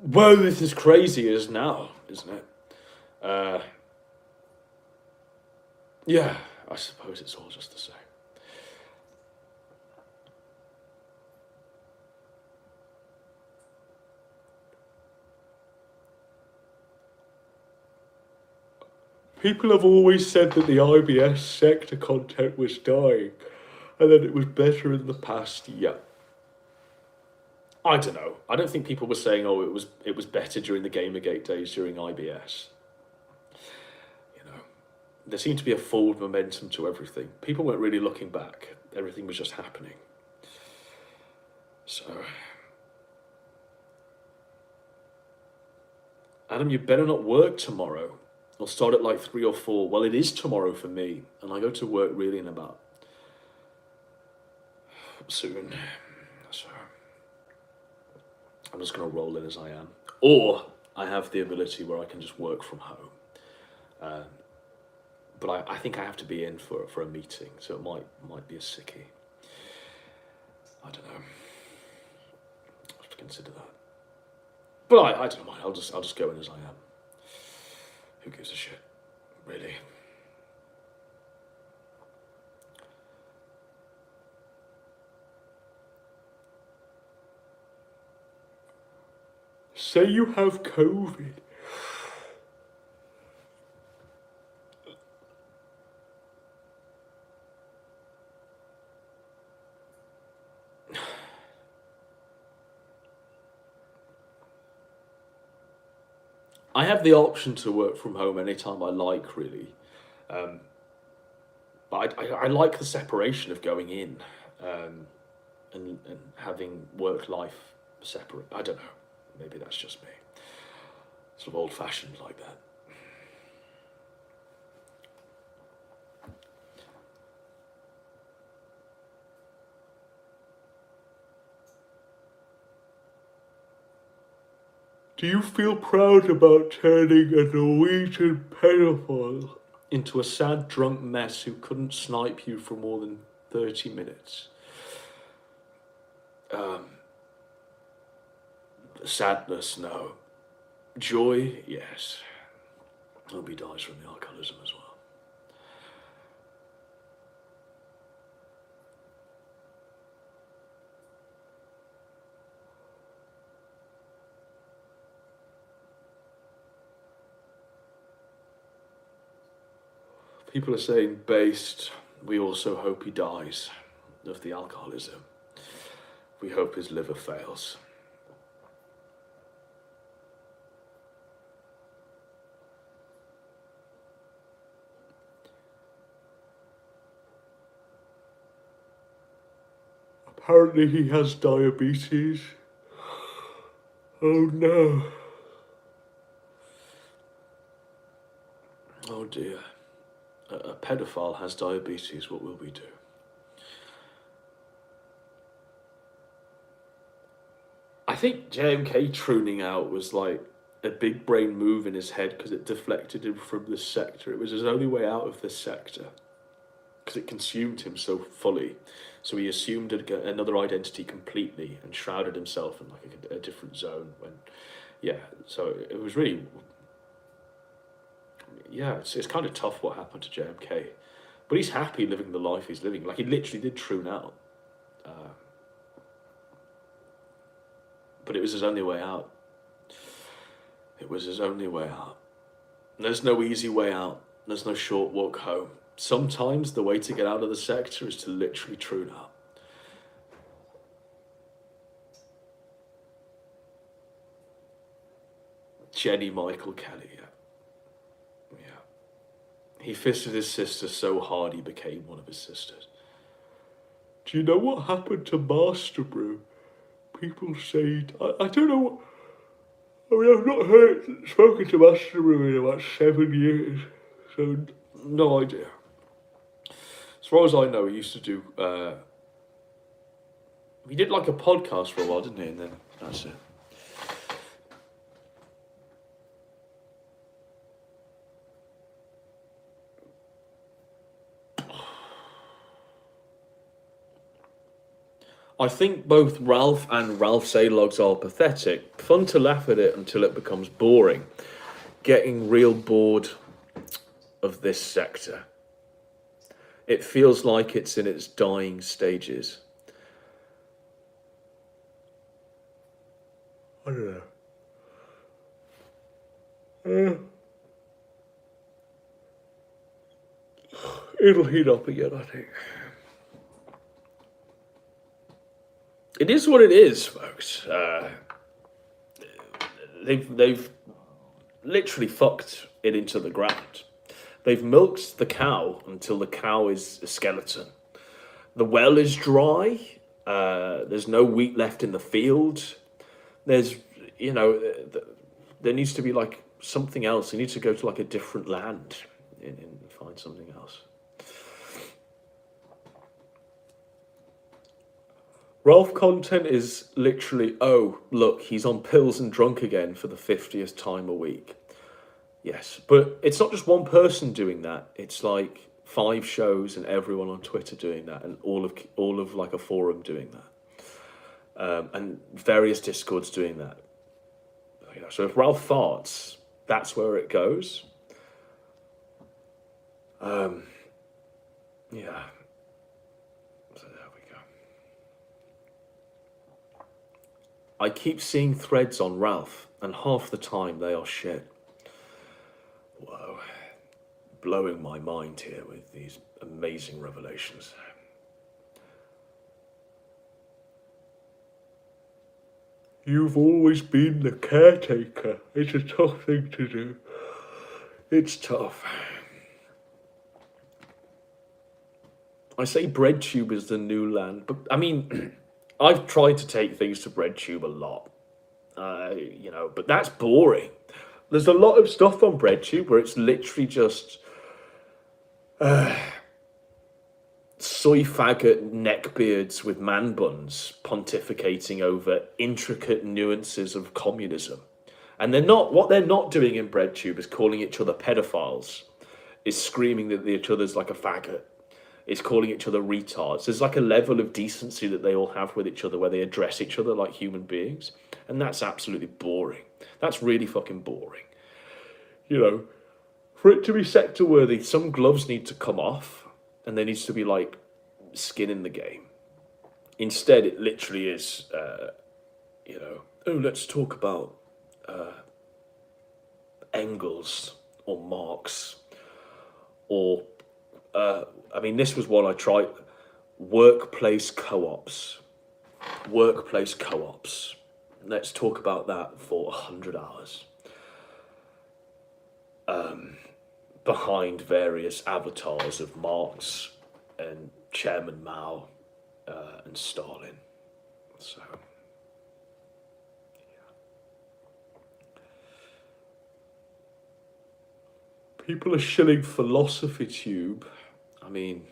Whoa, this is crazy is now, isn't it? Yeah. I suppose it's all just the same. People have always said that the IBS sector content was dying and that it was better in the past. Yeah. I don't know. I don't think people were saying, oh, it was better during the Gamergate days during IBS. You know, there seemed to be a forward momentum to everything. People weren't really looking back. Everything was just happening. So, Adam, you better not work tomorrow. I'll start at like 3 or 4. Well, it is tomorrow for me, and I go to work really in about soon. So I'm just going to roll in as I am. Or I have the ability where I can just work from home. But I think I have to be in for a meeting, so it might be a sickie. I don't know. I'll have to consider that. But I don't mind. I'll just go in as I am. Who gives a shit, really? Say you have COVID. I have the option to work from home anytime I like, really. But I like the separation of going in and having work-life separate. I don't know. Maybe that's just me. Sort of old-fashioned like that. Do you feel proud about turning a Norwegian pedophile into a sad drunk mess who couldn't snipe you for more than 30 minutes? Sadness, no. Joy, yes. Hope he dies from the alcoholism as well. People are saying based, we also hope he dies of the alcoholism. We hope his liver fails. Apparently he has diabetes. Oh no. Oh dear. A pedophile has diabetes, what will we do? I think JMK tuning out was like a big brain move in his head because it deflected him from this sector. It was his only way out of this sector because it consumed him so fully. So he assumed another identity completely and shrouded himself in like a different zone. So it was really... Yeah, it's kind of tough what happened to JMK. But he's happy living the life he's living. Like, he literally did tune out. But it was his only way out. It was his only way out. There's no easy way out. There's no short walk home. Sometimes the way to get out of the sector is to literally tune out. Jenny Michael Kelly, yeah. He fisted his sister so hard he became one of his sisters. Do you know what happened to Master Brew? People say... I don't know what... I mean, I've not spoken to Master Brew in about 7 years. So, no idea. As far as I know, he used to do... he did like a podcast for a while, didn't he? And then that's it. I think both Ralph and Ralph's A-logs are pathetic. Fun to laugh at it until it becomes boring. Getting real bored of this sector. It feels like it's in its dying stages. I don't know. It'll heat up again, I think. It is what it is, folks. They've literally fucked it into the ground. They've milked the cow until the cow is a skeleton. The well is dry. There's no wheat left in the field. There's, there needs to be like something else. They need to go to like a different land and find something else. Ralph content is literally, oh, look, he's on pills and drunk again for the 50th time a week. Yes, but it's not just one person doing that. It's like 5 shows and everyone on Twitter doing that, and all of like a forum doing that, and various Discords doing that. So if Ralph farts, that's where it goes. Yeah. So there we go. I keep seeing threads on Ralph, and half the time they are shit. Whoa. Blowing my mind here with these amazing revelations. You've always been the caretaker. It's a tough thing to do. It's tough. I say BreadTube is the new land, but I mean, I've tried to take things to BreadTube a lot, but that's boring. There's a lot of stuff on BreadTube where it's literally just soy faggot neckbeards with man buns pontificating over intricate nuances of communism. And what they're not doing in BreadTube is calling each other pedophiles, is screaming that each other's like a faggot, is calling each other retards. There's like a level of decency that they all have with each other where they address each other like human beings. And that's absolutely boring. That's really fucking boring. For it to be sector worthy, some gloves need to come off and there needs to be like skin in the game. Instead, it literally is, oh, let's talk about Engels or Marx or, this was one I tried, workplace co-ops. Workplace co-ops. Let's talk about that for 100 hours. Behind various avatars of Marx and Chairman Mao and Stalin. So, yeah. People are shilling Philosophy Tube. I mean,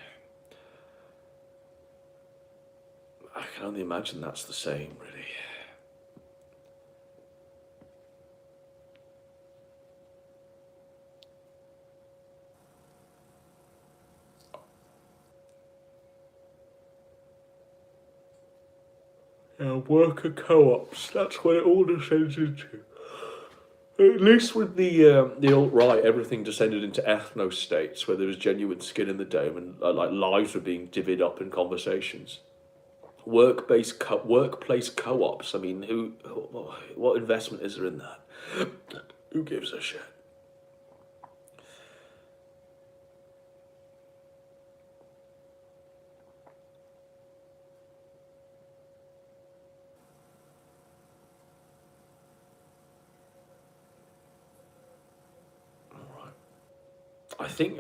I can only imagine that's the same, really. Worker co-ops, that's what it all descends into. At least with the alt-right, everything descended into ethno-states where there was genuine skin in the game and like lives were being divvied up in conversations. Workplace co-ops, I mean, what investment is there in that? Who gives a shit?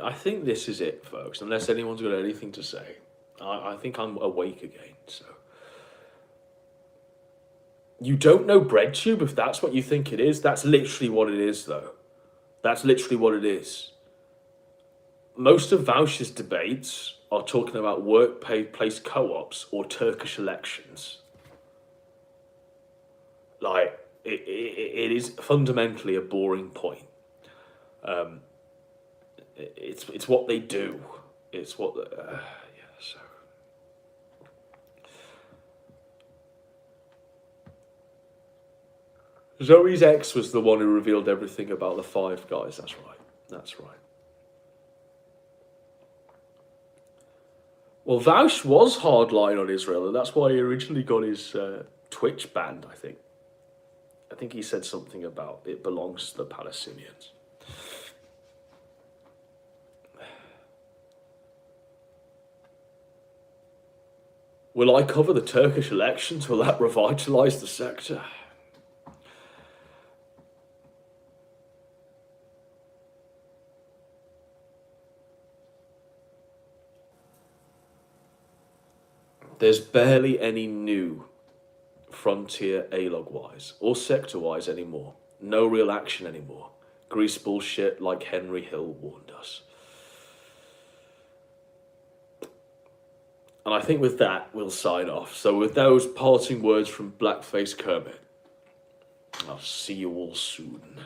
I think this is it, folks. Unless anyone's got anything to say, I think I'm awake again. So you don't know BreadTube if that's what you think it is. That's literally what it is, though. That's literally what it is. Most of Vaush's debates are talking about workplace co-ops or Turkish elections. Like it is fundamentally a boring point. It's what they do. It's what so. Zoe's ex was the one who revealed everything about the Five Guys. That's right. That's right. Well, Vaush was hardline on Israel, and that's why he originally got his Twitch banned, I think. I think he said something about it belongs to the Palestinians. Will I cover the Turkish elections? Will that revitalise the sector? There's barely any new frontier A-log-wise or sector-wise anymore. No real action anymore. Grease bullshit like Henry Hill warned us. And I think with that, we'll sign off. So with those parting words from Blackface Kermit, I'll see you all soon.